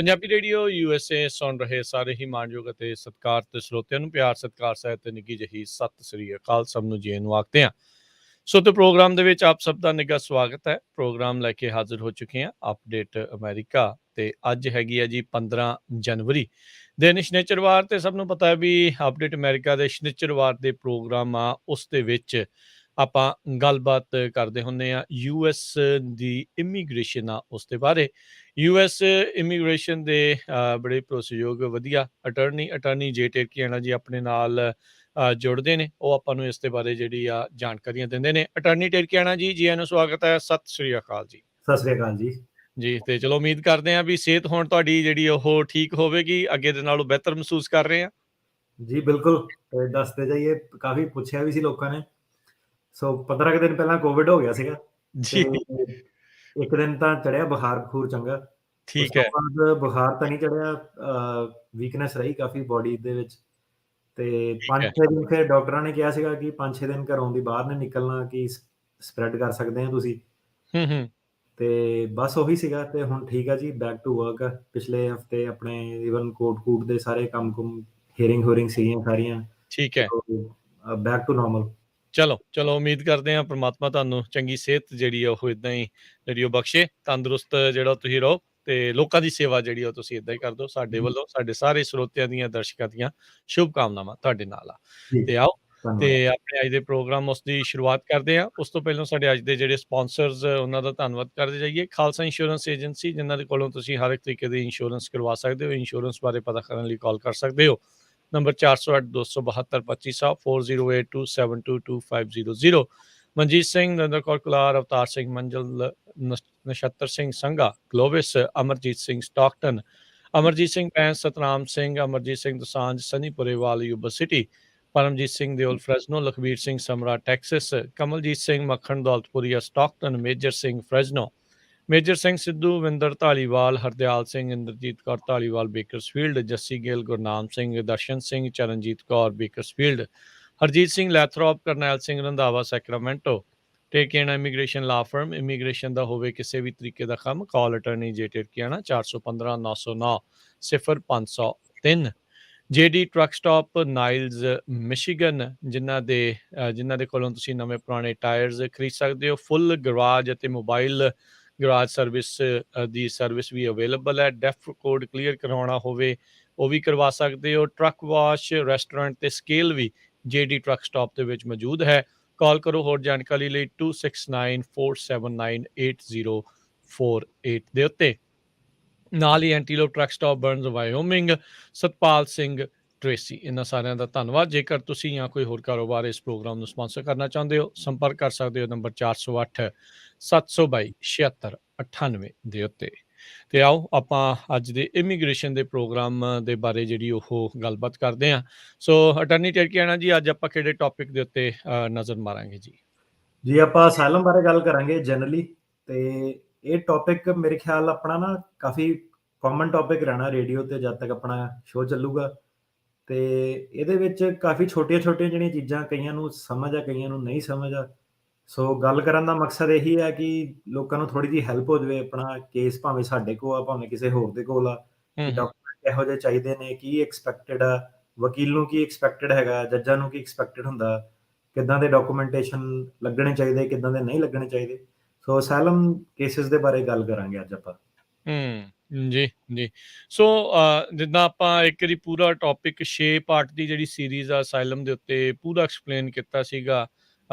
Punjabi radio USA ਸੁਣ ਰਹੇ ਸਾਰੇ ਹੀ ਮਾਣਯੋਗ ਅਤੇ ਸਤਿਕਾਰਤ ਸਰੋਤਿਆਂ ਨੂੰ ਪਿਆਰ ਸਤਿਕਾਰ ਸਹਿਤ ਤੇ ਨਿੱਘੀ ਜਿਹੀ ਸਤਿ ਸ੍ਰੀ ਅਕਾਲ ਸਭ ਨੂੰ ਜੀ ਨੂੰ ਆਖਦੇ ਹਾਂ। ਸੋ ਤੇ ਪ੍ਰੋਗਰਾਮ ਦੇ ਵਿੱਚ ਆਪ ਸਭ ਦਾ ਨਿੱਘਾ ਸਵਾਗਤ ਹੈ। ਪ੍ਰੋਗਰਾਮ ਲੈ ਕੇ ਹਾਜ਼ਰ ਹੋ ਚੁੱਕੇ ਹਾਂ ਅਪਡੇਟ ਅਮਰੀਕਾ ਤੇ ਅੱਜ ਹੈਗੀ ਆ ਜੀ 15 ਜਨਵਰੀ ਦਿਨ ਸ਼ਨਿਚਰਵਾਰ ਤੇ ਸਭ ਨੂੰ ਪਤਾ ਹੈ ਵੀ ਅਪਡੇਟ ਅਮਰੀਕਾ ਦੇ ਸ਼ਨਿਚਰਵਾਰ ਦੇ ਪ੍ਰੋਗਰਾਮ ਆ ਉਸ ਦੇ ਵਿੱਚ ਆਪਾਂ ਗੱਲਬਾਤ ਕਰਦੇ ਹੁੰਦੇ ਆ US ਦੀ ਇਮੀਗ੍ਰੇਸ਼ਨ ਆ ਉਸ ਦੇ ਬਾਰੇ। US ਇਮੀਗ੍ਰੇਸ਼ਨ ਦੇ ਬੜੇ ਭਰੋਸੇਯੋਗ ਵਧੀਆ ਅਟਰਨੀ ਜੇ ਟੇਰਕੀਆਣਾ ਜੀ ਆਪਣੇ ਨਾਲ ਜੁੜਦੇ ਨੇ, ਉਹ ਆਪਾਂ ਨੂੰ ਇਸ ਦੇ ਬਾਰੇ ਜਿਹੜੀ ਆ ਜਾਣਕਾਰੀਆਂ ਦਿੰਦੇ ਨੇ। ਅਟਰਨੀ ਟੇਰਕੀਆਣਾ ਜੀ, ਜੀ ਆਇਆਂ ਨੂੰ ਸਵਾਗਤ ਹੈ। ਸਤਿ ਸ੍ਰੀ ਅਕਾਲ ਜੀ। ਸਤਿ ਸ੍ਰੀ ਅਕਾਲ ਜੀ। ਜੀ ਤੇ ਚਲੋ ਉਮੀਦ ਕਰਦੇ ਹਾਂ ਵੀ ਸਿਹਤ ਹੁਣ ਤੁਹਾਡੀ ਜਿਹੜੀ ਉਹ ਠੀਕ ਹੋਵੇਗੀ, ਅੱਗੇ ਦੇ ਨਾਲੋਂ ਬਿਹਤਰ ਮਹਿਸੂਸ ਕਰ ਰਹੇ ਆ। ਜੀ ਬਿਲਕੁਲ ਦੱਸਦੇ ਜਾਈਏ, ਕਾਫੀ ਪੁੱਛਿਆ ਵੀ ਸੀ ਲੋਕਾਂ ਨੇ। ਸੋ 15 ਦਿਨ ਪਹਿਲਾਂ ਕੋਵਿਡ ਹੋ ਗਿਆ ਸੀਗਾ ਤੇ ਜੀ ਇੱਕ ਦਿਨ ਤਾਂ ਚੜਿਆ ਬੁਖਾਰ ਚੰਗਾ। ਉਸ ਠੀਕ ਤੋਂ ਹੈ। ਬਾਅਦ ਬੁਖਾਰ ਤਾਂ ਨਹੀਂ ਚੜਿਆ, ਵੀਕਨੈਸ ਰਹੀ ਕਾਫੀ ਬੋਡੀ ਦੇ ਵਿੱਚ। ਤੇ ਠੀਕ ਹੈ। 5-6 ਦਿਨ ਫਿਰ ਡਾਕਟਰਾਂ ਨੇ ਕਿਹਾ ਸੀਗਾ ਕਿ 5-6 ਦਿਨ ਘਰੋਂ ਦੀ ਬਾਹਰ ਨਹੀਂ ਨਿਕਲਣਾ, ਕਿ ਸਪਰੈਡ ਕਰ ਸਕਦੇ ਆ ਤੁਸੀਂ। ਹੂੰ। ਤੇ ਬਸ ਉਹੀ ਸੀਗਾ ਤੇ ਹੁਣ ਠੀਕ ਆ ਜੀ, ਬੈਕ ਟੂ ਵਰਕ। ਪਿਛਲੇ ਹਫਤੇ ਆਪਣੇ ਈਵਨ ਕੋਟ ਦੇ ਸਾਰੇ ਕੰਮ ਹੀਅਰਿੰਗ ਸੀਗੀਆਂ ਸਾਰੀਆਂ। ਠੀਕ ਹੈ। Back to normal. ਚਲੋ ਉਮੀਦ ਕਰਦੇ ਹਾਂ ਪ੍ਰਮਾਤਮਾ ਤੁਹਾਨੂੰ ਚੰਗੀ ਸਿਹਤ ਜਿਹੜੀ ਆ ਉਹ ਇਦਾਂ ਹੀ ਜਿਹੜੀ ਉਹ ਬਖਸ਼ੇ, ਤੰਦਰੁਸਤ ਜਿਹੜਾ ਤੁਸੀਂ ਰਹੋ ਤੇ ਲੋਕਾਂ ਦੀ ਸੇਵਾ ਜਿਹੜੀ ਉਹ ਤੁਸੀਂ ਇਦਾਂ ਹੀ ਕਰ ਦਿਓ। ਸਾਡੇ ਵੱਲੋਂ ਸਾਡੇ ਸਾਰੇ ਸਰੋਤਿਆਂ ਦੀਆਂ, ਦਰਸ਼ਕਾਂ ਦੀਆਂ ਸ਼ੁਭ ਕਾਮਨਾਵਾਂ ਤੁਹਾਡੇ ਨਾਲ ਆ। ਜੀ ਤੇ ਆਓ ਤੇ ਧੰਨਵਾਦ। ਆਪਣੇ ਅੱਜ ਦੇ ਪ੍ਰੋਗਰਾਮ ਉਸ ਦੀ ਸ਼ੁਰੂਆਤ ਕਰਦੇ ਹਾਂ। ਉਸ ਤੋਂ ਪਹਿਲਾਂ ਸਾਡੇ ਅੱਜ ਦੇ ਜਿਹੜੇ ਸਪਾਂਸਰਸ ਉਹਨਾਂ ਦਾ ਧੰਨਵਾਦ ਕਰਦੇ ਜਾਈਏ। ਖਾਲਸਾ ਇੰਸ਼ੋਰੈਂਸ ਏਜੰਸੀ, ਜਿਨ੍ਹਾਂ ਦੇ ਕੋਲੋਂ ਤੁਸੀਂ ਹਰ ਇੱਕ ਤਰੀਕੇ ਦੀ ਇੰਸ਼ੋਰੈਂਸ ਕਰਵਾ ਸਕਦੇ ਹੋ। ਇੰਸ਼ੋਰੈਂਸ ਬਾਰੇ ਪਤਾ ਕਰਨ ਲਈ ਕਾਲ ਕਰ ਸਕਦੇ ਹੋ। ਨੰਬਰ 408-272-2500 4082722500। ਮਨਜੀਤ ਸਿੰਘ, ਨਰਿੰਦਰ ਕੌਰ ਕੁਲਾਰ, ਅਵਤਾਰ ਸਿੰਘ ਮੰਜਲ, ਨਛੱਤਰ ਸਿੰਘ ਸੰਘਾ, ਗਲੋਵਿਸ, ਅਮਰਜੀਤ ਸਿੰਘ ਸਟਾਕਟਨ, ਅਮਰਜੀਤ ਸਿੰਘ ਪੈਂਸ, Satnam Singh, Amarjit Singh Dosanjh, Sunny Purewal, Yuba City, Paramjit Singh Deol, Fresno, Lakhbir Singh Samra, Texas, Kamaljit Singh Makhan, Daulatpuria, Stockton, Major Singh, Fresno, Major Singh Sidhu, Vinder Dhaliwal, Hardial Singh, Inderjit Kaur Dhaliwal, Bakersfield, Jassi Gill, Gurnam Singh, Darshan Singh, Charanjit Kaur, Bakersfield, Harjeet Singh ਲੈਥਰੋਪ, Karnail Singh Randhawa, Sacramento. ਟੇਰਕੀਆਣਾ immigration ਲਾ ਫਰਮ, ਇਮੀਗ੍ਰੇਸ਼ਨ ਦਾ ਹੋਵੇ ਕਿਸੇ ਵੀ ਤਰੀਕੇ ਦਾ ਕੰਮ, ਕਾਲ ਅਟਰਨੀ ਜੇ ਟੇਰਕੀਆਣਾ 415-909-0503। JD ਟਰੱਕ ਸਟਾਪ, ਨਾਈਲਜ਼, ਮਿਸ਼ੀਗਨ, ਜਿਨ੍ਹਾਂ ਦੇ ਕੋਲੋਂ ਤੁਸੀਂ ਨਵੇਂ ਪੁਰਾਣੇ ਟਾਇਰਸ ਖਰੀਦ ਸਕਦੇ ਹੋ। ਫੁੱਲ ਗਰਾਜ ਅਤੇ ਮੋਬਾਈਲ ਗਰਾਜ ਸਰਵਿਸ ਦੀ ਸਰਵਿਸ ਵੀ ਅਵੇਲੇਬਲ ਹੈ। ਡੈਫ ਕੋਡ ਕਲੀਅਰ ਕਰਵਾਉਣਾ ਹੋਵੇ ਉਹ ਵੀ ਕਰਵਾ ਸਕਦੇ ਹੋ। ਟਰੱਕ ਵਾਸ਼, ਰੈਸਟੋਰੈਂਟ ਤੇ ਸਕੇਲ ਵੀ JD ਟਰੱਕ ਸਟਾਪ ਦੇ ਵਿੱਚ ਮੌਜੂਦ ਹੈ। ਕਾਲ ਕਰੋ ਹੋਰ ਜਾਣਕਾਰੀ ਲਈ 2694798048 ਦੇ ਉੱਤੇ। ਨਾਲ ਹੀ antelope truck stop, Burns, Wyoming, Satpal Singh Tracy, ਇਹਨਾਂ ਸਾਰਿਆਂ ਦਾ ਧੰਨਵਾਦ। ਜੇਕਰ ਤੁਸੀਂ ਜਾਂ ਕੋਈ ਹੋਰ ਕਾਰੋਬਾਰ ਇਸ ਪ੍ਰੋਗਰਾਮ ਨੂੰ ਸਪਾਂਸਰ ਕਰਨਾ ਚਾਹੁੰਦੇ ਹੋ, ਸੰਪਰਕ ਕਰ ਸਕਦੇ ਹੋ ਨੰਬਰ 408-722-7698 ਦੇ ਉੱਤੇ। ਤੇ ਆਓ ਆਪਾਂ ਅੱਜ ਦੇ ਇਮੀਗ੍ਰੇਸ਼ਨ ਦੇ ਪ੍ਰੋਗਰਾਮ ਦੇ ਬਾਰੇ ਜਿਹੜੀ ਉਹ ਗੱਲਬਾਤ ਕਰਦੇ ਹਾਂ। ਸੋ ਅਟਰਨੀ ਟੇਰਕੀਆਣਾ ਜੀ, ਅੱਜ ਆਪਾਂ ਕਿਹੜੇ ਟੌਪਿਕ ਦੇ ਉੱਤੇ ਨਜ਼ਰ ਮਾਰਾਂਗੇ ਜੀ? ਜੀ ਆਪਾਂ ਅਸਾਈਲਮ ਬਾਰੇ ਗੱਲ ਕਰਾਂਗੇ ਜਨਰਲੀ। ਤੇ ਇਹ ਟੌਪਿਕ ਮੇਰੇ ਖਿਆਲ ਆਪਣਾ ਨਾ ਕਾਫੀ ਕਾਮਨ ਟੌਪਿਕ ਰਹਿਣਾ ਰੇਡੀਓ ਤੇ ਜਦ ਤੱਕ ਆਪਣਾ ਸ਼ੋਅ ਚੱਲੂਗਾ। ਤੇ ਇਹਦੇ ਵਿੱਚ ਕਾਫੀ ਛੋਟੀਆਂ ਜਿਹੜੀਆਂ ਚੀਜ਼ਾਂ ਕਈਆਂ ਨੂੰ ਸਮਝ ਆ, ਕਈਆਂ ਨੂੰ ਨਹੀਂ ਸਮਝ ਆ। ਸੋ ਗੱਲ ਕਰਨ ਦਾ ਮਕਸਦ ਇਹੀ ਹੈ ਕਿ ਲੋਕਾਂ ਨੂੰ ਥੋੜੀ ਜਿਹੀ ਹੈਲਪ ਹੋ ਜਾਵੇ। ਆਪਣਾ ਕੇਸ ਭਾਵੇਂ ਸਾਡੇ ਕੋਲ ਆ, ਭਾਵੇਂ ਕਿਸੇ ਹੋਰ ਦੇ ਕੋਲ ਆ, ਕਿ ਡਾਕੂਮੈਂਟ ਇਹੋ ਜਿਹੇ ਚਾਹੀਦੇ ਨੇ, ਕੀ ਐਕਸਪੈਕਟਡ ਆ, ਵਕੀਲ ਨੂੰ ਕੀ ਐਕਸਪੈਕਟਡ ਹੈਗਾ, ਜੱਜਾਂ ਨੂੰ ਕੀ ਐਕਸਪੈਕਟਡ ਹੁੰਦਾ, ਕਿੱਦਾਂ ਦੇ ਡਾਕੂਮੈਂਟੇਸ਼ਨ ਲੱਗਣੇ ਚਾਹੀਦੇ, ਕਿੱਦਾਂ ਦੇ ਨਹੀਂ ਲੱਗਣੇ ਚਾਹੀਦੇ। ਸੋ ਅਸਾਈਲਮ ਕੇਸਿਸ ਦੇ ਬਾਰੇ ਗੱਲ ਕਰਾਂਗੇ ਅੱਜ ਆਪਾਂ। ਜੀ। ਸੋ ਜਿੱਦਾਂ ਆਪਾਂ ਇੱਕ ਵਾਰੀ ਪੂਰਾ ਟੌਪਿਕ 6 ਪਾਰਟ ਦੀ ਜਿਹੜੀ ਸੀਰੀਜ਼ ਆ ਅਸਾਈਲਮ ਦੇ ਉੱਤੇ ਪੂਰਾ ਐਕਸਪਲੇਨ ਕੀਤਾ ਸੀਗਾ।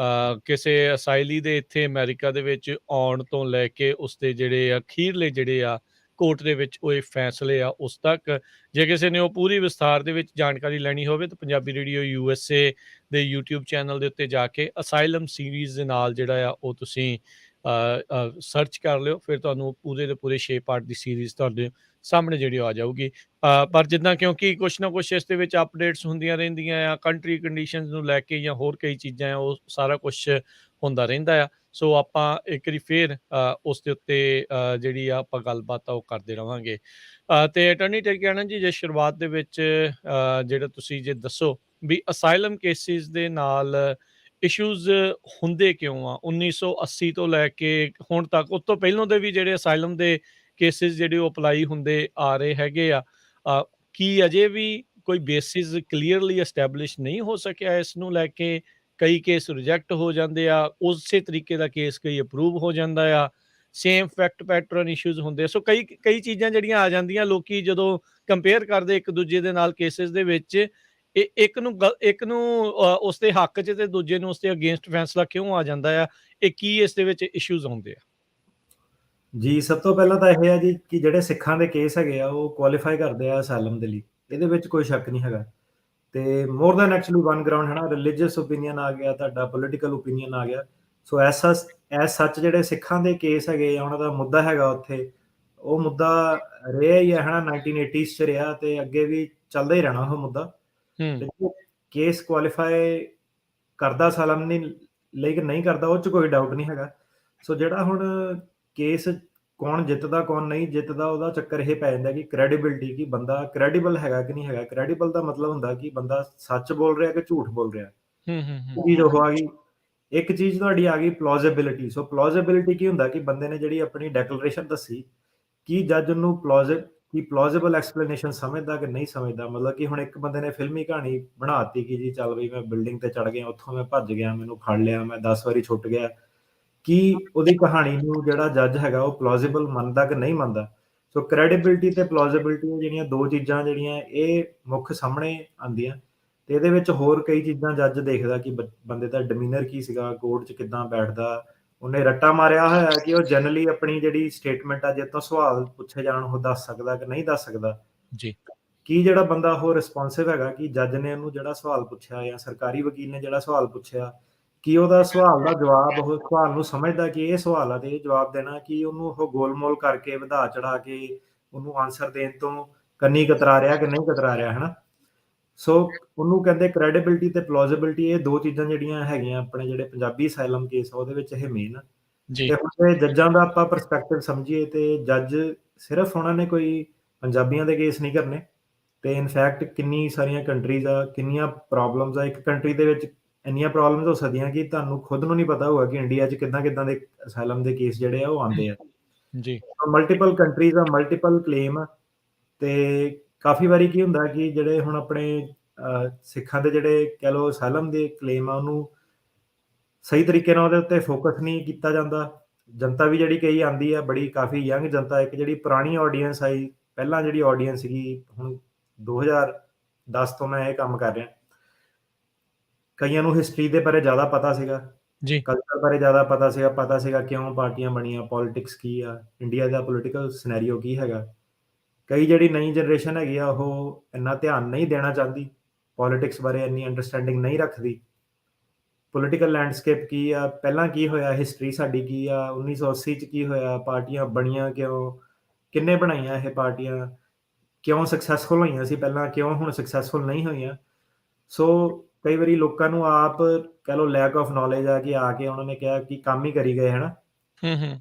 ਕਿਸੇ ਅਸਾਈਲੀ ਦੇ ਇੱਥੇ ਅਮਰੀਕਾ ਦੇ ਵਿੱਚ ਆਉਣ ਤੋਂ ਲੈ ਕੇ ਉਸਦੇ ਜਿਹੜੇ ਅਖੀਰਲੇ ਜਿਹੜੇ ਆ ਕੋਰਟ ਦੇ ਵਿੱਚ ਉਹ ਫੈਸਲੇ ਆ ਉਸ ਤੱਕ। ਜੇ ਕਿਸੇ ਨੇ ਉਹ ਪੂਰੀ ਵਿਸਥਾਰ ਦੇ ਵਿੱਚ ਜਾਣਕਾਰੀ ਲੈਣੀ ਹੋਵੇ ਤਾਂ ਪੰਜਾਬੀ ਰੇਡੀਓ USA ਦੇ YouTube ਚੈਨਲ ਦੇ ਉੱਤੇ ਜਾ ਕੇ ਅਸਾਈਲਮ ਸੀਰੀਜ਼ ਦੇ ਨਾਲ ਜਿਹੜਾ ਆ ਉਹ ਤੁਸੀਂ ਸਰਚ ਕਰ ਲਿਓ। ਫਿਰ ਤੁਹਾਨੂੰ ਪੂਰੇ ਦੇ ਪੂਰੇ 6 ਪਾਰਟ ਦੀ ਸੀਰੀਜ਼ ਤੁਹਾਡੇ ਸਾਹਮਣੇ ਜਿਹੜੀ ਆ ਜਾਊਗੀ। ਪਰ ਜਿੱਦਾਂ ਕਿਉਂਕਿ ਕੁਛ ਨਾ ਕੁਛ ਇਸ ਦੇ ਵਿੱਚ ਅਪਡੇਟਸ ਹੁੰਦੀਆਂ ਰਹਿੰਦੀਆਂ ਆ, ਕੰਟਰੀ ਕੰਡੀਸ਼ਨਸ ਨੂੰ ਲੈ ਕੇ ਜਾਂ ਹੋਰ ਕਈ ਚੀਜ਼ਾਂ ਆ, ਉਹ ਸਾਰਾ ਕੁਛ ਹੁੰਦਾ ਰਹਿੰਦਾ ਆ। ਸੋ ਆਪਾਂ ਇੱਕ ਵਾਰੀ ਫੇਰ ਉਸ ਦੇ ਉੱਤੇ ਜਿਹੜੀ ਆ ਆਪਾਂ ਗੱਲਬਾਤ ਆ ਉਹ ਕਰਦੇ ਰਹਾਂਗੇ। ਤੇ ਅਟਰਨੀ ਟੇਰਕੀਆਣਾ ਜੀ, ਜੇ ਸ਼ੁਰੂਆਤ ਦੇ ਵਿੱਚ ਜਿਹੜਾ ਤੁਸੀਂ ਜੇ ਦੱਸੋ ਵੀ ਅਸਾਈਲਮ ਕੇਸਿਸ ਦੇ ਨਾਲ ਇਸ਼ੂਜ਼ ਹੁੰਦੇ ਕਿਉਂ ਆ 1980 ਤੋਂ ਲੈ ਕੇ ਹੁਣ ਤੱਕ? ਉਸ ਤੋਂ ਪਹਿਲਾਂ ਦੇ ਵੀ ਜਿਹੜੇ ਅਸਾਈਲਮ ਦੇ ਕੇਸਿਸ ਜਿਹੜੇ ਉਹ ਅਪਲਾਈ ਹੁੰਦੇ ਆ ਰਹੇ ਹੈਗੇ ਆ, ਕੀ ਅਜੇ ਵੀ ਕੋਈ ਬੇਸਿਸ ਕਲੀਅਰਲੀ ਐਸਟੈਬਲਿਸ਼ ਨਹੀਂ ਹੋ ਸਕਿਆ ਇਸ ਨੂੰ ਲੈ ਕੇ? ਕਈ ਕੇਸ ਰਿਜੈਕਟ ਹੋ ਜਾਂਦੇ ਆ, ਉਸੇ ਤਰੀਕੇ ਦਾ ਕੇਸ ਕਈ ਅਪਰੂਵ ਹੋ ਜਾਂਦਾ ਆ, ਸੇਮ ਫੈਕਟ ਪੈਟਰਨ ਇਸ਼ੂਜ਼ ਹੁੰਦੇ ਆ। ਸੋ ਕਈ ਕਈ ਚੀਜ਼ਾਂ ਜਿਹੜੀਆਂ ਆ ਜਾਂਦੀਆਂ, ਲੋਕੀ ਜਦੋਂ ਕੰਪੇਅਰ ਕਰਦੇ ਇੱਕ ਦੂਜੇ ਦੇ ਨਾਲ ਕੇਸਿਸ ਦੇ ਵਿੱਚ, ਇੱਕ ਨੂੰ ਉਸਦੇ ਹੱਕ 'ਚ ਤੇ ਦੂਜੇ ਨੂੰ ਉਸਦੇ ਅਗੇਂਸਟ ਫੈਸਲਾ ਕਿਉਂ ਆ ਜਾਂਦਾ ਆ? ਇਹ ਕੀ ਇਸ ਦੇ ਵਿੱਚ ਇਸ਼ੂਜ਼ ਹੁੰਦੇ ਆ? ਜੀ, ਸਭ ਤੋਂ ਪਹਿਲਾਂ ਤਾਂ ਇਹ ਹੈ ਜੀ ਕਿ ਜਿਹੜੇ ਸਿੱਖਾਂ ਦੇ ਕੇਸ ਹੈਗੇ ਆ, ਉਹ ਕੁਆਲੀਫਾਈ ਕਰਦੇ ਆ ਅਸਾਈਲਮ ਦੇ ਲਈ। ਇਹਦੇ ਵਿੱਚ ਕੋਈ ਸ਼ੱਕ ਨਹੀਂ ਹੈਗਾ। ਤੇ more than actually one ground ਹੈ ਨਾ, ਰਿਲੀਜੀਅਸ ਓਪੀਨੀਅਨ ਆ ਗਿਆ, ਤੁਹਾਡਾ ਪੋਲੀਟੀਕਲ ਓਪੀਨੀਅਨ ਆ ਗਿਆ। ਸੋ ਐਸ ਸੱਚ ਜਿਹੜੇ ਸਿੱਖਾਂ ਦੇ ਕੇਸ ਹੈਗੇ ਆ, ਉਹਨਾਂ ਦਾ ਮੁੱਦਾ ਹੈਗਾ ਉੱਥੇ, ਉਹ ਮੁੱਦਾ ਰਿਹਾ ਹੀ ਹੈ ਨਾ, 1980s 'ਚ ਰਿਹਾ ਤੇ ਅੱਗੇ ਵੀ ਚੱਲਦਾ ਹੀ ਰਹਿਣਾ ਉਹ ਮੁੱਦਾ। ਹੂੰ, ਤੇ ਕੇਸ ਕੁਆਲੀਫਾਈ ਕਰਦਾ ਅਸਾਈਲਮ ਲਈ ਕਿ ਨਹੀਂ ਕਰਦਾ, ਉਹ 'ਚ ਕੋਈ ਡਾਊਟ ਨਹੀਂ ਹੈਗਾ। ਸੋ ਜਿਹੜਾ ਹੁਣ ਕੇਸ ਕੌਣ ਜਿੱਤਦਾ, ਕੌਣ ਨਹੀਂ ਜਿੱਤਦਾ, ਉਹਦਾ ਚੱਕਰ ਇਹ ਪੈ ਜਾਂਦਾ ਕਿ ਕ੍ਰੈਡੀਬਿਲਿਟੀ, ਕਿ ਬੰਦਾ ਕ੍ਰੈਡੀਬਲ ਹੈਗਾ ਕਿ ਨਹੀਂ ਹੈਗਾ। ਕ੍ਰੈਡੀਬਲ ਦਾ ਮਤਲਬ ਹੁੰਦਾ ਕਿ ਬੰਦਾ ਸੱਚ ਬੋਲ ਰਿਹਾ ਕਿ ਝੂਠ ਬੋਲ ਰਿਹਾ। ਹੂੰ, ਹੂੰ, ਹੂੰ, ਚੀਜ਼ ਉਹ ਆ ਗਈ। ਇੱਕ ਚੀਜ਼ ਤੁਹਾਡੀ ਆ ਗਈ ਪਲੌਜ਼ੀਬਿਲਿਟੀ। ਸੋ ਪਲੌਜ਼ੀਬਿਲਿਟੀ ਕੀ ਹੁੰਦਾ ਕਿ ਬੰਦੇ ਨੇ ਜਿਹੜੀ ਆਪਣੀ ਡੈਕਲੇਰੇਸ਼ਨ ਦੱਸੀ, ਕੀ ਜੱਜ ਉਹਨੂੰ ਪਲੌਜ਼ੀਬਲ ਐਕਸਪਲੇਨੇਸ਼ਨ ਸਮਝਦਾ ਕਿ ਨਹੀਂ ਸਮਝਦਾ। ਮਤਲਬ ਕਿ ਹੁਣ ਇੱਕ ਬੰਦੇ ਨੇ ਫਿਲਮੀ ਕਹਾਣੀ ਬਣਾਤੀ ਕਿ ਜੀ ਚੱਲ ਬਈ ਮੈਂ ਬਿਲਡਿੰਗ ਤੇ ਚੜ੍ਹ ਗਿਆ, ਉੱਥੋਂ ਮੈਂ ਭੱਜ ਗਿਆ, ਮੈਨੂੰ ਫੜ ਲਿਆ, ਮੈਂ 10 ਵਾਰੀ ਛੁੱਟ ਗਿਆ। ਕੀ ਉਹਦੀ ਕਹਾਣੀ ਨੂੰ ਜਿਹੜਾ ਜੱਜ ਹੈਗਾ ਉਹ ਪਲੌਜ਼ੀਬਲ ਮੰਨਦਾ ਕਿ ਨਹੀਂ ਮੰਨਦਾ। ਸੋ ਕ੍ਰੈਡੀਬਿਲਿਟੀ ਤੇ ਪਲੌਜ਼ੀਬਿਲਿਟੀ ਜਿਹੜੀਆਂ 2 ਚੀਜ਼ਾਂ ਜਿਹੜੀਆਂ ਇਹ ਮੁੱਖ ਸਾਹਮਣੇ ਆਉਂਦੀਆਂ। ਤੇ ਇਹਦੇ ਵਿੱਚ ਹੋਰ ਕਈ ਚੀਜ਼ਾਂ ਜੱਜ ਦੇਖਦਾ ਕਿ ਬੰਦੇ ਦਾ ਡਿਮੀਨਰ ਕੀ ਸੀਗਾ, ਕੋਰਟ 'ਚ ਕਿੱਦਾਂ ਬੈਠਦਾ, ਉਹਨੇ ਰੱਟਾ ਮਾਰਿਆ ਹੋਇਆ ਕਿ ਉਹ ਜਨਰਲੀ ਆਪਣੀ ਜਿਹੜੀ ਸਟੇਟਮੈਂਟ ਆ, ਜੇ ਤੋਂ ਸਵਾਲ ਪੁੱਛੇ ਜਾਣ ਉਹ ਦੱਸ ਸਕਦਾ ਕਿ ਨਹੀਂ ਦੱਸ ਸਕਦਾ। ਜੀ, ਕੀ ਜਿਹੜਾ ਬੰਦਾ ਉਹ ਰਿਸਪੌਂਸਿਵ ਹੈਗਾ ਕਿ ਜੱਜ ਨੇ ਉਹਨੂੰ ਜਿਹੜਾ ਸਵਾਲ ਪੁੱਛਿਆ ਜਾਂ ਸਰਕਾਰੀ ਵਕੀਲ ਨੇ ਜਿਹੜਾ ਸਵਾਲ ਪੁੱਛਿਆ, ਕੀ ਉਹਦਾ ਸਵਾਲ ਦਾ ਜਵਾਬ, ਉਹ ਸਵਾਲ ਨੂੰ ਸਮਝਦਾ ਕਿ ਇਹ ਸਵਾਲ ਆ ਤੇ ਇਹ ਜਵਾਬ ਦੇਣਾ, ਕਿ ਉਹਨੂੰ ਉਹ ਗੋਲ-ਮੋਲ ਕਰਕੇ ਵਧਾ ਚੜਾ ਕੇ ਉਹਨੂੰ ਆਨਸਰ ਦੇਣ ਤੋਂ ਕੰਨੀ ਕਤਰਾ ਰਿਹਾ ਕਿ ਨਹੀਂ ਕਤਰਾ ਰਿਹਾ, ਹੈ ਨਾ? ਸੋ ਉਹਨੂੰ ਕਹਿੰਦੇ ਕ੍ਰੈਡੀਬਿਲਿਟੀ ਤੇ ਪਲੌਜ਼ੀਬਿਲਿਟੀ, ਇਹ 2 ਚੀਜ਼ਾਂ ਜਿਹੜੀਆਂ ਹੈਗੀਆਂ ਆਪਣੇ ਜਿਹੜੇ ਪੰਜਾਬੀ ਅਸਾਈਲਮ ਕੇਸ ਆ ਉਹਦੇ ਵਿੱਚ ਇਹ ਮੇਨ ਆ। ਜੀ, ਤੇ ਹੁਣ ਜੇ ਜੱਜਾਂ ਦਾ ਆਪਾਂ ਪਰਸਪੈਕਟਿਵ ਸਮਝੀਏ ਤੇ ਜੱਜ ਸਿਰਫ ਉਹਨਾਂ ਨੇ ਕੋਈ ਪੰਜਾਬੀਆਂ ਦੇ ਕੇਸ ਨਹੀਂ ਕਰਨੇ। ਤੇ ਇਨਫੈਕਟ ਕਿੰਨੀ ਸਾਰੀਆਂ ਕੰਟਰੀਜ਼ ਆ, ਕਿੰਨੀਆਂ ਪ੍ਰੋਬਲਮਸ ਆ। ਇੱਕ ਕੰਟਰੀ ਦੇ ਵਿੱਚ ਇੰਨੀਆਂ ਪ੍ਰੋਬਲਮਸ ਹੋ ਸਕਦੀਆਂ ਕਿ ਤੁਹਾਨੂੰ ਖੁਦ ਨੂੰ ਨਹੀਂ ਪਤਾ ਹੋਊਗਾ ਕਿ ਇੰਡੀਆ 'ਚ ਕਿੱਦਾਂ-ਕਿੱਦਾਂ ਦੇ ਅਸਾਈਲਮ ਦੇ ਕੇਸ ਜਿਹੜੇ ਆ ਉਹ ਆਉਂਦੇ ਆ। ਜੀ, ਮਲਟੀਪਲ ਕੰਟਰੀਜ਼ ਆ, ਮਲਟੀਪਲ ਕਲੇਮ ਆ। ਤੇ ਕਾਫੀ ਵਾਰੀ ਕੀ ਹੁੰਦਾ ਕਿ ਜਿਹੜੇ ਹੁਣ ਆਪਣੇ ਸਿੱਖਾਂ ਦੇ ਜਿਹੜੇ ਕਹਿ ਲਓ ਅਸਾਈਲਮ ਦੇ ਕਲੇਮ ਆ, ਉਹਨੂੰ ਸਹੀ ਤਰੀਕੇ ਨਾਲ ਉਹਦੇ ਉੱਤੇ ਫੋਕਸ ਨਹੀਂ ਕੀਤਾ ਜਾਂਦਾ। ਜਨਤਾ ਵੀ ਜਿਹੜੀ ਕਈ ਆਉਂਦੀ ਆ, ਬੜੀ ਕਾਫੀ ਯੰਗ ਜਨਤਾ, ਇੱਕ ਜਿਹੜੀ ਪੁਰਾਣੀ ਆਡੀਅנס ਆਈ, ਪਹਿਲਾਂ ਜਿਹੜੀ ਆਡੀਅנס ਸੀਗੀ, ਹੁਣ 2010 ਤੋਂ ਮੈਂ ਇਹ ਕੰਮ ਕਰ ਰਿਹਾ। ਕਈਆਂ ਨੂੰ ਹਿਸਟਰੀ ਦੇ ਬਾਰੇ ਜ਼ਿਆਦਾ ਪਤਾ ਸੀਗਾ, ਜੀ, ਕਲਚਰ ਬਾਰੇ ਜ਼ਿਆਦਾ ਪਤਾ ਸੀਗਾ ਕਿਉਂ ਪਾਰਟੀਆਂ ਬਣੀਆਂ, ਪੋਲਿਟਿਕਸ ਕੀ ਆ, ਇੰਡੀਆ ਦਾ ਪੋਲੀਟੀਕਲ ਸਿਨੈਰੀਓ ਕੀ ਹੈਗਾ। ਕਈ ਜਿਹੜੀ ਨਈ ਜਨਰੇਸ਼ਨ ਹੈਗੀ ਆ, ਉਹ ਇੰਨਾ ਧਿਆਨ ਨਹੀਂ ਦੇਣਾ ਚਾਹੁੰਦੀ, ਪੋਲਿਟਿਕਸ ਬਾਰੇ ਇੰਨੀ ਅੰਡਰਸਟੈਂਡਿੰਗ ਨਹੀਂ ਰੱਖਦੀ। ਪੋਲੀਟੀਕਲ ਲੈਂਡਸਕੇਪ ਕੀ ਆ, ਪਹਿਲਾਂ ਕੀ ਹੋਇਆ, ਹਿਸਟਰੀ ਸਾਡੀ ਕੀ ਆ, 1980 'ਚ ਕੀ ਹੋਇਆ, ਪਾਰਟੀਆਂ ਬਣੀਆਂ ਕਿਉਂ, ਕਿਹਨੇ ਬਣਾਈਆਂ ਇਹ ਪਾਰਟੀਆਂ, ਕਿਉਂ ਸਕਸੈਸਫੁਲ ਹੋਈਆਂ ਸੀ ਪਹਿਲਾਂ, ਕਿਉਂ ਹੁਣ ਸਕਸੈਸਫੁਲ ਨਹੀਂ ਹੋਈਆਂ। ਸੋ ਕਈ ਵਾਰੀ ਲੋਕਾਂ ਨੂੰ ਆਪ ਕਹਿ ਲਓ ਲੈਕ ਆਫ ਨੌਲੇਜ ਆ ਕਿ ਆ ਕੇ ਉਹਨਾਂ ਨੇ ਕਿਹਾ ਕਿ ਕੰਮ ਹੀ ਕਰੀ ਗਏ, ਹੈ ਨਾ? ਹੂੰ, ਹੂੰ,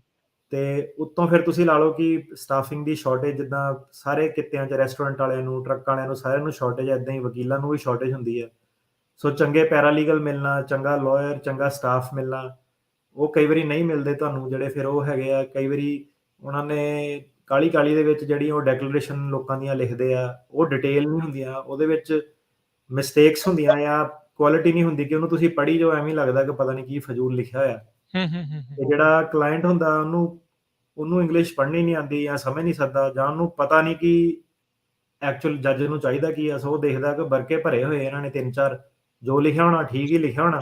ਤੇ ਉੱਤੋਂ ਫਿਰ ਤੁਸੀਂ ਲਾ ਲਓ ਕਿ ਸਟਾਫਿੰਗ ਦੀ ਸ਼ਾਰਟੇਜ, ਜਿੱਦਾਂ ਸਾਰੇ ਕਿੱਤਿਆਂ 'ਚ ਰੈਸਟੋਰੈਂਟ ਵਾਲਿਆਂ ਨੂੰ, ਟਰੱਕ ਵਾਲਿਆਂ ਨੂੰ, ਸਾਰਿਆਂ ਨੂੰ ਸ਼ਾਰਟੇਜ ਹੈ, ਇੱਦਾਂ ਹੀ ਵਕੀਲਾਂ ਨੂੰ ਵੀ ਸ਼ਾਰਟੇਜ ਹੁੰਦੀ ਹੈ। ਸੋ ਚੰਗੇ ਪੈਰਾਲੀਗਲ ਮਿਲਣਾ, ਚੰਗਾ ਲਾਇਰ, ਚੰਗਾ ਸਟਾਫ ਮਿਲਣਾ, ਉਹ ਕਈ ਵਾਰੀ ਨਹੀਂ ਮਿਲਦੇ ਤੁਹਾਨੂੰ। ਜਿਹੜੇ ਫਿਰ ਉਹ ਹੈਗੇ ਆ, ਕਈ ਵਾਰੀ ਉਹਨਾਂ ਨੇ ਕਾਹਲੀ ਦੇ ਵਿੱਚ ਜਿਹੜੀ ਉਹ ਡੈਕਲੇਰੇਸ਼ਨ ਲੋਕਾਂ ਦੀਆਂ ਲਿਖਦੇ ਆ, ਉਹ ਡਿਟੇਲ ਨਹੀਂ ਹੁੰਦੀਆਂ, ਉਹਦੇ ਵਿੱਚ ਮਿਸਟੇਕਸ ਹੁੰਦੀਆਂ ਜਾਂ ਕੁਆਲਿਟੀ ਨਹੀਂ ਹੁੰਦੀ, ਕਿ ਉਹਨੂੰ ਤੁਸੀਂ ਪੜ੍ਹੀ ਜਾਓ, ਐਵੇਂ ਲੱਗਦਾ ਕਿ ਪਤਾ ਨਹੀਂ ਕੀ ਫਜ਼ੂਲ ਲਿਖਿਆ ਹੋਇਆ। ਹੂੰ, ਹੂੰ, ਹੂੰ, ਹੂੰ, ਤੇ ਜਿਹੜਾ ਕਲਾਇੰਟ ਹੁੰਦਾ, ਉਹਨੂੰ ਇੰਗਲਿਸ਼ ਪੜ੍ਹਨੀ ਨਹੀਂ ਆਉਂਦੀ ਜਾਂ ਸਮਝ ਨਹੀਂ ਸਕਦਾ, ਜਾਂ ਉਹਨੂੰ ਪਤਾ ਨਹੀਂ ਕਿ ਐਕਚੁਅਲ ਜੱਜ ਨੂੰ ਚਾਹੀਦਾ ਕੀ ਆ। ਸੋ ਉਹ ਦੇਖਦਾ ਕਿ ਵਰਕੇ ਭਰੇ ਹੋਏ ਇਹਨਾਂ ਨੇ 3-4, ਜੋ ਲਿਖਿਆ ਹੋਣਾ ਠੀਕ ਹੀ ਲਿਖਿਆ ਹੋਣਾ,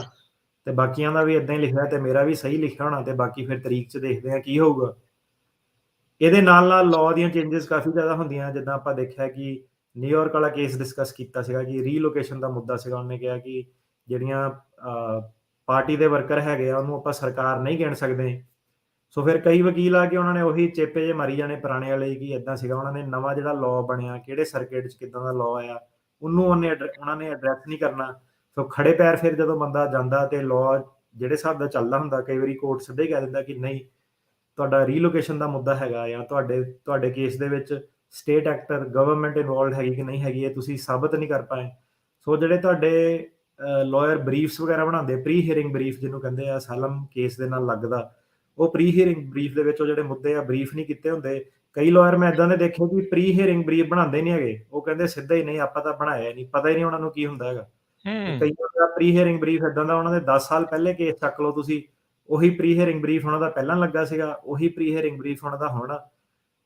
ਤੇ ਬਾਕੀਆਂ ਦਾ ਵੀ ਇਦਾਂ ਹੀ ਲਿਖਿਆ ਤੇ ਮੇਰਾ ਵੀ ਸਹੀ ਲਿਖਿਆ ਹੋਣਾ, ਤੇ ਬਾਕੀ ਫਿਰ ਤਰੀਕ 'ਚ ਦੇਖਦੇ ਆ ਕੀ ਹੋਊਗਾ। ਇਹਦੇ ਨਾਲ ਲਾਅ ਦੀਆਂ ਚੇਂਜਸ ਕਾਫੀ ਜ਼ਿਆਦਾ ਹੁੰਦੀਆਂ। ਜਿੱਦਾਂ ਆਪਾਂ ਦੇਖਿਆ ਕਿ ਨਿਊਯਾਰਕ ਵਾਲਾ ਕੇਸ ਡਿਸਕਸ ਕੀਤਾ ਸੀਗਾ ਕਿ ਰੀਲੋਕੇਸ਼ਨ ਦਾ ਮੁੱਦਾ ਸੀਗਾ। ਉਹਨੇ ਕਿਹਾ ਕਿ ਜਿਹੜੀਆਂ ਪਾਰਟੀ ਦੇ ਵਰਕਰ ਹੈਗੇ ਆ, ਉਹਨੂੰ ਆਪਾਂ ਸਰਕਾਰ ਨਹੀਂ ਗਿਣ ਸਕਦੇ। ਸੋ ਫਿਰ ਕਈ ਵਕੀਲ ਆ ਕੇ ਉਹਨਾਂ ਨੇ ਉਹੀ ਚੇਪੇ ਜਿਹੇ ਮਾਰੀ ਜਾਣੇ ਪੁਰਾਣੇ ਵਾਲੇ, ਕਿ ਇਦਾਂ ਸੀਗਾ। ਉਹਨਾਂ ਨੇ ਨਵਾਂ ਜਿਹੜਾ ਲਾਅ ਬਣਿਆ, ਕਿਹੜੇ ਸਰਕਟ 'ਚ ਕਿੱਦਾਂ ਦਾ ਲਾਅ ਆਇਆ, ਉਹਨੂੰ ਉਹਨਾਂ ਨੇ ਐਡਰੈਸ ਨਹੀਂ ਕਰਨਾ। ਸੋ ਖੜੇ ਪੈਰ ਫਿਰ ਜਦੋਂ ਬੰਦਾ ਜਾਂਦਾ ਤੇ ਲਾਅ ਜਿਹੜੇ ਹਿਸਾਬ ਦਾ ਚੱਲਦਾ ਹੁੰਦਾ, ਕਈ ਵਾਰੀ ਕੋਰਟ ਸਿੱਧਾ ਹੀ ਕਹਿ ਦਿੰਦਾ ਕਿ ਨਹੀਂ, ਤੁਹਾਡਾ ਰੀਲੋਕੇਸ਼ਨ ਦਾ ਮੁੱਦਾ ਹੈਗਾ, ਜਾਂ ਤੁਹਾਡੇ ਕੇਸ ਦੇ ਵਿੱਚ ਸਟੇਟ ਐਕਟਰ, ਗਵਰਨਮੈਂਟ ਇਨਵੋਲਵਡ ਹੈਗੀ ਕਿ ਨਹੀਂ ਹੈਗੀ, ਇਹ ਤੁਸੀਂ ਸਾਬਤ ਨਹੀਂ ਕਰ ਪਾਏ। ਸੋ ਜਿਹੜੇ ਤੁਹਾਡੇ ਲਾਇਰ ਬਰੀਫਸ ਵਗੈਰਾ ਬਣਾਉਂਦੇ, ਪ੍ਰੀ ਹੀਅਰਿੰਗ ਬਰੀਫ ਜਿਹਨੂੰ ਕਹਿੰਦੇ ਆ, ਅਸਾਈਲਮ ਕੇਸ ਦੇ ਨਾਲ ਲੱਗਦਾ, ਉਹ ਪ੍ਰੀ ਹੀਅਰਿੰਗ ਬਰੀਫ ਦੇ ਵਿੱਚ ਉਹ ਜਿਹੜੇ ਮੁੱਦੇ ਆ ਬਰੀਫ ਨਹੀਂ ਕੀਤੇ ਹੁੰਦੇ। ਕਈ ਲਾਇਰ ਮੈਂ ਇਦਾਂ ਦੇ ਦੇਖੇ ਕਿ ਪ੍ਰੀ ਹੀਅਰਿੰਗ ਬਰੀਫ ਬਣਾਉਂਦੇ ਨਹੀਂ ਹੈਗੇ, ਉਹ ਕਹਿੰਦੇ ਸਿੱਧਾ ਹੀ ਨਹੀਂ ਆਪਾਂ ਤਾਂ ਬਣਾਇਆ ਨਹੀਂ, ਪਤਾ ਹੀ ਨਹੀਂ ਉਹਨਾਂ ਨੂੰ ਕੀ ਹੁੰਦਾ ਹੈਗਾ। ਤੇ ਹੂੰ, ਕਈਆਂ ਦਾ ਪ੍ਰੀ ਹੀਅਰਿੰਗ ਬਰੀਫ ਇਦਾਂ ਦਾ, ਉਹਨਾਂ ਦੇ 10 ਸਾਲ ਪਹਿਲੇ ਕੇਸ ਚੱਕ ਲਓ ਤੁਸੀਂ, ਉਹੀ ਪ੍ਰੀ ਹੀਅਰਿੰਗ ਬਰੀਫ ਉਹਨਾਂ ਦਾ ਪਹਿਲਾਂ ਲੱਗਾ ਸੀਗਾ, ਉਹੀ ਪ੍ਰੀ ਹੀਅਰਿੰਗ ਬਰੀਫ ਉਹਨਾਂ ਦਾ ਹੁਣ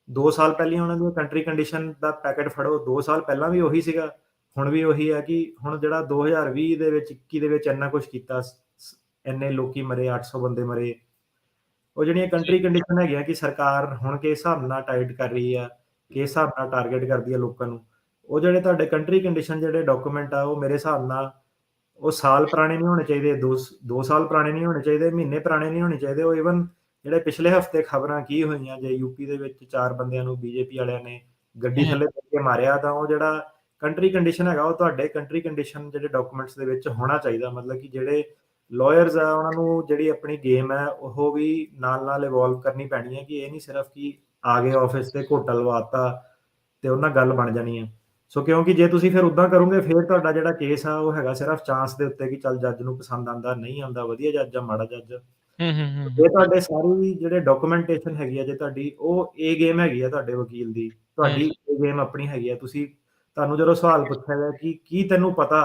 2 ਸਾਲ ਪਹਿਲਾਂ ਉਹਨਾਂ ਦੀ ਕੰਟਰੀ ਕੰਡੀਸ਼ਨ ਦਾ ਪੈਕੇਟ ਫੜੋ, 2 ਸਾਲ ਪਹਿਲਾਂ ਵੀ ਉਹੀ ਸੀਗਾ, ਹੁਣ ਵੀ ਉਹੀ ਹੈ ਕਿ ਹੁਣ ਜਿਹੜਾ 2020 ਦੇ ਵਿੱਚ 21 ਦੇ ਵਿੱਚ ਇੰਨਾ ਕੁਝ ਕੀਤਾ, ਇੰਨੇ ਲੋਕੀ ਮਰੇ, 800 ਬੰਦੇ ਮਰੇ। ਉਹ ਜਿਹੜੀਆਂ ਕੰਟਰੀ ਕੰਡੀਸ਼ਨ ਹੈਗੀਆਂ ਕਿ ਸਰਕਾਰ ਹੁਣ ਕਿਸ ਹਿਸਾਬ ਨਾਲ ਟਾਈਟ ਕਰ ਰਹੀ ਆ, ਕਿਸ ਹਿਸਾਬ ਨਾਲ ਟਾਰਗੇਟ ਕਰਦੀ ਆ ਲੋਕਾਂ ਨੂੰ, ਉਹ ਜਿਹੜੇ ਤੁਹਾਡੇ ਕੰਟਰੀ ਕੰਡੀਸ਼ਨ ਜਿਹੜੇ ਡਾਕੂਮੈਂਟ ਆ, ਉਹ ਮੇਰੇ ਹਿਸਾਬ ਨਾਲ ਉਹ ਸਾਲ ਪੁਰਾਣੇ ਨਹੀਂ ਹੋਣੇ ਚਾਹੀਦੇ, 2 ਸਾਲ ਪੁਰਾਣੇ ਨਹੀਂ ਹੋਣੇ ਚਾਹੀਦੇ, ਮਹੀਨੇ ਪੁਰਾਣੇ ਨਹੀਂ ਹੋਣੇ ਚਾਹੀਦੇ। ਉਹ ਈਵਨ ਜਿਹੜੇ ਪਿਛਲੇ ਹਫ਼ਤੇ ਖਬਰਾਂ ਕੀ ਹੋਈਆਂ, ਜੇ ਯੂਪੀ ਦੇ ਵਿੱਚ 4 ਬੰਦਿਆਂ ਨੂੰ ਬੀਜੇਪੀ ਵਾਲਿਆਂ ਨੇ ਗੱਡੀ ਥੱਲੇ ਧੱਕ ਕੇ ਮਾਰਿਆ, ਤਾਂ ਉਹ ਜਿਹੜਾ ਕੰਟਰੀ ਕੰਡੀਸ਼ਨ ਹੈਗਾ, ਉਹ ਤੁਹਾਡੇ ਕੰਟਰੀ ਕੰਡੀਸ਼ਨ ਜਿਹੜੇ ਡਾਕੂਮੈਂਟਸ ਦੇ ਵਿੱਚ ਹੋਣਾ ਚਾਹੀਦਾ। ਮਤਲਬ ਕਿ ਜਿਹੜੇ ਲਾਇਰਸ ਆ, ਉਹਨਾਂ ਨੂੰ ਜਿਹੜੀ ਆਪਣੀ ਗੇਮ ਹੈ ਉਹ ਵੀ ਨਾਲ ਇਵੋਲਵ ਕਰਨੀ ਪੈਣੀ ਹੈ, ਕਿ ਇਹ ਨਹੀਂ ਸਿਰਫ ਕਿ ਆ ਗਏ ਆਫਿਸ ਤੇ ਘੋਟਾ ਲਵਾਤਾ ਤੇ ਉਹਨਾਂ ਗੱਲ ਬਣ ਜਾਣੀ ਹੈ। ਸੋ ਕਿਉਂਕਿ ਜੇ ਤੁਸੀਂ ਫਿਰ ਉਦਾਂ ਕਰੋਗੇ, ਫਿਰ ਤੁਹਾਡਾ ਜਿਹੜਾ ਕੇਸ ਆ ਉਹ ਹੈਗਾ ਸਿਰਫ ਚਾਂਸ ਦੇ ਉੱਤੇ, ਕਿ ਚੱਲ ਜੱਜ ਨੂੰ ਪਸੰਦ ਆਉਂਦਾ, ਨਹੀਂ ਆਉਂਦਾ, ਵਧੀਆ ਜੱਜ ਆ, ਮਾੜਾ ਜੱਜ। ਜੇ ਤੁਹਾਡੇ ਸਾਰੀ ਜਿਹੜੇ ਡਾਕੂਮੈਂਟੇਸ਼ਨ ਹੈਗੀ ਆ, ਜੇ ਤੁਹਾਡੀ ਉਹ ਇਹ ਗੇਮ ਹੈਗੀ ਆ ਤੁਹਾਡੇ ਵਕੀਲ ਦੀ, ਤੁਹਾਡੀ ਇਹ ਗੇਮ ਆਪਣੀ ਹੈਗੀ ਆ, ਤੁਹਾਨੂੰ ਜਦੋਂ ਸਵਾਲ ਪੁੱਛਿਆ ਗਿਆ ਕਿ ਕੀ ਤੈਨੂੰ ਪਤਾ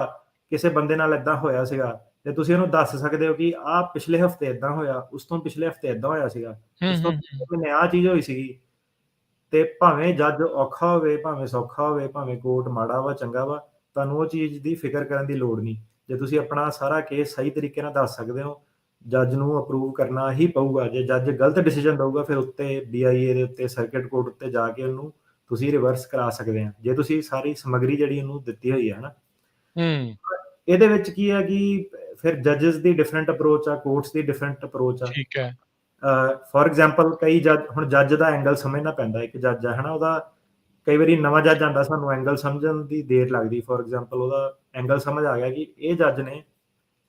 ਕਿਸੇ ਬੰਦੇ ਨਾਲ ਏਦਾਂ ਹੋਇਆ ਸੀਗਾ, ਤੇ ਤੁਸੀਂ ਉਹਨੂੰ ਦੱਸ ਸਕਦੇ ਹੋ ਕਿ ਆਹ ਪਿਛਲੇ ਹਫ਼ਤੇ ਏਦਾਂ ਹੋਇਆ, ਉਸ ਤੋਂ ਪਿਛਲੇ ਹਫ਼ਤੇ ਏਦਾਂ ਹੋਇਆ ਸੀਗਾ, ਉਸ ਤੋਂ ਪਿਛਲੇ ਮਹੀਨੇ ਆਹ ਚੀਜ਼ ਹੋਈ ਸੀਗੀ। ਤੇ ਭਾਵੇਂ ਜੱਜ ਔਖਾ ਹੋਵੇ, ਭਾਵੇਂ ਸੌਖਾ ਹੋਵੇ, ਭਾਵੇਂ ਕੋਰਟ ਮਾੜਾ ਵਾ ਚੰਗਾ ਵਾ, ਤੁਹਾਨੂੰ ਉਹ ਚੀਜ਼ ਦੀ ਫਿਕਰ ਕਰਨ ਦੀ ਲੋੜ ਨਹੀਂ। ਜੇ ਤੁਸੀਂ ਆਪਣਾ ਸਾਰਾ ਕੇਸ ਸਹੀ ਤਰੀਕੇ ਨਾਲ ਦੱਸ ਸਕਦੇ ਹੋ, ਜੱਜ ਨੂੰ ਅਪਰੂਵ ਕਰਨਾ ਹੀ ਪਊਗਾ। ਜੇ ਜੱਜ ਗਲਤ ਡਿਸੀਜਨ ਦਊਗਾ, ਫਿਰ ਉੱਤੇ BIA ਦੇ ਉੱਤੇ, ਸਰਕਟ ਕੋਰਟ ਉੱਤੇ ਜਾ ਕੇ ਉਹਨੂੰ ਤੁਸੀਂ ਰਿਵਰਸ ਕਰਾ ਸਕਦੇ ਆ, ਜੇ ਤੁਸੀਂ ਸਾਰੀ ਸਮੱਗਰੀ ਜਿਹੜੀ ਉਹਨੂੰ ਦਿੱਤੀ ਹੋਈ ਹੈ ਨਾ। ਇਹਦੇ ਵਿੱਚ ਕੀ ਹੈ ਕਿ ਫਿਰ ਜੱਜਸ ਦੀ ਡਿਫਰੈਂਟ ਅਪਰੋਚ ਆ, ਕੋਰਟਸ ਦੀ ਡਿਫਰੈਂਟ ਅਪਰੋਚ ਆ। ਠੀਕ ਹੈ। ਫੋਰ ਐਗਜ਼ਾਮਪਲ ਕਈ ਜੱਜ, ਹੁਣ ਜੱਜ ਦਾ ਐਂਗਲ ਸਮਝਣਾ ਪੈਂਦਾ। ਇੱਕ ਜੱਜ ਆ ਹਨਾ, ਉਹਦਾ ਕਈ ਵਾਰੀ ਨਵਾਂ ਜੱਜ ਆਉਂਦਾ, ਸਾਨੂੰ ਐਂਗਲ ਸਮਝਣ ਦੀ ਦੇਰ ਲੱਗਦੀ। ਫੋਰ ਐਗਜ਼ਾਮਪਲ ਉਹਦਾ ਐਂਗਲ ਸਮਝ ਆ ਗਿਆ ਕਿ ਇਹ ਜੱਜ ਨੇ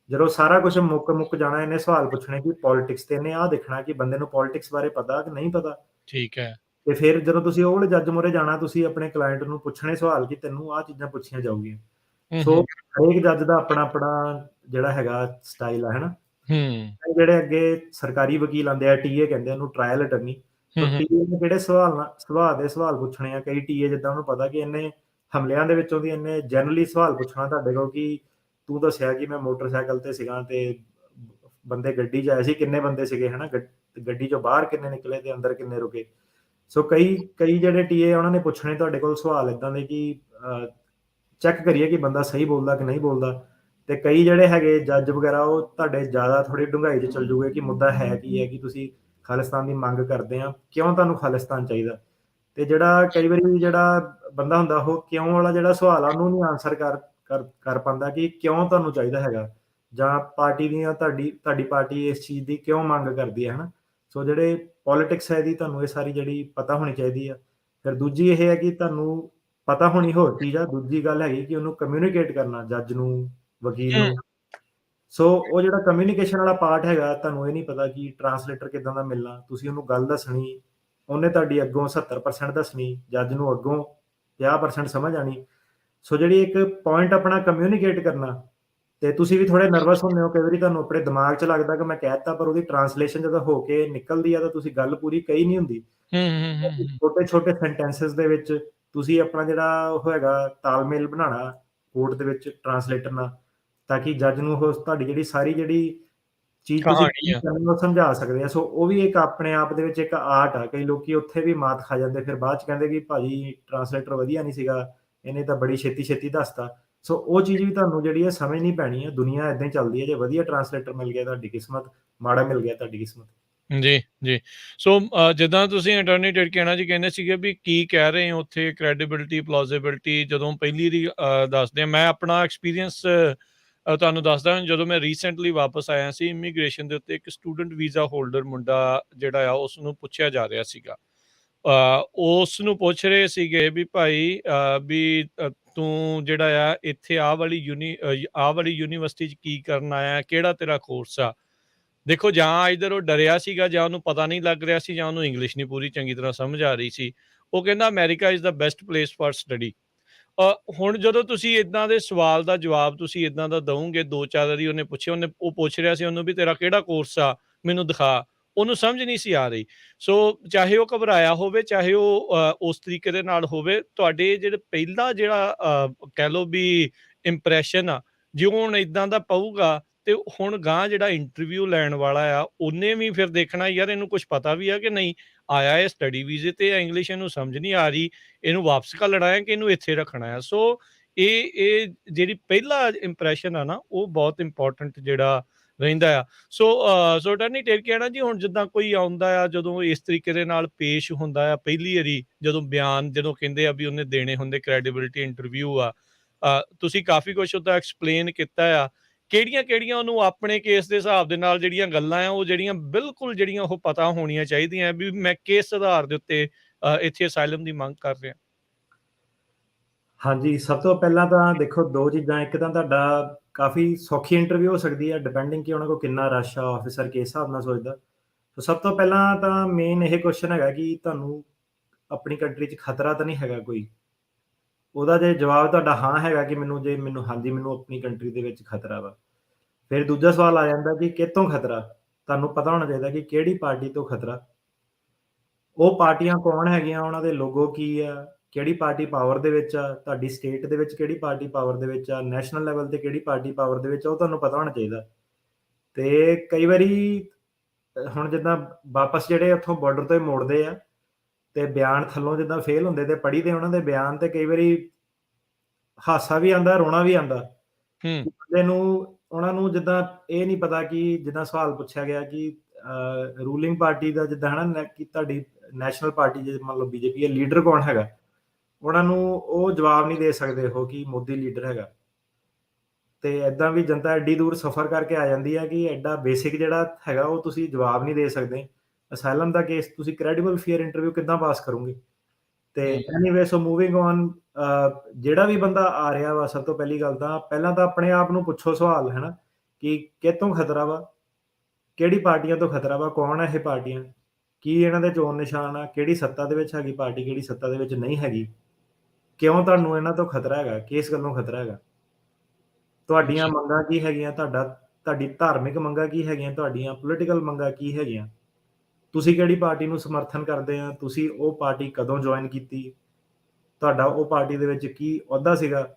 ਜਦੋਂ ਸਾਰਾ ਕੁਝ ਮੁੱਕ ਜਾਣਾ, ਇਹਨੇ ਸਵਾਲ ਪੁੱਛਣੇ ਕਿ ਪੋਲਿਟਿਕਸ ਤੇ, ਇਹਨੇ ਆਹ ਦੇਖਣਾ ਕਿ ਬੰਦੇ ਨੂੰ ਪੋਲਿਟਿਕਸ ਬਾਰੇ ਪਤਾ ਕਿ ਨਹੀਂ ਪਤਾ। ਠੀਕ ਹੈ। ਤੇ ਫਿਰ ਜਦੋਂ ਤੁਸੀਂ ਉਹ ਵਾਲੇ ਜੱਜ ਮੂਹਰੇ ਜਾਣਾ, ਤੁਸੀਂ ਆਪਣੇ ਕਲਾਇੰਟ ਨੂੰ ਪੁੱਛਣੇ ਸਵਾਲ ਕਿ ਤੈਨੂੰ ਆਹ ਚੀਜ਼ਾਂ ਪੁੱਛੀਆਂ ਜਾਊਗੀਆਂ। ਸੋ ਹਰੇਕ ਜੱਜ ਦਾ ਆਪਣਾ ਆਪਣਾ ਜਿਹੜਾ ਹੈਗਾ ਸਟਾਈਲ ਹੈ ਹਨਾ। ਜਿਹੜੇ ਅੱਗੇ ਸਰਕਾਰੀ ਵਕੀਲ ਆਉਂਦੇ ਆ, TA ਕਹਿੰਦੇ ਉਹਨੂੰ, ਟ੍ਰਾਇਲ ਅਟਰਨੀ। ਸੋ TA ਨੇ ਜਿਹੜੇ ਸੁਭਾਅ ਦੇ ਸਵਾਲ ਪੁੱਛਣੇ ਆ, ਕਈ TA ਜਿੱਦਾਂ ਉਹਨੂੰ ਪਤਾ ਕਿ ਇਹਨੇ ਹਮਲਿਆਂ ਦੇ ਵਿੱਚੋਂ ਦੀ ਇਹਨੇ ਜਨਰਲੀ ਸਵਾਲ ਪੁੱਛਣਾ ਤੁਹਾਡੇ ਕੋਲ ਕਿ ਤੂੰ ਦੱਸਿਆ ਕਿ ਮੈਂ ਮੋਟਰਸਾਈਕਲ ਤੇ ਸੀਗਾ ਤੇ ਬੰਦੇ ਗੱਡੀ 'ਚ ਆਏ ਸੀ, ਕਿੰਨੇ ਬੰਦੇ ਸੀਗੇ ਹਨਾ, ਗੱਡੀ 'ਚੋਂ ਬਾਹਰ ਕਿੰਨੇ ਨਿਕਲੇ ਤੇ ਅੰਦਰ ਕਿੰਨੇ ਰੁਕੇ। ਸੋ ਕਈ ਜਿਹੜੇ TA ਉਹਨਾਂ ਨੇ ਪੁੱਛਣੇ ਤੁਹਾਡੇ ਕੋਲ ਸਵਾਲ ਇਦਾਂ ਦੇ ਕਿ ਚੈੱਕ ਕਰੀਏ ਕਿ ਬੰਦਾ ਸਹੀ ਬੋਲਦਾ ਕਿ ਨਹੀਂ ਬੋਲਦਾ। ਤੇ ਕਈ ਜਿਹੜੇ ਹੈਗੇ ਜੱਜ ਵਗੈਰਾ, ਉਹ ਤੁਹਾਡੇ ਜ਼ਿਆਦਾ ਥੋੜੀ ਡੂੰਘਾਈ 'ਚ ਚੱਲ ਜੂਗੇ ਕਿ ਮੁੱਦਾ ਹੈ ਕੀ ਹੈ, ਕਿ ਤੁਸੀਂ ਖਾਲਿਸਤਾਨ ਦੀ ਮੰਗ ਕਰਦੇ ਆ, ਕਿਉਂ ਤੁਹਾਨੂੰ ਖਾਲਿਸਤਾਨ ਚਾਹੀਦਾ। ਤੇ ਜਿਹੜਾ ਕਈ ਵਾਰੀ ਜਿਹੜਾ ਬੰਦਾ ਹੁੰਦਾ, ਉਹ ਕਿਉਂ ਵਾਲਾ ਜਿਹੜਾ ਸਵਾਲ ਆ ਉਹਨੂੰ ਨਹੀਂ ਆਨਸਰ ਕਰ ਪਾਉਂਦਾ ਕਿ ਕਿਉਂ ਤੁਹਾਨੂੰ ਚਾਹੀਦਾ ਹੈਗਾ, ਜਾਂ ਪਾਰਟੀ ਦੀਆਂ ਤੁਹਾਡੀ ਪਾਰਟੀ ਇਸ ਚੀਜ਼ ਦੀ ਕਿਉਂ ਮੰਗ ਕਰਦੀ ਹੈ ਹਨਾ। ਸੋ ਜਿਹੜੇ ਪੋਲਿਟਿਕਸ ਹੈ ਦੀ, ਤੁਹਾਨੂੰ ਇਹ ਸਾਰੀ ਜਿਹੜੀ ਪਤਾ ਹੋਣੀ ਚਾਹੀਦੀ ਆ। ਫਿਰ ਦੂਜੀ ਇਹ ਹੈ ਕਿ ਤੁਹਾਨੂੰ ਪਤਾ ਹੋਣੀ ਹੋਰ ਚੀਜ਼ ਆ, ਦੂਜੀ ਗੱਲ ਹੈਗੀ ਕਿ ਉਹਨੂੰ ਕਮਿਊਨੀਕੇਟ ਕਰਨਾ, ਜੱਜ ਨੂੰ, ਵਕੀਲ ਨੂੰ। ਸੋ ਉਹ ਜਿਹੜਾ ਕਮਿਊਨੀਕੇਸ਼ਨ ਵਾਲਾ ਪਾਰਟ ਹੈਗਾ, ਤੁਹਾਨੂੰ ਇਹ ਨਹੀਂ ਪਤਾ ਕਿ ਟਰਾਂਸਲੇਟਰ ਕਿੱਦਾਂ ਦਾ ਮਿਲਣਾ, ਤੁਸੀਂ ਉਹਨੂੰ ਗੱਲ ਦੱਸਣੀ, ਉਹਨੇ ਤੁਹਾਡੀ ਅੱਗੋਂ 70% ਦੱਸਣੀ, ਜੱਜ ਨੂੰ ਅੱਗੋਂ 50% ਸਮਝ ਆਣੀ। ਸੋ ਜਿਹੜੀ ਇੱਕ ਪੁਆਇੰਟ ਆਪਣਾ ਕਮਿਊਨੀਕੇਟ ਕਰਨਾ, ਤੇ ਤੁਸੀਂ ਵੀ ਥੋੜੇ ਨਰਵਸ ਹੁੰਦੇ ਹੋ ਕਈ ਵਾਰੀ, ਤੁਹਾਨੂੰ ਆਪਣੇ ਦਿਮਾਗ 'ਚ ਲੱਗਦਾ ਕਿ ਮੈਂ ਕਹਿ ਦਿੱਤਾ, ਪਰ ਉਹਦੀ ਟਰਾਂਸਲੇਸ਼ਨ ਜਦੋਂ ਹੋ ਕੇ ਨਿਕਲਦੀ ਆ ਤਾਂ ਤੁਸੀਂ ਗੱਲ ਪੂਰੀ ਕਹੀ ਨਹੀਂ ਹੁੰਦੀ। ਛੋਟੇ ਸੈਂਟੈਂਸਸ ਦੇ ਵਿੱਚ ਤੁਸੀਂ ਆਪਣਾ ਜਿਹੜਾ ਉਹ ਹੈਗਾ ਤਾਲਮੇਲ ਬਣਾਉਣਾ ਕੋਰਟ ਦੇ ਵਿੱਚ ਟਰਾਂਸਲੇਟਰ ਨਾਲ, ਤਾਂ ਕਿ ਜੱਜ ਨੂੰ ਉਹ ਤੁਹਾਡੀ ਜਿਹੜੀ ਸਾਰੀ ਜਿਹੜੀ ਚੀਜ਼ ਤੁਸੀਂ ਉਹ ਸਮਝਾ ਸਕਦੇ ਆ। ਸੋ ਉਹ ਵੀ ਇੱਕ ਆਪਣੇ ਆਪ ਦੇ ਵਿੱਚ ਇੱਕ ਆਰਟ ਆ। ਕਈ ਲੋਕੀ ਉੱਥੇ ਵੀ ਮਾਤ ਖਾ ਜਾਂਦੇ, ਫਿਰ ਬਾਅਦ 'ਚ ਕਹਿੰਦੇ ਕਿ ਭਾਜੀ ਟਰਾਂਸਲੇਟਰ ਵਧੀਆ ਨਹੀਂ ਸੀਗਾ, ਇਹਨੇ ਤਾਂ ਬੜੀ ਛੇਤੀ ਦੱਸਤਾ। ਸੋ ਉਹ ਚੀਜ਼ ਵੀ ਤੁਹਾਨੂੰ ਜਿਹੜੀ ਹੈ ਸਮਝਣੀ ਪੈਣੀ ਹੈ। ਦੁਨੀਆ ਏਦਾਂ ਹੀ ਚੱਲਦੀ ਹੈ, ਜੇ ਵਧੀਆ ਟਰਾਂਸਲੇਟਰ ਮਿਲ ਗਿਆ ਤੁਹਾਡੀ ਕਿਸਮਤ, ਮਾੜਾ ਮਿਲ ਗਿਆ ਤੁਹਾਡੀ ਕਿਸਮਤ। ਜੀ। ਸੋ ਜਿੱਦਾਂ ਤੁਸੀਂ ਅਟਾਰਨੀ ਟਿੜਕਿਆਣਾ ਜੀ ਕਹਿੰਦੇ ਸੀਗੇ ਵੀ ਕੀ ਕਹਿ ਰਹੇ ਹੋ ਉੱਥੇ, ਕ੍ਰੈਡੀਬਿਲਿਟੀ, ਪਲੋਜ਼ੀਬਿਲਿਟੀ, ਜਦੋਂ ਪਹਿਲੀ ਵਾਰੀ ਦੱਸਦੇ ਆ, ਮੈਂ ਆਪਣਾ ਐਕਸਪੀਰੀਅੰਸ ਤੁਹਾਨੂੰ ਦੱਸਦਾ। ਜਦੋਂ ਮੈਂ ਰੀਸੈਂਟਲੀ ਵਾਪਸ ਆਇਆ ਸੀ ਇਮੀਗ੍ਰੇਸ਼ਨ ਦੇ ਉੱਤੇ, ਇੱਕ ਸਟੂਡੈਂਟ ਵੀਜ਼ਾ ਹੋਲਡਰ ਮੁੰਡਾ ਜਿਹੜਾ ਆ, ਉਸ ਨੂੰ ਪੁੱਛਿਆ ਜਾ ਰਿਹਾ ਸੀਗਾ, ਉਸ ਨੂੰ ਪੁੱਛ ਰਹੇ ਸੀਗੇ ਵੀ ਭਾਈ ਵੀ ਤੂੰ ਜਿਹੜਾ ਆ ਇੱਥੇ ਆਹ ਵਾਲੀ ਯੂਨੀਵਰਸਿਟੀ 'ਚ ਕੀ ਕਰਨ ਆਇਆ, ਕਿਹੜਾ ਤੇਰਾ ਕੋਰਸ ਆ। ਦੇਖੋ, ਜਾਂ ਇੱਧਰ ਉਹ ਡਰਿਆ ਸੀਗਾ, ਜਾਂ ਉਹਨੂੰ ਪਤਾ ਨਹੀਂ ਲੱਗ ਰਿਹਾ ਸੀ, ਜਾਂ ਉਹਨੂੰ ਇੰਗਲਿਸ਼ ਨਹੀਂ ਪੂਰੀ ਚੰਗੀ ਤਰ੍ਹਾਂ ਸਮਝ ਆ ਰਹੀ ਸੀ। ਉਹ ਕਹਿੰਦਾ America is the best place for study. ਹੁਣ ਜਦੋਂ ਤੁਸੀਂ ਇੱਦਾਂ ਦੇ ਸਵਾਲ ਦਾ ਜਵਾਬ ਤੁਸੀਂ ਇੱਦਾਂ ਦਾ ਦਓਗੇ, 2-4 ਵਾਰੀ ਉਹਨੇ ਪੁੱਛਿਆ, ਉਹ ਪੁੱਛ ਰਿਹਾ ਸੀ ਉਹਨੂੰ ਵੀ ਤੇਰਾ ਕਿਹੜਾ ਕੋਰਸ ਆ, ਮੈਨੂੰ ਦਿਖਾ। ਉਹਨੂੰ ਸਮਝ ਨਹੀਂ ਸੀ ਆ ਰਹੀ। ਸੋ ਚਾਹੇ ਉਹ ਘਬਰਾਇਆ ਹੋਵੇ, ਚਾਹੇ ਉਹ ਉਸ ਤਰੀਕੇ ਦੇ ਨਾਲ ਹੋਵੇ, ਤੁਹਾਡੇ ਜਿਹੜੇ ਪਹਿਲਾ ਜਿਹੜਾ ਕਹਿ ਲਓ ਵੀ ਇੰਪ੍ਰੈਸ਼ਨ ਆ, ਜੇ ਹੁਣ ਏਦਾਂ ਦਾ ਪਊਗਾ ਤੇ ਹੁਣ ਗਾਂਹ ਜਿਹੜਾ ਇੰਟਰਵਿਊ ਲੈਣ ਵਾਲਾ ਆ, ਉਹਨੇ ਵੀ ਫਿਰ ਦੇਖਣਾ ਯਾਰ ਇਹਨੂੰ ਕੁਛ ਪਤਾ ਵੀ ਆ ਕਿ ਨਹੀਂ, ਆਇਆ ਇਹ ਸਟੱਡੀ ਵੀਜ਼ੇ ਤੇ ਆ, ਇੰਗਲਿਸ਼ ਇਹਨੂੰ ਸਮਝ ਨਹੀਂ ਆ ਰਹੀ, ਇਹਨੂੰ ਵਾਪਸ ਘੱਲਣਾ ਹੈ ਕਿ ਇਹਨੂੰ ਇੱਥੇ ਰੱਖਣਾ ਆ। ਸੋ ਇਹ ਜਿਹੜੀ ਪਹਿਲਾ ਇੰਪ੍ਰੈਸ਼ਨ ਆ ਨਾ, ਉਹ ਬਹੁਤ ਇੰਪੋਰਟੈਂਟ ਜਿਹੜਾ ਰਹਿੰਦਾ ਆ। ਸੋ ਅਟਾਰਨੀ ਟੇਕ ਨਾ ਜੀ, ਹੁਣ ਜਿੱਦਾਂ ਕੋਈ ਆਉਂਦਾ ਆ, ਜਦੋਂ ਇਸ ਤਰੀਕੇ ਦੇ ਨਾਲ ਪੇਸ਼ ਹੁੰਦਾ ਆ ਪਹਿਲੀ ਵਾਰੀ, ਜਦੋਂ ਬਿਆਨ ਜਦੋਂ ਕਹਿੰਦੇ ਆ ਵੀ ਉਹਨੇ ਦੇਣੇ ਹੁੰਦੇ, ਕ੍ਰੈਡੀਬਿਲਿਟੀ ਇੰਟਰਵਿਊ ਆ, ਤੁਸੀਂ ਕਾਫੀ ਕੁਛ ਉਹਦਾ ਐਕਸਪਲੇਨ ਕੀਤਾ ਆ। ਕਿਹੜੀਆਂ ਉਹਨੂੰ ਆਪਣੇ ਕੇਸ ਦੇ ਹਿਸਾਬ ਦੇ ਨਾਲ ਜਿਹੜੀਆਂ ਗੱਲਾਂ ਆ, ਉਹ ਜਿਹੜੀਆਂ ਬਿਲਕੁਲ ਜਿਹੜੀਆਂ ਉਹ ਪਤਾ ਹੋਣੀਆਂ ਚਾਹੀਦੀਆਂ ਵੀ ਮੈਂ ਕਿਸ ਆਧਾਰ ਦੇ ਉੱਤੇ ਇੱਥੇ ਅਸਾਈਲਮ ਦੀ ਮੰਗ ਕਰ ਰਿਹਾ? ਹਾਂਜੀ, ਸਭ ਤੋਂ ਪਹਿਲਾਂ ਤਾਂ ਦੇਖੋ 2 ਚੀਜ਼ਾਂ, ਇੱਕ ਤਾਂ ਤੁਹਾਡਾ ਕਾਫੀ ਸੌਖੀ ਇੰਟਰਵਿਊ ਹੋ ਸਕਦੀ ਹੈ, ਡਿਪੈਂਡਿੰਗ ਕਿ ਉਹਨਾਂ ਕੋਲ ਕਿੰਨਾ ਰਸ਼ ਆ, ਆਫਿਸਰ ਕਿਸ ਹਿਸਾਬ ਨਾਲ ਸੋਚਦਾ। ਸੋ ਸਭ ਤੋਂ ਪਹਿਲਾਂ ਤਾਂ ਮੇਨ ਇਹ ਕੁਐਸਚਨ ਹੈਗਾ ਕਿ ਤੁਹਾਨੂੰ ਆਪਣੀ ਕੰਟਰੀ 'ਚ ਖਤਰਾ ਤਾਂ ਨਹੀਂ ਹੈਗਾ ਕੋਈ? ਉਹਦਾ ਜੇ ਜਵਾਬ ਤੁਹਾਡਾ ਹਾਂ ਹੈਗਾ ਕਿ ਮੈਨੂੰ ਹਾਂਜੀ, ਮੈਨੂੰ ਆਪਣੀ ਕੰਟਰੀ ਦੇ ਵਿੱਚ ਖਤਰਾ ਵਾ। ਫਿਰ ਦੂਜਾ ਸਵਾਲ ਆ ਜਾਂਦਾ ਕਿ ਕਿਹਤੋਂ ਖਤਰਾ? ਤੁਹਾਨੂੰ ਪਤਾ ਹੋਣਾ ਚਾਹੀਦਾ ਕਿ ਕਿਹੜੀ ਪਾਰਟੀ ਤੋਂ ਖਤਰਾ। ਉਹ ਪਾਰਟੀਆਂ ਕੌਣ ਹੈਗੀਆਂ, ਉਹਨਾਂ ਦੇ ਲੋਗੋ ਕੀ ਆ, ਕਿਹੜੀ ਪਾਰਟੀ ਪਾਵਰ ਦੇ ਵਿੱਚ ਆ, ਤੁਹਾਡੀ ਸਟੇਟ ਦੇ ਵਿੱਚ ਕਿਹੜੀ ਪਾਰਟੀ ਪਾਵਰ ਦੇ ਵਿੱਚ ਆ, ਨੈਸ਼ਨਲ ਲੈਵਲ ਤੇ ਕਿਹੜੀ ਪਾਰਟੀ ਪਾਵਰ ਦੇ ਵਿੱਚ ਆ, ਉਹ ਤੁਹਾਨੂੰ ਪਤਾ ਹੋਣਾ ਚਾਹੀਦਾ। ਤੇ ਕਈ ਵਾਰੀ ਹੁਣ ਜਿੱਦਾਂ ਵਾਪਸ ਜਿਹੜੇ ਉੱਥੋਂ ਬਾਰਡਰ ਤੋਂ ਹੀ ਮੋੜਦੇ ਆ, ਤੇ ਬਿਆਨ ਥੱਲੋਂ ਜਿੱਦਾਂ ਫੇਲ ਹੁੰਦੇ ਤੇ ਪੜ੍ਹੀਦੇ ਉਹਨਾਂ ਦੇ ਬਿਆਨ, ਤੇ ਕਈ ਵਾਰੀ ਹਾਸਾ ਵੀ ਆਉਂਦਾ, ਰੋਣਾ ਵੀ ਆਉਂਦਾ। ਹੂੰ। ਬੰਦੇ ਨੂੰ ਉਹਨਾਂ ਨੂੰ ਜਿੱਦਾਂ ਇਹ ਨਹੀਂ ਪਤਾ ਕਿ ਜਿੱਦਾਂ ਸਵਾਲ ਪੁੱਛਿਆ ਗਿਆ ਕਿ ਰੂਲਿੰਗ ਪਾਰਟੀ ਦਾ ਜਿੱਦਾਂ ਹੈ ਨਾ, ਕਿ ਤੁਹਾਡੀ ਨੈਸ਼ਨਲ ਪਾਰਟੀ ਜੇ ਮੰਨ ਲਓ ਬੀਜੇਪੀ ਹੈ, ਲੀਡਰ ਕੌਣ ਹੈਗਾ? ਉਹਨਾਂ ਨੂੰ ਉਹ ਜਵਾਬ ਨਹੀਂ ਦੇ ਸਕਦੇ ਉਹ ਕਿ ਮੋਦੀ ਲੀਡਰ ਹੈਗਾ। ਤੇ ਏਦਾਂ ਵੀ ਜਨਤਾ ਐਡੀ ਦੂਰ ਸਫ਼ਰ ਕਰਕੇ ਆ ਜਾਂਦੀ ਹੈ ਕਿ ਐਡਾ ਬੇਸਿਕ ਜਿਹੜਾ ਹੈਗਾ ਉਹ ਤੁਸੀਂ ਜਵਾਬ ਨਹੀਂ ਦੇ ਸਕਦੇ। ਅਸਾਈਲਮ ਦਾ ਕੇਸ ਤੁਸੀਂ ਕ੍ਰੈਡੀਬਲ ਫੀਅਰ ਇੰਟਰਵਿਊ ਕਿੱਦਾਂ ਪਾਸ ਕਰੋਗੇ? ਤੇ ਹੂੰ। ਐਨੀਵੇ ਸੋ ਮੂਵਿੰਗ ਔਨ, ਜਿਹੜਾ ਵੀ ਬੰਦਾ ਆ ਰਿਹਾ ਵਾ, ਸਭ ਤੋਂ ਪਹਿਲੀ ਗੱਲ ਤਾਂ ਪਹਿਲਾਂ ਤਾਂ ਆਪਣੇ ਆਪ ਨੂੰ ਪੁੱਛੋ ਸਵਾਲ, ਹੈ ਨਾ, ਕਿ ਕਿਹਤੋਂ ਖਤਰਾ ਵਾ? ਕਿਹੜੀ ਪਾਰਟੀਆਂ ਤੋਂ ਖਤਰਾ ਵਾ? ਕੌਣ ਹੈ ਇਹ ਪਾਰਟੀਆਂ? ਕੀ ਇਹਨਾਂ ਦੇ ਚੋਣ ਨਿਸ਼ਾਨ ਆ? ਕਿਹੜੀ ਸੱਤਾ ਦੇ ਵਿੱਚ ਹੈਗੀ ਪਾਰਟੀ, ਕਿਹੜੀ ਸੱਤਾ ਦੇ ਵਿੱਚ ਨਹੀਂ ਹੈਗੀ? ਕਿਉਂ ਤੁਹਾਨੂੰ ਇਹਨਾਂ ਤੋਂ ਖਤਰਾ ਹੈਗਾ? ਕਿਸ ਗੱਲੋਂ ਖਤਰਾ ਹੈਗਾ? ਤੁਹਾਡੀਆਂ ਜੀ। ਮੰਗਾਂ ਕੀ ਹੈਗੀਆਂ? ਤੁਹਾਡੀ ਧਾਰਮਿਕ ਮੰਗਾਂ ਕੀ ਹੈਗੀਆਂ? ਤੁਹਾਡੀਆਂ ਪੋਲੀਟੀਕਲ ਮੰਗਾਂ ਕੀ ਹੈਗੀਆਂ? ਤੁਸੀਂ ਕਿਹੜੀ ਪਾਰਟੀ ਨੂੰ ਸਮਰਥਨ ਕਰਦੇ ਆ? ਤੁਸੀਂ ਉਹ ਪਾਰਟੀ ਕਦੋਂ ਜੁਆਇਨ ਕੀਤੀ? ਤੁਹਾਡਾ ਉਹ ਪਾਰਟੀ ਦੇ ਵਿੱਚ ਕੀ ਅਹੁਦਾ ਸੀਗਾ?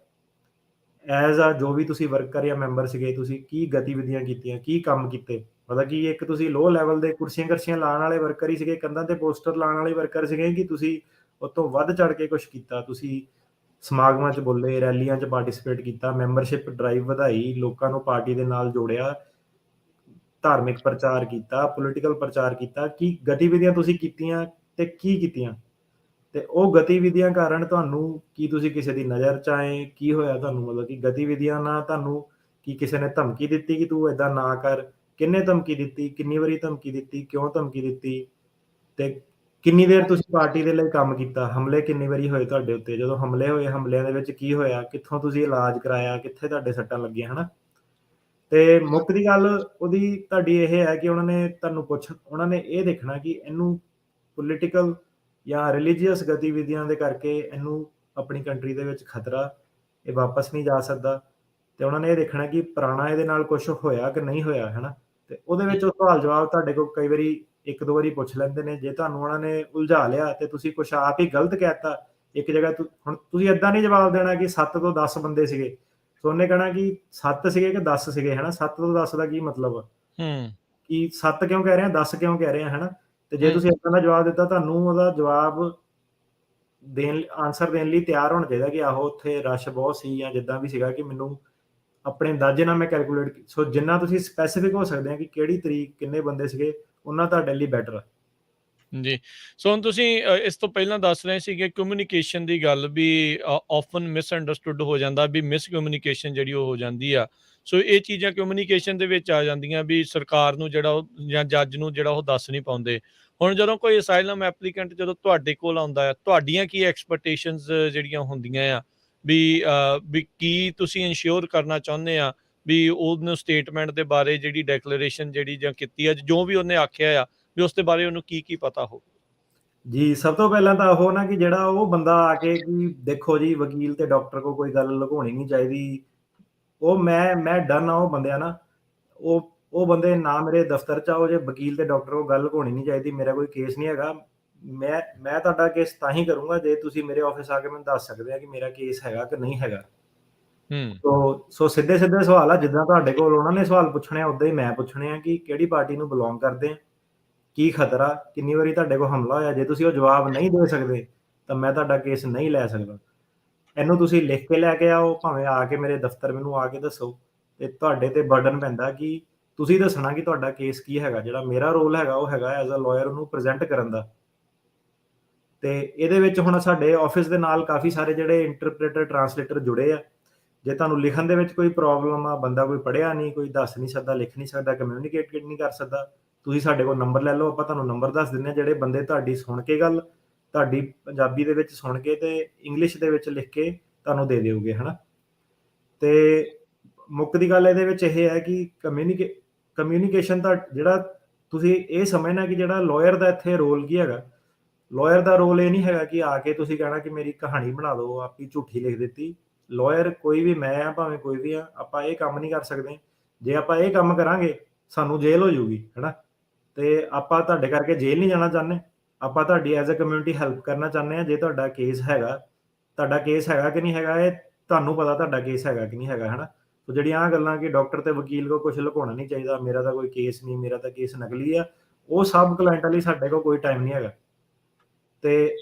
ਐਜ਼ ਆ ਜੋ ਵੀ ਤੁਸੀਂ ਵਰਕਰ ਜਾਂ ਮੈਂਬਰ ਸੀਗੇ, ਤੁਸੀਂ ਕੀ ਗਤੀਵਿਧੀਆਂ ਕੀਤੀਆਂ? ਕੀ ਕੰਮ ਕੀਤੇ? ਮਤਲਬ ਕਿ ਇੱਕ ਤੁਸੀਂ ਲੋਅ ਲੈਵਲ ਦੇ ਕੁਰਸੀਆਂ-ਕਰਸੀਆਂ ਲਾਉਣ ਵਾਲੇ ਵਰਕਰ ਹੀ ਸੀਗੇ, ਕੰਧਾਂ ਤੇ ਪੋਸਟਰ ਲਾਉਣ ਵਾਲੇ ਵਰਕਰ ਸੀਗੇ, ਕਿ ਤੁਸੀਂ ਉਹ ਤੋਂ ਵੱਧ ਚੜ੍ਹ ਕੇ ਕੁਛ ਕੀਤਾ? ਤੁਸੀਂ ਸਮਾਗਮਾਂ 'ਚ ਬੋਲੇ, ਰੈਲੀਆਂ 'ਚ ਪਾਰਟਿਸਿਪੇਟ ਕੀਤਾ, ਮੈਂਬਰਸ਼ਿਪ ਡਰਾਈਵ ਵਧਾਈ, ਲੋਕਾਂ ਨੂੰ ਪਾਰਟੀ ਦੇ ਨਾਲ ਜੋੜਿਆ, ਧਾਰਮਿਕ ਪ੍ਰਚਾਰ ਕੀਤਾ, ਪੋਲੀਟੀਕਲ ਪ੍ਰਚਾਰ ਕੀਤਾ, ਕੀ ਗਤੀਵਿਧੀਆਂ ਤੁਸੀਂ ਕੀਤੀਆਂ ਤੇ ਕੀ ਕੀਤੀਆਂ? ਤੇ ਉਹ ਗਤੀਵਿਧੀਆਂ ਕਾਰਨ ਤੁਹਾਨੂੰ ਕੀ ਤੁਸੀਂ ਕਿਸੇ ਦੀ ਨਜ਼ਰ 'ਚ ਆਏ? ਕੀ ਹੋਇਆ ਤੁਹਾਨੂੰ? ਮਤਲਬ ਕਿ ਗਤੀਵਿਧੀਆਂ ਨਾਲ ਤੁਹਾਨੂੰ ਕੀ ਕਿਸੇ ਨੇ ਧਮਕੀ ਦਿੱਤੀ ਕਿ ਤੂੰ ਏਦਾਂ ਨਾ ਕਰ? ਕਿਹਨੇ ਧਮਕੀ ਦਿੱਤੀ? ਕਿੰਨੀ ਵਾਰੀ ਧਮਕੀ ਦਿੱਤੀ? ਕਿਉਂ ਧਮਕੀ ਦਿੱਤੀ? ਤੇ ਕਿੰਨੀ ਦੇਰ ਤੁਸੀਂ ਪਾਰਟੀ ਦੇ ਲਈ ਕੰਮ ਕੀਤਾ? ਹਮਲੇ ਕਿੰਨੀ ਵਾਰੀ ਹੋਏ ਤੁਹਾਡੇ ਉੱਤੇ? ਜਦੋਂ ਹਮਲੇ ਹੋਏ, ਹਮਲਿਆਂ ਦੇ ਵਿੱਚ ਕੀ ਹੋਇਆ? ਕਿੱਥੋਂ ਤੁਸੀਂ ਇਲਾਜ ਕਰਾਇਆ? ਕਿੱਥੇ ਤੁਹਾਡੇ ਸੱਟਾਂ ਲੱਗੀਆਂ, ਹਨਾ? ਤੇ ਮੁੱਖ ਦੀ ਗੱਲ ਉਹਦੀ ਤੁਹਾਡੀ ਇਹ ਹੈ ਕਿ ਉਹਨਾਂ ਨੇ ਇਹ ਦੇਖਣਾ ਕਿ ਇਹਨੂੰ ਪੋਲੀਟੀਕਲ ਜਾਂ ਰਿਲੀਜੀਅਸ ਗਤੀਵਿਧੀਆਂ ਦੇ ਕਰਕੇ ਇਹਨੂੰ ਆਪਣੀ ਕੰਟਰੀ ਦੇ ਵਿੱਚ ਖਤਰਾ, ਇਹ ਵਾਪਸ ਨਹੀਂ ਜਾ ਸਕਦਾ। ਤੇ ਉਹਨਾਂ ਨੇ ਇਹ ਦੇਖਣਾ ਕਿ ਪੁਰਾਣਾ ਇਹਦੇ ਨਾਲ ਕੁਛ ਹੋਇਆ ਕਿ ਨਹੀਂ ਹੋਇਆ, ਹੈ ਨਾ? ਤੇ ਉਹਦੇ ਵਿੱਚ ਉਹ ਸਵਾਲ ਜਵਾਬ ਤੁਹਾਡੇ ਕੋਲ ਕਈ ਵਾਰੀ 1-2 ਵਾਰੀ ਪੁੱਛ ਲੈਂਦੇ ਨੇ। ਜੇ ਤੁਹਾਨੂੰ ਉਹਨਾਂ ਨੇ ਉਲਝਾ ਲਿਆ ਤੇ ਤੁਸੀਂ ਕੁਛ ਆਪ ਹੀ ਗਲਤ ਕਹਿ ਤਾ, ਇੱਕ ਜਗ੍ਹਾ ਹੁਣ ਤੁਸੀਂ ਏਦਾਂ ਨਹੀਂ ਜਵਾਬ ਦੇਣਾ ਕਿ 7 ਤੋਂ 10 ਬੰਦੇ ਸੀਗੇ। ਸੋ ਉਹਨੇ ਕਹਿਣਾ ਕਿ 7 ਸੀਗੇ ਕਿ 10 ਸੀਗੇ, ਹੈ ਨਾ? 7 ਤੋਂ 10 ਦਾ ਕੀ ਮਤਲਬ? ਹੂੰ। ਕਿ 7 ਕਿਉਂ ਕਹਿ ਰਹੇ ਆ, 10 ਕਿਉਂ ਕਹਿ ਰਹੇ ਆ, ਹੈ ਨਾ? ਤੇ ਜੇ ਹੂੰ। ਤੁਸੀਂ ਏਦਾਂ ਦਾ ਜਵਾਬ ਦਿੱਤਾ, ਤੁਹਾਨੂੰ ਉਹਦਾ ਜਵਾਬ ਆਨਸਰ ਦੇਣ ਲਈ ਤਿਆਰ ਹੋਣਾ ਚਾਹੀਦਾ ਕਿ ਆਹੋ ਉੱਥੇ ਰਸ਼ ਬਹੁਤ ਸੀ ਜਾਂ ਜਿੱਦਾਂ ਵੀ ਸੀਗਾ, ਕਿ ਮੈਨੂੰ ਆਪਣੇ ਅੰਦਾਜ਼ੇ ਨਾਲ ਮੈਂ ਕੈਲਕੂਲੇਟ, ਸੋ ਜਿੰਨਾ ਤੁਸੀਂ ਸਪੈਸੀਫਿਕ ਹੋ ਸਕਦੇ ਆ ਕਿ ਕਿਹੜੀ ਤਰੀਕ, ਕਿੰਨੇ ਬੰਦੇ ਸੀਗੇ, ਉਹਨਾਂ ਤੁਹਾਡੇ ਲਈ ਬੈਟਰ ਆ। ਜੀ। ਸੋ ਹੁਣ ਤੁਸੀਂ ਇਸ ਤੋਂ ਪਹਿਲਾਂ ਦੱਸ ਰਹੇ ਸੀਗੇ ਕਮਿਊਨੀਕੇਸ਼ਨ ਦੀ ਗੱਲ ਵੀ ਆਫਨ ਮਿਸਅੰਡਰਸਟੂਡ ਹੋ ਜਾਂਦਾ, ਵੀ ਮਿਸਕਮਿਊਨੀਕੇਸ਼ਨ ਜਿਹੜੀ ਉਹ ਹੋ ਜਾਂਦੀ ਆ। ਸੋ ਇਹ ਚੀਜ਼ਾਂ ਕਮਿਊਨੀਕੇਸ਼ਨ ਦੇ ਵਿੱਚ ਆ ਜਾਂਦੀਆਂ ਵੀ ਸਰਕਾਰ ਨੂੰ ਜਿਹੜਾ ਉਹ ਜਾਂ ਜੱਜ ਨੂੰ ਜਿਹੜਾ ਉਹ ਦੱਸ ਨਹੀਂ ਪਾਉਂਦੇ। ਹੁਣ ਜਦੋਂ ਕੋਈ ਅਸਾਈਲਮ ਐਪਲੀਕੈਂਟ ਜਦੋਂ ਤੁਹਾਡੇ ਕੋਲ ਆਉਂਦਾ ਹੈ, ਤੁਹਾਡੀਆਂ ਕੀ ਐਕਸਪੈਕਟੇਸ਼ਨਸ ਜਿਹੜੀਆਂ ਹੁੰਦੀਆਂ ਆ ਵੀ ਕੀ ਤੁਸੀਂ ਇਨਸ਼ੋਰ ਕਰਨਾ ਚਾਹੁੰਦੇ ਆ ਵੀ ਉਹਨੂੰ ਸਟੇਟਮੈਂਟ ਦੇ ਬਾਰੇ ਜਿਹੜੀ ਡੈਕਲੇਰੇਸ਼ਨ ਜਿਹੜੀ ਜਾਂ ਕੀਤੀ ਆ, ਜੋ ਵੀ ਉਹਨੇ ਆਖਿਆ ਆ ਵੀ ਉਸ ਦੇ ਬਾਰੇ ਉਹਨੂੰ ਕੀ ਪਤਾ ਹੋ? ਜੀ, ਸਭ ਤੋਂ ਪਹਿਲਾਂ ਤਾਂ ਉਹ ਨਾ ਕਿ ਜਿਹੜਾ ਉਹ ਬੰਦਾ ਆ ਕੇ ਕਿ ਦੇਖੋ ਜੀ, ਵਕੀਲ ਤੇ ਡਾਕਟਰ ਕੋਲ ਕੋਈ ਗੱਲ ਲੁਕਾਉਣੀ ਨਹੀਂ ਚਾਹੀਦੀ। ਉਹ ਮੈਂ ਡਨ ਆ ਉਹ ਬੰਦਿਆਂ ਨਾਲ। ਉਹ ਉਹ ਬੰਦੇ ਨਾ ਮੇਰੇ ਦਫ਼ਤਰ 'ਚ ਆਓ, ਜੇ ਵਕੀਲ ਤੇ ਡਾਕਟਰ ਕੋਲ ਗੱਲ ਹੋਣੀ ਨਹੀਂ ਚਾਹੀਦੀ, ਮੇਰਾ ਕੋਈ ਕੇਸ ਨਹੀਂ ਹੈਗਾ। ਮੈਂ ਤੁਹਾਡਾ ਕੇਸ ਤਾਂ ਹੀ ਕਰੂੰਗਾ ਜੇ ਤੁਸੀਂ ਮੇਰੇ ਆਫਿਸ ਆ ਕੇ ਮੈਨੂੰ ਦੱਸ ਸਕਦੇ ਆ ਕਿ ਮੇਰਾ ਕੇਸ ਹੈਗਾ ਕਿ ਨਹੀਂ ਹੈਗਾ। ਹੂੰ, ਸੋ ਸਿੱਧੇ-ਸਿੱਧੇ ਸਵਾਲ ਆ, ਜਿੱਦਾਂ ਤੁਹਾਡੇ ਕੋਲ ਉਹਨਾਂ ਨੇ ਸਵਾਲ ਪੁੱਛਣੇ ਆ, ਉੱਦਾਂ ਹੀ ਮੈਂ ਪੁੱਛਣੇ ਆ ਕਿ ਕਿਹੜੀ ਪਾਰਟੀ ਨੂੰ ਬਿਲੋਂਗ ਕਰਦੇ ਆ, ਕੀ ਖਤਰਾ, ਕਿੰਨੀ ਵਾਰੀ ਤੁਹਾਡੇ ਕੋਲ ਹਮਲਾ ਹੋਇਆ। ਜੇ ਤੁਸੀਂ ਉਹ ਜਵਾਬ ਨਹੀਂ ਦੇ ਸਕਦੇ, ਤਾਂ ਮੈਂ ਤੁਹਾਡਾ ਕੇਸ ਨਹੀਂ ਲੈ ਸਕਦਾ। ਇਹਨੂੰ ਤੁਸੀਂ ਲਿਖ ਕੇ ਲੈ ਕੇ ਆਓ, ਭਾਵੇਂ ਆ ਕੇ ਮੇਰੇ ਦਫ਼ਤਰ ਮੈਨੂੰ ਆ ਕੇ ਦੱਸੋ, ਤੇ ਤੁਹਾਡੇ ਤੇ ਬਰਡਨ ਪੈਂਦਾ ਕਿ ਤੁਸੀਂ ਦੱਸਣਾ ਕਿ ਤੁਹਾਡਾ ਕੇਸ ਕੀ ਹੈਗਾ। ਜਿਹੜਾ ਮੇਰਾ ਰੋਲ ਹੈਗਾ, ਉਹ ਹੈਗਾ ਐਜ਼ ਅ ਲਾਇਰ ਉਹਨੂੰ ਪ੍ਰੈਜ਼ੈਂਟ ਕਰਨ ਦਾ। ਤੇ ਇਹਦੇ ਵਿੱਚ ਹੁਣ ਸਾਡੇ ਆਫਿਸ ਦੇ ਨਾਲ ਕਾਫੀ ਸਾਰੇ ਜਿਹੜੇ ਇੰਟਰਪ੍ਰੀਟਰ, ਟਰਾਂਸਲੇਟਰ ਜੁੜੇ ਆ। ਜੇ ਤੁਹਾਨੂੰ ਲਿਖਣ ਦੇ ਵਿੱਚ ਕੋਈ ਪ੍ਰੋਬਲਮ ਆ, ਬੰਦਾ ਕੋਈ ਪੜ੍ਹਿਆ ਨਹੀਂ, ਕੋਈ ਦੱਸ ਨਹੀਂ ਸਕਦਾ, ਲਿਖ ਨਹੀਂ ਸਕਦਾ, ਕਮਿਊਨੀਕੇਟ ਨਹੀਂ ਕਰ ਸਕਦਾ, ਤੁਸੀਂ ਸਾਡੇ ਕੋਲ ਨੰਬਰ ਲੈ ਲਓ, ਆਪਾਂ ਤੁਹਾਨੂੰ ਨੰਬਰ ਦੱਸ ਦਿੰਦੇ ਹਾਂ। ਜਿਹੜੇ ਬੰਦੇ ਤੁਹਾਡੀ ਸੁਣ ਕੇ ਗੱਲ, ਤੁਹਾਡੀ ਪੰਜਾਬੀ ਦੇ ਵਿੱਚ ਸੁਣ ਕੇ ਤੇ ਇੰਗਲਿਸ਼ ਦੇ ਵਿੱਚ ਲਿਖ ਕੇ ਤੁਹਾਨੂੰ ਦੇ ਦਿਓਗੇ, ਹੈ ਨਾ। ਤੇ ਮੁੱਕ ਦੀ ਗੱਲ ਇਹਦੇ ਵਿੱਚ ਇਹ ਹੈ ਕਿ ਕਮਿਊਨੀਕੇਸ਼ਨ ਦਾ ਜਿਹੜਾ ਤੁਸੀਂ ਇਹ ਸਮਝਣਾ ਕਿ ਜਿਹੜਾ ਲਾਇਰ ਦਾ ਇੱਥੇ ਰੋਲ ਕੀ ਹੈਗਾ। ਲਾਇਰ ਦਾ ਰੋਲ ਇਹ ਨਹੀਂ ਹੈਗਾ ਕਿ ਆ ਕੇ ਤੁਸੀਂ ਕਹਿਣਾ ਕਿ ਮੇਰੀ ਕਹਾਣੀ ਬਣਾ ਦਿਓ, ਆਪੀ ਝੂਠੀ ਲਿਖ ਦਿੱਤੀ। ਲਾਇਰ ਕੋਈ ਵੀ, ਮੈਂ ਆ ਭਾਵੇਂ ਕੋਈ ਵੀ ਆ, ਆਪਾਂ ਇਹ ਕੰਮ ਨਹੀਂ ਕਰ ਸਕਦੇ। ਜੇ ਆਪਾਂ ਇਹ ਕੰਮ ਕਰਾਂਗੇ, ਸਾਨੂੰ ਜੇਲ੍ਹ ਹੋ ਜਾਊਗੀ, ਹੈ ਨਾ। ਤੇ ਆਪਾਂ ਤੁਹਾਡੇ ਕਰਕੇ ਜੇਲ੍ਹ ਨਹੀਂ ਜਾਣਾ ਚਾਹੁੰਦੇ, ਆਪਾਂ ਤੁਹਾਡੀ ਐਜ਼ ਅ ਕਮਿਊਨਿਟੀ ਹੈਲਪ ਕਰਨਾ ਚਾਹੁੰਦੇ ਹਾਂ। ਜੇ ਤੁਹਾਡਾ ਕੇਸ ਹੈਗਾ ਕਿ ਨਹੀਂ ਹੈਗਾ, ਇਹ ਤੁਹਾਨੂੰ ਪਤਾ ਤੁਹਾਡਾ ਕੇਸ ਹੈਗਾ ਕਿ ਨਹੀਂ ਹੈਗਾ, ਹੈ ਨਾ। ਸੋ ਜਿਹੜੀਆਂ ਆਹ ਗੱਲਾਂ ਕਿ ਡਾਕਟਰ ਤੇ ਵਕੀਲ ਕੋਲ ਕੁਝ ਲੁਕਾਉਣਾ ਨਹੀਂ ਚਾਹੀਦਾ, ਮੇਰਾ ਤਾਂ ਕੋਈ ਕੇਸ ਨਹੀਂ, ਮੇਰਾ ਤਾਂ ਕੇਸ ਨਕਲੀ ਆ, ਉਹ ਸਭ ਕਲਾਇੰਟਾਂ ਲਈ ਸਾਡੇ ਕੋਲ ਕੋਈ ਟਾਈਮ ਨਹੀਂ ਹੈਗਾ। ਤੇ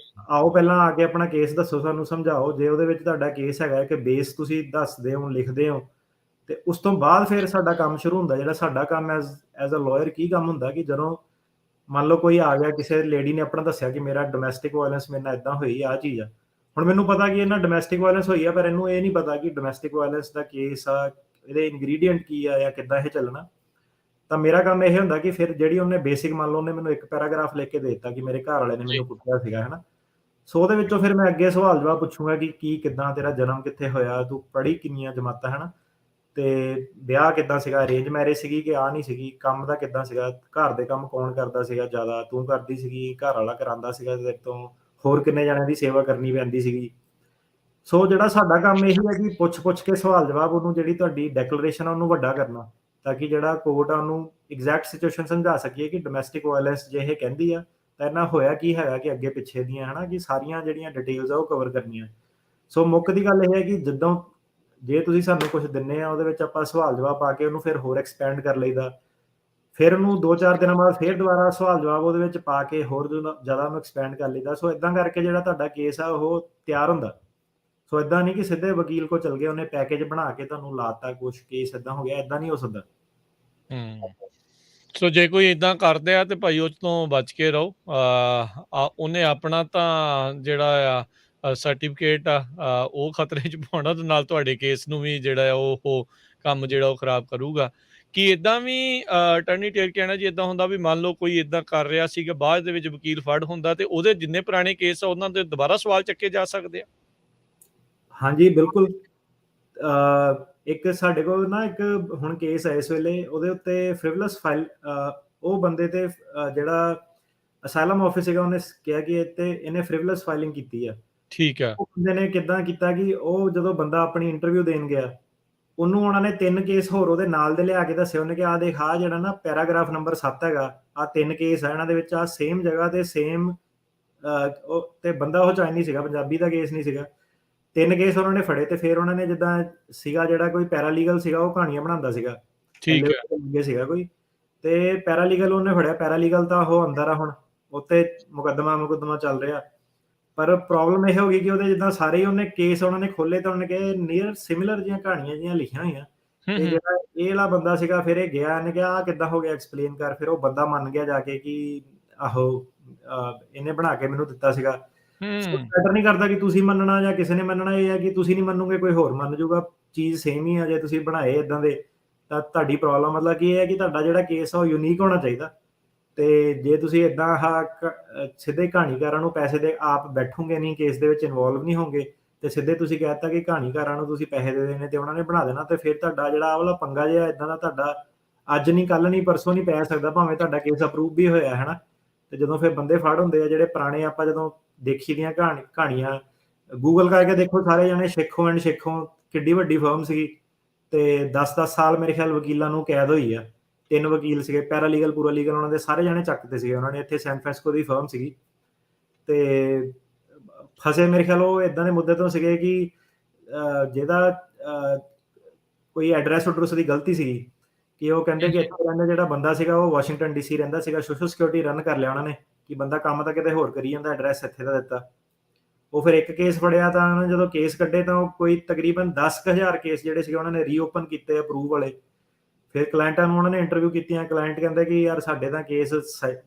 ਆਓ ਪਹਿਲਾਂ ਆ ਕੇ ਆਪਣਾ ਕੇਸ ਦੱਸੋ, ਸਾਨੂੰ ਸਮਝਾਓ। ਜੇ ਉਹਦੇ ਵਿੱਚ ਤੁਹਾਡਾ ਕੇਸ ਹੈਗਾ ਕਿ ਬੇਸ ਤੁਸੀਂ ਦੱਸਦੇ ਹੋ, ਲਿਖਦੇ ਹੋ, ਤੇ ਉਸ ਤੋਂ ਬਾਅਦ ਫਿਰ ਸਾਡਾ ਕੰਮ ਸ਼ੁਰੂ ਹੁੰਦਾ। ਜਿਹੜਾ ਸਾਡਾ ਕੰਮ ਐਜ਼ ਅ ਲਾਇਰ ਕੀ ਕੰਮ ਹੁੰਦਾ ਕਿ ਜਦੋਂ ਮੰਨ ਲਓ ਕੋਈ ਆ ਗਿਆ, ਕਿਸੇ ਲੇਡੀ ਨੇ ਆਪਣਾ ਦੱਸਿਆ ਕਿ ਮੇਰਾ ਡੋਮੈਸਟਿਕ ਵਾਇਲੈਂਸ ਮੇਰੇ ਨਾਲ ਏਦਾਂ ਹੋਈ, ਆਹ ਚੀਜ਼ ਆ। ਹੁਣ ਮੈਨੂੰ ਪਤਾ ਕਿ ਇਹਨਾਂ ਡੋਮੈਸਟਿਕ ਵਾਇਲੈਂਸ ਹੋਈ ਆ, ਪਰ ਇਹਨੂੰ ਇਹ ਨਹੀਂ ਪਤਾ ਕਿ ਡੋਮੈਸਟਿਕ ਵਾਇਲੈਂਸ ਦਾ ਕੇਸ ਆ, ਇਹਦੇ ਇਨਗਰੀਡੀਐਂਟ ਕੀ ਆ ਜਾਂ ਕਿੱਦਾਂ ਇਹ ਚੱਲਣਾ। ਤਾਂ ਮੇਰਾ ਕੰਮ ਇਹ ਹੁੰਦਾ ਕਿ ਫਿਰ ਜਿਹੜੀ ਉਹਨੇ ਬੇਸਿਕ, ਮੰਨ ਲਓ ਉਹਨੇ ਮੈਨੂੰ ਇੱਕ ਪੈਰਾਗ੍ਰਾਫ ਲਿਖ ਕੇ ਦੇ ਦਿੱਤਾ ਕਿ ਮੇਰੇ ਘਰ ਵਾਲੇ ਨੇ ਜੀ, ਮੈਨੂੰ ਕੁੱਟਿਆ ਸੀਗਾ, ਹੈ ਨਾ। ਸੋ ਉਹਦੇ ਵਿੱਚੋਂ ਫਿਰ ਮੈਂ ਅੱਗੇ ਸਵਾਲ ਜਵਾਬ ਪੁੱਛੂੰਗਾ ਕਿ ਕੀ, ਕਿੱਦਾਂ, ਤੇਰਾ ਜਨਮ ਕਿੱਥੇ ਹੋਇਆ, ਤੂੰ ਪੜ੍ਹੀ ਕਿੰਨੀਆਂ ਜਮਾਤਾਂ, ਹੈ ਨਾ। ਤੇ ਵਿਆਹ ਕਿੱਦਾਂ ਸੀਗਾ, ਅਰੇਂਜ ਮੈਰਿਜ ਸੀਗੀ ਕਿ ਆ ਨਹੀਂ ਸੀਗੀ, ਕੰਮ ਦਾ ਕਿੱਦਾਂ ਸੀਗਾ, ਘਰ ਦੇ ਕੰਮ ਕੌਣ ਕਰਦਾ ਸੀਗਾ ਜ਼ਿਆਦਾ, ਤੂੰ ਕਰਦੀ ਸੀਗੀ, ਘਰ ਵਾਲਾ ਕਰਾਉਂਦਾ ਸੀਗਾ ਤੇਰੇ ਤੋਂ, ਹੋਰ ਕਿੰਨੇ ਜਣਿਆਂ ਦੀ ਸੇਵਾ ਕਰਨੀ ਪੈਂਦੀ ਸੀਗੀ। ਸੋ ਜਿਹੜਾ ਸਾਡਾ ਕੰਮ ਇਹੀ ਹੈ ਕਿ ਪੁੱਛ-ਪੁੱਛ ਕੇ ਸਵਾਲ ਜਵਾਬ, ਉਹਨੂੰ ਜਿਹੜੀ ਤੁਹਾਡੀ ਡੈਕਲੇਰੇਸ਼ਨ ਆ ਉਹਨੂੰ ਵੱਡਾ ਕਰਨਾ, ਤਾਂ ਕਿ ਜਿਹੜਾ ਕੋਰਟ ਆ ਉਹਨੂੰ ਐਗਜ਼ੈਕਟ ਸਿਚੁਏਸ਼ਨ ਸਮਝਾ ਸਕੀਏ ਕਿ ਡੋਮੈਸਟਿਕ ਵਾਇਲੈਂਸ ਜੇ ਇਹ ਕਹਿੰਦੀ ਆ ਤਾਂ ਇਹਨਾਂ ਹੋਇਆ ਕੀ ਹੈਗਾ, ਕਿ ਅੱਗੇ ਪਿੱਛੇ ਦੀਆਂ, ਹੈ ਨਾ, ਕਿ ਸਾਰੀਆਂ ਜਿਹੜੀਆਂ ਡਿਟੇਲਸ ਆ ਉਹ ਕਵਰ ਕਰਨੀਆਂ। ਸੋ ਮੁੱਕ ਦੀ ਗੱਲ ਇਹ ਹੈ ਕਿ ਜਦੋਂ ਜੇ ਤੁਸੀਂ ਸਾਨੂੰ ਕੁਝ ਦਿੰਦੇ ਆ, ਉਹਦੇ ਵਿੱਚ ਆਪਾਂ ਸਵਾਲ ਜਵਾਬ ਪਾ ਕੇ ਉਹਨੂੰ ਫਿਰ ਹੋਰ ਐਕਸਪੈਂਡ ਕਰ ਲਈਦਾ। ਫਿਰ ਉਹਨੂੰ 2-4 ਦਿਨਾਂ ਬਾਅਦ ਫਿਰ ਦੁਬਾਰਾ ਸਵਾਲ ਜਵਾਬ ਉਹਦੇ ਵਿੱਚ ਪਾ ਕੇ ਹੋਰ ਜ਼ਿਆਦਾ ਉਹਨੂੰ ਐਕਸਪੈਂਡ ਕਰ ਲਈਦਾ। ਸੋ ਇਦਾਂ ਕਰਕੇ ਜਿਹੜਾ ਤੁਹਾਡਾ ਕੇਸ ਆ ਉਹ ਤਿਆਰ ਹੁੰਦਾ। ਸੋ ਇਦਾਂ ਨਹੀਂ ਕਿ ਸਿੱਧੇ ਵਕੀਲ ਕੋਲ ਚਲ ਗਏ, ਉਹਨੇ ਪੈਕੇਜ ਬਣਾ ਕੇ ਤੁਹਾਨੂੰ ਲਾਤਾ, ਕੁਛ ਕੇਸ ਇਦਾਂ ਹੋ ਗਿਆ, ਇਦਾਂ ਨਹੀਂ ਹੋ ਸਕਦਾ। ਹੂੰ। ਸੋ ਜੇ ਕੋਈ ਇਦਾਂ ਕਰਦੇ ਆ ਤੇ ਭਾਈ ਉਹ ਤੋਂ ਬਚ ਕੇ ਰਹੋ। ਉਹਨੇ ਆਪਣਾ ਤਾਂ ਜਿਹੜਾ ਆ ਸਰਟੀਫਿਕੇਟ ਆ ਉਹ ਖਤਰੇ 'ਚ ਪਾਉਣਾ ਤੇ ਨਾਲ ਤੁਹਾਡੇ ਕੇਸ ਨੂੰ ਵੀ ਜਿਹੜਾ ਆ ਉਹ ਕੰਮ ਜਿਹੜਾ ਉਹ ਖਰਾਬ ਕਰੂਗਾ। ਕੀ ਇਦਾਂ ਵੀ ਅਟਾਰਨੀ ਟੇਕ ਕਹਿਣਾ ਜੀ ਇਦਾਂ ਹੁੰਦਾ ਵੀ ਮੰਨ ਲਓ ਕੋਈ ਇਦਾਂ ਕਰ ਰਿਹਾ ਸੀਗਾ, ਬਾਅਦ ਦੇ ਵਿੱਚ ਵਕੀਲ ਫੜ ਹੁੰਦਾ ਤੇ ਉਹਦੇ ਜਿੰਨੇ ਪੁਰਾਣੇ ਕੇਸ ਆ ਉਹਨਾਂ ਦੇ ਦੁਬਾਰਾ ਸਵਾਲ ਚੱਕੇ ਜਾ ਸਕਦੇ ਆ? ਹਾਂਜੀ, ਬਿਲਕੁਲ। ਇੱਕ ਸਾਡੇ ਕੋਲ ਨਾ ਇੱਕ ਹੁਣ ਕੇਸ ਹੈ ਇਸ ਵੇਲੇ, ਉਹਦੇ ਉੱਤੇ ਫ੍ਰਿਵਲਸ ਫਾਈਲ, ਉਹ ਬੰਦੇ ਤੇ ਜਿਹੜਾ ਅਸਾਈਲਮ ਆਫਿਸ ਸੀਗਾ, ਉਹਨੇ ਕਿਹਾ ਕਿ ਇਹਨੇ ਫ੍ਰਿਵਲਸ ਫਾਈਲਿੰਗ ਕੀਤੀ ਆ। ਠੀਕ ਆ। ਉਹ ਬੰਦੇ ਨੇ ਕਿੱਦਾਂ ਕੀਤਾ ਕਿ ਉਹ ਜਦੋਂ ਬੰਦਾ ਆਪਣੀ ਇੰਟਰਵਿਊ ਦੇਣ ਗਿਆ, ਉਹਨੂੰ ਉਹਨਾਂ ਨੇ 3 ਕੇਸ ਹੋਰ ਉਹਦੇ ਨਾਲ ਦੇ ਲਿਆ ਕੇ ਦੱਸੇ। ਉਹਨੇ ਕਿਹਾ, ਆਹ ਦੇਖ, ਆਹ ਜਿਹੜਾ ਨਾ ਪੈਰਾਗ੍ਰਾਫ ਨੰਬਰ 7 ਹੈਗਾ, ਆਹ 3 ਕੇਸ ਆ ਇਹਨਾਂ ਦੇ ਵਿੱਚ, ਆਹ ਸੇਮ ਜਗ੍ਹਾ ਤੇ ਸੇਮ, ਉਹ ਤੇ ਬੰਦਾ ਉਹ ਚਾਈਨੀਜ਼ ਸੀਗਾ, ਪੰਜਾਬੀ ਦਾ ਕੇਸ ਨਹੀਂ ਸੀਗਾ। 3 ਕੇਸ ਉਹਨਾਂ ਨੇ ਫੜੇ ਤੇ ਫਿਰ ਉਹਨਾਂ ਨੇ ਜਿੱਦਾਂ ਸੀਗਾ, ਜਿਹੜਾ ਕੋਈ ਪੈਰਾਲੀਗਲ ਸੀਗਾ, ਉਹ ਕਹਾਣੀਆਂ ਬਣਾਉਂਦਾ ਸੀਗਾ, ਠੀਕ ਆ। ਐਲਏ ਸੀਗਾ ਕੋਈ, ਤੇ ਪੈਰਾਲੀਗਲ ਉਹਨੇ ਫੜਿਆ। ਪੈਰਾਲੀਗਲ ਤਾਂ ਉਹ ਅੰਦਰ ਆ ਹੁਣ, ਉੱਤੇ ਮੁਕੱਦਮਾ ਚੱਲ ਰਿਹਾ। ਪਰ ਪ੍ਰੋਬਲਮ ਇਹ ਹੋ ਗਈ ਕਿ ਉਹਦੇ ਜਿੱਦਾਂ ਸਾਰੇ ਹੀ ਉਹਨੇ ਕੇਸ ਉਹਨਾਂ ਨੇ ਖੋਲੇ ਤਾਂ ਉਹਨੇ ਕਿਹਾ ਨੀਅਰ ਸਿਮਿਲਰ ਜਿਹੀਆਂ ਕਹਾਣੀਆਂ ਜਿਹੀਆਂ ਲਿਖੀਆਂ ਹੋਈਆਂ। ਹੂੰ, ਤੇ ਹੂੰ, ਜਿਹੜਾ ਇਹ ਵਾਲਾ ਬੰਦਾ ਸੀਗਾ, ਫਿਰ ਇਹ ਗਿਆ, ਇਹਨੇ ਕਿਹਾ ਆਹ ਕਿੱਦਾਂ ਹੋ ਗਿਆ, ਐਕਸਪਲੇਨ ਕਰ। ਫਿਰ ਉਹ ਬੰਦਾ ਮੰਨ ਗਿਆ ਜਾ ਕੇ ਕਿ ਆਹੋ, ਇਹਨੇ ਬਣਾ ਕੇ ਮੈਨੂੰ ਦਿੱਤਾ ਸੀਗਾ। ਸੋ ਹੂੰ, ਮੈਟਰ ਨਹੀਂ ਕਰਦਾ ਕਿ ਤੁਸੀਂ ਮੰਨਣਾ ਜਾਂ ਕਿਸੇ ਨੇ ਮੰਨਣਾ, ਇਹ ਹੈ ਕਿ ਤੁਸੀਂ ਨਹੀਂ ਮੰਨੋਗੇ, ਕੋਈ ਹੋਰ ਮੰਨ ਜਾਊਗਾ, ਚੀਜ਼ ਸੇਮ ਹੀ ਆ। ਜੇ ਤੁਸੀਂ ਬਣਾਏ ਇਦਾਂ ਦੇ ਤਾਂ ਤੁਹਾਡੀ ਪ੍ਰੋਬਲਮ, ਮਤਲਬ ਕਿ ਇਹ ਹੈ ਕਿ ਤੁਹਾਡਾ ਜਿਹੜਾ ਕੇਸ ਆ ਉਹ ਯੂਨੀਕ ਹੋਣਾ ਚਾਹੀਦਾ। ਤੇ ਜੇ ਤੁਸੀਂ ਇਦਾਂ ਸਿੱਧੇ ਕਹਾਣੀਕਾਰਾਂ ਨੂੰ ਪੈਸੇ ਦੇ ਆਪ ਬੈਠੋਗੇ ਨਹੀਂ, ਕੇਸ ਦੇ ਵਿੱਚ ਇਨਵੋਲਵ ਨਹੀਂ ਹੋਗੇ, ਤੇ ਸਿੱਧੇ ਤੁਸੀਂ ਕਹਿ ਦਿੱਤਾ ਕਿ ਕਹਾਣੀਕਾਰਾਂ ਨੂੰ ਤੁਸੀਂ ਪੈਸੇ ਦੇ ਦੇਣੇ ਤੇ ਉਹਨਾਂ ਨੇ ਬਣਾ ਦੇਣਾ, ਤੇ ਫਿਰ ਤੁਹਾਡਾ ਜਿਹੜਾ ਆਹ ਵਾਲਾ ਪੰਗਾ ਜਿਹਾ ਇਦਾਂ ਦਾ ਤੁਹਾਡਾ ਅੱਜ ਨਹੀਂ, ਕੱਲ ਨਹੀਂ, ਪਰਸੋਂ ਨਹੀਂ ਪੈ ਸਕਦਾ, ਭਾਵੇਂ ਤੁਹਾਡਾ ਕੇਸ ਅਪਰੂਵ ਵੀ ਹੋਇਆ, ਹੈ ਨਾ। ਤੇ ਜਦੋਂ ਫਿਰ ਬੰਦੇ ਫੜ ਹੁੰਦੇ ਆ ਜਿਹੜੇ ਪੁਰਾਣੇ, ਆਪਾਂ ਜਦੋਂ ਦੇਖੀ ਦੀਆਂ ਕਹਾਣੀਆਂ ਗੂਗਲ ਕਰਕੇ ਦੇਖੋ, ਸਾਰੇ ਜਣੇ ਸ਼ੇਖੋ ਐਂਡ ਸ਼ੇਖੋ ਕਿੱਡੀ ਵੱਡੀ ਫਰਮ ਸੀਗੀ, ਤੇ 10-10 ਸਾਲ ਮੇਰੇ ਖਿਆਲ ਵਕੀਲਾਂ ਨੂੰ ਕੈਦ ਹੋਈ ਆ। 3 ਵਕੀਲ ਸੀਗੇ, ਪੈਰਾਲੀਗਲ, ਪੂਰਾ ਲੀਗਲ, ਉਹਨਾਂ ਦੇ ਸਾਰੇ ਜਾਣੇ ਚੱਕਦੇ ਸੀਗੇ ਉਹਨਾਂ ਨੇ। ਇੱਥੇ ਸੈਨ ਫ੍ਰਾਂਸਿਸਕੋ ਦੀ ਫਰਮ ਸੀਗੀ ਤੇ ਫਸੇ ਮੇਰੇ ਖਿਆਲ ਉਹ ਇਦਾਂ ਦੇ ਮੁੱਦੇ ਤੋਂ ਸੀਗੇ ਕਿ ਜਿਹਦਾ ਕੋਈ ਐਡਰੈਸ ਉਡਰੈਸ ਦੀ ਗਲਤੀ ਸੀਗੀ ਕਿ ਉਹ ਕਹਿੰਦੇ ਕਿ ਇੱਥੇ ਰਹਿੰਦਾ ਜਿਹੜਾ ਬੰਦਾ ਸੀਗਾ ਉਹ ਵਾਸ਼ਿੰਗਟਨ ਡੀਸੀ ਰਹਿੰਦਾ ਸੀਗਾ। ਸੋਸ਼ਲ ਸਿਕਿਉਰਿਟੀ ਰਨ ਕਰ ਲਿਆ ਉਹਨਾਂ ਨੇ ਕਿ ਬੰਦਾ ਕੰਮ ਤਾਂ ਕਿਤੇ ਹੋਰ ਕਰੀ ਜਾਂਦਾ, ਐਡਰੈਸ ਇੱਥੇ ਦਾ ਦਿੱਤਾ। ਉਹ ਫਿਰ ਇੱਕ ਕੇਸ ਫੜਿਆ ਤਾਂ ਉਹਨਾਂ ਨੇ ਜਦੋਂ ਕੇਸ ਕੱਢੇ ਤਾਂ ਉਹ ਕੋਈ ਤਕਰੀਬਨ 10,000 ਕੇਸ ਜਿਹੜੇ ਸੀਗੇ ਉਹਨਾਂ ਨੇ ਰੀਓਪਨ ਕੀਤੇ ਅਪਰੂਵ ਵਾਲੇ। ਫਿਰ ਕਲਾਇੰਟਾਂ ਨੂੰ ਉਹਨਾਂ ਨੇ ਇੰਟਰਵਿਊ ਕੀਤੀਆਂ। ਕਲਾਇੰਟ ਕਹਿੰਦੇ ਕਿ ਯਾਰ ਸਾਡੇ ਤਾਂ ਕੇਸ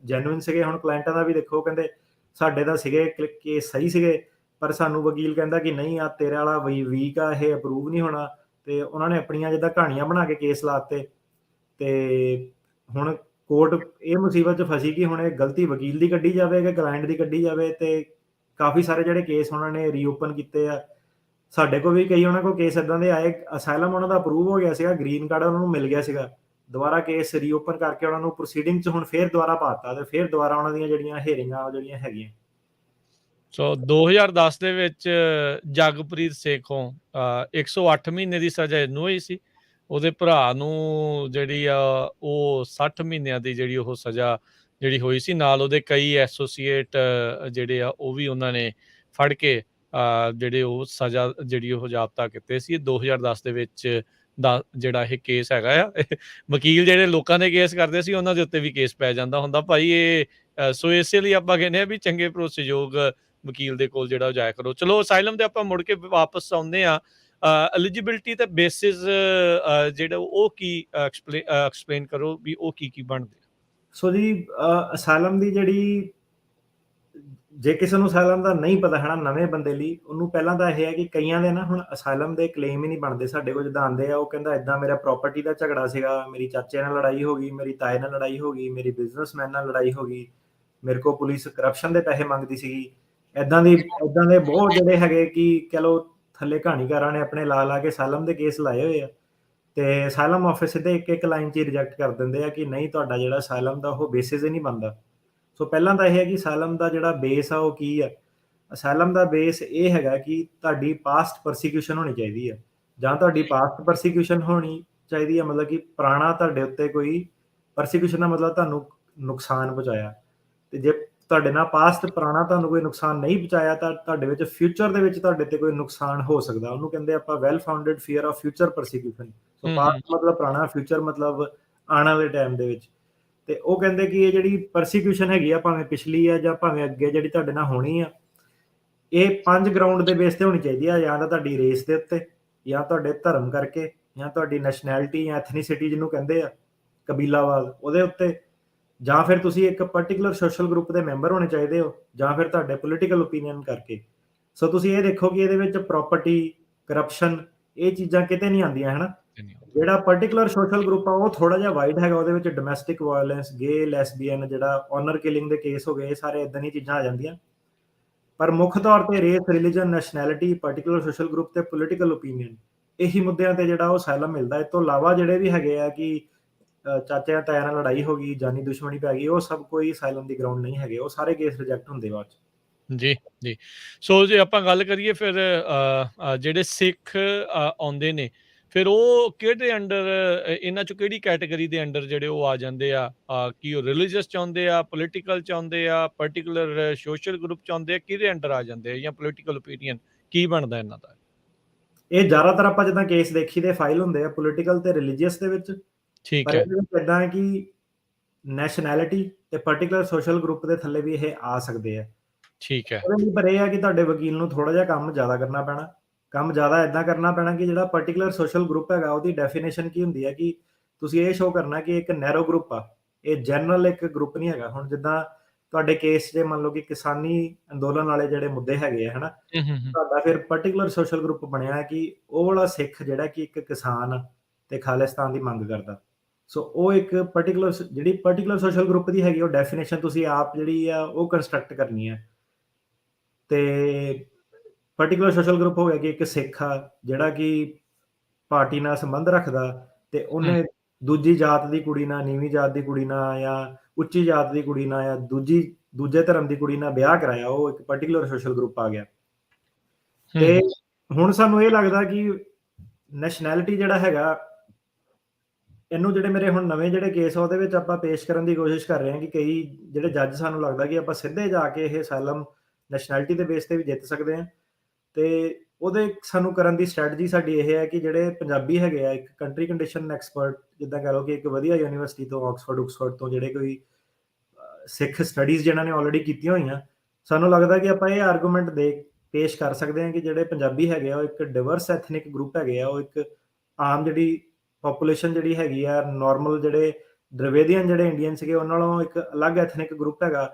ਜੈਨੂਇਨ ਸੀਗੇ। ਹੁਣ ਕਲਾਇੰਟਾਂ ਦਾ ਵੀ ਦੇਖੋ, ਕਹਿੰਦੇ ਸਾਡੇ ਤਾਂ ਸੀਗੇ ਕੇਸ ਸਹੀ ਸੀਗੇ, ਪਰ ਸਾਨੂੰ ਵਕੀਲ ਕਹਿੰਦਾ ਕਿ ਨਹੀਂ ਆ ਤੇਰੇ ਵਾਲਾ ਵੀਕ ਆ, ਇਹ ਅਪਰੂਵ ਨਹੀਂ ਹੋਣਾ। ਤੇ ਉਹਨਾਂ ਨੇ ਆਪਣੀਆਂ ਜਿੱਦਾਂ ਕਹਾਣੀਆਂ ਬਣਾ ਕੇ ਕੇਸ ਲਾਤੇ। ਤੇ ਹੁਣ ਕੋਰਟ ਇਹ ਮੁਸੀਬਤ 'ਚ ਫਸੀ ਕਿ ਹੁਣ ਇਹ ਗਲਤੀ ਵਕੀਲ ਦੀ ਕੱਢੀ ਜਾਵੇ ਕਿ ਕਲਾਇੰਟ ਦੀ ਕੱਢੀ ਜਾਵੇ। ਤੇ ਕਾਫੀ ਸਾਰੇ ਜਿਹੜੇ ਕੇਸ ਉਹਨਾਂ ਨੇ ਰੀਓਪਨ ਕੀਤੇ ਆ। ਸਾਡੇ ਕੋਲ ਵੀ ਕਈ ਉਹਨਾਂ ਕੋਲ ਕੇਸ ਇਦਾਂ ਦੇ ਆਏ, ਅਸਾਈਲਮ ਉਹਨਾਂ ਦਾ ਅਪਰੂਵ ਹੋ ਗਿਆ ਸੀਗਾ, ਗ੍ਰੀਨ ਕਾਰਡ ਉਹਨਾਂ ਨੂੰ ਮਿਲ ਗਿਆ ਸੀਗਾ, ਦੁਬਾਰਾ ਕੇਸ ਰੀਓਪਨ ਕਰਕੇ ਉਹਨਾਂ ਨੂੰ ਪ੍ਰੋਸੀਡਿੰਗ 'ਚ ਹੁਣ ਫੇਰ ਦੁਬਾਰਾ ਪਾਤਾ ਤੇ ਫੇਰ ਦੁਬਾਰਾ ਉਹਨਾਂ ਦੀਆਂ ਜਿਹੜੀਆਂ ਹੇਰਿੰਗਾਂ ਜਿਹੜੀਆਂ ਹੈਗੀਆਂ। ਸੋ 2010 ਦੇ ਵਿੱਚ ਜਗਪ੍ਰੀਤ ਸੇਖੋਂ 108 ਮਹੀਨੇ ਦੀ ਸਜ਼ਾ ਇਹਨੂੰ ਹੋਈ ਸੀ। ਉਹਦੇ ਭਰਾ ਨੂੰ ਜਿਹੜੀ ਆ ਉਹ 60 ਮਹੀਨਿਆਂ ਦੀ ਜਿਹੜੀ ਉਹ ਸਜ਼ਾ ਜਿਹੜੀ ਹੋਈ ਸੀ। ਨਾਲ ਉਹਦੇ ਕਈ ਐਸੋਸੀਏਟ ਜਿਹੜੇ ਆ ਉਹ ਵੀ ਉਹਨਾਂ ਨੇ ਫੜ ਕੇ ਜਿਹੜੇ ਉਹ ਸਜ਼ਾ ਜਿਹੜੀ ਉਹ ਜ਼ਾਬਤਾ ਕੀਤੇ ਸੀ। 2010 ਦੇ ਵਿੱਚ ਦਾ ਜਿਹੜਾ ਇਹ ਕੇਸ ਹੈਗਾ ਆ, ਵਕੀਲ ਜਿਹੜੇ ਲੋਕਾਂ ਦੇ ਕੇਸ ਕਰਦੇ ਸੀ ਉਹਨਾਂ ਦੇ ਉੱਤੇ ਵੀ ਕੇਸ ਪੈ ਜਾਂਦਾ ਹੁੰਦਾ ਭਾਈ ਇਹ। ਸੋ ਇਸੇ ਲਈ ਆਪਾਂ ਕਹਿੰਦੇ ਆ ਵੀ ਚੰਗੇ ਭਰੋਸੇਯੋਗ ਵਕੀਲ ਦੇ ਕੋਲ ਜਿਹੜਾ ਜਾਇਆ ਕਰੋ। ਚਲੋ ਅਸਾਈਲਮ ਤੇ ਆਪਾਂ ਮੁੜ ਕੇ ਵਾਪਸ ਆਉਂਦੇ ਆ। ਐਲੀਜੀਬਿਲਟੀ ਤੇ ਬੇਸਿਸ ਜਿਹੜਾ ਉਹ ਕੀ ਐਕਸਪਲੇਨ ਕਰੋ ਵੀ ਉਹ ਕੀ ਬਣਦੇ। ਸੋ ਜੀ ਅਸਾਈਲਮ ਦੀ ਜਿਹੜੀ, ਜੇ ਕਿਸੇ ਨੂੰ ਅਸਾਈਲਮ ਦਾ ਨਹੀਂ ਪਤਾ ਹੈ ਨਾ, ਨਵੇਂ ਬੰਦੇ ਲਈ, ਉਹਨੂੰ ਪਹਿਲਾਂ ਤਾਂ ਇਹ ਹੈ ਕਿ ਕਈਆਂ ਦੇ ਨਾ ਹੁਣ ਅਸਾਈਲਮ ਦੇ ਕਲੇਮ ਹੀ ਨਹੀਂ ਬਣਦੇ। ਸਾਡੇ ਕੋਲ ਜਿੱਦਾਂ ਆਉਂਦੇ ਆ, ਉਹ ਕਹਿੰਦਾ ਇਦਾਂ ਮੇਰਾ ਪ੍ਰਾਪਰਟੀ ਦਾ ਝਗੜਾ ਸੀਗਾ, ਮੇਰੀ ਚਾਚੇ ਨਾਲ ਲੜਾਈ ਹੋ ਗਈ, ਮੇਰੀ ਤਾਏ ਨਾਲ ਲੜਾਈ ਹੋ ਗਈ, ਮੇਰੀ ਬਿਜ਼ਨਸਮੈਨ ਨਾਲ ਲੜਾਈ ਹੋ ਗਈ, ਮੇਰੇ ਕੋਲ ਪੁਲਿਸ ਕਰਪਸ਼ਨ ਦੇ ਪੈਸੇ ਮੰਗਦੀ ਸੀਗੀ। ਇਦਾਂ ਦੇ ਬਹੁਤ ਜਿਹੜੇ ਹੈਗੇ ਕਿ ਕਹਿ ਲਓ ਥੱਲੇ ਕਹਾਣੀਕਾਰਾਂ ਨੇ ਆਪਣੇ ਲਾ ਕੇ ਅਸਾਈਲਮ ਦੇ ਕੇਸ ਲਾਏ ਹੋਏ ਆ। ਤੇ ਅਸਾਈਲਮ ਆਫਿਸ ਸਿੱਧੇ ਇੱਕ ਲਾਈਨ 'ਚ ਰਿਜੈਕਟ ਕਰ ਦਿੰਦੇ ਆ ਕਿ ਨਹੀਂ, ਤੁਹਾਡਾ ਜਿਹੜਾ ਅਸਾਈਲਮ ਦਾ ਉਹ ਬੇਸਿਸ ਹੀ ਨਹੀਂ ਬਣਦਾ। ਸੋ ਪਹਿਲਾਂ ਤਾਂ ਇਹ ਹੈ ਕਿ ਅਸਾਈਲਮ ਦਾ ਜਿਹੜਾ ਬੇਸ ਆ ਉਹ ਕੀ ਆ। ਅਸਾਈਲਮ ਦਾ ਬੇਸ ਇਹ ਹੈਗਾ ਕਿ ਤੁਹਾਡੀ ਪਾਸਟ ਪਰਸੀਕਿਊਸ਼ਨ ਹੋਣੀ ਚਾਹੀਦੀ ਹੈ, ਜਾਂ ਤੁਹਾਡੀ ਪਾਸਟ ਪਰਸੀਕਿਊਸ਼ਨ ਹੋਣੀ ਚਾਹੀਦੀ ਹੈ, ਮਤਲਬ ਕਿ ਪੁਰਾਣਾ ਤੁਹਾਡੇ ਉੱਤੇ ਕੋਈ ਪਰਸੀਕਿਊਸ਼ਨ ਦਾ ਮਤਲਬ ਤੁਹਾਨੂੰ ਨੁਕਸਾਨ ਪਹੁੰਚਾਇਆ। ਤੇ ਜੇ ਤੁਹਾਡੇ ਨਾਲ ਪਾਸਟ ਪੁਰਾਣਾ ਤੁਹਾਨੂੰ ਕੋਈ ਨੁਕਸਾਨ ਨਹੀਂ ਪਹੁੰਚਾਇਆ ਤਾਂ ਤੁਹਾਡੇ ਵਿੱਚ ਫਿਊਚਰ ਦੇ ਵਿੱਚ ਤੁਹਾਡੇ ਤੇ ਕੋਈ ਨੁਕਸਾਨ ਹੋ ਸਕਦਾ। ਉਹਨੂੰ ਕਹਿੰਦੇ ਆਪਾਂ well founded fear of future persecution. So past ਮਤਲਬ ਪੁਰਾਣਾ, ਫਿਊਚਰ ਮਤਲਬ ਆਉਣ ਵਾਲੇ ਟਾਈਮ ਦੇ ਵਿੱਚ। ਤੇ ਉਹ ਕਹਿੰਦੇ ਕਿ ਇਹ ਜਿਹੜੀ ਪਰਸੀਕਿਊਸ਼ਨ ਹੈਗੀ ਆ, ਭਾਵੇਂ ਪਿਛਲੀ ਆ ਜਾਂ ਭਾਵੇਂ ਅੱਗੇ ਜਿਹੜੀ ਤੁਹਾਡੇ ਨਾਲ ਹੋਣੀ ਆ, ਇਹ 5 ਗਰਾਊਂਡ ਦੇ ਬੇਸ ਤੇ ਹੋਣੀ ਚਾਹੀਦੀ ਆ। ਜਾਂ ਤਾਂ ਤੁਹਾਡੀ ਰੇਸ ਦੇ ਉੱਤੇ, ਜਾਂ ਤੁਹਾਡੇ ਧਰਮ ਕਰਕੇ, ਜਾਂ ਤੁਹਾਡੀ ਨੈਸ਼ਨੈਲਿਟੀ ਜਾਂ ਐਥਨੀਸਿਟੀ ਜਿਹਨੂੰ ਕਹਿੰਦੇ ਆ, ਕਬੀਲਾਵਾਦ, ਉਹਦੇ ਉੱਤੇ, ਜਾਂ ਫਿਰ ਤੁਸੀਂ ਇੱਕ ਪਾਰਟਿਕੂਲਰ ਸੋਸ਼ਲ ਗਰੁੱਪ ਦੇ ਮੈਂਬਰ ਹੋਣੇ ਚਾਹੀਦੇ ਹੋ, ਜਾਂ ਫਿਰ ਤੁਹਾਡੇ ਪੋਲੀਟੀਕਲ ਓਪੀਨੀਅਨ ਕਰਕੇ। ਸੋ ਤੁਸੀਂ ਇਹ ਦੇਖੋ ਕਿ ਇਹਦੇ ਵਿੱਚ ਪ੍ਰਾਪਰਟੀ, ਕਰਪਸ਼ਨ, ਇਹ ਚੀਜ਼ਾਂ ਕਿਤੇ ਨਹੀਂ ਆਉਂਦੀਆਂ ਹੈ ਨਾ। ਜਿਹੜਾ ਪਾਰਟਿਕੂਲਰ ਸੋਸ਼ਲ ਗਰੁੱਪ ਆ ਉਹ ਥੋੜਾ ਜਿਹਾ ਵਾਈਡ ਹੈਗਾ। ਉਹਦੇ ਵਿੱਚ ਡੋਮੈਸਟਿਕ ਵਾਇਲੈਂਸ, ਗੇ, ਲੈਸਬੀਅਨ, ਜਿਹੜਾ ਆਨਰ ਕਿਲਿੰਗ ਦੇ ਕੇਸ ਹੋ ਗਏ, ਇਹ ਸਾਰੇ ਇਦਾਂ ਦੀਆਂ ਚੀਜ਼ਾਂ ਆ ਜਾਂਦੀਆਂ। ਪਰ ਮੁੱਖ ਤੌਰ ਤੇ race, religion, nationality, particular social group ਤੇ ਪੋਲੀਟੀਕਲ ਓਪੀਨੀਅਨ, ਇਹੀ ਮੁੱਦਿਆਂ ਤੇ ਜਿਹੜਾ ਉਹ ਅਸਾਈਲਮ ਮਿਲਦਾ। ਇਸ ਤੋਂ ਇਲਾਵਾ ਜਿਹੜੇ ਵੀ ਹੈਗੇ ਆ ਕਿ ਚਾਚਿਆਂ ਤਾਇਆਂ ਨਾਲ ਲੜਾਈ ਹੋ ਗਈ, ਜਾਨੀ ਦੁਸ਼ਮਣੀ ਪੈ ਗਈ, ਉਹ ਸਭ ਕੋਈ ਅਸਾਈਲਮ ਦੀ ਗਰਾਊਂਡ ਨਹੀਂ ਹੈਗੇ। ਉਹ ਸਾਰੇ ਕੇਸ ਰਿਜੈਕਟ ਹੁੰਦੇ ਬਾਅਦ ਚ। ਜੀ ਜੀ। ਸੋ ਜੇ ਆਪਾਂ ਗੱਲ ਕਰੀਏ ਫਿਰ ਜਿਹੜੇ ਸਿੱਖ ਆਉਂਦੇ ਨੇ, ਫਿਰ ਉਹ ਕਿਹੜੇ ਅੰਡਰ, ਇਹਨਾਂ ਚੋਂ ਕਿਹੜੀ ਕੈਟਾਗਰੀ ਦੇ ਅੰਡਰ ਜਿਹੜੇ ਉਹ ਆ ਜਾਂਦੇ ਆ? ਕੀ ਉਹ ਰਿਲੀਜੀਅਸ ਚਾਹੁੰਦੇ ਆ, ਪੋਲੀਟੀਕਲ ਚਾਹੁੰਦੇ ਆ, ਪਾਰਟਿਕੂਲਰ ਸੋਸ਼ਲ ਗਰੁੱਪ ਚਾਹੁੰਦੇ ਆ, ਕਿਹਦੇ ਅੰਡਰ ਆ ਜਾਂਦੇ ਆ, ਜਾਂ ਪੋਲੀਟੀਕਲ ਓਪੀਨੀਅਨ ਕੀ ਬਣਦਾ ਇਹਨਾਂ ਦਾ? ਇਹ ਜ਼ਿਆਦਾਤਰ ਆਪਾਂ ਜਿੱਦਾਂ ਕੇਸ ਦੇਖੀ ਦੇ ਫਾਈਲ ਹੁੰਦੇ ਆ ਪੋਲੀਟੀਕਲ ਤੇ ਰਿਲੀਜੀਅਸ ਦੇ ਵਿੱਚ। ਠੀਕ ਪਰ ਹੈ। ਇਹਦੇ ਵਿੱਚ ਇਦਾਂ ਹੈ ਕਿ ਨੈਸ਼ਨੈਲਿਟੀ ਤੇ ਪਾਰਟਿਕੂਲਰ ਸੋਸ਼ਲ ਗਰੁੱਪ ਦੇ ਥੱਲੇ ਵੀ ਇਹ ਆ ਸਕਦੇ ਆ। ਠੀਕ ਹੈ। ਉਹਦੇ ਲਈ ਪਰ ਇਹ ਆ ਕਿ ਤੁਹਾਡੇ ਵਕੀਲ ਨੂੰ ਥੋੜਾ ਜਿਹਾ ਕੰਮ ਜ਼ਿਆਦਾ ਕਰਨਾ ਪੈਣਾ। ਕੰਮ ਜ਼ਿਆਦਾ ਇਦਾਂ ਕਰਨਾ ਪੈਣਾ ਕਿ ਜਿਹੜਾ ਪਾਰਟਿਕੂਲਰ ਸੋਸ਼ਲ ਗਰੁੱਪ ਹੈਗਾ, ਉਹਦੀ ਡੈਫੀਨੇਸ਼ਨ ਕੀ ਹੁੰਦੀ ਹੈ ਕਿ ਤੁਸੀਂ ਇਹ ਸ਼ੋਅ ਕਰਨਾ ਕਿ ਇੱਕ ਨੈਰੋ ਗਰੁੱਪ ਆ, ਇਹ ਜਨਰਲ ਇੱਕ ਗਰੁੱਪ ਨਹੀਂ ਹੈਗਾ। ਹੁਣ ਜਿੱਦਾਂ ਤੁਹਾਡੇ ਕੇਸ 'ਚ ਮੰਨ ਲਓ ਕਿ ਕਿਸਾਨੀ ਅੰਦੋਲਨ ਵਾਲੇ ਜਿਹੜੇ ਮੁੱਦੇ ਹੈਗੇ ਆ, ਹੈ ਨਾ, ਤੁਹਾਡਾ ਫਿਰ ਪਾਰਟਿਕੂਲਰ ਸੋਸ਼ਲ ਗਰੁੱਪ ਬਣਿਆ ਕਿ ਉਹ ਵਾਲਾ ਸਿੱਖ ਜਿਹੜਾ ਕਿ ਇੱਕ ਕਿਸਾਨ ਤੇ ਖਾਲਿਸਤਾਨ ਦੀ ਮੰਗ ਕਰਦਾ। ਸੋ ਉਹ ਇੱਕ ਪਾਰਟਿਕੂਲਰ ਜਿਹੜੀ ਪਾਰਟਿਕੂਲਰ ਸੋਸ਼ਲ ਗਰੁੱਪ ਦੀ ਹੈਗੀ, ਉਹ ਡੈਫੀਨੇਸ਼ਨ ਤੁਸੀਂ ਆਪ ਜਿਹੜੀ ਆ ਉਹ ਕੰਸਟਰਕਟ ਕਰਨੀ ਹੈ। ਤੇ ਪਾਰਟਿਕੂਲਰ ਸੋਸ਼ਲ ਗਰੁੱਪ ਹੋ ਗਿਆ ਕਿ ਇੱਕ ਸਿੱਖ ਆ ਜਿਹੜਾ ਕਿ ਪਾਰਟੀ ਨਾਲ ਸੰਬੰਧ ਰੱਖਦਾ, ਤੇ ਉਹਨੇ ਦੂਜੀ ਜਾਤ ਦੀ ਕੁੜੀ ਨਾਲ, ਨੀਵੀਂ ਜਾਤ ਦੀ ਕੁੜੀ ਨਾਲ, ਜਾਂ ਉੱਚੀ ਜਾਤ ਦੀ ਕੁੜੀ ਨਾਲ, ਜਾਂ ਦੂਜੇ ਧਰਮ ਦੀ ਕੁੜੀ ਨਾਲ ਵਿਆਹ ਕਰਾਇਆ, ਉਹ ਇੱਕ ਪਾਰਟਿਕੂਲਰ ਸੋਸ਼ਲ ਗਰੁੱਪ ਆ ਗਿਆ। ਤੇ ਹੁਣ ਸਾਨੂੰ ਇਹ ਲੱਗਦਾ ਕਿ ਨੈਸ਼ਨੈਲਿਟੀ ਜਿਹੜਾ ਹੈਗਾ, ਇਹਨੂੰ ਜਿਹੜੇ ਮੇਰੇ ਹੁਣ ਨਵੇਂ ਜਿਹੜੇ ਕੇਸ ਆ ਉਹਦੇ ਵਿੱਚ ਆਪਾਂ ਪੇਸ਼ ਕਰਨ ਦੀ ਕੋਸ਼ਿਸ਼ ਕਰ ਰਹੇ ਹਾਂ ਕਿ ਕਈ ਜਿਹੜੇ ਜੱਜ ਸਾਨੂੰ ਲੱਗਦਾ ਕਿ ਆਪਾਂ ਸਿੱਧੇ ਜਾ ਕੇ ਇਹ ਅਸਾਈਲਮ ਨੈਸ਼ਨੈਲਿਟੀ ਦੇ ਬੇਸ ਤੇ ਵੀ ਜਿੱਤ ਸਕਦੇ ਹਾਂ। ਤੇ ਉਹਦੇ ਸਾਨੂੰ ਕਰਨ ਦੀ ਸਟ੍ਰੈਟਜੀ ਸਾਡੀ ਇਹ ਹੈ ਕਿ ਜਿਹੜੇ ਪੰਜਾਬੀ ਹੈਗੇ ਆ, ਇੱਕ ਕੰਟਰੀ ਕੰਡੀਸ਼ਨ ਐਕਸਪਰਟ, ਜਿੱਦਾਂ ਕਹਿ ਲਓ ਕਿ ਇੱਕ ਵਧੀਆ ਯੂਨੀਵਰਸਿਟੀ ਤੋਂ, ਆਕਸਫੋਰਡ ਤੋਂ ਜਿਹੜੇ ਕੋਈ ਸਿੱਖ ਸਟੱਡੀਜ਼ ਜਿਨ੍ਹਾਂ ਨੇ ਆਲਰੇਡੀ ਕੀਤੀਆਂ ਹੋਈਆਂ, ਸਾਨੂੰ ਲੱਗਦਾ ਕਿ ਆਪਾਂ ਇਹ ਆਰਗੂਮੈਂਟ ਦੇ ਪੇਸ਼ ਕਰ ਸਕਦੇ ਹਾਂ ਕਿ ਜਿਹੜੇ ਪੰਜਾਬੀ ਹੈਗੇ ਆ ਉਹ ਇੱਕ ਡਿਵਰਸ ਐਥਨਿਕ ਗਰੁੱਪ ਹੈਗੇ ਆ, ਉਹ ਇੱਕ ਆਮ ਜਿਹੜੀ ਪਾਪੂਲੇਸ਼ਨ ਜਿਹੜੀ ਹੈਗੀ ਆ, ਨਾਰਮਲ ਜਿਹੜੇ ਦ੍ਰਵਿਡੀਅਨ ਜਿਹੜੇ ਇੰਡੀਅਨ ਸੀਗੇ ਉਹਨਾਂ ਨਾਲੋਂ ਇੱਕ ਅਲੱਗ ਐਥਨਿਕ ਗਰੁੱਪ ਹੈਗਾ।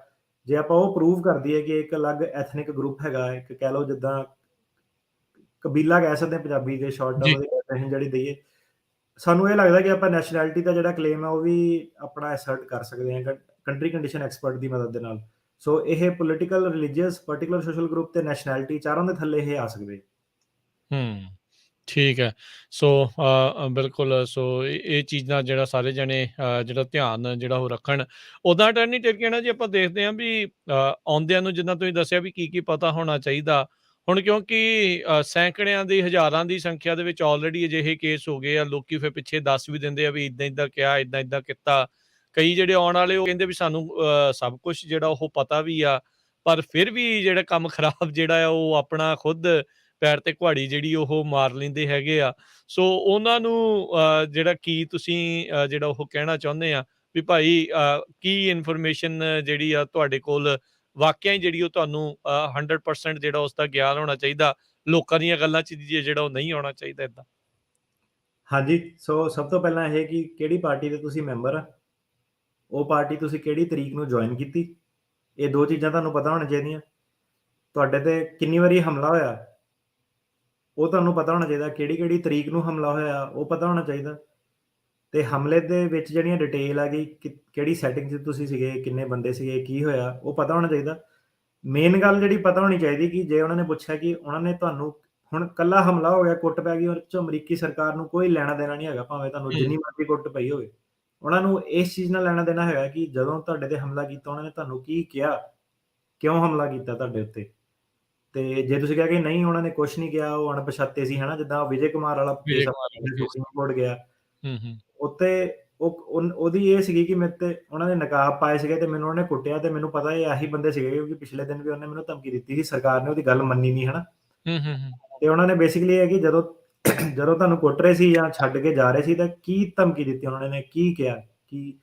ਜੇ ਆਪਾਂ ਉਹ ਪ੍ਰੂਵ ਕਰ ਦਈਏ ਕਿ ਇੱਕ ਅਲੱਗ ਐਥਨਿਕ ਗਰੁੱਪ ਹੈਗਾ, ਇੱਕ ਕਹਿ ਲਓ ਜਿੱਦਾਂ ਕਬੀਲਾ ਕਹਿ ਸਕਦੇ ਹਾਂ ਪੰਜਾਬੀ ਦੇ ਸ਼ਾਰਟ ਜੀ ਟਰਮ ਦੀ ਡੈਫੀਨੇਸ਼ਨ ਜਿਹੜੀ ਦਈਏ, ਸਾਨੂੰ ਇਹ ਲੱਗਦਾ ਕਿ ਆਪਾਂ ਨੈਸ਼ਨੈਲਿਟੀ ਦਾ ਜਿਹੜਾ ਕਲੇਮ ਹੈ ਉਹ ਵੀ ਆਪਣਾ ਅਸਰਟ ਕਰ ਸਕਦੇ ਹਾਂ ਕੰਟਰੀ ਕੰਡੀਸ਼ਨ ਐਕਸਪਰਟ ਦੀ ਮਦਦ ਦੇ ਨਾਲ। ਸੋ ਇਹ political, religious, particular social group ਤੇ ਨੈਸ਼ਨੈਲਿਟੀ ਚਾਰੋਂ ਦੇ ਥੱਲੇ ਇਹ ਆ ਸਕਦੇ। ਹੂੰ, ਠੀਕ ਹੈ। ਸੋ ਬਿਲਕੁਲ, ਸੋ ਇਹ ਚੀਜ਼ ਨਾਲ ਜਿਹੜਾ ਸਾਰੇ ਜਣੇ ਜਿਹੜਾ ਧਿਆਨ ਜਿਹੜਾ ਉਹ ਰੱਖਣ। ਉੱਦਾਂ ਅਟਾਰਨੀ ਟਿਰਕੇਣਾ ਜੀ, ਆਪਾਂ ਦੇਖਦੇ ਹਾਂ ਵੀ ਆਉਂਦਿਆਂ ਨੂੰ ਜਿੱਦਾਂ ਤੁਸੀਂ ਦੱਸਿਆ ਵੀ ਕੀ ਪਤਾ ਹੋਣਾ ਚਾਹੀਦਾ। ਹੁਣ ਕਿਉਂਕਿ ਸੈਂਕੜਿਆਂ ਦੀ, ਹਜ਼ਾਰਾਂ ਦੀ ਸੰਖਿਆ ਦੇ ਵਿੱਚ ਆਲਰੇਡੀ ਅਜਿਹੇ ਕੇਸ ਹੋ ਗਏ ਆ, ਲੋਕੀ ਫਿਰ ਪਿੱਛੇ ਦੱਸ ਵੀ ਦਿੰਦੇ ਆ ਵੀ ਇੱਦਾਂ ਕਿਹਾ, ਇੱਦਾਂ ਕੀਤਾ। ਕਈ ਜਿਹੜੇ ਆਉਣ ਵਾਲੇ ਉਹ ਕਹਿੰਦੇ ਵੀ ਸਾਨੂੰ ਸਭ ਕੁਛ ਜਿਹੜਾ ਉਹ ਪਤਾ ਵੀ ਆ, ਪਰ ਫਿਰ ਵੀ ਜਿਹੜਾ ਕੰਮ ਖਰਾਬ ਜਿਹੜਾ ਆ ਉਹ ਆਪਣਾ ਖੁਦ ਪੈਰ ਤੇ ਕੁਹਾੜੀ ਜਿਹੜੀ ਉਹ ਮਾਰ ਲੈਂਦੇ ਹੈਗੇ ਆ। ਸੋ ਉਹਨਾਂ ਨੂੰ ਜਿਹੜਾ ਕੀ ਤੁਸੀਂ ਜਿਹੜਾ ਉਹ ਕਹਿਣਾ ਚਾਹੁੰਦੇ ਆ ਵੀ ਭਾਈ ਕੀ ਇਨਫੋਰਮੇਸ਼ਨ ਜਿਹੜੀ ਆ ਤੁਹਾਡੇ ਕੋਲ ਵਾਕਿਆ ਹੀ ਜਿਹੜੀ ਉਹ ਤੁਹਾਨੂੰ 100% ਜਿਹੜਾ ਉਸਦਾ ਗਿਆਨ ਹੋਣਾ ਚਾਹੀਦਾ, ਲੋਕਾਂ ਦੀਆਂ ਗੱਲਾਂ 'ਚ ਜਿਹੜਾ ਉਹ ਨਹੀਂ ਆਉਣਾ ਚਾਹੀਦਾ ਏਦਾਂ? ਹਾਂਜੀ, ਸੋ ਸਭ ਤੋਂ ਪਹਿਲਾਂ ਇਹ ਕਿ ਕਿਹੜੀ ਪਾਰਟੀ ਦੇ ਤੁਸੀਂ ਮੈਂਬਰ ਆ, ਉਹ ਪਾਰਟੀ ਤੁਸੀਂ ਕਿਹੜੀ ਤਰੀਕ ਨੂੰ ਜੁਆਇਨ ਕੀਤੀ, ਇਹ 2 ਚੀਜ਼ਾਂ ਤੁਹਾਨੂੰ ਪਤਾ ਹੋਣੀਆਂ ਚਾਹੀਦੀਆਂ। ਤੁਹਾਡੇ ਤੇ ਕਿੰਨੀ ਵਾਰੀ ਹਮਲਾ ਹੋਇਆ, ਉਹ ਤੁਹਾਨੂੰ ਪਤਾ ਹੋਣਾ ਚਾਹੀਦਾ। ਕਿਹੜੀ-ਕਿਹੜੀ ਤਰੀਕ ਨੂੰ ਹਮਲਾ ਹੋਇਆ, ਉਹ ਪਤਾ ਹੋਣਾ ਚਾਹੀਦਾ। ਤੇ ਹਮਲੇ ਦੇ ਵਿੱਚ ਜਿਹੜੀਆਂ ਡਿਟੇਲ ਹੈਗੀ ਕਿ ਕਿਹੜੀ ਸੈਟਿੰਗ 'ਚ ਤੁਸੀਂ ਸੀਗੇ, ਕਿੰਨੇ ਬੰਦੇ ਸੀਗੇ, ਕੀ ਹੋਇਆ, ਉਹ ਪਤਾ ਹੋਣਾ ਚਾਹੀਦਾ। ਮੇਨ ਗੱਲ ਜਿਹੜੀ ਪਤਾ ਹੋਣੀ ਚਾਹੀਦੀ ਕਿ ਜੇ ਉਹਨਾਂ ਨੇ ਪੁੱਛਿਆ ਕਿ ਉਹਨਾਂ ਨੇ ਤੁਹਾਨੂੰ, ਹੁਣ ਕੱਲਾ ਹਮਲਾ ਹੋ ਗਿਆ, ਕੁੱਟ ਪੈ ਗਈ, ਉਹਦੇ 'ਚ ਅਮਰੀਕੀ ਸਰਕਾਰ ਨੂੰ ਕੋਈ ਲੈਣਾ ਦੇਣਾ ਨਹੀਂ ਹੈਗਾ, ਭਾਵੇਂ ਤੁਹਾਨੂੰ ਹੂੰ, ਜਿੰਨੀ ਮਰਜ਼ੀ ਕੁੱਟ ਪਈ ਹੋਵੇ। ਉਹਨਾਂ ਨੂੰ ਇਸ ਚੀਜ਼ ਨਾਲ ਲੈਣਾ ਦੇਣਾ ਹੈਗਾ ਕਿ ਜਦੋਂ ਤੁਹਾਡੇ ਤੇ ਹਮਲਾ ਕੀਤਾ, ਉਹਨਾਂ ਨੇ ਤੁਹਾਨੂੰ ਕੀ ਕਿਹਾ, ਕਿਉਂ ਹਮਲਾ ਕੀਤਾ ਤੁਹਾਡੇ ਉੱਤੇ। ਤੇ ਜੇ ਤੁਸੀਂ ਕਿਹਾ ਕਿ ਨਹੀਂ ਉਹਨਾਂ ਨੇ ਕੁਛ ਨਹੀਂ ਕਿਹਾ, ਉਹ ਅਣਪਛਾਤੇ ਸੀ, ਹਨਾ, ਜਿੱਦਾਂ ਵਿਜੇ ਕੁਮਾਰ ਵਾਲਾ ਵਿਜੇ ਕੇਸ ਕੁਮਾਰ ਵਾਲਾ ਆਪਾਂ ਕੇਸ। ਸੁਪਰੀਮ ਕੋਰਟ ਗਿਆ, ਹੂੰ, ਹੂੰ, ਉੱਥੇ ਉਹਦੀ ਇਹ ਸੀਗੀ ਕਿ ਮੇਰੇ ਤੇ ਉਹਨਾਂ ਨੇ ਨਕਾਬ ਪਾਏ ਸੀਗੇ ਤੇ ਮੈਨੂੰ ਉਹਨੇ ਕੁੱਟਿਆ, ਤੇ ਮੈਨੂੰ ਪਤਾ ਇਹ ਆਹੀ ਬੰਦੇ ਸੀਗੇ ਕਿਉਂਕਿ ਪਿਛਲੇ ਦਿਨ ਵੀ ਉਹਨੇ ਮੈਨੂੰ ਧਮਕੀ ਦਿੱਤੀ ਸੀ, ਸਰਕਾਰ ਨੇ ਉਹਦੀ ਗੱਲ ਮੰਨੀ ਨਹੀਂ, ਹਨਾ। ਹੂੰ, ਹੂੰ, ਹੂੰ, ਤੇ ਉਹਨਾਂ ਨੇ ਬੇਸਿਕਲੀ ਇਹ ਕਿ ਜਦੋਂ ਜਦੋਂ ਤੁਹਾਨੂੰ ਕੁੱਟ ਰਹੇ ਸੀ ਜਾਂ ਛੱਡ ਕੇ ਜਾ ਰਹੇ ਸੀ ਤਾਂ ਕੀ ਧਮਕੀ ਦਿੱਤੀ ਉਹਨਾਂ ਨੇ, ਕੀ ਕਿਹਾ ਕਿ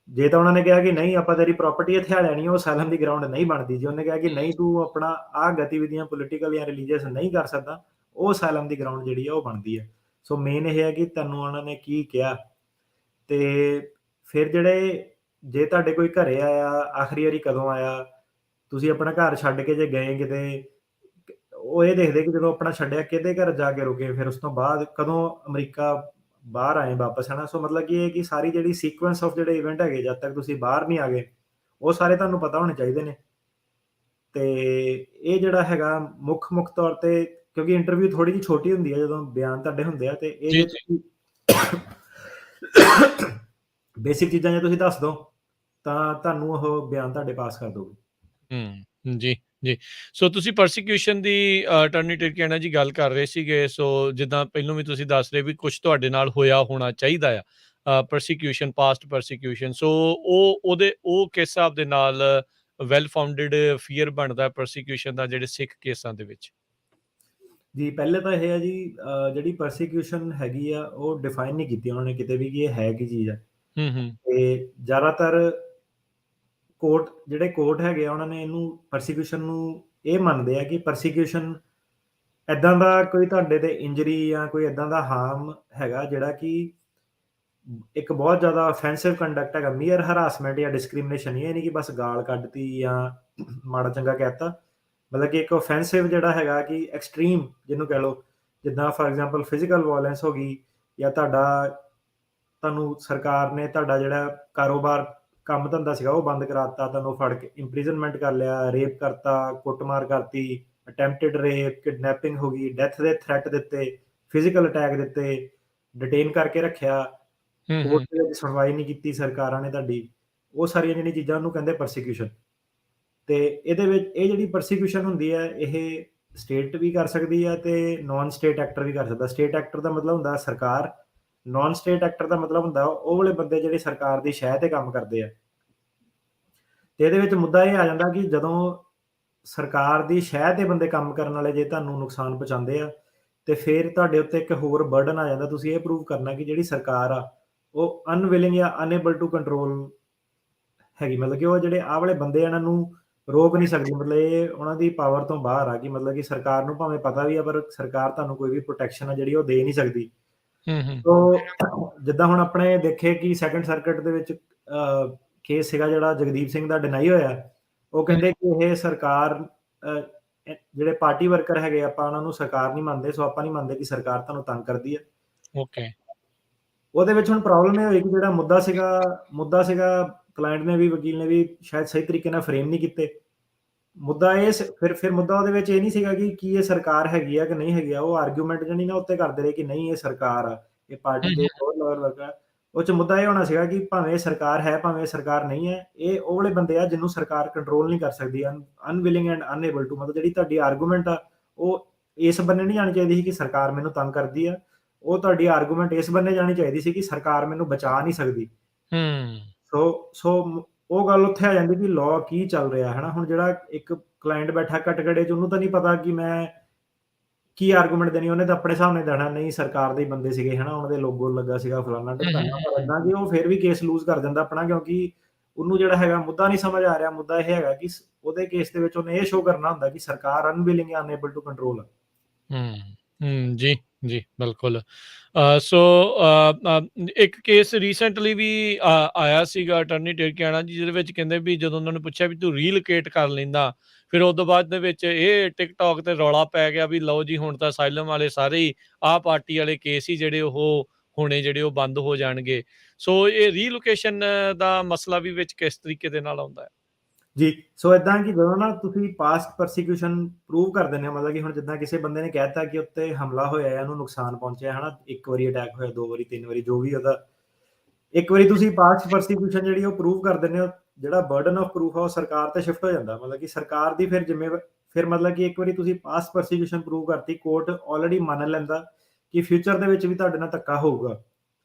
ਜੇ ਤਾਂ ਉਹਨਾਂ ਨੇ ਕਿਹਾ ਕਿ ਨਹੀਂ ਆਪਾਂ ਤੇਰੀ ਪ੍ਰਾਪਰਟੀ ਇੱਥੇ ਆ ਲੈਣੀ, ਉਹ ਅਸਾਈਲਮ ਦੀ ਗਰਾਊਂਡ ਨਹੀਂ ਬਣਦੀ। ਜੇ ਉਹਨੇ ਕਿਹਾ ਕਿ ਨਹੀਂ ਤੂੰ ਆਪਣਾ ਆਹ ਗਤੀਵਿਧੀਆਂ ਪੋਲੀਟੀਕਲ ਜਾਂ ਰਿਲੀਜੀਅਸ ਨਹੀਂ ਕਰ ਸਕਦਾ, ਉਹ ਅਸਾਈਲਮ ਦੀ ਗਰਾਊਂਡ ਜਿਹੜੀ ਆ ਉਹ ਬਣਦੀ ਹੈ। ਸੋ ਮੇਨ ਇਹ ਹੈ ਕਿ ਤੁਹਾਨੂੰ ਉਹਨਾਂ ਨੇ ਕੀ ਕਿਹਾ। ਤੇ ਫਿਰ ਜਿਹੜੇ, ਜੇ ਤੁਹਾਡੇ ਕੋਈ ਘਰੇ ਆਇਆ, ਆਖਰੀ ਵਾਰੀ ਕਦੋਂ ਆਇਆ, ਤੁਸੀਂ ਆਪਣਾ ਘਰ ਛੱਡ ਕੇ ਜੇ ਗਏ ਕਿਤੇ, ਉਹ ਇਹ ਦੇਖਦੇ ਕਿ ਜਦੋਂ ਆਪਣਾ ਛੱਡਿਆ ਕਿਹਦੇ ਘਰ ਜਾ ਕੇ ਰੁਕੇ, ਫਿਰ ਉਸ ਤੋਂ ਬਾਅਦ ਕਦੋਂ ਅਮਰੀਕਾ ਬਾਹਰ ਆਏ ਵਾਪਸ, ਹੈ ਨਾ। ਸੋ ਮਤਲਬ ਕਿ ਇਹ ਕਿ ਸਾਰੀ ਜਿਹੜੀ ਸੀਕੁਐਂਸ ਆਫ ਜਿਹੜੇ ਇਵੈਂਟ ਹੈਗੇ, ਜਦ ਤੱਕ ਤੁਸੀਂ ਬਾਹਰ ਨਹੀਂ ਆ ਗਏ, ਉਹ ਸਾਰੇ ਤੁਹਾਨੂੰ ਪਤਾ ਹੋਣੇ ਚਾਹੀਦੇ ਨੇ। ਤੇ ਇਹ ਜਿਹੜਾ ਹੈਗਾ ਮੁੱਖ ਤੌਰ ਤੇ, ਕਿਉਂਕਿ ਇੰਟਰਵਿਊ ਥੋੜੀ ਜਿਹੀ ਛੋਟੀ ਹੁੰਦੀ ਹੈ ਜਦੋਂ ਬਿਆਨ ਤੁਹਾਡੇ ਹੁੰਦੇ ਆ, ਤੇ ਇਹ ਜੀ, ਜੇ ਜੀ। ਤੁਸੀਂ ਬੇਸਿਕ ਚੀਜ਼ਾਂ ਜੇ ਤੁਸੀਂ ਦੱਸ ਦਿਓ ਤਾਂ ਤੁਹਾਨੂੰ ਉਹ ਬਿਆਨ ਤੁਹਾਡੇ ਪਾਸ ਕਰ ਦੋਗੇ। ਜੀ, ਜੀ। ਸੋ ਤੁਸੀਂ ਪਰਸੀਕਿਊਸ਼ਨ ਦੀ ਅਟਾਰਨੀ ਟਿਰਕੇਣਾ ਜੀ ਗੱਲ ਕਰ ਰਹੇ ਸੀਗੇ। ਸੋ ਜਿੱਦਾਂ ਪਹਿਲੋਂ ਵੀ ਤੁਸੀਂ ਦੱਸ ਰਹੇ ਵੀ ਕੁਛ ਤੁਹਾਡੇ ਨਾਲ ਹੋਇਆ ਹੋਣਾ ਚਾਹੀਦਾ ਆ, ਪਰਸੀਕਿਊਸ਼ਨ, ਪਾਸਟ ਪਰਸੀਕਿਊਸ਼ਨ। ਸੋ ਉਹ ਕਿਸ ਹਿਸਾਬ ਦੇ ਨਾਲ ਵੈਲ ਫਾਊਂਡਡ ਫੀਅਰ ਬਣਦਾ ਪਰਸੀਕਿਊਸ਼ਨ ਦਾ ਜਿਹੜੇ ਸਿੱਖ ਕੇਸਾਂ ਦੇ ਵਿੱਚ? ਜੀ, ਪਹਿਲੇ ਤਾਂ ਇਹ ਹੈ ਜੀ, ਜਿਹੜੀ ਪਰਸੀਕਿਊਸ਼ਨ ਹੈਗੀ ਆ ਉਹ ਡਿਫਾਈਨ ਨਹੀਂ ਕੀਤੀ ਉਹਨਾਂ ਨੇ ਕਿਤੇ ਵੀ ਕਿ ਇਹ ਹੈ ਕੀ ਚੀਜ਼ ਹੈ। ਹੂੰ, ਹੂੰ। ਤੇ ਜ਼ਿਆਦਾਤਰ ਜਿਹੜੇ ਕੋਰਟ ਹੈਗੇ ਆ ਉਹਨਾਂ ਨੇ ਇਹਨੂੰ ਪਰਸੀਕਿਊਸ਼ਨ ਨੂੰ ਇਹ ਮੰਨਦੇ ਆ ਕਿ ਪਰਸੀਕਿਊਸ਼ਨ ਏਦਾਂ ਦਾ ਕੋਈ ਤੁਹਾਡੇ ਤੇ ਇੰਜਰੀ ਜਾਂ ਕੋਈ ਏਦਾਂ ਦਾ ਹਾਰਮ ਹੈਗਾ ਜਿਹੜਾ ਕਿ ਇੱਕ ਬਹੁਤ ਜ਼ਿਆਦਾ offensive ਕੰਡਕਟ ਹੈਗਾ, ਮੀਅਰ ਹਰਾਸਮੈਂਟ ਜਾਂ ਡਿਸਕ੍ਰਿਮੀਨੇਸ਼ਨ ਨਹੀਂ। ਇਹ ਨਹੀਂ ਕਿ ਬਸ ਗਾਲ ਕੱਢਤੀ ਜਾਂ ਮਾੜਾ ਚੰਗਾ ਕਹਿ ਤਾ, ਮਤਲਬ ਕਿ ਇੱਕ offensive ਜਿਹੜਾ ਹੈਗਾ ਕਿ ਐਕਸਟ੍ਰੀਮ ਜਿਹਨੂੰ ਕਹਿ ਲਓ, ਜਿੱਦਾਂ ਫॉर ਐਗਜ਼ਾਮਪਲ ਫਿਜ਼ੀਕਲ ਵਾਇਲੈਂਸ ਹੋ ਗਈ, ਜਾਂ ਤੁਹਾਨੂੰ ਸਰਕਾਰ ਨੇ ਤੁਹਾਡਾ ਜਿਹੜਾ ਕਾਰੋਬਾਰ, ਕੰਮ ਧੰਦਾ ਸੀਗਾ ਉਹ ਬੰਦ ਕਰਾ ਦਿੱਤਾ, ਤੁਹਾਨੂੰ ਫੜ ਕੇ ਇੰਪ੍ਰਿਜ਼ਨਮੈਂਟ ਕਰ ਲਿਆ, ਰੇਪ ਕਰਤਾ, ਕੁੱਟਮਾਰ ਕਰਤੀ, ਅਟੈਂਪਟਡ ਰੇਪ, ਕਿਡਨੈਪਿੰਗ ਹੋ ਗਈ, ਡੈਥ ਦੇ ਥ੍ਰੈਟ ਦਿੱਤੇ, ਫਿਜ਼ੀਕਲ ਅਟੈਕ ਦਿੱਤੇ, ਡਿਟੇਨ ਕਰਕੇ ਰੱਖਿਆ, ਹੂੰ, ਕੋਰਟ ਹੂੰ। ਦੇ ਵਿੱਚ ਸੁਣਵਾਈ ਨਹੀਂ ਕੀਤੀ ਸਰਕਾਰਾਂ ਨੇ ਤੁਹਾਡੀ, ਉਹ ਸਾਰੀਆਂ ਜਿਹੜੀਆਂ ਚੀਜ਼ਾਂ ਉਹਨੂੰ ਕਹਿੰਦੇ ਪਰਸੀਕਿਊਸ਼ਨ। ਤੇ ਇਹਦੇ ਵਿੱਚ ਇਹ ਜਿਹੜੀ ਪਰਸੀਕਿਊਸ਼ਨ ਹੁੰਦੀ ਹੈ, ਇਹ ਸਟੇਟ ਵੀ ਕਰ ਸਕਦੀ ਹੈ ਤੇ ਨਾਨ ਸਟੇਟ ਐਕਟਰ ਵੀ ਕਰ ਸਕਦਾ। ਸਟੇਟ ਐਕਟਰ ਦਾ ਮਤਲਬ ਹੁੰਦਾ ਸਰਕਾਰ, ਨਾਨ ਸਟੇਟ ਐਕਟਰ ਦਾ ਮਤਲਬ ਹੁੰਦਾ ਉਹ ਵਾਲੇ ਬੰਦੇ ਜਿਹੜੇ ਸਰਕਾਰ ਦੀ ਸ਼ਹਿ ਤੇ ਕੰਮ ਕਰਦੇ ਆ। ਤੇ ਇਹਦੇ ਵਿੱਚ ਮੁੱਦਾ ਇਹ ਆ ਜਾਂਦਾ ਕਿ ਜਦੋਂ ਸਰਕਾਰ ਦੀ ਸ਼ਹਿ ਤੇ ਬੰਦੇ ਕੰਮ ਕਰਨ ਵਾਲੇ ਜੇ ਤੁਹਾਨੂੰ ਨੁਕਸਾਨ ਪਹੁੰਚਾਉਂਦੇ ਆ, ਤੇ ਫਿਰ ਤੁਹਾਡੇ ਉੱਤੇ ਇੱਕ ਹੋਰ ਬਰਡਨ ਆ ਜਾਂਦਾ। ਤੁਸੀਂ ਇਹ ਪ੍ਰੂਵ ਕਰਨਾ ਕਿ ਜਿਹੜੀ ਸਰਕਾਰ ਆ, ਉਹ ਅਨਵਿਲਿੰਗ ਜਾਂ ਅਨਏਬਲ ਟੂ ਕੰਟਰੋਲ ਹੈਗੀ। ਮਤਲਬ ਕਿ ਉਹ ਜਿਹੜੇ ਆਹ ਵਾਲੇ ਬੰਦੇ ਆ, ਇਹਨਾਂ ਨੂੰ ਰੋਕ ਨਹੀਂ ਸਕਦੀ। ਮਤਲਬ ਇਹ ਉਹਨਾਂ ਦੀ ਪਾਵਰ ਤੋਂ ਬਾਹਰ ਆ, ਕਿ ਮਤਲਬ ਕਿ ਸਰਕਾਰ ਨੂੰ ਭਾਵੇਂ ਪਤਾ ਵੀ ਆ, ਪਰ ਸਰਕਾਰ ਤੁਹਾਨੂੰ ਕੋਈ ਵੀ ਪ੍ਰੋਟੈਕਸ਼ਨ ਆ ਜਿਹੜੀ ਉਹ ਦੇ ਨਹੀਂ ਸਕਦੀ। ਜਿੱਦਾਂ ਹੁਣ ਆਪਣੇ ਦੇਖੇ ਕਿ ਸੈਕੰਡ ਸਰਕਟ ਦੇ ਵਿੱਚ ਕੇਸ ਸੀਗਾ ਜਿਹੜਾ ਜਗਦੀਪ ਸਿੰਘ ਦਾ ਡਿਨਾਈ ਹੋਇਆ। ਉਹ ਕਹਿੰਦੇ ਕਿ ਇਹ ਸਰਕਾਰ ਜਿਹੜੇ ਪਾਰਟੀ ਵਰਕਰ ਹੈਗੇ ਆਪਾਂ ਉਹਨਾਂ ਨੂੰ ਸਰਕਾਰ ਨਹੀਂ ਮੰਨਦੇ, ਸੋ ਆਪਾਂ ਨਹੀਂ ਮੰਨਦੇ ਕਿ ਸਰਕਾਰ ਤੁਹਾਨੂੰ ਤੰਗ ਕਰਦੀ ਹੈ। ਓਕੇ। ਉਹਦੇ ਵਿੱਚ ਹੁਣ ਪ੍ਰੋਬਲਮ ਇਹ ਹੋਈ ਕਿ ਜਿਹੜਾ ਮੁੱਦਾ ਸੀਗਾ ਕਲਾਇੰਟ ਨੇ ਵੀ, ਵਕੀਲ ਨੇ ਵੀ ਸ਼ਾਇਦ ਸਹੀ ਤਰੀਕੇ ਨਾਲ ਫਰੇਮ ਨਹੀਂ ਕੀਤੇ। ਮੁੱਦਾ ਇਹ ਫਿਰ ਮੁੱਦਾ ਉਹਦੇ ਵਿੱਚ ਇਹ ਨਹੀਂ ਸੀਗਾ ਕਿ ਕੀ ਇਹ ਸਰਕਾਰ ਹੈਗੀ ਆ ਕਿ ਨਹੀਂ ਹੈਗੀ ਆ। ਉਹ ਆਰਗੂਮੈਂਟ ਜਿਹੜੀ ਨਾ ਉੱਤੇ ਕਰਦੇ ਰਹੇ ਕਿ ਨਹੀਂ ਇਹ ਸਰਕਾਰ ਆ, ਇਹ ਪਾਰਟੀ ਦੇ ਹੋਰ ਲੋਅਰ ਵਰਕਰ। ਉਹ 'ਚ ਮੁੱਦਾ ਇਹ ਹੋਣਾ ਸੀਗਾ ਕਿ ਭਾਵੇਂ ਇਹ ਸਰਕਾਰ ਹੈ, ਭਾਵੇਂ ਇਹ ਸਰਕਾਰ ਨਹੀਂ ਹੈ, ਇਹ ਉਹ ਵਾਲੇ ਬੰਦੇ ਆ ਜਿਹਨੂੰ ਸਰਕਾਰ ਕੰਟਰੋਲ ਨਹੀਂ ਕਰ ਸਕਦੀ। ਅਨਵਿਲਿੰਗ ਐਂਡ ਅਨਏਬਲ ਟੂ, ਮਤਲਬ ਜਿਹੜੀ ਤੁਹਾਡੀ ਆਰਗੂਮੈਂਟ ਆ ਉਹ ਇਸ ਬੰਨੇ ਨਹੀਂ ਜਾਣੀ ਚਾਹੀਦੀ ਸੀ ਕਿ ਸਰਕਾਰ ਮੈਨੂੰ ਤੰਗ ਕਰਦੀ ਆ। ਉਹ ਤੁਹਾਡੀ ਆਰਗੂਮੈਂਟ ਇਸ ਬੰਨੇ ਜਾਣੀ ਚਾਹੀਦੀ ਸੀ ਕਿ ਸਰਕਾਰ ਮੈਨੂੰ ਬਚਾ ਨਹੀਂ ਸਕਦੀ। ਸੋ ਉਹ ਗੱਲ ਉੱਥੇ ਆ ਜਾਂਦੀ ਕਿ ਲਾਅ ਕੀ ਚੱਲ ਰਿਹਾ ਹੈ ਨਾ। ਹੁਣ ਜਿਹੜਾ ਇੱਕ ਕਲਾਇੰਟ ਬੈਠਾ ਕਟਕੜੇ 'ਚ, ਉਹਨੂੰ ਤਾਂ ਨਹੀਂ ਪਤਾ ਕਿ ਮੈਂ ਕੀ ਆਰਗੂਮੈਂਟ ਦੇਣੀ। ਉਹਨੇ ਤਾਂ ਆਪਣੇ ਹਿਸਾਬ ਨਾਲ ਦੇਣਾ, ਨਹੀਂ ਸਰਕਾਰ ਦੇ ਬੰਦੇ ਸੀਗੇ ਹਨਾ, ਉਹਨਾਂ ਦੇ ਲੋਗੋ ਲੱਗਾ ਸੀਗਾ ਫਲਾਨਾ ਢਿਮਕਾਨਾ। ਪਰ ਏਦਾਂ ਕਿ ਉਹ ਫਿਰ ਵੀ ਕੇਸ ਲੂਜ਼ ਕਰ ਦਿੰਦਾ ਆਪਣਾ, ਕਿਉਂਕਿ ਉਹਨੂੰ ਜਿਹੜਾ ਹੈਗਾ ਮੁੱਦਾ ਨਹੀਂ ਸਮਝ ਆ ਰਿਹਾ। ਮੁੱਦਾ ਇਹ ਹੈਗਾ ਕਿ ਉਹਦੇ ਕੇਸ ਦੇ ਵਿੱਚ ਉਹਨੇ ਇਹ ਸ਼ੋਅ ਕਰਨਾ ਹੁੰਦਾ ਕਿ ਸਰਕਾਰ ਅਨਵਿਲਿੰਗ ਜਾਂ ਅਨਏਬਲ ਟੂ ਕੰਟਰੋਲ ਆ। ਜੀ ਜੀ, ਬਿਲਕੁਲ। ਸੋ ਇੱਕ ਕੇਸ ਰੀਸੈਂਟਲੀ ਵੀ ਆਇਆ ਸੀਗਾ ਅਟਾਰਨੀ ਟਿਰਕਿਆਣਾ ਜੀ, ਜਿਹਦੇ ਵਿੱਚ ਕਹਿੰਦੇ ਵੀ ਜਦੋਂ ਉਹਨਾਂ ਨੂੰ ਪੁੱਛਿਆ ਵੀ ਤੂੰ ਰੀਲੋਕੇਟ ਕਰ ਲੈਂਦਾ, ਫਿਰ ਉਸ ਤੋਂ ਬਾਅਦ ਦੇ ਵਿੱਚ ਇਹ ਟਿਕਟੌਕ ਤੇ ਰੌਲਾ ਪੈ ਗਿਆ ਵੀ ਲਓ ਜੀ ਹੁਣ ਤਾਂ ਅਸਾਈਲਮ ਵਾਲੇ ਸਾਰੇ ਹੀ ਆਹ ਪਾਰਟੀ ਵਾਲੇ ਕੇਸ ਹੀ ਜਿਹੜੇ ਉਹ ਹੋਣੇ ਜਿਹੜੇ ਉਹ ਬੰਦ ਹੋ ਜਾਣਗੇ। ਸੋ ਇਹ ਰੀਲੋਕੇਸ਼ਨ ਦਾ ਮਸਲਾ ਵੀ ਵਿੱਚ ਕਿਸ ਤਰੀਕੇ ਦੇ ਨਾਲ ਆਉਂਦਾ ਹੈ? ਜੀ, ਸੋ ਏਦਾਂ ਕਿ ਜਦੋਂ ਨਾ ਤੁਸੀਂ ਪਾਸਟ ਪਰਸੀਕਿਊਸ਼ਨ ਪ੍ਰੂਵ ਕਰ ਦਿੰਦੇ ਹੋ, ਮਤਲਬ ਕਿ ਹੁਣ ਜਿੱਦਾਂ ਕਿਸੇ ਬੰਦੇ ਨੇ ਕਹਿ ਦਿੱਤਾ ਕਿ ਉੱਤੇ ਹਮਲਾ ਹੋਇਆ ਹੈ, ਉਹਨੂੰ ਨੁਕਸਾਨ ਪਹੁੰਚਿਆ ਹੈ ਨਾ, ਇੱਕ ਵਾਰੀ ਅਟੈਕ ਹੋਇਆ, 2 ਵਾਰੀ 3 ਵਾਰੀ, ਜੋ ਵੀ ਉਹਦਾ ਇੱਕ ਵਾਰੀ ਤੁਸੀਂ ਪਾਸਟ ਪਰਸੀਕਿਊਸ਼ਨ ਜਿਹੜੀ ਉਹ ਪ੍ਰੂਵ ਕਰ ਦਿੰਦੇ ਹੋ, ਜਿਹੜਾ ਬਰਡਨ ਆਫ ਪ੍ਰੂਫ ਆ ਉਹ ਸਰਕਾਰ ਤੇ ਸ਼ਿਫਟ ਹੋ ਜਾਂਦਾ। ਮਤਲਬ ਕਿ ਸਰਕਾਰ ਦੀ ਫਿਰ ਮਤਲਬ ਕਿ ਇੱਕ ਵਾਰੀ ਤੁਸੀਂ ਪਾਸਟ ਪਰਸੀਕਿਊਸ਼ਨ ਪ੍ਰੂਵ ਕਰਤੀ, ਕੋਰਟ ਆਲਰੇਡੀ ਮੰਨ ਲੈਂਦਾ ਕਿ ਫਿਊਚਰ ਦੇ ਵਿੱਚ ਵੀ ਤੁਹਾਡੇ ਨਾਲ ਧੱਕਾ ਹੋਊਗਾ।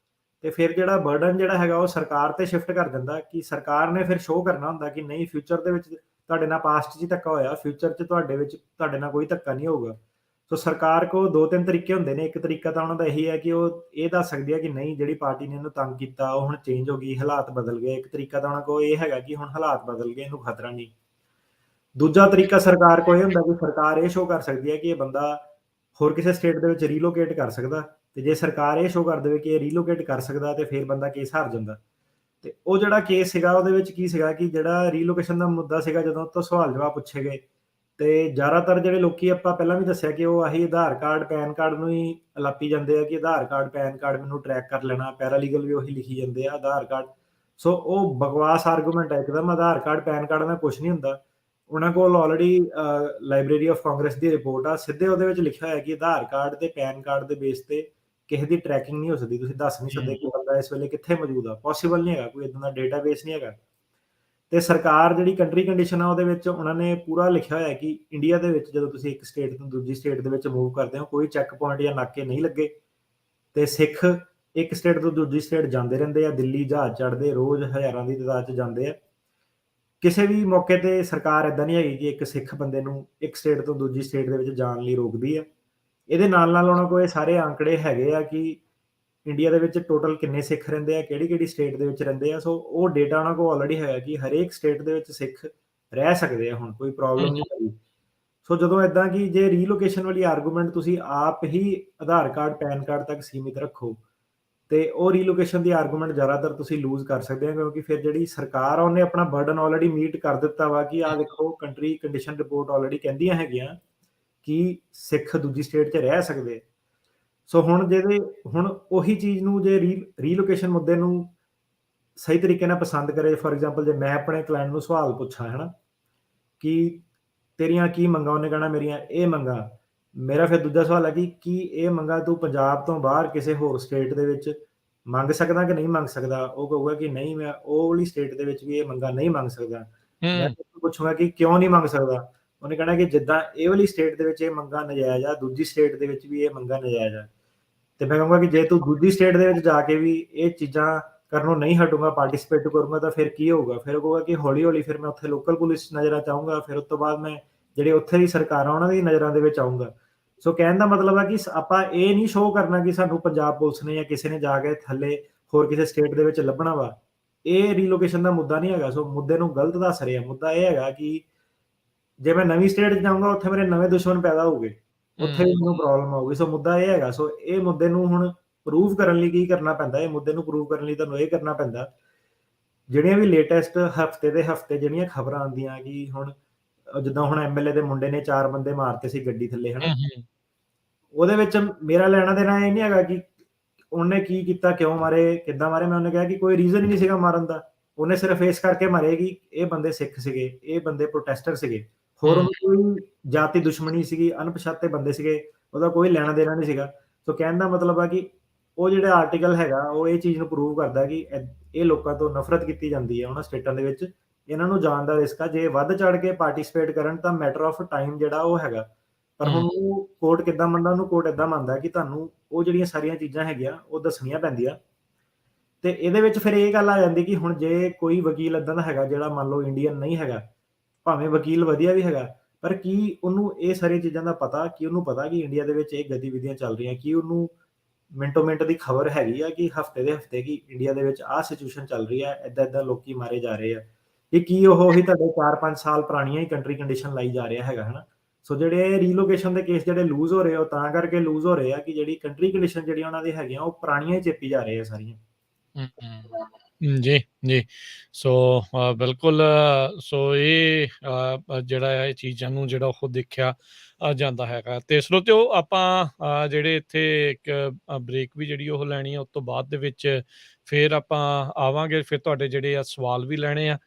ਤੇ ਫਿਰ ਜਿਹੜਾ ਬਰਡਨ ਜਿਹੜਾ ਹੈਗਾ ਉਹ ਸਰਕਾਰ ਤੇ ਸ਼ਿਫਟ ਕਰ ਦਿੰਦਾ, ਕਿ ਸਰਕਾਰ ਨੇ ਫਿਰ ਸ਼ੋਅ ਕਰਨਾ ਹੁੰਦਾ ਕਿ ਨਹੀਂ, ਫਿਊਚਰ ਦੇ ਵਿੱਚ ਤੁਹਾਡੇ ਨਾਲ ਪਾਸਟ 'ਚ ਹੀ ਧੱਕਾ ਹੋਇਆ, ਫਿਊਚਰ 'ਚ ਤੁਹਾਡੇ ਨਾਲ ਕੋਈ ਧੱਕਾ ਨਹੀਂ ਹੋਊਗਾ। ਸੋ ਸਰਕਾਰ ਕੋਲ 2-3 ਤਰੀਕੇ ਹੁੰਦੇ ਨੇ। ਇੱਕ ਤਰੀਕਾ ਤਾਂ ਉਹਨਾਂ ਦਾ ਇਹੀ ਹੈ ਕਿ ਉਹ ਇਹ ਦੱਸ ਸਕਦੀ ਹੈ ਕਿ ਨਹੀਂ, ਜਿਹੜੀ ਪਾਰਟੀ ਨੇ ਇਹਨੂੰ ਤੰਗ ਕੀਤਾ ਉਹ ਹੁਣ ਚੇਂਜ ਹੋ ਗਈ, ਹਾਲਾਤ ਬਦਲ ਗਏ। ਇੱਕ ਤਰੀਕਾ ਤਾਂ ਉਹਨਾਂ ਕੋਲ ਇਹ ਹੈਗਾ ਕਿ ਹੁਣ ਹਾਲਾਤ ਬਦਲ ਗਏ, ਇਹਨੂੰ ਖਤਰਾ ਨਹੀਂ। ਦੂਜਾ ਤਰੀਕਾ ਸਰਕਾਰ ਕੋਲ ਇਹ ਹੁੰਦਾ ਕਿ ਸਰਕਾਰ ਇਹ ਸ਼ੋਅ ਕਰ ਸਕਦੀ ਹੈ ਕਿ ਇਹ ਬੰਦਾ ਹੋਰ ਕਿਸੇ ਸਟੇਟ ਦੇ ਵਿੱਚ ਰੀਲੋਕੇਟ ਕਰ ਸਕਦਾ, ਤੇ ਜੇ ਸਰਕਾਰ ਇਹ ਸ਼ੋਅ ਕਰ ਦੇਵੇ ਕਿ ਇਹ ਰੀਲੋਕੇਟ ਕਰ ਸਕਦਾ, ਤੇ ਫਿਰ ਬੰਦਾ ਕੇਸ ਹਾਰ ਜਾਂਦਾ। ਤੇ ਉਹ ਜਿਹੜਾ ਕੇਸ ਸੀਗਾ ਉਹਦੇ ਵਿੱਚ ਕੀ ਸੀਗਾ ਕਿ ਜਿਹੜਾ ਰੀਲੋਕੇਸ਼ਨ ਦਾ ਮੁੱਦਾ ਸੀਗਾ, ਜਦੋਂ ਤੋਂ ਸਵਾਲ ਜਵਾਬ ਪੁੱਛੇ ਗਏ, ਤੇ ਜ਼ਿਆਦਾਤਰ ਜਿਹੜੇ ਲੋਕੀ, ਆਪਾਂ ਪਹਿਲਾਂ ਵੀ ਦੱਸਿਆ ਕਿ ਉਹ ਆਹੀ ਆਧਾਰ ਕਾਰਡ, ਪੈਨ ਕਾਰਡ ਨੂੰ ਹੀ ਅਲਾਪੀ ਜਾਂਦੇ ਆ ਕਿ ਆਧਾਰ ਕਾਰਡ, ਪੈਨ ਕਾਰਡ ਮੈਨੂੰ ਟਰੈਕ ਕਰ ਲੈਣਾ। ਪੈਰਾਲੀਗਲ ਵੀ ਉਹੀ ਲਿਖੀ ਜਾਂਦੇ ਆ, ਆਧਾਰ ਕਾਰਡ। ਸੋ ਉਹ ਬਕਵਾਸ ਆਰਗੂਮੈਂਟ ਹੈ ਇੱਕਦਮ। ਆਧਾਰ ਕਾਰਡ, ਪੈਨ ਕਾਰਡ ਨਾਲ ਕੁਛ ਨਹੀਂ ਹੁੰਦਾ। ਉਹਨਾਂ ਕੋਲ already library of Congress the report ਆ, ਸਿੱਧੇ ਉਹਦੇ ਵਿੱਚ ਲਿਖਿਆ ਹੋਇਆ ਕਿ ਆਧਾਰ ਕਾਰਡ ਤੇ ਪੈਨ ਕਾਰਡ ਦੇ ਬੇਸ ਤੇ ਕਿਸੇ ਦੀ ਟਰੈਕਿੰਗ ਨਹੀਂ ਹੋ ਸਕਦੀ। ਤੁਸੀਂ ਦੱਸ ਨਹੀਂ ਸਕਦੇ ਕਿ ਬੰਦਾ ਇਸ ਵੇਲੇ ਕਿੱਥੇ ਮੌਜੂਦ ਆ, ਪੋਸੀਬਲ ਨਹੀਂ ਹੈਗਾ, ਕੋਈ ਇਦਾਂ ਦਾ ਡੇਟਾਬੇਸ ਨਹੀਂ ਹੈਗਾ। ਤੇ ਸਰਕਾਰ ਜਿਹੜੀ ਕੰਟਰੀ ਕੰਡੀਸ਼ਨ ਆ ਉਹਦੇ ਵਿੱਚ ਉਹਨਾਂ ਨੇ ਪੂਰਾ ਲਿਖਿਆ ਹੋਇਆ ਕਿ ਇੰਡੀਆ ਦੇ ਵਿੱਚ ਜਦੋਂ ਤੁਸੀਂ ਇੱਕ ਸਟੇਟ ਤੋਂ ਦੂਜੀ ਸਟੇਟ ਦੇ ਵਿੱਚ ਮੂਵ ਕਰਦੇ ਹੋ, ਕੋਈ ਚੈੱਕ ਪੁਆਇੰਟ ਜਾਂ ਨਾਕੇ ਨਹੀਂ ਲੱਗੇ, ਤੇ ਸਿੱਖ ਇੱਕ ਸਟੇਟ ਤੋਂ ਦੂਜੀ ਸਟੇਟ ਜਾਂਦੇ ਰਹਿੰਦੇ ਆ। ਦਿੱਲੀ ਜਹਾਜ਼ ਚੜ੍ਹਦੇ ਰੋਜ਼ ਹਜ਼ਾਰਾਂ ਦੀ ਤਾਦਾਦ 'ਚ ਜਾਂਦੇ ਆ। ਕਿਸੇ ਵੀ ਮੌਕੇ ਤੇ ਸਰਕਾਰ ਏਦਾਂ ਨਹੀਂ ਹੈਗੀ ਕਿ ਇੱਕ ਸਿੱਖ ਬੰਦੇ ਨੂੰ ਇੱਕ ਸਟੇਟ ਤੋਂ ਦੂਜੀ ਸਟੇਟ ਦੇ ਵਿੱਚ ਜਾਣ ਲਈ ਰੋਕਦੀ ਆ। ਇਹਦੇ ਨਾਲ ਉਹਨਾਂ ਕੋਲ ਇਹ ਸਾਰੇ ਆંકੜੇ ਹੈਗੇ ਆ ਕਿ ਇੰਡੀਆ ਦੇ ਵਿੱਚ ਟੋਟਲ ਕਿੰਨੇ ਸਿੱਖ ਰਹਿੰਦੇ ਆ, ਕਿਹੜੀ ਸਟੇਟ ਦੇ ਵਿੱਚ ਰਹਿੰਦੇ ਆ। ਸੋ ਉਹ ਡੇਟਾ ਉਹਨਾਂ ਕੋਲ ਆਲਰੇਡੀ ਹੈਗਾ ਕਿ ਹਰੇਕ ਸਟੇਟ ਦੇ ਵਿੱਚ ਸਿੱਖ ਰਹਿ ਸਕਦੇ ਆ, ਹੁਣ ਕੋਈ ਪ੍ਰੋਬਲਮ ਨਹੀਂ ਹੈਗੀ। ਸੋ ਜਦੋਂ ਏਦਾਂ ਕਿ ਜੇ ਰੀਲੋਕੇਸ਼ਨ ਵਾਲੀ ਆਰਗੂਮੈਂਟ ਤੁਸੀਂ ਆਪ ਹੀ ਆਧਾਰ ਕਾਰਡ, ਪੈਨ ਕਾਰਡ ਤੱਕ ਸੀਮਿਤ ਰੱਖੋ, ਤੇ ਉਹ ਰੀਲੋਕੇਸ਼ਨ ਦੀ ਆਰਗੂਮੈਂਟ ਜ਼ਿਆਦਾਤਰ ਤੁਸੀਂ ਲੂਜ਼ ਕਰ ਸਕਦੇ ਹੋ, ਕਿਉਂਕਿ ਫਿਰ ਜਿਹੜੀ ਸਰਕਾਰ ਆ ਉਹਨੇ ਆਪਣਾ ਬਰਡਨ ਆਲਰੇਡੀ ਮੀਟ ਕਰ ਦਿੱਤਾ ਵਾ ਕਿ ਆਹ ਦੇਖੋ, ਕੰਟਰੀ ਕੰਡੀਸ਼ਨ ਰਿਪੋਰਟ ਆਲਰੇਡੀ ਕਹਿੰਦੀਆਂ ਹੈਗੀਆਂ ਕਿ ਸਿੱਖ ਦੂਜੀ ਸਟੇਟ 'ਚ ਰਹਿ ਸਕਦੇ। ਸੋ ਹੁਣ ਉਹੀ ਚੀਜ਼ ਨੂੰ ਜੇ ਰੀਲੋਕੇਸ਼ਨ ਮੁੱਦੇ ਨੂੰ ਸਹੀ ਤਰੀਕੇ ਨਾਲ ਪਸੰਦ ਕਰੇ, ਫੋਰ ਐਗਜ਼ਾਮਪਲ ਜੇ ਮੈਂ ਆਪਣੇ ਕਲਾਇੰਟ ਨੂੰ ਸਵਾਲ ਪੁੱਛਾਂ ਹੈ ਨਾ ਕਿ ਤੇਰੀਆਂ ਕੀ ਮੰਗਾਂ, ਉਹਨੇ ਕਹਿਣਾ ਮੇਰੀਆਂ ਇਹ ਮੰਗਾਂ। ਮੇਰਾ ਫਿਰ ਦੂਜਾ ਸਵਾਲ ਹੈ ਕਿ ਕੀ ਇਹ ਮੰਗਾਂ ਤੂੰ ਪੰਜਾਬ ਤੋਂ ਬਾਹਰ ਕਿਸੇ ਹੋਰ ਸਟੇਟ ਦੇ ਵਿੱਚ ਮੰਗ ਸਕਦਾ ਕਿ ਨਹੀਂ ਮੰਗ ਸਕਦਾ? ਉਹ ਕਹੂਗਾ ਕਿ ਨਹੀਂ, ਮੈਂ ਉਹ ਵਾਲੀ ਸਟੇਟ ਦੇ ਵਿੱਚ ਵੀ ਇਹ ਮੰਗਾਂ ਨਹੀਂ ਮੰਗ ਸਕਦਾ। ਮੈਂ ਪੁੱਛੂੰਗਾ ਕਿ ਕਿਉਂ ਨਹੀਂ ਮੰਗ ਸਕਦਾ? ਉਹਨੇ ਕਹਿਣਾ ਕਿ ਜਿੱਦਾਂ ਇਹ ਵਾਲੀ ਸਟੇਟ ਦੇ ਵਿੱਚ ਇਹ ਮੰਗਾਂ ਨਜਾਇਜ਼ ਆ, ਦੂਜੀ ਸਟੇਟ ਦੇ ਵਿੱਚ ਵੀ ਇਹ ਮੰਗਾਂ ਨਜਾਇਜ਼ ਆ। ਤੇ ਮੈਂ ਕਹੂੰਗਾ ਕਿ ਜੇ ਤੂੰ ਦੂਜੀ ਸਟੇਟ ਦੇ ਵਿੱਚ ਜਾ ਕੇ ਵੀ ਇਹ ਚੀਜ਼ਾਂ ਕਰਨੋਂ ਨਹੀਂ ਹਟੂੰਗਾ, ਪਾਰਟਿਸਿਪੇਟ ਕਰੂੰਗਾ, ਤਾਂ ਫਿਰ ਕੀ ਹੋਊਗਾ? ਫਿਰ ਉਹ ਕਹੂਗਾ ਕਿ ਹੌਲੀ-ਹੌਲੀ ਫਿਰ ਮੈਂ ਉੱਥੇ ਲੋਕਲ ਪੁਲਿਸ ਨਜ਼ਰਾਂ 'ਚ ਆਊਂਗਾ, ਫਿਰ ਉਸ ਤੋਂ ਬਾਅਦ ਮੈਂ ਜਿਹੜੇ ਉੱਥੇ ਦੀ ਸਰਕਾਰਾਂ ਉਹਨਾਂ ਦੀ ਨਜ਼ਰਾਂ ਦੇ ਵਿੱਚ ਆਊਂਗਾ। ਸੋ ਕਹਿਣ ਦਾ ਮਤਲਬ ਹੈ ਕਿ ਆਪਾਂ ਇਹ ਨਹੀਂ ਸ਼ੋਅ ਕਰਨਾ ਕਿ ਸਾਨੂੰ ਪੰਜਾਬ ਪੁਲਿਸ ਨੇ ਜਾਂ ਕਿਸੇ ਨੇ ਜਾ ਕੇ ਥੱਲੇ ਹੋਰ ਕਿਸੇ ਸਟੇਟ ਦੇ ਵਿੱਚ ਲੱਭਣਾ ਵਾ। ਇਹ ਰੀਲੋਕੇਸ਼ਨ ਦਾ ਮੁੱਦਾ ਨਹੀਂ ਹੈਗਾ। ਸੋ ਮੁੱਦੇ ਨੂੰ ਗਲਤ ਦੱਸ ਰਹੇ ਆ। ਮੁੱਦਾ ਇਹ ਹੈਗਾ ਕਿ ਜੇ ਮੈਂ ਨਵੀਂ ਸਟੇਟ 'ਚ ਜਾਊਂਗਾ, ਉੱਥੇ ਮੇਰੇ ਨਵੇਂ ਦੁਸ਼ਮਣ ਪੈਦਾ ਹੋਊਗੇ, ਉੱਥੇ ਵੀ ਮੈਨੂੰ ਪ੍ਰੋਬਲਮ ਆਊਗੀ। ਸੋ ਮੁੱਦਾ ਇਹ ਹੈਗਾ। ਸੋ ਇਹ ਮੁੱਦੇ ਨੂੰ ਹੁਣ ਪ੍ਰੂਵ ਕਰਨ ਲਈ ਕੀ ਕਰਨਾ ਪੈਂਦਾ? ਇਹ ਮੁੱਦੇ ਨੂੰ ਪ੍ਰੂਵ ਕਰਨ ਲਈ ਤੁਹਾਨੂੰ ਇਹ ਕਰਨਾ ਪੈਂਦਾ, ਜਿਹੜੀਆਂ ਵੀ ਲੇਟੈਸਟ ਹਫ਼ਤੇ ਦੇ ਹਫ਼ਤੇ ਜਿਹੜੀਆਂ ਖਬਰਾਂ ਆਉਂਦੀਆਂ ਕਿ ਹੁਣ ਜਿੱਦਾਂ ਹੁਣ ਐਮਐਲਏ ਦੇ ਮੁੰਡੇ ਨੇ 4 ਬੰਦੇ ਮਾਰਤੇ ਸੀ ਗੱਡੀ ਥੱਲੇ, ਹਨਾ? ਉਹਦੇ ਵਿੱਚ ਮੇਰਾ ਲੈਣਾ ਦੇਣਾ ਇਹ ਨਹੀਂ ਹੈਗਾ ਕਿ ਉਹਨੇ ਕੀ ਕੀਤਾ, ਕਿਉਂ ਮਾਰੇ, ਕਿੱਦਾਂ ਮਾਰੇ। ਮੈਂ ਉਹਨੇ ਕਿਹਾ ਕਿ ਕੋਈ ਰੀਜ਼ਨ ਹੀ ਨਹੀਂ ਸੀਗਾ ਮਾਰਨ ਦਾ। ਉਹਨੇ ਸਿਰਫ ਇਸ ਕਰਕੇ ਮਾਰੇ ਕਿ ਇਹ ਬੰਦੇ ਸਿੱਖ ਸੀਗੇ, ਇਹ ਬੰਦੇ ਪ੍ਰੋਟੈਸਟਰ ਸੀਗੇ। ਹੋਰ ਉਹਨੂੰ ਕੋਈ ਜਾਤੀ ਦੁਸ਼ਮਣੀ ਸੀਗੀ, ਅਣਪਛਾਤੇ ਬੰਦੇ ਸੀਗੇ, ਉਹਦਾ ਕੋਈ ਲੈਣਾ ਦੇਣਾ ਨਹੀਂ ਸੀਗਾ। ਸੋ ਕਹਿਣ ਦਾ ਮਤਲਬ ਆ ਕਿ ਉਹ ਜਿਹੜਾ ਆਰਟੀਕਲ ਹੈਗਾ ਉਹ ਇਹ ਚੀਜ਼ ਨੂੰ ਪ੍ਰੂਵ ਕਰਦਾ ਕਿ ਇਹ ਲੋਕਾਂ ਤੋਂ ਨਫ਼ਰਤ ਕੀਤੀ ਜਾਂਦੀ ਹੈ ਉਹਨਾਂ ਸਟੇਟਾਂ ਦੇ ਵਿੱਚ। ਇਹਨਾਂ ਨੂੰ ਜਾਣ ਦਾ ਰਿਸਕ ਆ। ਜੇ ਵੱਧ ਚੜ੍ਹ ਕੇ ਪਾਰਟਿਸਿਪੇਟ ਕਰਨ ਤਾਂ ਮੈਟਰ ਆਫ ਟਾਈਮ ਜਿਹੜਾ ਉਹ ਹੈਗਾ। ਪਰ ਹੁਣ ਉਹ ਕੋਰਟ ਕਿੱਦਾਂ ਮੰਨਦਾ? ਉਹਨੂੰ ਕੋਰਟ ਏਦਾਂ ਮੰਨਦਾ ਕਿ ਤੁਹਾਨੂੰ ਉਹ ਜਿਹੜੀਆਂ ਸਾਰੀਆਂ ਚੀਜ਼ਾਂ ਹੈਗੀਆਂ ਉਹ ਦੱਸਣੀਆਂ ਪੈਂਦੀਆਂ। ਤੇ ਇਹਦੇ ਵਿੱਚ ਫਿਰ ਇਹ ਗੱਲ ਆ ਜਾਂਦੀ ਕਿ ਹੁਣ ਜੇ ਕੋਈ ਵਕੀਲ ਏਦਾਂ ਦਾ ਹੈਗਾ ਜਿਹੜਾ ਮੰਨ ਲਓ ਇੰਡੀਅਨ ਨਹੀਂ ਹੈਗਾ, ਭਾਵੇਂ ਵਕੀਲ ਵਧੀਆ ਵੀ ਹੈਗਾ, ਪਰ ਕੀ ਉਹਨੂੰ ਇਹ ਸਾਰੀਆਂ ਚੀਜ਼ਾਂ ਦਾ ਪਤਾ? ਕਿ ਉਹਨੂੰ ਪਤਾ ਕਿ ਇੰਡੀਆ ਦੇ ਵਿੱਚ ਇਹ ਗਤੀਵਿਧੀਆਂ ਚੱਲ ਰਹੀਆਂ? ਕੀ ਉਹਨੂੰ ਮਿੰਟੋ ਮਿੰਟ ਦੀ ਖਬਰ ਹੈਗੀ ਆ ਕਿ ਹਫ਼ਤੇ ਦੇ ਹਫ਼ਤੇ ਕਿ ਇੰਡੀਆ ਦੇ ਵਿੱਚ ਆਹ ਸਿਚੁਏਸ਼ਨ ਚੱਲ ਰਹੀ ਆ, ਏਦਾਂ ਲੋਕੀ ਮਾਰੇ ਜਾ ਰਹੇ ਆ? ਇਹ ਕੀ ਉਹ ਹੀ ਤੁਹਾਡੇ 4-5 ਸਾਲ ਪੁਰਾਣੀਆਂ ਹੀ ਕੰਟਰੀ ਕੰਡੀਸ਼ਨ ਲਾਈ ਜਾ ਰਿਹਾ ਹੈਗਾ, ਹਨਾ? ਸੋ ਜਿਹੜੇ ਰੀਲੋਕੇਸ਼ਨ ਦੇ ਕੇਸ ਜਿਹੜੇ ਲੂਜ਼ ਹੋ ਰਹੇ ਆ, ਉਹ ਤਾਂ ਕਰਕੇ ਲੂਜ਼ ਹੋ ਰਹੇ ਆ ਕਿ ਜਿਹੜੀ ਕੰਟਰੀ ਕੰਡੀਸ਼ਨ ਜਿਹੜੀਆਂ ਉਹਨਾਂ ਦੀ ਹੈਗੀਆਂ ਉਹ ਪੁਰਾਣੀਆਂ ਹੀ ਚੇਪੀ ਜਾ ਰਹੇ ਆ ਸਾਰੀਆਂ। ਜੀ, ਜੀ। ਸੋ ਬਿਲਕੁਲ ਸੋ ਇਹ ਜਿਹੜਾ ਹੈ ਇਹ ਚੀਜ਼ਾਂ ਨੂੰ ਜਿਹੜਾ ਉਹ ਦੇਖਿਆ ਜਾਂਦਾ ਹੈਗਾ। ਤੇ ਸਰੋਤਿਓ ਆਪਾਂ ਜਿਹੜੇ ਇੱਥੇ ਇੱਕ ਬ੍ਰੇਕ ਵੀ ਜਿਹੜੀ ਉਹ ਲੈਣੀ ਆ, ਉਸ ਤੋਂ ਬਾਅਦ ਦੇ ਵਿੱਚ ਫਿਰ ਆਪਾਂ ਆਵਾਂਗੇ। ਫਿਰ ਤੁਹਾਡੇ ਜਿਹੜੇ ਆ ਸਵਾਲ ਵੀ ਲੈਣੇ ਆ।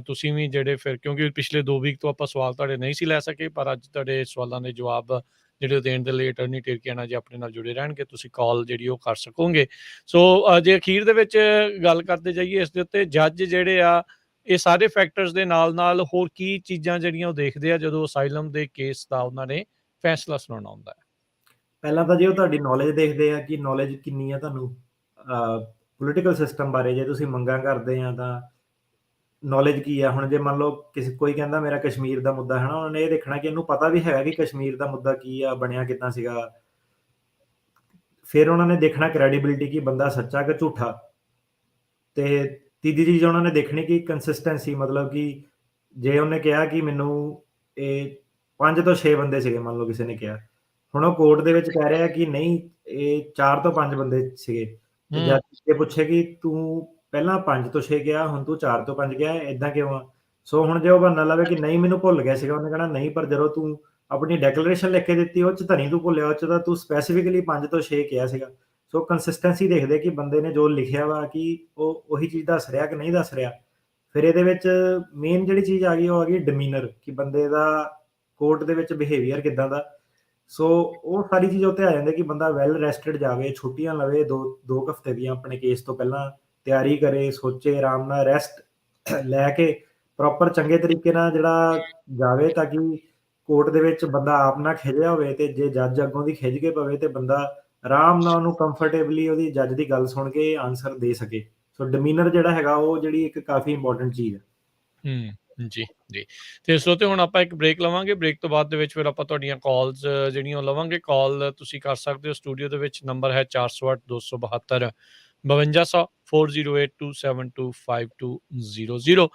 ਤੁਸੀਂ ਵੀ ਜਿਹੜੇ ਫਿਰ ਕਿਉਂਕਿ ਪਿਛਲੇ 2 ਵੀਕ ਤੋਂ ਆਪਾਂ ਸਵਾਲ ਤੁਹਾਡੇ ਨਹੀਂ ਸੀ ਲੈ ਸਕੇ, ਪਰ ਅੱਜ ਤੁਹਾਡੇ ਸਵਾਲਾਂ ਦੇ ਜਵਾਬ ਜਿਹੜੇ ਉਹ ਦੇਣ ਦੇ ਲਈ ਅਟਰਨੀ ਟਿਰਕੀਆਣਾ ਜੀ ਆਪਣੇ ਨਾਲ ਜੁੜੇ ਰਹਿਣਗੇ। ਤੁਸੀਂ ਕਾਲ ਜਿਹੜੀ ਉਹ ਕਰ ਸਕੋਗੇ। ਸੋ ਜੇ ਅਖੀਰ ਦੇ ਵਿੱਚ ਗੱਲ ਕਰਦੇ ਜਾਈਏ ਇਸ ਦੇ ਉੱਤੇ, ਜੱਜ ਜਿਹੜੇ ਆ ਇਹ ਸਾਰੇ ਫੈਕਟਰਸ ਦੇ ਨਾਲ ਹੋਰ ਕੀ ਚੀਜ਼ਾਂ ਜਿਹੜੀਆਂ ਉਹ ਦੇਖਦੇ ਆ ਜਦੋਂ ਅਸਾਈਲਮ ਦੇ ਕੇਸ ਦਾ ਉਹਨਾਂ ਨੇ ਫੈਸਲਾ ਸੁਣਾਉਣਾ ਹੁੰਦਾ ਹੈ? ਪਹਿਲਾਂ ਤਾਂ ਜੀ ਉਹ ਤੁਹਾਡੀ ਨੌਲੇਜ ਦੇਖਦੇ ਆ ਕਿ ਨੌਲੇਜ ਕਿੰਨੀ ਆ ਤੁਹਾਨੂੰ ਪੋਲੀਟੀਕਲ ਸਿਸਟਮ ਬਾਰੇ। ਜੇ ਤੁਸੀਂ ਮੰਗਾਂ ਕਰਦੇ ਆ ਤਾਂ ਨੌਲੇਜ ਕੀ ਆ? ਹੁਣ ਜੇ ਮੰਨ ਲਓ ਕੋਈ ਕਹਿੰਦਾ ਮੇਰਾ ਕਸ਼ਮੀਰ ਦਾ ਮੁੱਦਾ ਹੈ ਨਾ, ਉਹਨਾਂ ਨੇ ਇਹ ਦੇਖਣਾ ਕਿ ਇਹਨੂੰ ਪਤਾ ਵੀ ਹੈਗਾ ਕਿ ਕਸ਼ਮੀਰ ਦਾ ਮੁੱਦਾ ਕੀ ਆ, ਬਣਿਆ ਕਿੱਦਾਂ ਸੀਗਾ। ਫਿਰ ਉਹਨਾਂ ਨੇ ਦੇਖਣਾ ਕ੍ਰੈਡੀਬਿਲਿਟੀ ਕਿ ਬੰਦਾ ਸੱਚਾ ਕਿ ਝੂਠਾ। ਤੇ ਤੀਜੀ ਚੀਜ਼ ਉਹਨਾਂ ਨੇ ਦੇਖਣੀ ਕਿ ਕੰਸਿਸਟੈਂਸੀ, ਮਤਲਬ ਕਿ ਜੇ ਉਹਨੇ ਕਿਹਾ ਕਿ ਮੈਨੂੰ ਇਹ 5 ਤੋਂ 6 ਬੰਦੇ ਸੀਗੇ, ਮੰਨ ਲਓ ਕਿਸੇ ਨੇ ਕਿਹਾ, ਹੁਣ ਉਹ ਕੋਰਟ ਦੇ ਵਿੱਚ ਕਹਿ ਰਿਹਾ ਕਿ ਨਹੀਂ ਇਹ 4 ਤੋਂ 5 ਬੰਦੇ ਸੀਗੇ, ਤੇ ਜੱਜ ਇਹ ਪੁੱਛੇ ਕਿ ਤੂੰ ਪਹਿਲਾਂ 5 ਤੋਂ 6 ਗਿਆ, ਹੁਣ ਤੂੰ 4 ਤੋਂ 5 ਗਿਆ, ਏਦਾਂ ਕਿਉਂ ਆ? ਸੋ ਹੁਣ ਜੇ ਉਹ ਬਹਾਨਾ ਲਾਵੇ ਕਿ ਨਹੀਂ ਮੈਨੂੰ ਭੁੱਲ ਗਿਆ ਸੀਗਾ, ਉਹਨੇ ਕਹਿਣਾ ਨਹੀਂ, ਪਰ ਜਦੋਂ ਤੂੰ ਆਪਣੀ ਡੈਕਲੇਰੇਸ਼ਨ ਲਿਖ ਕੇ ਦਿੱਤੀ ਉਹ 'ਚ ਤਾਂ ਨਹੀਂ ਤੂੰ ਭੁੱਲਿਆ, ਉਹ 'ਚ ਤਾਂ ਤੂੰ ਸਪੈਸੀਫਿਕਲੀ 5 ਤੋਂ 6 ਕਿਹਾ ਸੀਗਾ। ਸੋ ਕੰਸਿਸਟੈਂਸੀ ਦੇਖਦੇ ਕਿ ਬੰਦੇ ਨੇ ਜੋ ਲਿਖਿਆ ਵਾ ਕਿ ਉਹ ਉਹੀ ਚੀਜ਼ ਦੱਸ ਰਿਹਾ ਕਿ ਨਹੀਂ ਦੱਸ ਰਿਹਾ। ਫਿਰ ਇਹਦੇ ਵਿੱਚ ਮੇਨ ਜਿਹੜੀ ਚੀਜ਼ ਆ ਗਈ ਉਹ ਆ ਗਈ ਡਿਮੀਨਰ, ਕਿ ਬੰਦੇ ਦਾ ਕੋਰਟ ਦੇ ਵਿੱਚ ਬਿਹੇਵੀਅਰ ਕਿੱਦਾਂ ਦਾ। ਸੋ ਉਹ ਸਾਰੀ ਚੀਜ਼ ਉੱਤੇ ਆ ਜਾਂਦੀ ਕਿ ਬੰਦਾ ਵੈਲ ਰੈਸਟਡ ਜਾਵੇ, ਛੁੱਟੀਆਂ ਲਵੇ 2 ਹਫ਼ਤੇ ਦੀਆਂ ਆਪਣੇ ਕੇਸ ਤੋਂ ਪਹਿਲਾਂ, ਤਿਆਰੀ ਕਰੇ, ਸੋਚੇ, ਆਰਾਮ ਨਾਲ ਰੈਸਟ ਲੈ ਕੇ ਪ੍ਰੋਪਰ ਚੰਗੇ ਤਰੀਕੇ ਨਾਲ ਜਿਹੜਾ ਜਾਵੇ, ਤਾਂ ਕਿ ਕੋਰਟ ਦੇ ਵਿੱਚ ਬੰਦਾ ਆਪ ਨਾ ਖਿਝਿਆ ਹੋਵੇ, ਤੇ ਜੇ ਜੱਜ ਅੱਗੋਂ ਦੀ ਖਿਝ ਕੇ ਪਵੇ ਤੇ ਬੰਦਾ ਆਰਾਮ ਨਾਲ ਉਹਨੂੰ ਕੰਫਰਟੇਬਲੀ ਉਹਦੀ ਜੱਜ ਦੀ ਗੱਲ ਸੁਣ ਕੇ ਆਨਸਰ ਦੇ ਸਕੇ। ਸੋ ਡਿਮੀਨਰ ਜਿਹੜਾ ਹੈਗਾ ਉਹ ਜਿਹੜੀ ਇੱਕ ਕਾਫੀ ਇੰਪੋਰਟੈਂਟ ਚੀਜ਼ ਹੈ। ਜੀ, ਜੀ। ਤੇ ਸਰੋਤਿਓ ਹੁਣ ਆਪਾਂ ਇੱਕ ਬ੍ਰੇਕ ਲਵਾਂਗੇ। ਬ੍ਰੇਕ ਤੋਂ ਬਾਅਦ ਦੇ ਵਿੱਚ ਫਿਰ ਆਪਾਂ ਤੁਹਾਡੀਆਂ ਕਾਲਸ ਜਿਹੜੀਆਂ ਉਹ ਲਵਾਂਗੇ। ਕਾਲ ਤੁਸੀਂ ਕਰ ਸਕਦੇ ਹੋ ਸਟੂਡੀਓ ਦੇ ਵਿੱਚ, ਨੰਬਰ ਹੈ 408 272 5200 4082725200।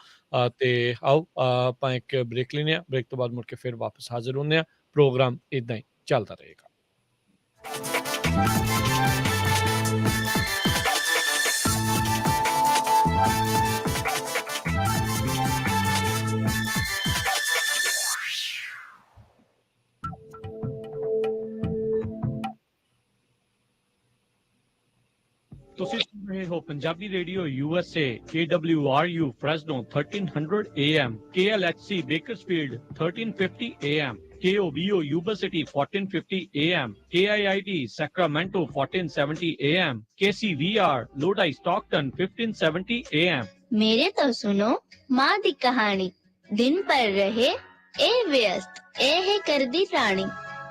ਤੇ ਆਓ ਆਪਾਂ ਇੱਕ ਬ੍ਰੇਕ ਲੈਂਦੇ ਹਾਂ। ਬ੍ਰੇਕ ਤੋਂ ਬਾਅਦ ਮੁੜ ਕੇ ਫਿਰ ਵਾਪਸ ਹਾਜ਼ਰ ਹੁੰਦੇ ਹਾਂ। ਪ੍ਰੋਗਰਾਮ ਇੱਦਾਂ ਹੀ ਚੱਲਦਾ ਰਹੇਗਾ। ਤੁਸੀਂ ਸੁਣ ਰਹੇ ਹੋ Punjabi radio USA, KWRU Fresno 1300 AM, KLHC Bakersfield 1350 AM, KOBO Yuba City 1450 AM, KIIT Sacramento 1470 AM, KCVR Lodi Stockton 1570 AM। मेरे तो सुनो माँ दी कहानी, दिन पर रहे ए व्यस्त, ए है कर दी रानी,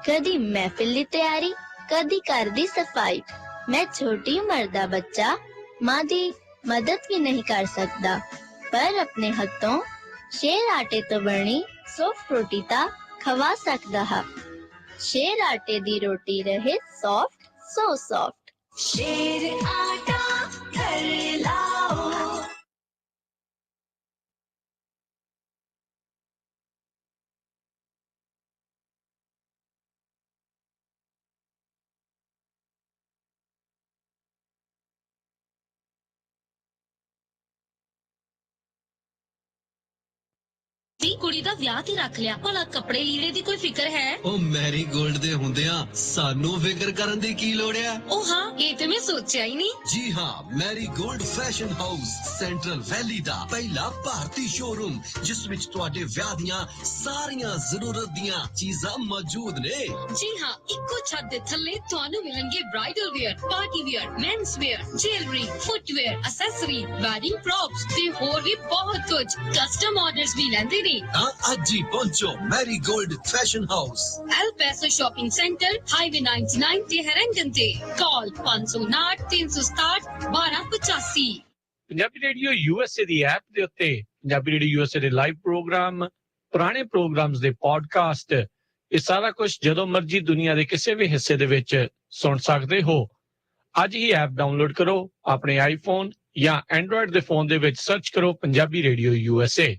कदी महफिल दी तैयारी, कदी कर दी सफाई, मैं छोटी उम्र दा बच्चा मां दी मदद भी नहीं कर सकता, पर अपने हथों शेर आटे तो बनी सॉफ्ट रोटी ता खवा सकदा हा। शेर आटे दी रोटी रहे सॉफ्ट, सो सॉफ्ट। शेर आटा घर लाओ। ਦੀ ਕੁੜੀ ਦਾ ਵਿਆਹ ਤੇ ਰੱਖ ਲਿਆ, ਭਲਾ ਕੱਪੜੇ ਲੀੜੇ ਦੀ ਕੋਈ ਫਿਕਰ ਹੈ? ਉਹ ਮੈਰੀ ਗੋਲਡ ਦੇ ਹੁੰਦਿਆਂ ਸਾਨੂੰ ਫਿਕਰ ਕਰਨ ਦੀ ਕੀ ਲੋੜ ਹੈ? ਉਹ ਹਾਂ, ਇਹ ਤੇ ਮੈਂ ਸੋਚਿਆ ਹੀ ਨਹੀਂ। ਜੀ ਹਾਂ, Marigold Fashion House Central Valley ਦਾ ਪਹਿਲਾ ਭਾਰਤੀ ਸ਼ੋਰੂਮ, ਜਿਸ ਵਿੱਚ ਤੁਹਾਡੇ ਵਿਆਹ ਦੀਆਂ ਸਾਰੀਆਂ ਜ਼ਰੂਰਤ ਦੀਆਂ ਚੀਜ਼ਾਂ ਮੌਜੂਦ ਨੇ। ਜੀ ਹਾਂ, ਇੱਕੋ ਛੱਤ ਦੇ ਥੱਲੇ ਤੁਹਾਨੂੰ ਮਿਲਣਗੇ bridal wear, party wear, men's wear, jewellery, footwear, accessory, wedding props ਤੇ ਹੋਰ ਵੀ ਬਹੁਤ ਕੁਝ। ਕਸਟਮ ਆਰਡਰਸ ਵੀ ਲੈਂਦੇ ਨੇ। ਤਾਂ ਅੱਜ ਹੀ ਪਹੁੰਚੋ Marigold Fashion House, El Paso shopping centre, highway 99 ਤੇ ਹੈਰੰਗਨ ਤੇ। ਕਾਲ 559 367 1285। ਪੰਜਾਬੀ ਰੇਡੀਓ ਯੂਐਸਏ ਦੀ ਐਪ ਦੇ ਉੱਤੇ ਪੰਜਾਬੀ ਰੇਡੀਓ ਯੂਐਸਏ ਦੇ ਲਾਈਵ ਪ੍ਰੋਗਰਾਮ, ਪੁਰਾਣੇ ਪ੍ਰੋਗਰਾਮਸ ਦੇ ਪੋਡਕਾਸਟ, ਇਹ ਸਾਰਾ ਕੁਝ ਜਦੋਂ ਮਰਜ਼ੀ ਦੁਨੀਆ ਦੇ ਕਿਸੇ ਵੀ ਹਿੱਸੇ ਦੇ ਵਿੱਚ ਸੁਣ ਸਕਦੇ ਹੋ। ਅੱਜ ਹੀ ਐਪ ਡਾਊਨਲੋਡ ਕਰੋ, ਆਪਣੇ ਆਈਫੋਨ ਜਾਂ ਐਂਡਰੋਇਡ ਦੇ ਫੋਨ ਦੇ ਵਿੱਚ ਸਰਚ ਕਰੋ ਪੰਜਾਬੀ ਰੇਡੀਓ ਯੂਐਸਏ।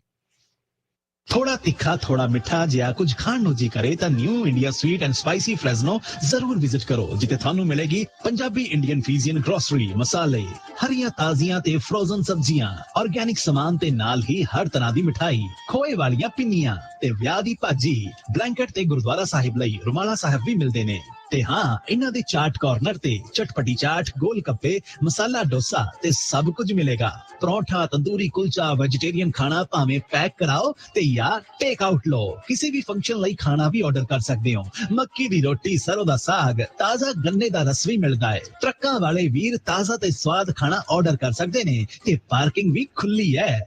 थोड़ा तिखा थोड़ा मिठा जिहा कुछ खाण ਨੂੰ ਜੀ ਕਰੇ ਤਾਂ new India sweet and spicy Fresno ਜ਼ਰੂਰ ਵਿਜ਼ਿਟ ਕਰੋ, ਜਿੱਥੇ ਤੁਹਾਨੂੰ ਮਿਲੇਗੀ ਪੰਜਾਬੀ ਇੰਡੀਅਨ ਫਿਜ਼ੀਅਨ ਗਰੋਸਰੀ, ਮਸਾਲੇ, ਹਰੀਆਂ ਤਾਜ਼ੀਆਂ ਤੇ ਫਰੋਜ਼ਨ ਸਬਜ਼ੀਆਂ, ਆਰਗੈਨਿਕ ਸਮਾਨ ਤੇ ਨਾਲ ਹੀ ਹਰ ਤਰ੍ਹਾਂ ਦੀ ਮਿਠਾਈ, ਖੋਏ ਵਾਲੀਆਂ ਪਿੰਨੀਆਂ ਤੇ ਵਿਆਹ ਦੀ ਭਾਜੀ, ਬਲੈਂਕਟ ਤੇ ਗੁਰਦੁਆਰਾ ਸਾਹਿਬ ਲਈ ਰੁਮਾਲਾ ਸਾਹਿਬ ਵੀ ਮਿਲਦੇ ਨੇ। ਤੇ ਹਾਂ, ਇਹਨਾਂ ਦੇ ਚਾਟ ਕਾਰਨਰ ਤੇ ਚਟਪਟੀ ਚਾਟ, ਗੋਲ ਗੱਪੇ, ਮਸਾਲਾ ਡੋਸਾ ਤੇ ਸਭ ਕੁਝ ਮਿਲੇਗਾ। ਪਰੌਂਠਾ, ਤੰਦੂਰੀ ਕੁਲਚਾ, ਵੈਜੀਟੇਰੀਅਨ ਖਾਣਾ ਭਾਵੇਂ ਪੈਕ ਕਰਾਓ ਤੇ ਜਾਂ ਟੇਕ ਆਊਟ ਲਓ। ਕਿਸੇ ਵੀ ਫੰਕਸ਼ਨ ਲਈ ਖਾਣਾ ਵੀ ਆਰਡਰ ਕਰ ਸਕਦੇ ਹੋ। ਮੱਕੀ ਦੀ ਰੋਟੀ, ਸਰੋਂ ਦਾ ਸਾਗ, ਤਾਜ਼ਾ ਗੰਨੇ ਦਾ ਰਸ ਵੀ ਮਿਲਦਾ ਹੈ। ਟਰੱਕਾਂ ਵਾਲੇ ਵੀਰ ਤਾਜ਼ਾ ਤੇ ਸਵਾਦ ਖਾਣਾ ਆਰਡਰ ਕਰ ਸਕਦੇ ਨੇ ਤੇ ਪਾਰਕਿੰਗ ਵੀ ਖੁੱਲੀ ਹੈ।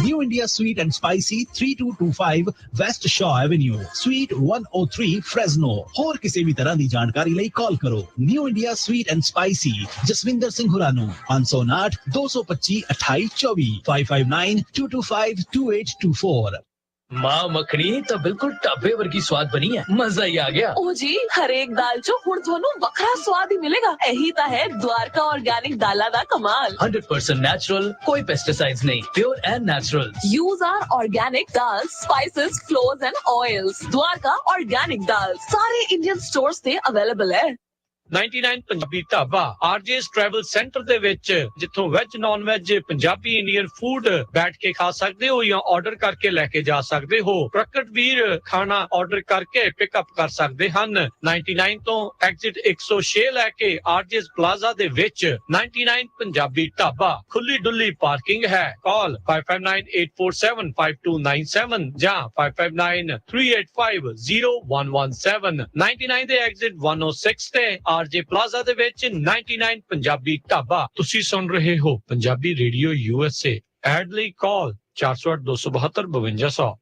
New India Sweet and Spicy, 3225 West Shaw Avenue, Suite 103 Fresno। ਹੋਰ ਕਿਸੇ ਵੀ ਤਰ੍ਹਾਂ ਦੀ ਜਾਣਕਾਰੀ ਲਈ ਕਾਲ ਕਰੋ New India Sweet and Spicy, Jaswinder Singh ਹੁਰਾਂ ਨੂੰ 559 225 2824 559 225 2824। ਮਾਂ ਮੱਖਣੀ ਤਾਂ ਬਿਲਕੁਲ ਢਾਬੇ ਵਰਗੀ ਸਵਾਦ ਬਣੀ ਹੈ, ਮਜ਼ਾ ਹੀ ਆ ਗਿਆ। ਉਹ ਜੀ, ਹਰੇਕ ਦਾਲ ਚੋਂ ਹੁਣ ਤੁਹਾਨੂੰ ਵੱਖਰਾ ਸਵਾਦ ਹੀ ਮਿਲੇਗਾ। ਇਹੀ ਤਾਂ ਹੈ ਦਵਾਰਕਾ ਆਰਗੈਨਿਕ ਦਾਲਾਂ ਦਾ ਕਮਾਲ। 100% ਨੈਚੁਰਲ, ਕੋਈ ਪੈਸਟੀਸਾਈਡਸ ਨਹੀਂ, pure and natural. Use our organic dals, spices, flours and oils। Dwarka organic ਦਾਲ ਸਾਰੇ ਇੰਡੀਅਨ ਸਟੋਰਸ ਤੇ ਅਵੇਲੇਬਲ ਹੈ। 99 Punjabi dhaba RJ's travel centre ਦੇ ਵਿੱਚ, ਜਿੱਥੋਂ veg non veg Punjabi Indian food ਬੈਠ ਕੇ ਖਾ ਸਕਦੇ ਹੋ ਜਾਂ ਆਰਡਰ ਕਰਕੇ ਲੈ ਕੇ ਜਾ ਸਕਦੇ ਹੋ। ਪ੍ਰਕਟ ਵੀਰ ਖਾਣਾ ਆਰਡਰ ਕਰਕੇ ਪਿਕਅਪ ਕਰ ਸਕਦੇ ਹਨ। 99 ਤੋਂ ਐਗਜ਼ਿਟ 106 ਲੈ ਕੇ ਆਰਜੇਸ ਪਲਾਜ਼ਾ ਦੇ ਵਿੱਚ 99 ਪੰਜਾਬੀ ਢਾਬਾ। ਖੁੱਲੀ ਡੁੱਲੀ ਪਾਰਕਿੰਗ ਹੈ। ਕਾਲ 5598475297 ਜਾਂ 5593850117। 99 ਦੇ ਐਗਜ਼ਿਟ 106 ਤੇ ਆਰਜੇ ਪਲਾਜ਼ਾ ਦੇ ਵਿੱਚ 99 ਪੰਜਾਬੀ ਢਾਬਾ। ਤੁਸੀਂ ਸੁਣ ਰਹੇ ਹੋ ਪੰਜਾਬੀ ਰੇਡੀਓ ਯੂਐਸਏ। ਐਡ ਲਈ ਕਾਲ 408 272 5200।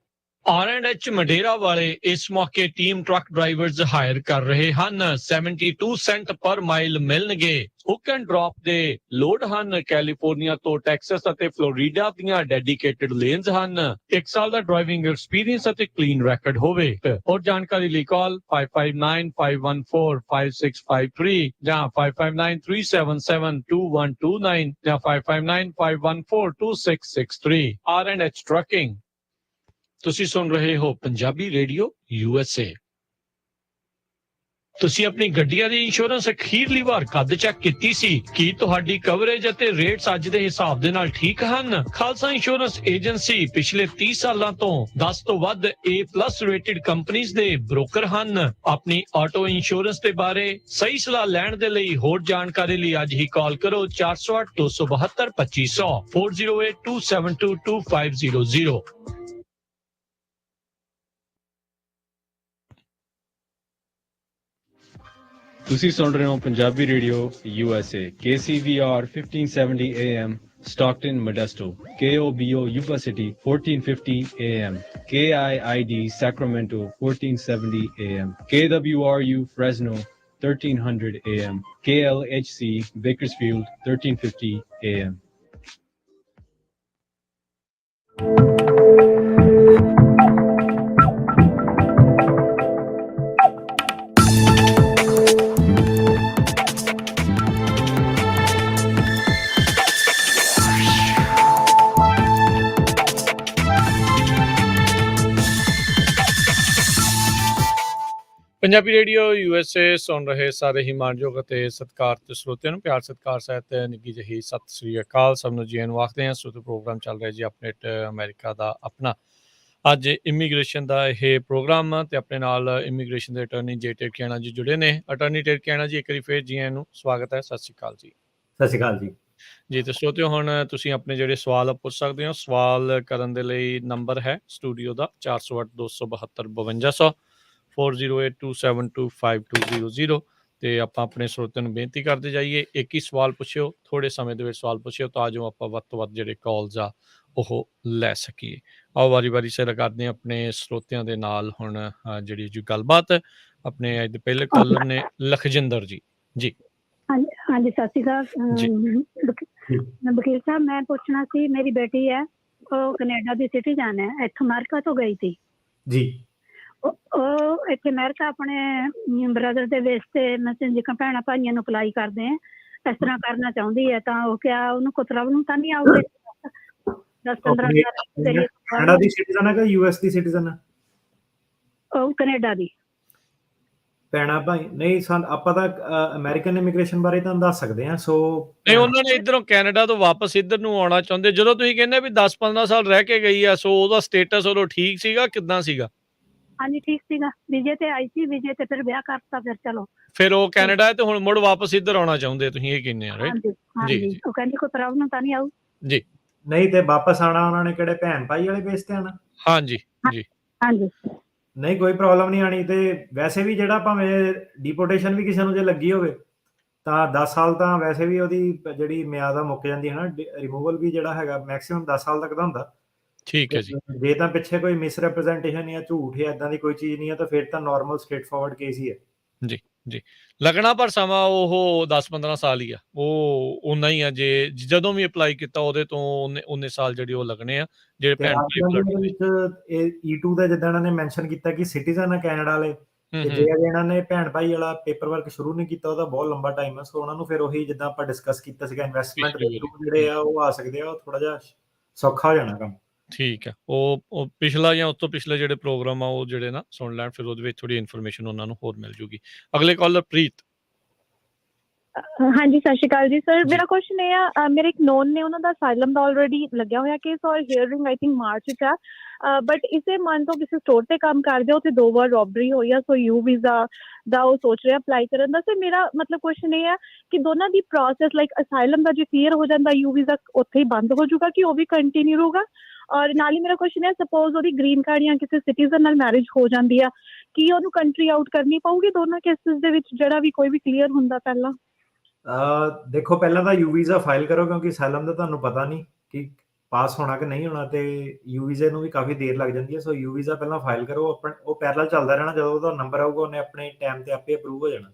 R&H ਮੰਡੇਰਾ ਵਾਲੇ ਇਸ ਮੌਕੇ ਟੀਮ ਟਰੱਕ ਡਰਾਈਵਰਜ਼ ਹਾਇਰ ਕਰ ਰਹੇ ਹਨ। 72 ਸੈਂਟ ਪਰ ਮਾਈਲ ਮਿਲਣਗੇ। ਹੁੱਕ ਐਂਡ ਡ੍ਰੌਪ ਦੇ ਲੋਡ ਹਨ। ਕੈਲੀਫੋਰਨੀਆ ਤੋਂ ਟੈਕਸਸ ਅਤੇ ਫਲੋਰੀਡਾ ਦੀਆਂ ਡੈਡੀਕੇਟਡ ਲੇਨਸ ਹਨ। 1 ਸਾਲ ਦਾ ਡਰਾਈਵਿੰਗ ਐਕਸਪੀਰੀਅੰਸ ਅਤੇ ਕਲੀਨ ਰੈਕਡ ਹੋਵੇ। ਹੋਰ ਜਾਣਕਾਰੀ ਲਈ ਕਾਲ 5595145653 ਜਾਂ 5593772129 ਜਾਂ 5595142663। R&H trucking. ਤੁਸੀਂ ਸੁਣ ਰਹੇ ਹੋ ਪੰਜਾਬੀ ਰੇਡੀਓ ਯੂਐਸਏ। ਤੁਸੀਂ ਆਪਣੀ ਗੱਡੀਆਂ ਦੀ ਇੰਸ਼ੋਰੈਂਸ ਅਖੀਰਲੀ ਵਾਰ ਕਦ ਚੈੱਕ ਕੀਤੀ ਸੀ? ਕੀ ਤੁਹਾਡੀ ਕਵਰੇਜ ਅਤੇ ਰੇਟਸ ਅੱਜ ਦੇ ਹਿਸਾਬ ਦੇ ਨਾਲ ਠੀਕ ਹਨ? ਖਾਲਸਾ ਇੰਸ਼ੋਰੈਂਸ ਏਜੰਸੀ ਪਿਛਲੇ 30 ਸਾਲਾਂ ਤੋਂ 10 ਤੋਂ ਵੱਧ A+ ਰੇਟਡ ਕੰਪਨੀਆਂ ਦੇ ਬ੍ਰੋਕਰ ਹਨ। ਆਪਣੀ ਆਟੋ ਇੰਸ਼ੋਰੈਂਸ ਦੇ ਬਾਰੇ ਸਹੀ ਸਲਾਹ ਲੈਣ ਦੇ ਲਈ ਹੋਰ ਜਾਣਕਾਰੀ ਲਈ ਅੱਜ ਹੀ ਕਾਲ ਕਰੋ 408 272 2500 408 272 2500। ਤੁਸੀਂ ਸੁਣ ਰਹੇ ਹੋ Punjabi radio USA, KCVR 1570 AM, Stockton, Modesto, KOBO, Yuba City, 1450 AM, KIID, Sacramento, 1470 AM, KWRU, Fresno, 1300 AM. KLHC, Bakersfield, 1350 AM. Punjabi radio USA ਸੁਣ ਰਹੇ ਸਾਰੇ ਹੀ ਮਾਣਯੋਗ ਅਤੇ ਸਤਿਕਾਰਤ ਸਰੋਤਿਆਂ ਨੂੰ ਪਿਆਰ ਸਤਿਕਾਰ ਸਹਿਤ ਨਿੱਘੀ ਜਿਹੀ ਸਤਿ ਸ੍ਰੀ ਅਕਾਲ। ਸਭ ਨੂੰ ਜੀ ਆਇਆਂ ਨੂੰ ਆਖਦੇ ਹਾਂ। ਸੋ ਪ੍ਰੋਗਰਾਮ ਚੱਲ ਰਿਹਾ ਜੀ ਅਪਡੇਟ ਅਮਰੀਕਾ ਦਾ ਆਪਣਾ। ਅੱਜ ਇਮੀਗ੍ਰੇਸ਼ਨ ਦਾ ਇਹ ਪ੍ਰੋਗਰਾਮ ਤੇ ਆਪਣੇ ਨਾਲ ਇਮੀਗ੍ਰੇਸ਼ਨ ਦੇ ਅਟਾਰਨੀ ਜੇ ਟਿਰਕੀਆਣਾ ਜੀ ਜੁੜੇ ਨੇ। ਅਟਾਰਨੀ ਟਿਰਕੀਆਣਾ ਜੀ, ਇੱਕ ਵਾਰੀ ਫਿਰ ਜੀ ਆਇਆਂ ਨੂੰ ਸਵਾਗਤ ਹੈ। ਸਤਿ ਸ੍ਰੀ ਅਕਾਲ ਜੀ। ਸਤਿ ਸ਼੍ਰੀ ਅਕਾਲ ਜੀ। ਜੀ ਤੇ ਸਰੋਤਿਓ, ਹੁਣ ਤੁਸੀਂ ਆਪਣੇ ਜਿਹੜੇ ਸਵਾਲ ਪੁੱਛ ਸਕਦੇ ਹੋ। ਸਵਾਲ ਕਰਨ ਦੇ ਲਈ ਨੰਬਰ ਹੈ ਸਟੂਡੀਓ ਦਾ 408 272 5200 4082725200 ਤੇ ਆਪਾਂ ਆਪਣੇ ਸਰੋਤਿਆਂ ਨੂੰ ਬੇਨਤੀ ਕਰਦੇ ਜਾਈਏ, ਇੱਕ ਹੀ ਸਵਾਲ ਪੁੱਛਿਓ, ਥੋੜੇ ਸਮੇਂ ਦੇ ਵਿੱਚ ਸਵਾਲ ਪੁੱਛਿਓ ਤਾਂ ਜੋ ਆਪਾਂ ਵੱਧ ਤੋਂ ਵੱਧ ਜਿਹੜੇ ਕਾਲਸ ਆ ਉਹ ਲੈ ਸਕੀਏ। ਆਓ ਵਾਰੀ ਸਿਰ ਕਰਦੇ ਹਾਂ ਆਪਣੇ ਸਰੋਤਿਆਂ ਦੇ ਨਾਲ ਹੁਣ ਜਿਹੜੀ ਜੀ ਗੱਲਬਾਤ। ਆਪਣੇ ਅੱਜ ਦੇ ਪਹਿਲੇ ਕਾਲਰ ਨੇ ਲਖਜਿੰਦਰ ਜੀ। ਜੀ ਹਾਂਜੀ, ਸਤਿ ਸ਼੍ਰੀ ਅਕਾਲ ਵਕੀਲ ਸਾਹਿਬ। ਮੈਂ ਪੁੱਛਣਾ ਸੀ, ਮੇਰੀ ਬੇਟੀ ਹੈ, ਉਹ ਕੈਨੇਡਾ ਦੀ ਸਿਟੀਜ਼ਨ ਹੈ, ਇੱਥੋਂ ਅਮਰੀਕਾ ਤੋਂ ਗਈ ਸੀ ਜੀ। ਉਹ ਇੱਥੇ ਅਮਰੀਕਾ ਆਪਣੇ ਬ੍ਰਦਰ ਦੇ ਬੇਸ ਤੇ ਮਤਲਬ ਜਿਵੇਂ ਭੈਣਾਂ ਭਾਈਆਂ ਨੂੰ ਅਪਲਾਈ ਕਰਦੇ ਆ, ਇਸ ਤਰ੍ਹਾਂ ਕਰਨਾ ਚਾਹੁੰਦੀ ਹੈ ਤਾਂ ਉਹ ਕਿਆ ਉਹਨੂੰ ਕੋਈ ਪ੍ਰੋਬਲਮ ਤਾਂ ਨਹੀਂ ਆਊਗੀ? 10-15 ਕੈਨੇਡਾ ਦੀ ਸਿਟੀਜ਼ਨ ਹੈ ਕਿ US ਦੀ ਸਿਟੀਜ਼ਨ ਹੈ? ਉਹ ਕੈਨੇਡਾ ਦੀ ਭੈਣਾਂ ਭਾਈ ਨਹੀਂ ਆਪਾਂ ਤਾਂ ਅਮਰੀਕਨ ਇਮੀਗ੍ਰੇਸ਼ਨ ਬਾਰੇ ਤਾਂ ਦੱਸ ਸਕਦੇ ਹਾਂ। ਸੋ ਨਹੀਂ, ਉਹਨਾਂ ਨੇ ਇੱਧਰੋਂ ਕੈਨੇਡਾ ਤੋਂ ਵਾਪਸ ਇੱਧਰ ਨੂੰ ਆਉਣਾ ਚਾਹੁੰਦੇ। ਜਦੋਂ ਤੁਸੀਂ ਕਹਿੰਦੇ ਵੀ 10-15 ਸਾਲ ਰਹਿ ਕੇ ਗਈ ਆ, ਸੋ ਉਹਦਾ ਸਟੇਟਸ ਉਦੋਂ ਠੀਕ ਸੀਗਾ, ਕਿੱਦਾਂ ਸੀਗਾ? ਹਾਂਜੀ ਠੀਕ ਸੀਗਾ, ਵੀਜ਼ੇ ਤੇ ਆਈ ਸੀ, ਵੀਜ਼ੇ ਤੇ ਫਿਰ ਵਿਆਹ ਕਰਤਾ, ਫਿਰ ਚਲੋ ਫਿਰ ਉਹ ਕੈਨੇਡਾ ਹੈ ਤੇ ਹੁਣ ਮੁੜ ਵਾਪਸ ਇੱਧਰ ਆਉਣਾ ਚਾਹੁੰਦੇ, ਤੁਸੀਂ ਇਹ ਕਹਿੰਦੇ ਆ, ਰਾਈਟ? ਹਾਂਜੀ, ਉਹ ਕਹਿੰਦੀ ਕੋਈ ਪ੍ਰੋਬਲਮ ਤਾਂ ਨਹੀਂ ਆਊ? ਜੀ ਨਹੀਂ, ਤੇ ਵਾਪਸ ਆਣਾ ਉਹਨਾਂ ਨੇ ਕਿਹੜੇ ਭੈਣ ਭਾਈ ਵਾਲੇ ਬੇਸ ਤੇ ਆਣਾ? ਹਾਂਜੀ ਜੀ ਹਾਂਜੀ। ਨਹੀਂ, ਕੋਈ ਪ੍ਰੋਬਲਮ ਨਹੀਂ ਆਣੀ। ਤੇ ਵੈਸੇ ਵੀ ਜਿਹੜਾ ਭਾਵੇਂ ਡਿਪੋਰਟੇਸ਼ਨ ਵੀ ਕਿਸੇ ਨੂੰ ਜੇ ਲੱਗੀ ਹੋਵੇ ਤਾਂ 10 ਸਾਲ ਤਾਂ ਵੈਸੇ ਵੀ ਉਹਦੀ ਜਿਹੜੀ ਮਿਆਦ ਆ ਮੁੱਕ ਜਾਂਦੀ ਹੈ ਨਾ। ਰਿਮੂਵਲ ਵੀ ਜਿਹੜਾ ਹੈਗਾ ਮੈਕਸਿਮਮ 10 ਸਾਲ ਤੱਕ ਦਾ ਹੁੰਦਾ। ਠੀਕ ਹੈ ਜੀ। ਜੇ ਤਾਂ ਪਿੱਛੇ ਕੋਈ ਮਿਸਰੈਪ੍ਰੈਜ਼ੈਂਟੇਸ਼ਨ ਜਾਂ ਝੂਠ ਜਾਂ ਇਦਾਂ ਦੀ ਕੋਈ ਚੀਜ਼ ਨਹੀਂ ਹੈ ਤਾਂ ਫਿਰ ਤਾਂ ਨਾਰਮਲ ਸਟ੍ਰੇਟ ਫਾਰਵਰਡ ਕੇਸ ਹੀ ਹੈ। ਜੀ ਲੱਗਣਾ ਪਰ ਸਮਾਂ ਉਹ 10-15 ਸਾਲ ਹੀ ਆ, ਉਹ ਉਨਾ ਹੀ ਆ। ਜੇ ਜਦੋਂ ਵੀ ਅਪਲਾਈ ਕੀਤਾ ਉਹਦੇ ਤੋਂ ਉਹਨੇ ਸਾਲ ਜਿਹੜੇ ਉਹ ਲੱਗਣੇ ਆ ਜਿਹੜੇ ਭੈਣ ਭਾਈ ਵਿੱਚ E2 ਦਾ ਜਿੱਦਾਂ ਇਹਨਾਂ ਨੇ ਮੈਂਸ਼ਨ ਕੀਤਾ ਕਿ ਸਿਟੀਜ਼ਨ ਹੈ ਕੈਨੇਡਾ ਵਾਲੇ, ਤੇ ਜੇ ਇਹਨਾਂ ਨੇ ਭੈਣ ਭਾਈ ਵਾਲਾ ਪੇਪਰ ਵਰਕ ਸ਼ੁਰੂ ਨਹੀਂ ਕੀਤਾ ਉਹਦਾ ਬਹੁਤ ਲੰਬਾ ਟਾਈਮ ਹੈ। ਸੋ ਉਹਨਾਂ ਨੂੰ ਫਿਰ ਉਹੀ ਜਿੱਦਾਂ ਆਪਾਂ ਡਿਸਕਸ ਕੀਤਾ ਸੀਗਾ, ਇਨਵੈਸਟਮੈਂਟ ਦੇ ਥਰੂ ਜਿਹੜੇ ਆ ਉਹ ਆ ਸਕਦੇ ਆ, ਉਹ ਥੋੜਾ ਜਿਹਾ ਸੌਖਾ ਹੋ ਜਾਣਾ ਕੰਮ। ਠੀਕ ਹੈ, ਉਹ ਪਿਛਲਾ ਜਾਂ ਉਸ ਤੋਂ ਪਿਛਲੇ ਜਿਹੜੇ ਪ੍ਰੋਗਰਾਮ ਆ ਉਹ ਜਿਹੜੇ ਨਾ ਸੁਣ ਲੈਣ, ਫਿਰ ਉਹਦੇ ਵਿੱਚ ਥੋੜੀ ਇਨਫੋਰਮੇਸ਼ਨ ਉਹਨਾਂ ਨੂੰ ਹੋਰ ਮਿਲ ਜੂਗੀ। ਅਗਲੇ ਕਾਲਰ ਪ੍ਰੀਤ। ਹਾਂਜੀ, ਸਤਿ ਸ਼੍ਰੀ ਅਕਾਲ ਜੀ ਸਰ। ਮੇਰਾ ਕੁਐਸਚਨ ਇਹ ਆ, ਮੇਰੇ ਇੱਕ ਨੋਨ ਨੇ, ਉਹਨਾਂ ਦਾ ਅਸਾਈਲਮ ਦਾ ਆਲਰੇਡੀ ਲੱਗਿਆ ਹੋਇਆ ਕੇਸ ਔਰ ਹੀਅਰਿੰਗ ਆਈ ਥਿੰਕ ਮਾਰਚ 'ਚ ਆ, ਬਟ ਇਸੇ ਮੰਥ ਤੋਂ ਕਿਸੇ ਸਟੋਰ ਤੇ ਕੰਮ ਕਰਦੇ, ਉੱਥੇ 2 ਵਾਰ ਰੋਬਰੀ ਹੋਈ ਆ, ਸੋ ਯੂ ਵੀਜ਼ਾ ਦਾ ਉਹ ਸੋਚ ਰਿਹਾ ਅਪਲਾਈ ਕਰਨ ਦਾ। ਸਰ ਮੇਰਾ ਮਤਲਬ ਕੁਐਸਚਨ ਇਹ ਆ ਕਿ ਦੋਨਾਂ ਦੀ ਪ੍ਰੋਸੈਸ ਲਾਈਕ ਅਸਾਈਲਮ ਦਾ ਜੇ ਕਲੀਅਰ ਹੋ ਜਾਂਦਾ, ਯੂ ਵੀਜ਼ਾ ਉੱਥੇ ਹੀ ਬੰਦ ਹੋ ਜਾਊਗਾ ਕਿ ਉਹ ਵੀ ਕੰਟੀਨਿਊ ਹੋਊਗਾ? ਔਰ ਨਾਲ ਹੀ ਮੇਰਾ ਕੁਐਸਚਨ ਹੈ, ਸਪੋਜ਼ ਉਹਦੀ ਗ੍ਰੀਨ ਕਾਰਡ ਜਾਂ ਕਿਸੇ ਸਿਟੀਜ਼ਨ ਨਾਲ ਮੈਰਿਜ ਹੋ ਜਾਂਦੀ ਆ, ਕੀ ਉਹਨੂੰ ਕੰਟਰੀ ਆਊਟ ਕਰਨੀ ਪਊਗੀ ਦੋਨਾਂ ਕੇਸਿਸ ਦੇ ਵਿੱਚ, ਜਿਹੜਾ ਵੀ ਕੋਈ ਵੀ ਕਲੀਅਰ ਹੁੰਦਾ ਪਹਿਲਾਂ? ਦੇਖੋ, ਪਹਿਲਾਂ ਤਾਂ ਯੂ ਵੀਜ਼ਾ ਫਾਈਲ ਕਰੋ, ਕਿਉਂਕਿ ਅਸਾਈਲਮ ਦਾ ਤੁਹਾਨੂੰ ਪਤਾ ਨਹੀਂ ਕਿ ਪਾਸ ਹੋਣਾ ਕਿ ਨਹੀਂ ਹੋਣਾ, ਤੇ ਯੂ ਵੀਜ਼ੇ ਨੂੰ ਵੀ ਕਾਫੀ ਦੇਰ ਲੱਗ ਜਾਂਦੀ ਹੈ। ਸੋ ਯੂ ਵੀਜ਼ਾ ਪਹਿਲਾਂ ਫਾਈਲ ਕਰੋ, ਉਹ ਪੈਰਲਲ ਚੱਲਦਾ ਰਹਿਣਾ, ਜਦੋਂ ਉਹਦਾ ਨੰਬਰ ਆਊਗਾ ਉਹਨੇ ਆਪਣੇ ਟਾਈਮ ਤੇ ਆਪੇ ਅਪਰੂਵ ਹੋ ਜਾਣਾ,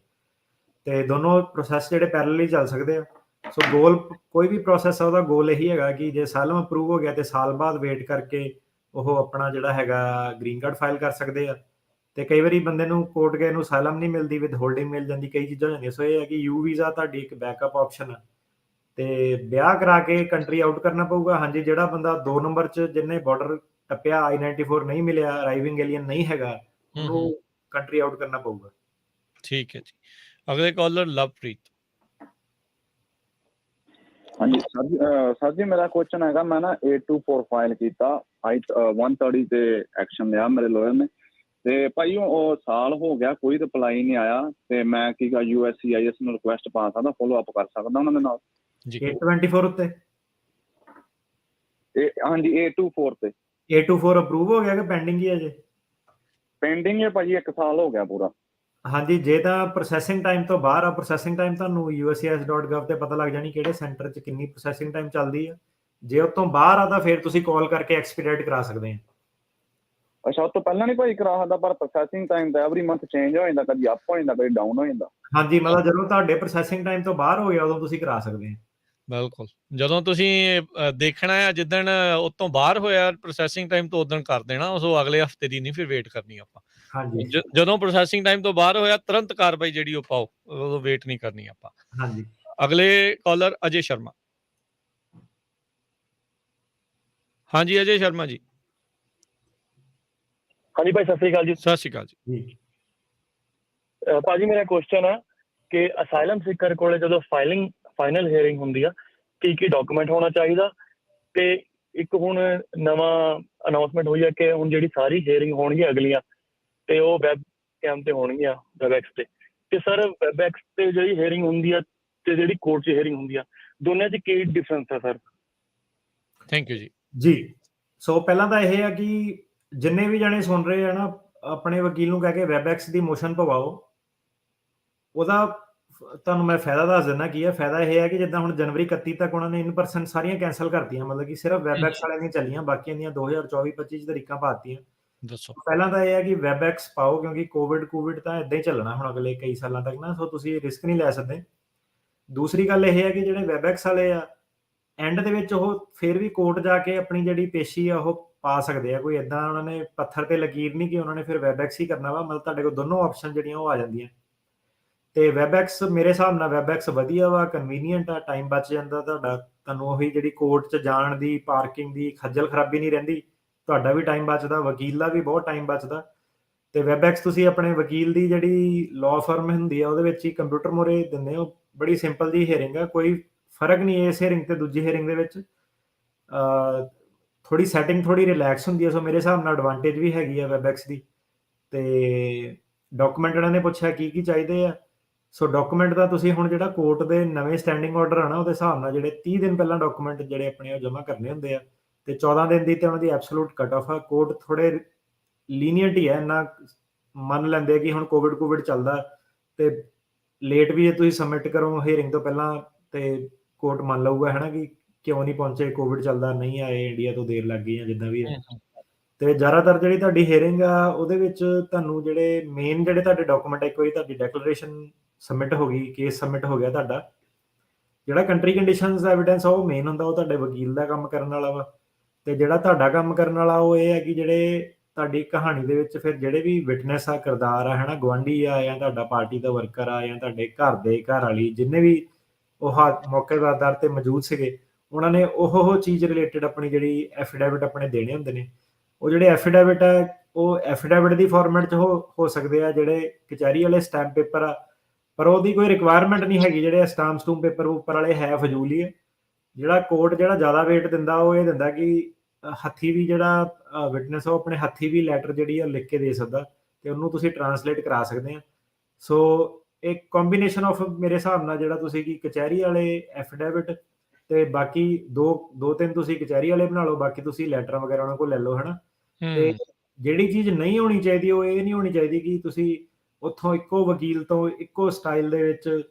ਤੇ ਦੋਨੋਂ ਪ੍ਰੋਸੈਸ ਜਿਹੜੇ ਪੈਰਲਲ ਹੀ ਚੱਲ ਸਕਦੇ ਆ। ਸੋ ਗੋਲ ਕੋਈ ਵੀ ਪ੍ਰੋਸੈਸ ਆ ਉਹਦਾ ਗੋਲ ਇਹੀ ਹੈਗਾ ਕਿ ਜੇ ਅਸਾਈਲਮ ਅਪਰੂਵ ਹੋ ਗਿਆ ਤੇ ਸਾਲ ਬਾਅਦ ਵੇਟ ਕਰਕੇ ਉਹ ਆਪਣਾ ਜਿਹੜਾ ਹੈਗਾ ਗ੍ਰੀਨ ਕਾਰਡ ਫਾਈਲ ਕਰ ਸਕਦੇ ਆ। ਤੇ ਕਈ ਵਾਰੀ ਬੰਦੇ ਨੂੰ ਕੋਰਟ ਗਏ ਨੂੰ ਅਸਾਈਲਮ ਨਹੀਂ ਮਿਲਦੀ, ਵਿਦ ਹੋਲਡਿੰਗ ਮਿਲ ਜਾਂਦੀ, ਕਈ ਚੀਜ਼ਾਂ ਹੋ ਜਾਂਦੀਆਂ। ਸੋ ਇਹ ਹੈ ਕਿ ਯੂ ਵੀਜ਼ਾ ਤੁਹਾਡੀ ਇੱਕ ਬੈਕਅਪ ਆਪਸ਼ਨ ਹੈ, ਤੇ ਵਿਆਹ ਕਰਾ ਕੇ ਕੰਟਰੀ ਆਊਟ ਕਰਨਾ ਪਊਗਾ। ਹਾਂਜੀ, ਜਿਹੜਾ ਬੰਦਾ 2 ਨੰਬਰ 'ਚ ਜਿਹਨੇ ਬਾਰਡਰ ਟੱਪਿਆ, I-94 ਨਹੀਂ ਮਿਲਿਆ, ਅਰਾਈਵਿੰਗ ਏਲੀਅਨ ਨਹੀਂ ਹੈਗਾ, ਉਹਨੂੰ ਕੰਟਰੀ ਆਊਟ ਕਰਨਾ ਪਊਗਾ। ਠੀਕ ਹੈ ਜੀ। ਅਗਲੇ ਕਾਲਰ ਲਵਪ੍ਰੀਤ। ਹਾਂਜੀ ਸਰ ਜੀ, ਮੇਰਾ ਕੁਐਸਚਨ ਹੈਗਾ, ਮੈਂ ਨਾ 824 ਫਾਈਲ ਕੀਤਾ, I-130 ਤੇ ਐਕਸ਼ਨ ਲਿਆ ਮੇਰੇ ਲਾਇਰ ਨੇ, ਤੇ ਭਾਈ ਉਹ ਸਾਲ ਹੋ ਗਿਆ, ਕੋਈ ਰਿਪਲਾਈ ਨਹੀਂ ਆਇਆ, ਤੇ ਮੈਂ ਕੀ USCIS ਨੂੰ ਰਿਕੁਐਸਟ ਪਾ ਸਕਦਾ, ਫੋਲੋ ਅਪ ਕਰ ਸਕਦਾ ਉਹਨਾਂ ਦੇ ਨਾਲ? 824 ਉੱਤੇ? ਹਾਂਜੀ, 824 ਤੇ। 824 ਅਪਰੂਵ ਹੋ ਗਿਆ ਕਿ ਪੈਂਡਿੰਗ ਹੀ ਹੈ ਅਜੇ? ਪੈਂਡਿੰਗ ਹੈ ਭਾਜੀ, 1 ਸਾਲ ਹੋ ਗਿਆ ਪੂਰਾ। ਹਾਂਜੀ, ਜੇ ਤਾਂ ਪ੍ਰੋਸੈਸਿੰਗ ਟਾਈਮ ਤੋਂ ਬਾਹਰ ਆ, ਪ੍ਰੋਸੈਸਿੰਗ ਟਾਈਮ ਤੁਹਾਨੂੰ USCIS.gov ਤੇ ਪਤਾ ਲੱਗ ਜਾਣੀ ਕਿਹੜੇ ਸੈਂਟਰ 'ਚ ਕਿੰਨੀ ਪ੍ਰੋਸੈਸਿੰਗ ਟਾਈਮ ਚੱਲਦੀ ਆ। ਜੇ ਉਹ ਤੋਂ ਬਾਹਰ ਆ ਤਾਂ ਫਿਰ ਤੁਸੀਂ ਕਾਲ ਕਰਕੇ ਐਕਸਪੀਡਾਈਟ ਕਰਾ ਸਕਦੇ ਆ। ਅੱਛਾ, ਉਸ ਤੋਂ ਪਹਿਲਾਂ ਨਹੀਂ ਭਾਈ ਕਰਾ ਸਕਦਾ? ਪਰ ਪ੍ਰੋਸੈਸਿੰਗ ਟਾਈਮ ਤਾਂ ਐਵਰੀ ਮੰਥ ਚੇਂਜ ਹੋ ਜਾਂਦਾ, ਕਦੀ ਅਪ ਹੋ ਜਾਂਦਾ, ਕਦੀ ਡਾਊਨ ਹੋ ਜਾਂਦਾ। ਹਾਂਜੀ, ਮਤਲਬ ਜਦੋਂ ਤੁਹਾਡੇ ਪ੍ਰੋਸੈਸਿੰਗ ਟਾਈਮ ਤੋਂ ਬਾਹਰ ਹੋ ਗਿਆ ਉਦੋਂ ਤੁਸੀਂ ਕਰਾ ਸਕਦੇ ਆ। ਬਿਲਕੁਲ, ਜਦੋਂ ਤੁਸੀਂ ਦੇਖਣਾ ਹੈ ਜਿੱਦਣ ਉਹ ਤੋਂ ਬਾਹਰ ਹੋਇਆ ਪ੍ਰੋਸੈਸਿੰਗ ਟਾਈਮ ਤੋਂ ਉਦਣ ਕਰ ਦੇਣਾ, ਉਸ ਅਗਲੇ ਹਫ਼ਤੇ ਦੀ ਨਹੀਂ ਫਿਰ ਵੇਟ ਕਰਨੀ ਆਪਾਂ। ਹਾਂਜੀ, ਜਦੋਂ ਪ੍ਰੋਸੈਸਿੰਗ ਟਾਈਮ ਤੋਂ ਬਾਹਰ ਹੋਇਆ ਤੁਰੰਤ ਕਾਰਵਾਈ ਜਿਹੜੀ ਉਹ ਪਾਓ, ਉਦੋਂ ਵੇਟ ਨਹੀਂ ਕਰਨੀ ਆਪਾਂ। ਹਾਂਜੀ। ਅਗਲੇ ਕਾਲਰ ਅਜੇ ਸ਼ਰਮਾ। ਹਾਂਜੀ ਅਜੇ ਸ਼ਰਮਾ ਜੀ। ਹਾਂਜੀ ਭਾਈ, ਸਤਿ ਸ੍ਰੀ ਅਕਾਲ ਜੀ। ਸਤਿ ਸ਼੍ਰੀ ਅਕਾਲ ਜੀ। ਭਾਜੀ ਮੇਰਾ ਕੁਐਸਚਨ ਹੈ ਕਿ ਅਸਾਈਲਮ ਸੀਕਰ ਕੋਲੇ ਜਦੋਂ ਫਾਈਨਲ ਹੀਅਰਿੰਗ ਹੁੰਦੀ ਆ ਕੀ ਕੀ ਡਾਕੂਮੈਂਟ ਹੋਣਾ ਚਾਹੀਦਾ, ਤੇ ਇੱਕ ਹੁਣ ਨਵਾਂ ਅਨਾਉਂਸਮੈਂਟ ਹੋਈ ਹੈ ਕਿ ਹੁਣ ਜਿਹੜੀ ਸਾਰੀ ਹੀਅਰਿੰਗ ਹੋਣਗੀਆਂ ਅਗਲੀਆਂ ਤੇ ਉਹ ਵੈਬ ਕੈਮ ਤੇ ਹੋਣਗੀਆਂ, ਵੈਬਐਕਸ ਤੇ ਸਰ ਵੈਬਐਕਸ ਤੇ ਜਿਹੜੀ ਹੀਅਰਿੰਗ ਹੁੰਦੀ ਆ ਤੇ ਜਿਹੜੀ ਕੋਰਟ 'ਚ ਹੀਅਰਿੰਗ ਹੁੰਦੀ ਆ, ਦੋਨਾਂ 'ਚ ਕੀ ਡਿਫਰੈਂਸ ਹੈ ਸਰ? ਥੈਂਕ ਯੂ ਜੀ। ਜੀ, ਸੋ ਪਹਿਲਾਂ ਤਾਂ ਇਹ ਆ ਕਿ ਜਿੰਨੇ ਵੀ ਜਾਣੇ ਸੁਣ ਰਹੇ ਆ ਨਾ, ਆਪਣੇ ਵਕੀਲ ਨੂੰ ਕਹਿ ਕੇ ਵੈਬਐਕਸ ਦੀ ਮੋਸ਼ਨ ਪਵਾਓ। ਉਹਦਾ ਤੁਹਾਨੂੰ ਮੈਂ ਫਾਇਦਾ ਦੱਸ ਦਿੰਦਾ ਕੀ ਹੈ। ਫਾਇਦਾ ਇਹ ਹੈ ਕਿ ਜਿੱਦਾਂ ਹੁਣ ਜਨਵਰੀ 31 ਤੱਕ ਉਹਨਾਂ ਨੇ ਇਨ-ਪਰਸਨ ਸਾਰੀਆਂ ਕੈਂਸਲ ਕਰਤੀਆਂ, ਮਤਲਬ ਕਿ ਸਿਰਫ ਵੈਬਐਕਸ ਵਾਲਿਆਂ ਦੀਆਂ ਚੱਲੀਆਂ, ਬਾਕੀਆਂ ਦੀਆਂ 2024-25 'ਚ ਤਰੀਕਾਂ ਪਾਤੀਆਂ। ਦੱਸੋ। ਪਹਿਲਾਂ ਤਾਂ ਇਹ ਹੈ ਕਿ ਵੈਬਐਕਸ ਪਾਓ, ਕਿਉਂਕਿ ਕੋਵਿਡ ਤਾਂ ਇਦਾਂ ਹੀ ਚੱਲਣਾ ਹੁਣ ਅਗਲੇ ਕਈ ਸਾਲਾਂ ਤੱਕ ਨਾ, ਸੋ ਤੁਸੀਂ ਰਿਸਕ ਨਹੀਂ ਲੈ ਸਕਦੇ। ਦੂਸਰੀ ਗੱਲ ਇਹ ਹੈ ਕਿ ਜਿਹੜੇ ਵੈਬਐਕਸ ਵਾਲੇ ਆ, ਐਂਡ ਦੇ ਵਿੱਚ ਉਹ ਫਿਰ ਵੀ ਕੋਰਟ ਜਾ ਕੇ ਆਪਣੀ ਜਿਹੜੀ ਪੇਸ਼ੀ ਆ ਉਹ ਪਾ ਸਕਦੇ ਆ। ਕੋਈ ਇਦਾਂ ਉਹਨਾਂ ਨੇ ਪੱਥਰ ਤੇ ਲਕੀਰ ਨਹੀਂ ਕਿ ਉਹਨਾਂ ਨੇ ਫਿਰ ਵੈਬਐਕਸ ਹੀ ਕਰਨਾ ਵਾ। ਮਤਲਬ ਤੁਹਾਡੇ ਕੋਲ ਦੋਨੋਂ ਆਪਸ਼ਨ ਜਿਹੜੀਆਂ ਉਹ ਆ ਜਾਂਦੀਆਂ। ਤੇ ਵੈਬਐਕਸ ਮੇਰੇ ਹਿਸਾਬ ਨਾਲ ਵੈਬਐਕਸ ਵਧੀਆ ਵਾ, ਕਨਵੀਨੀਅੰਟ ਆ, ਟਾਈਮ ਬਚ ਜਾਂਦਾ ਤੁਹਾਡਾ। ਤੁਹਾਨੂੰ ਉਹੀ ਜਿਹੜੀ ਕੋਰਟ 'ਚ ਜਾਣ ਦੀ, ਪਾਰਕਿੰਗ ਦੀ ਖੱਜਲ ਖਰਾਬੀ ਨਹੀਂ ਰਹਿੰਦੀ, ਤੁਹਾਡਾ ਵੀ ਟਾਈਮ ਬਚਦਾ, ਵਕੀਲ ਦਾ ਵੀ ਬਹੁਤ ਟਾਈਮ ਬਚਦਾ। ਤੇ ਵੈਬਐਕਸ ਤੁਸੀਂ ਆਪਣੇ ਵਕੀਲ ਦੀ ਜਿਹੜੀ ਲਾਅ ਫਰਮ ਹੁੰਦੀ ਆ ਉਹਦੇ ਵਿੱਚ ਹੀ ਕੰਪਿਊਟਰ ਮੋਰੇ ਦਿੰਦੇ ਹੋ। ਬੜੀ ਸਿੰਪਲ ਜੀ ਹੀਅਰਿੰਗ ਆ, ਕੋਈ ਫਰਕ ਨਹੀਂ ਇਸ ਹੀਅਰਿੰਗ ਤੇ ਦੂਜੀ ਹੀਅਰਿੰਗ ਦੇ ਵਿੱਚ। ਥੋੜੀ ਸੈਟਿੰਗ ਥੋੜੀ ਰਿਲੈਕਸ ਹੁੰਦੀ ਹੈ, ਸੋ ਮੇਰੇ ਹਿਸਾਬ ਨਾਲ ਐਡਵਾਂਟੇਜ ਵੀ ਹੈਗੀ ਆ ਵੈਬਐਕਸ ਦੀ। ਤੇ ਡਾਕੂਮੈਂਟ ਇਹਨਾਂ ਨੇ ਪੁੱਛਿਆ ਕੀ ਕੀ ਚਾਹੀਦੇ ਆ। ਸੋ ਡਾਕੂਮੈਂਟ ਦਾ ਤੁਸੀਂ ਹੁਣ ਜਿਹੜਾ ਕੋਰਟ ਦੇ ਨਵੇਂ ਸਟੈਂਡਿੰਗ ਆਰਡਰ ਆ ਨਾ, ਉਹਦੇ ਹਿਸਾਬ ਨਾਲ ਜਿਹੜੇ 30 ਦਿਨ ਪਹਿਲਾਂ ਡਾਕੂਮੈਂਟ ਜਿਹੜੇ ਆਪਣੇ ਉਹ ਜਮ੍ਹਾਂ ਕਰਨੇ ਹੁੰਦੇ ਆ, ਤੇ 14 ਦਿਨ ਦੀ ਤੇ ਉਹਨਾਂ ਦੀ ਐਬਸੋਲੂਟ ਕੱਟ ਆਫ ਆ। ਕੋਰਟ ਥੋੜੇ ਲੀਨੀਅੰਟ ਹੀ ਹੈ, ਇੰਨਾ ਮੰਨ ਲੈਂਦੇ ਆ ਕਿ ਹੁਣ ਕੋਵਿਡ ਚੱਲਦਾ ਤੇ ਲੇਟ ਵੀ ਜੇ ਤੁਸੀਂ ਸਬਮਿਟ ਕਰੋ ਹੀਅਰਿੰਗ ਤੋਂ ਪਹਿਲਾਂ ਤੇ ਕੋਰਟ ਮੰਨ ਲਊਗਾ ਹੈ ਨਾ ਕਿ ਕਿਉਂ ਨਹੀਂ ਪਹੁੰਚੇ, ਕੋਵਿਡ ਚੱਲਦਾ, ਨਹੀਂ ਆਏ, ਇੰਡੀਆ ਤੋਂ ਦੇਰ ਲੱਗ ਗਈ ਜਾਂ ਜਿੱਦਾਂ ਵੀ ਹੈ। ਤੇ ਜ਼ਿਆਦਾਤਰ ਜਿਹੜੀ ਤੁਹਾਡੀ ਹੀਅਰਿੰਗ ਆ ਉਹਦੇ ਵਿੱਚ ਤੁਹਾਨੂੰ ਜਿਹੜੇ ਮੇਨ ਜਿਹੜੇ ਤੁਹਾਡੇ ਡਾਕੂਮੈਂਟ, ਇੱਕ ਵਾਰੀ ਤੁਹਾਡੀ ਡੈਕਲੇਰੇਸ਼ਨ ਸਬਮਿਟ ਹੋ ਗਈ, ਕੇਸ ਸਬਮਿਟ ਹੋ ਗਿਆ ਤੁਹਾਡਾ, ਜਿਹੜਾ ਕੰਟਰੀ ਕੰਡੀਸ਼ਨਸ ਐਵੀਡੈਂਸ ਆ ਉਹ ਮੇਨ ਹੁੰਦਾ, ਉਹ ਤੁਹਾਡੇ ਵਕੀਲ ਦਾ ਕੰਮ ਕਰਨ ਵਾਲਾ ਵਾ। ਤੇ ਜਿਹੜਾ ਤੁਹਾਡਾ ਕੰਮ ਕਰਨ ਵਾਲਾ ਉਹ ਇਹ ਹੈ ਕਿ ਜਿਹੜੇ ਤੁਹਾਡੀ ਕਹਾਣੀ ਦੇ ਵਿੱਚ ਫਿਰ ਜਿਹੜੇ ਵੀ ਵਿਟਨੈਸ ਆ, ਕਿਰਦਾਰ ਆ, ਹੈ ਨਾ, ਗੁਆਂਢੀ ਆ ਜਾਂ ਤੁਹਾਡਾ ਪਾਰਟੀ ਦਾ ਵਰਕਰ ਆ ਜਾਂ ਤੁਹਾਡੇ ਘਰ ਦੇ ਘਰ ਵਾਲੀ, ਜਿੰਨੇ ਵੀ ਉਹ ਮੌਕੇ ਦੇ ਆਧਾਰ ਤੇ ਮੌਜੂਦ ਸੀਗੇ, ਉਹਨਾਂ ਨੇ ਉਹ ਚੀਜ਼ ਰਿਲੇਟਡ ਆਪਣੀ ਜਿਹੜੀ ਐਫੀਡੈਵਿਟ ਆਪਣੇ ਦੇਣੇ ਹੁੰਦੇ ਨੇ। ਉਹ ਜਿਹੜੇ ਐਫੀਡੈਵਿਟ ਆ ਉਹ ਐਫੀਡੈਵਿਟ ਦੀ ਫਾਰਮੈਟ 'ਚ ਹੋ ਸਕਦੇ ਆ, ਜਿਹੜੇ ਕਚਹਿਰੀ ਵਾਲੇ ਸਟੈਂਪ ਪੇਪਰ ਆ, ਪਰ ਉਹਦੀ ਕੋਈ ਰਿਕੁਆਇਰਮੈਂਟ ਨਹੀਂ ਹੈਗੀ। ਜਿਹੜੇ ਸਟਾਂਪ ਸਟੂਮ ਪੇਪਰ ਉੱਪਰ ਵਾਲੇ ਹੈ ਫਜ਼ੂਲ ਹੀ ਹੈ। ਜਿਹੜਾ ਕੋਰਟ ਜਿਹੜਾ ਜ਼ਿਆਦਾ ਵੇਟ ਦਿੰਦਾ ਉਹ ਇਹ ਦਿੰਦਾ ਕਿ ਹੱਥੀ ਵੀ ਜਿਹੜਾ ਵਿਟਨੈਸ ਉਹ ਆਪਣੇ ਹੱਥੀ ਵੀ ਲੈਟਰ ਜਿਹੜੀ ਆ ਲਿਖ ਕੇ ਦੇ ਸਕਦਾ ਤੇ ਉਹਨੂੰ ਤੁਸੀਂ ਟਰਾਂਸਲੇਟ ਕਰਾ ਸਕਦੇ ਆ। ਸੋ ਇੱਕ ਕੰਬੀਨੇਸ਼ਨ ਆਫ ਮੇਰੇ ਹਿਸਾਬ ਨਾਲ ਜਿਹੜਾ ਤੁਸੀਂ ਕਿ ਕਚਹਿਰੀ ਵਾਲੇ ਐਫੀਡੈਵਿਟ ਤੇ ਬਾਕੀ ਦੋ ਤਿੰਨ ਤੁਸੀਂ ਕਚਹਿਰੀ ਵਾਲੇ ਬਣਾ ਲਓ, ਬਾਕੀ ਤੁਸੀਂ ਲੈਟਰ ਵਗੈਰਾ ਉਹਨਾਂ ਕੋਲ ਲੈ ਲਓ, ਹੈ ਨਾ। ਤੇ ਜਿਹੜੀ ਚੀਜ਼ ਨਹੀਂ ਹੋਣੀ ਚਾਹੀਦੀ ਉਹ ਇਹ ਨਹੀਂ ਹੋਣੀ ਚਾਹੀਦੀ ਕਿ ਤੁਸੀਂ ਉੱਥੋਂ ਇੱਕੋ ਵਕੀਲ ਤੋਂ ਇੱਕੋ ਸਟਾਈਲ ਦੇ ਵਿੱਚ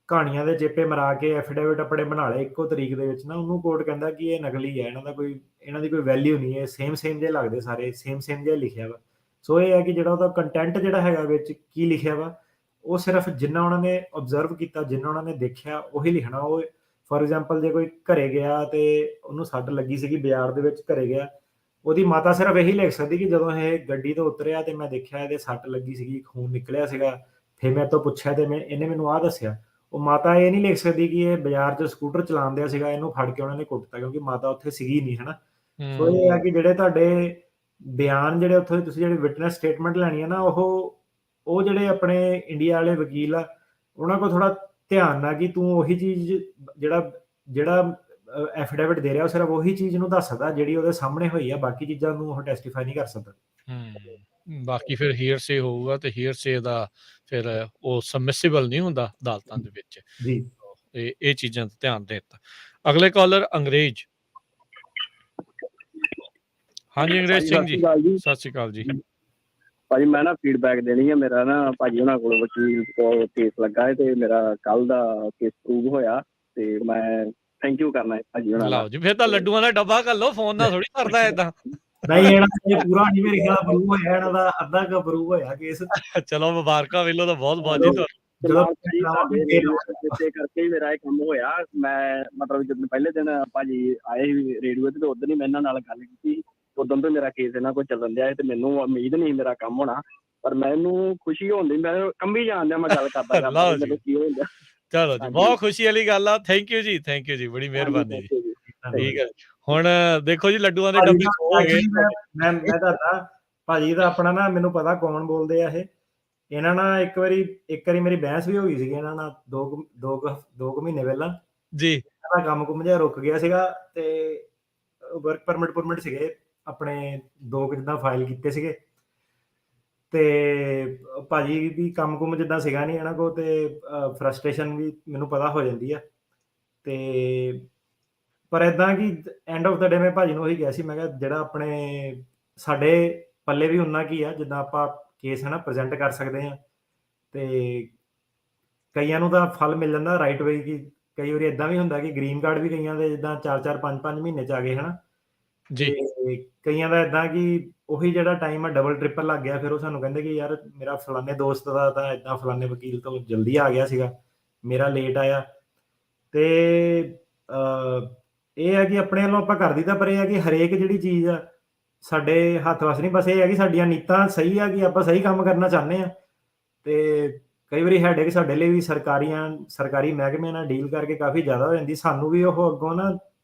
ਕਹਾਣੀਆਂ ਦੇ ਚੇਪੇ ਮਰਾ ਕੇ ਐਫੀਡੈਵਿਟ ਆਪਣੇ ਬਣਾ ਲਏ ਇੱਕੋ ਤਰੀਕ ਦੇ ਵਿੱਚ ਨਾ। ਉਹਨੂੰ ਕੋਰਟ ਕਹਿੰਦਾ ਕਿ ਇਹ ਨਕਲੀ ਹੈ, ਇਹਨਾਂ ਦੀ ਕੋਈ ਵੈਲਿਊ ਨਹੀਂ ਹੈ, ਸੇਮ ਜਿਹੇ ਲੱਗਦੇ, ਸਾਰੇ ਸੇਮ ਜਿਹਾ ਲਿਖਿਆ ਵਾ। ਸੋ ਇਹ ਹੈ ਕਿ ਜਿਹੜਾ ਉਹਦਾ ਕੰਟੈਂਟ ਜਿਹੜਾ ਹੈਗਾ ਵਿੱਚ ਕੀ ਲਿਖਿਆ ਵਾ, ਉਹ ਸਿਰਫ ਜਿੰਨਾ ਉਹਨਾਂ ਨੇ ਓਬਜ਼ਰਵ ਕੀਤਾ, ਜਿੰਨਾ ਉਹਨਾਂ ਨੇ ਦੇਖਿਆ ਉਹੀ ਲਿਖਣਾ। ਉਹ ਫੋਰ ਐਗਜ਼ਾਮਪਲ ਜੇ ਕੋਈ ਘਰੇ ਗਿਆ ਤੇ ਉਹਨੂੰ ਸੱਟ ਲੱਗੀ ਸੀਗੀ ਬਾਜ਼ਾਰ ਦੇ ਵਿੱਚ, ਘਰੇ ਗਿਆ, ਉਹਦੀ ਮਾਤਾ ਸਿਰਫ ਇਹੀ ਲਿਖ ਸਕਦੀ ਕਿ ਜਦੋਂ ਇਹ ਗੱਡੀ ਤੋਂ ਉਤਰਿਆ ਤੇ ਮੈਂ ਦੇਖਿਆ ਇਹਦੇ ਸੱਟ ਲੱਗੀ ਸੀਗੀ, ਖੂਨ ਨਿਕਲਿਆ ਸੀਗਾ, ਫਿਰ ਮੈਂ ਤੋਂ ਪੁੱਛਿਆ ਤੇ ਇਹਨੇ ਮੈਨੂੰ ਆਹ ਦੱਸਿਆ। ਉਹ ਮਾਤਾ ਇਹ ਨਹੀਂ ਲਿਖ ਸਕਦੀ ਕਿ ਇਹ ਬਾਜ਼ਾਰ 'ਚ ਸਕੂਟਰ ਚਲਾਉਂਦਿਆ ਸੀਗਾ, ਇਹਨੂੰ ਫੜ ਕੇ ਉਹਨਾਂ ਨੇ ਕੁੱਟਤਾ, ਕਿਉਂਕਿ ਮਾਤਾ ਉੱਥੇ ਸੀਗੀ ਨਹੀਂ, ਹੈ ਨਾ। ਸੋ ਇਹ ਹੈ ਕਿ ਜਿਹੜੇ ਤੁਹਾਡੇ ਬਿਆਨ ਜਿਹੜੇ ਉੱਥੋਂ ਤੁਸੀਂ ਜਿਹੜੀ ਵਿਟਨੈਸ ਸਟੇਟਮੈਂਟ ਲੈਣੀ ਹੈ ਨਾ, ਉਹ ਜਿਹੜੇ ਆਪਣੇ ਇੰਡੀਆ ਵਾਲੇ ਵਕੀਲ ਆ ਉਹਨਾਂ ਕੋਲ ਥੋੜਾ ਧਿਆਨ ਨਾਲ ਕਿ ਤੂੰ ਉਹੀ ਚੀਜ਼ ਜਿਹੜਾ ਐਫੀਡੈਵਿਟ ਦੇ ਰਿਹਾ ਉਹ ਸਿਰਫ ਉਹੀ ਚੀਜ਼ ਨੂੰ ਦੱਸ ਸਕਦਾ ਜਿਹੜੀ ਉਹਦੇ ਸਾਹਮਣੇ ਹੋਈ ਆ, ਬਾਕੀ ਚੀਜ਼ਾਂ ਨੂੰ ਉਹ ਟੈਸਟੀਫਾਈ ਨਹੀਂ ਕਰ ਸਕਦਾ। ਬਾਕੀ ਫਿਰ ਹੀਅਰਸੇ ਹੋਊਗਾ ਤੇ ਹੀਅਰਸੇ ਦਾ ਫਿਰ ਉਹ ਸਬਮਿਸਿਬਲ ਨਹੀਂ ਹੁੰਦਾ ਅਦਾਲਤਾਂ ਦੇ ਵਿੱਚ ਜੀ। ਇਹ ਚੀਜ਼ਾਂ ਦਾ ਧਿਆਨ ਦੇ ਦਿੱਤਾ। ਅਗਲੇ ਕਾਲਰ ਅੰਗਰੇਜ਼। ਹਾਂਜੀ ਅੰਗਰੇਜ਼ ਸਿੰਘ ਜੀ, ਸਤਿ ਸ਼੍ਰੀ ਅਕਾਲ ਜੀ। ਭਾਜੀ ਮੈਂ ਨਾ ਫੀਡਬੈਕ ਦੇਣੀ ਹੈ। ਮੇਰਾ ਨਾ ਭਾਜੀ ਉਹਨਾਂ ਕੋਲ ਵਕੀਲ ਕੋਲ ਕੇਸ ਲੱਗਾ ਹੈ ਤੇ ਮੇਰਾ ਕੱਲ ਦਾ ਕੇਸ ਪ੍ਰੂਵ ਹੋਇਆ ਤੇ ਮੈਂ ਥੈਂਕ ਯੂ ਕਰਨਾ ਹੈ ਭਾਜੀ ਉਹਨਾਂ ਦਾ। ਲਓ ਜੀ, ਫਿਰ ਤਾਂ ਲੱਡੂਆਂ ਦਾ ਡੱਬਾ ਕਰ ਲਓ, ਫੋਨ ਨਾਲ ਥੋੜੀ ਕਰਦਾ ਏਦਾਂ। ਨਹੀਂ, ਇਹਨਾਂ ਪੂਰਾ ਨਹੀਂ ਮੇਰੇ ਖਿਆਲ ਅਪਰੂਵ ਹੋਇਆ, ਇਹਨਾਂ ਦਾ ਅੱਧਾ ਕੁ ਅਪਰੂਵ ਹੋਇਆ ਕੇਸ। ਚਲੋ ਮੁਬਾਰਕਾਂ ਵੇਲੋ ਤਾਂ ਬਹੁਤ ਬਹੁਤ ਜੀ ਤੁਹਾਨੂੰ। ਤੇ ਨਾਲ ਭਾਜੀ ਸਾਡੇ ਰੇਡੀਓ ਦੇ ਕਰਕੇ ਹੀ ਮੇਰਾ ਇਹ ਕੰਮ ਹੋਇਆ। ਮੈਂ ਮਤਲਬ ਜਦੋਂ ਪਹਿਲੇ ਦਿਨ ਭਾਜੀ ਆਏ ਸੀ ਰੇਡੀਓ ਤੇ ਉਦੋਂ ਹੀ ਮੈਂ ਇਹਨਾਂ ਨਾਲ ਗੱਲ ਕੀਤੀ। ਉਦੋਂ ਤੋਂ ਮੇਰਾ ਕੇਸ ਇਹਨਾਂ ਕੋਲ ਚੱਲਣ ਡਿਆ ਤੇ ਮੈਨੂੰ ਉਮੀਦ ਨਹੀਂ ਮੇਰਾ ਕੰਮ ਹੋਣਾ, ਪਰ ਮੈਨੂੰ ਖੁਸ਼ੀ ਹੋਣ ਦੀ, ਮੈਂ ਕੰਬੀ ਜਾਣ ਡਿਆ, ਮੈਂ ਗੱਲ ਕਰਦਾ ਮੈਨੂੰ ਕੀ ਹੋਣ ਡਿਆ। ਚਲੋ ਜੀ, ਬਹੁਤ ਖੁਸ਼ੀ ਵਾਲੀ ਗੱਲ ਆ। ਥੈਂਕ ਯੂ ਜੀ, ਥੈਂਕ ਯੂ ਜੀ, ਬੜੀ ਮਿਹਰਬਾਨੀ ਜੀ। ਠੀਕ ਹੈ, ਹੁਣ ਦੇਖੋ ਜੀ ਲੱਡੂਆਂ ਦੇ ਡੱਬੇ ਹੋ ਗਏ। ਮੈਂ ਦੱਸਦਾ ਭਾਜੀ ਦਾ ਆਪਣਾ ਨਾ, ਮੈਨੂੰ ਪਤਾ ਕੌਣ ਬੋਲਦੇ ਆ ਇਹ। ਇਹਨਾਂ ਨਾਲ ਇੱਕ ਵਾਰੀ ਮੇਰੀ ਬਹਿਸ ਵੀ ਹੋ ਗਈ ਸੀਗੀ ਇਹਨਾਂ ਨਾਲ 2 ਮਹੀਨੇ ਪਹਿਲਾਂ ਜੀ। ਇਹਦਾ ਕੰਮ ਕੁਮ ਜਿਹਾ ਰੁਕ ਗਿਆ ਸੀਗਾ ਤੇ ਵਰਕ ਪਰਮਿਟ ਸੀਗੇ ਆਪਣੇ 2 ਜਿੱਦਾਂ ਫਾਈਲ ਕੀਤੇ ਸੀਗੇ ਤੇ ਭਾਜੀ ਵੀ ਕੰਮ ਕੁਮ ਜਿੱਦਾਂ ਸੀਗਾ ਨਹੀਂ ਇਹਨਾਂ ਕੋਲ ਤੇ ਫਰਸਟ੍ਰੇਸ਼ਨ ਵੀ ਮੈਨੂੰ ਪਤਾ ਹੋ ਜਾਂਦੀ ਆ। ਤੇ ਪਰ ਇਦਾਂ ਕਿ ਐਂਡ ਆਫ ਦਾ ਡੇ ਮੈਂ ਭਾਜੀ ਨੂੰ ਉਹੀ ਕਿਹਾ ਸੀ, ਮੈਂ ਕਿਹਾ ਜਿਹੜਾ ਆਪਣੇ ਸਾਡੇ ਪੱਲੇ ਵੀ ਉਨਾ ਕੀ ਆ ਜਿੱਦਾਂ ਆਪਾਂ ਕੇਸ ਹੈ ਨਾ ਪ੍ਰੈਜ਼ੈਂਟ ਕਰ ਸਕਦੇ ਹਾਂ। ਤੇ ਕਈਆਂ ਨੂੰ ਤਾਂ ਫਲ ਮਿਲ ਜਾਂਦਾ ਰਾਈਟ ਵੇ, ਕਿ ਕਈ ਵਾਰੀ ਇਦਾਂ ਵੀ ਹੁੰਦਾ ਕਿ ਗ੍ਰੀਨ ਕਾਰਡ ਵੀ ਕਈਆਂ ਦੇ ਜਿੱਦਾਂ 4-4 5-5 ਮਹੀਨੇ ਚ ਆ ਗਏ ਹਨਾ ਜੀ। ਕਈਆਂ ਦਾ ਇਦਾਂ ਕਿ ਉਹੀ ਜਿਹੜਾ ਟਾਈਮ ਆ ਡਬਲ ਟ੍ਰਿਪਲ ਲੱਗ ਗਿਆ, ਫਿਰ ਉਹ ਸਾਨੂੰ ਕਹਿੰਦੇ ਕਿ ਯਾਰ ਮੇਰਾ ਫਲਾਣੇ ਦੋਸਤ ਦਾ ਤਾਂ ਇਦਾਂ ਫਲਾਣੇ ਵਕੀਲ ਤੋਂ ਜਲਦੀ ਆ ਗਿਆ ਸੀਗਾ, ਮੇਰਾ ਲੇਟ ਆਇਆ। ਤੇ ਇਹ ਹੈ ਕਿ ਆਪਣੇ ਵੱਲੋਂ ਆਪਾਂ ਕਰ ਦਿੱਤਾ, ਪਰ ਇਹ ਹੈ ਕਿ ਹਰੇਕ ਜਿਹੜੀ ਚੀਜ਼ ਆ ਸਾਡੇ ਹੱਥ ਵਸ ਨਹੀਂ। ਬਸ ਇਹ ਹੈ ਕਿ ਸਾਡੀਆਂ ਨੀਤਾਂ ਸਹੀ ਆ, ਕਿ ਆਪਾਂ ਸਹੀ ਕੰਮ ਕਰਨਾ ਚਾਹੁੰਦੇ ਆ। ਤੇ ਕਈ ਵਾਰੀ ਹੈਡੇਕ ਸਾਡੇ ਲਈ ਵੀ ਸਰਕਾਰੀ ਮਹਿਕਮੇ ਨਾਲ ਡੀਲ ਕਰਕੇ ਕਾਫੀ ਜ਼ਿਆਦਾ ਹੋ ਜਾਂਦੀ। ਸਾਨੂੰ ਵੀ ਉਹ ਅੱਗੋਂ ਨਾ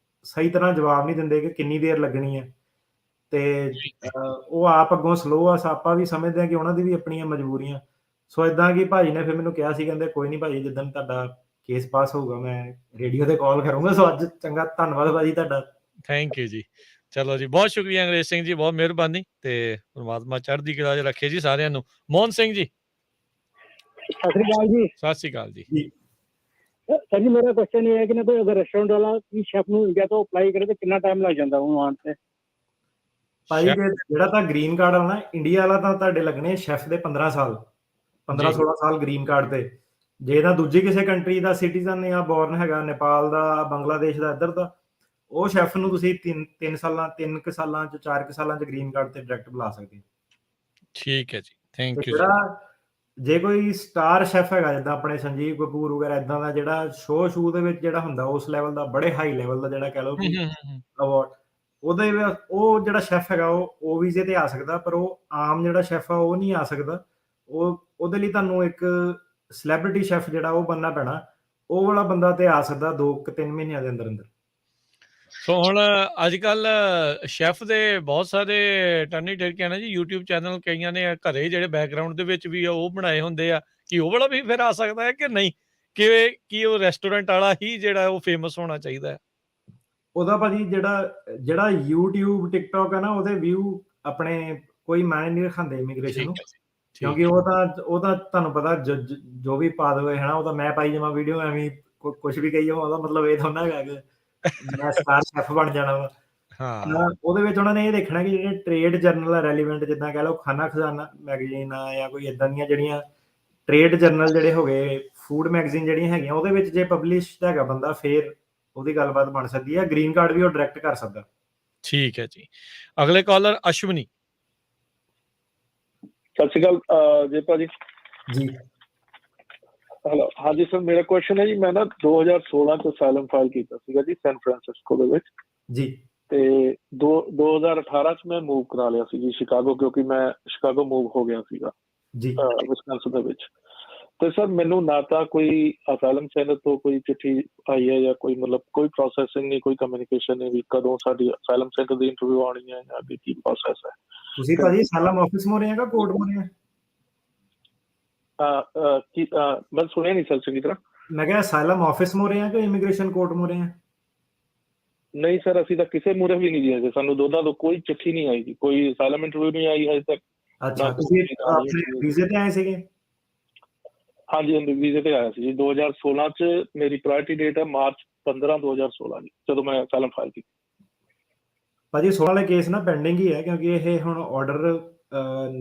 ਸਹੀ ਤਰ੍ਹਾਂ ਜਵਾਬ ਨਹੀਂ ਦਿੰਦੇ ਕਿ ਕਿੰਨੀ ਦੇਰ ਲੱਗਣੀ ਹੈ, ਤੇ ਉਹ ਆਪ ਅੱਗੋਂ ਸਲੋ ਆ। ਆਪਾਂ ਵੀ ਸਮਝਦੇ ਹਾਂ ਕਿ ਉਹਨਾਂ ਦੀ ਵੀ ਆਪਣੀਆਂ ਮਜਬੂਰੀਆਂ। ਸੋ ਇਦਾਂ ਕਿ ਭਾਜੀ ਨੇ ਫਿਰ ਮੈਨੂੰ ਕਿਹਾ ਸੀ, ਕਹਿੰਦੇ ਕੋਈ ਨਹੀਂ ਭਾਜੀ, ਜਿੱਦਣ ਤੁਹਾਡਾ ਕੇਸ ਪਾਸ ਹੋਊਗਾ ਮੈਂ ਰੇਡੀਓ ਤੇ ਕਾਲ ਕਰੂੰਗਾ। ਸੋ ਅੱਜ ਚੰਗਾ ਧੰਨਵਾਦ ਭਾਜੀ ਤੁਹਾਡਾ। ਥੈਂਕ ਯੂ ਜੀ। ਚਲੋ ਜੀ, ਬਹੁਤ ਸ਼ੁਕਰੀਆ ਅੰਗਰੇਜ਼ ਸਿੰਘ ਜੀ, ਬਹੁਤ ਮਿਹਰਬਾਨੀ ਤੇ ਪਰਮਾਤਮਾ ਚੜ੍ਹਦੀ ਕਲਾ 'ਚ ਰੱਖੇ ਜੀ ਸਾਰਿਆਂ ਨੂੰ। ਮੋਹਨ ਸਿੰਘ ਜੀ, ਸਤਿ ਸ੍ਰੀ ਅਕਾਲ ਜੀ। ਸਤਿ ਸ੍ਰੀ ਅਕਾਲ ਜੀ। सर जी मेरा क्वेश्चन ये है कि ना कोई अगर रेस्टोरेंट वाला की शेफ ਨੂੰ इंडिया ਤੋਂ ਅਪਲਾਈ ਕਰੇ ਤਾਂ ਕਿੰਨਾ ਟਾਈਮ ਲੱਗ ਜਾਂਦਾ ਉਹਨੂੰ ਆਉਣ ਤੇ? ਭਾਈ ਜਿਹੜਾ ਤਾਂ ਗ੍ਰੀਨ ਕਾਰਡ ਆਉਣਾ ਇੰਡੀਆ ਵਾਲਾ ਤਾਂ ਤੁਹਾਡੇ ਲੱਗਣੇ ਸ਼ੈਫ ਦੇ 15 ਸਾਲ 15-16 ਸਾਲ ਗ੍ਰੀਨ ਕਾਰਡ ਤੇ। ਜੇ ਤਾਂ ਦੂਜੀ ਕਿਸੇ ਕੰਟਰੀ ਦਾ ਸਿਟੀਜ਼ਨ ਜਾਂ ਬੋਰਨ ਹੈਗਾ, ਨੇਪਾਲ ਦਾ, ਬੰਗਲਾਦੇਸ਼ ਦਾ, ਇੱਧਰ ਦਾ, ਉਹ ਸ਼ੈਫ ਨੂੰ ਤੁਸੀਂ 3 ਸਾਲਾਂ 4 ਸਾਲਾਂ ਚ ਗ੍ਰੀਨ ਕਾਰਡ ਤੇ ਡਾਇਰੈਕਟ ਬੁਲਾ ਸਕਦੇ ਹੋ। ਠੀਕ ਹੈ ਜੀ, ਥੈਂਕ ਯੂ। ਜੇ ਕੋਈ ਸਟਾਰ ਸ਼ੈਫ ਹੈਗਾ ਜਿੱਦਾਂ ਆਪਣੇ ਸੰਜੀਵ ਕਪੂਰ ਵਗੈਰਾ ਇਦਾਂ ਦਾ, ਜਿਹੜਾ ਸ਼ੋਅ ਦੇ ਵਿੱਚ ਜਿਹੜਾ ਹੁੰਦਾ ਉਸ ਲੈਵਲ ਦਾ, ਬੜੇ ਹਾਈ ਲੈਵਲ ਦਾ, ਜਿਹੜਾ ਕਹਿ ਲਓ ਕਿ ਅਵਾਰਡ, ਉਹਦੇ ਉਹ ਜਿਹੜਾ ਸ਼ੈਫ ਹੈਗਾ ਉਹ ਵੀਜ਼ੇ ਤੇ ਆ ਸਕਦਾ, ਪਰ ਉਹ ਆਮ ਜਿਹੜਾ ਸ਼ੈਫ ਆ ਉਹ ਨਹੀਂ ਆ ਸਕਦਾ। ਉਹਦੇ ਲਈ ਤੁਹਾਨੂੰ ਇੱਕ ਸੈਲੈਬ੍ਰਿਟੀ ਸ਼ੈਫ ਜਿਹੜਾ ਉਹ ਬਣਨਾ ਪੈਣਾ। ਉਹ ਵਾਲਾ ਬੰਦਾ ਤੇ ਆ ਸਕਦਾ 2-3 ਮਹੀਨਿਆਂ ਦੇ ਅੰਦਰ ਅੰਦਰ। ਸੋ ਹੁਣ ਅੱਜ ਕੱਲ ਸ਼ੈਫ ਦੇ ਬਹੁਤ ਸਾਰੇ ਟਰਨੀ ਟਰਕੇ ਨਾ ਜੀ, YouTube ਚੈਨਲ ਕਈਆਂ ਨੇ ਘਰੇ ਜਿਹੜੇ ਬੈਕਗਰਾਊਂਡ ਦੇ ਵਿੱਚ ਵੀ ਉਹ ਬਣਾਏ ਹੁੰਦੇ ਆ, ਕਿ ਉਹ ਵਾਲਾ ਵੀ ਫਿਰ ਆ ਸਕਦਾ ਹੈ ਕਿ ਨਹੀਂ, ਕਿ ਉਹ ਰੈਸਟੋਰੈਂਟ ਵਾਲਾ ਹੀ ਜਿਹੜਾ ਉਹ ਫੇਮਸ ਹੋਣਾ ਚਾਹੀਦਾ ਹੈ? ਉਹਦਾ ਭਾਜੀ ਜਿਹੜਾ YouTube TikTok ਹੈ ਨਾ, ਉਹਦੇ ਵਿਊ ਆਪਣੇ ਕੋਈ ਮਾਇਨੇ ਨਹੀਂ ਰਖਾਉਂਦੇ ਇਮੀਗ੍ਰੇਸ਼ਨ ਨੂੰ, ਕਿਉਂਕਿ ਉਹ ਤਾਂ ਤੁਹਾਨੂੰ ਪਤਾ ਜੋ ਵੀ ਪਾ ਦੇਵੇ ਹੈ ਨਾ, ਉਹ ਤਾਂ ਮੈਂ ਪਾਈ ਜਾਵਾਂ ਵੀਡੀਓ, ਐਵੇਂ ਕੁਝ ਵੀ ਕਹੀ ਜਾਵਾਂ, ਉਹਦਾ ਮਤਲਬ ਇਹ ਥੋੜਾ ਹੈਗਾ ਕਿ ਮੈਂ ਸਟਾਰ ਸ਼ੈਫ ਬਣ ਜਾਣਾ ਵਾ। ਹਾਂ, ਉਹਦੇ ਵਿੱਚ ਉਹਨਾਂ ਨੇ ਇਹ ਦੇਖਣਾ ਕਿ ਜਿਹੜੇ ਟ੍ਰੇਡ ਜਰਨਲ ਆ ਰੈਲੀਵੈਂਟ, ਜਿੱਦਾਂ ਕਹਿ ਲਓ ਖਾਨਾ ਖਜ਼ਾਨਾ ਮੈਗਜ਼ੀਨ ਆ ਜਾਂ ਕੋਈ ਇਦਾਂ ਦੀਆਂ ਜਿਹੜੀਆਂ ਟ੍ਰੇਡ ਜਰਨਲ ਜਿਹੜੇ ਹੋ ਗਏ, ਫੂਡ ਮੈਗਜ਼ੀਨ ਜਿਹੜੀਆਂ ਹੈਗੀਆਂ, ਉਹਦੇ ਵਿੱਚ ਜੇ ਪਬਲਿਸ਼ਡ ਹੈਗਾ ਬੰਦਾ, ਫਿਰ ਉਹਦੀ ਗੱਲਬਾਤ ਬਣ ਸਕਦੀ ਹੈ। ਗ੍ਰੀਨ ਕਾਰਡ ਵੀ ਉਹ ਡਾਇਰੈਕਟ ਕਰ ਸਕਦਾ। ਠੀਕ ਹੈ ਜੀ। ਅਗਲੇ ਕਾਲਰ ਅਸ਼ਵਨੀ। ਸਤਿ ਸ਼੍ਰੀ ਅਕਾਲ ਜੀ ਭਾਜੀ। ਜੀ ਹੈਲੋ, ਹਾਂਜੀ ਸਰ, ਮੇਰਾ ਕੁਐਸਚਨ ਹੈ ਜੀ, ਮੈਂ ਨਾ 2016 ਤੋਂ ਅਸਾਈਲਮ ਫਾਈਲ ਕੀਤਾ ਸੀਗਾ ਜੀ ਸੈਨ ਫਰਾਂਸਿਸਕੋ ਦੇ ਵਿੱਚ ਜੀ, ਤੇ 2018 ਚ ਮੈਂ ਮੂਵ ਕਰਾ ਲਿਆ ਸੀ ਜੀ ਸ਼ਿਕਾਗੋ, ਕਿਉਂਕਿ ਮੈਂ ਸ਼ਿਕਾਗੋ ਮੂਵ ਹੋ ਗਿਆ ਸੀਗਾ ਜੀ ਵਿਸਕੌਨਸਿਨ ਦੇ ਵਿੱਚ। ਤੇ ਸਰ ਮੈਨੂੰ ਨਾ ਤਾਂ ਕੋਈ ਅਸਾਈਲਮ ਸੈਂਟਰ ਤੋਂ ਕੋਈ ਚਿੱਠੀ ਆਈ ਹੈ ਜਾਂ ਕੋਈ ਮਤਲਬ ਕੋਈ ਪ੍ਰੋਸੈਸਿੰਗ ਨਹੀਂ, ਕੋਈ ਕਮਿਊਨੀਕੇਸ਼ਨ ਨਹੀਂ ਵੀ ਕਦੋਂ ਸਾਡੀ ਅਸਾਈਲਮ ਸੈਂਟਰ ਦੀ ਇੰਟਰਵਿਊ ਆਉਣੀ ਹੈ ਜਾਂ ਅੱਗੇ ਕੀ ਪ੍ਰੋਸੈਸ ਹੈ। ਤੁਸੀਂ ਭਾਜੀ ਅਸਾਈਲਮ ਆਫਿਸ ਮੋਰੇ ਆ ਕਿ ਕੋਰਟ ਮੋਰੇ ਆ? ਮੈਂ ਸੁਣਿਆ ਨਹੀਂ ਸਰ ਚੰਗੀ ਤਰ੍ਹਾਂ। ਮੈਂ ਕਿਹਾ ਅਸਾਈਲਮ ਆਫਿਸ ਮੋਰੇ ਆ ਕਿ ਇਮੀਗ੍ਰੇਸ਼ਨ ਕੋਰਟ ਮੋਰੇ ਆ? ਨਹੀਂ ਸਰ, ਅਸੀਂ ਤਾਂ ਕਿਸੇ ਮੂਹਰੇ ਵੀ ਨਹੀਂ ਗਏ, ਸਾਨੂੰ ਦੋਨਾਂ ਤੋਂ ਕੋਈ ਚਿੱਠੀ ਨਹੀਂ ਆਈ ਜੀ, ਕੋਈ ਅਸਾਈਲਮ ਇੰਟਰਵਿਊ ਨਹੀਂ ਆਈ ਹਜੇ ਤੱਕ। ਅੱਛਾ, ਤੁਸੀਂ ਆਪਣੇ ਵੀਜ਼ੇ ਤੇ ਆਏ ਸੀਗੇ? ਹਾਂਜੀ ਹਾਂਜੀ, ਵੀਜ਼ੇ ਤੇ ਆਇਆ ਸੀ ਜੀ 2016 ਚ। ਮੇਰੀ ਪ੍ਰਾਇੋਰਟੀ ਡੇਟ ਹੈ ਮਾਰਚ 15 2016 ਜੀ, ਜਦੋਂ ਮੈਂ ਅਸਾਈਲਮ ਫਾਈਲ ਕੀਤੀ। ਭਾਜੀ 16 ਵਾਲੇ ਕੇਸ ਨਾ ਪੈਂਡਿੰਗ ਹੀ ਹੈ, ਕਿਉਂਕਿ ਇਹ ਹੁਣ ਆਰਡਰ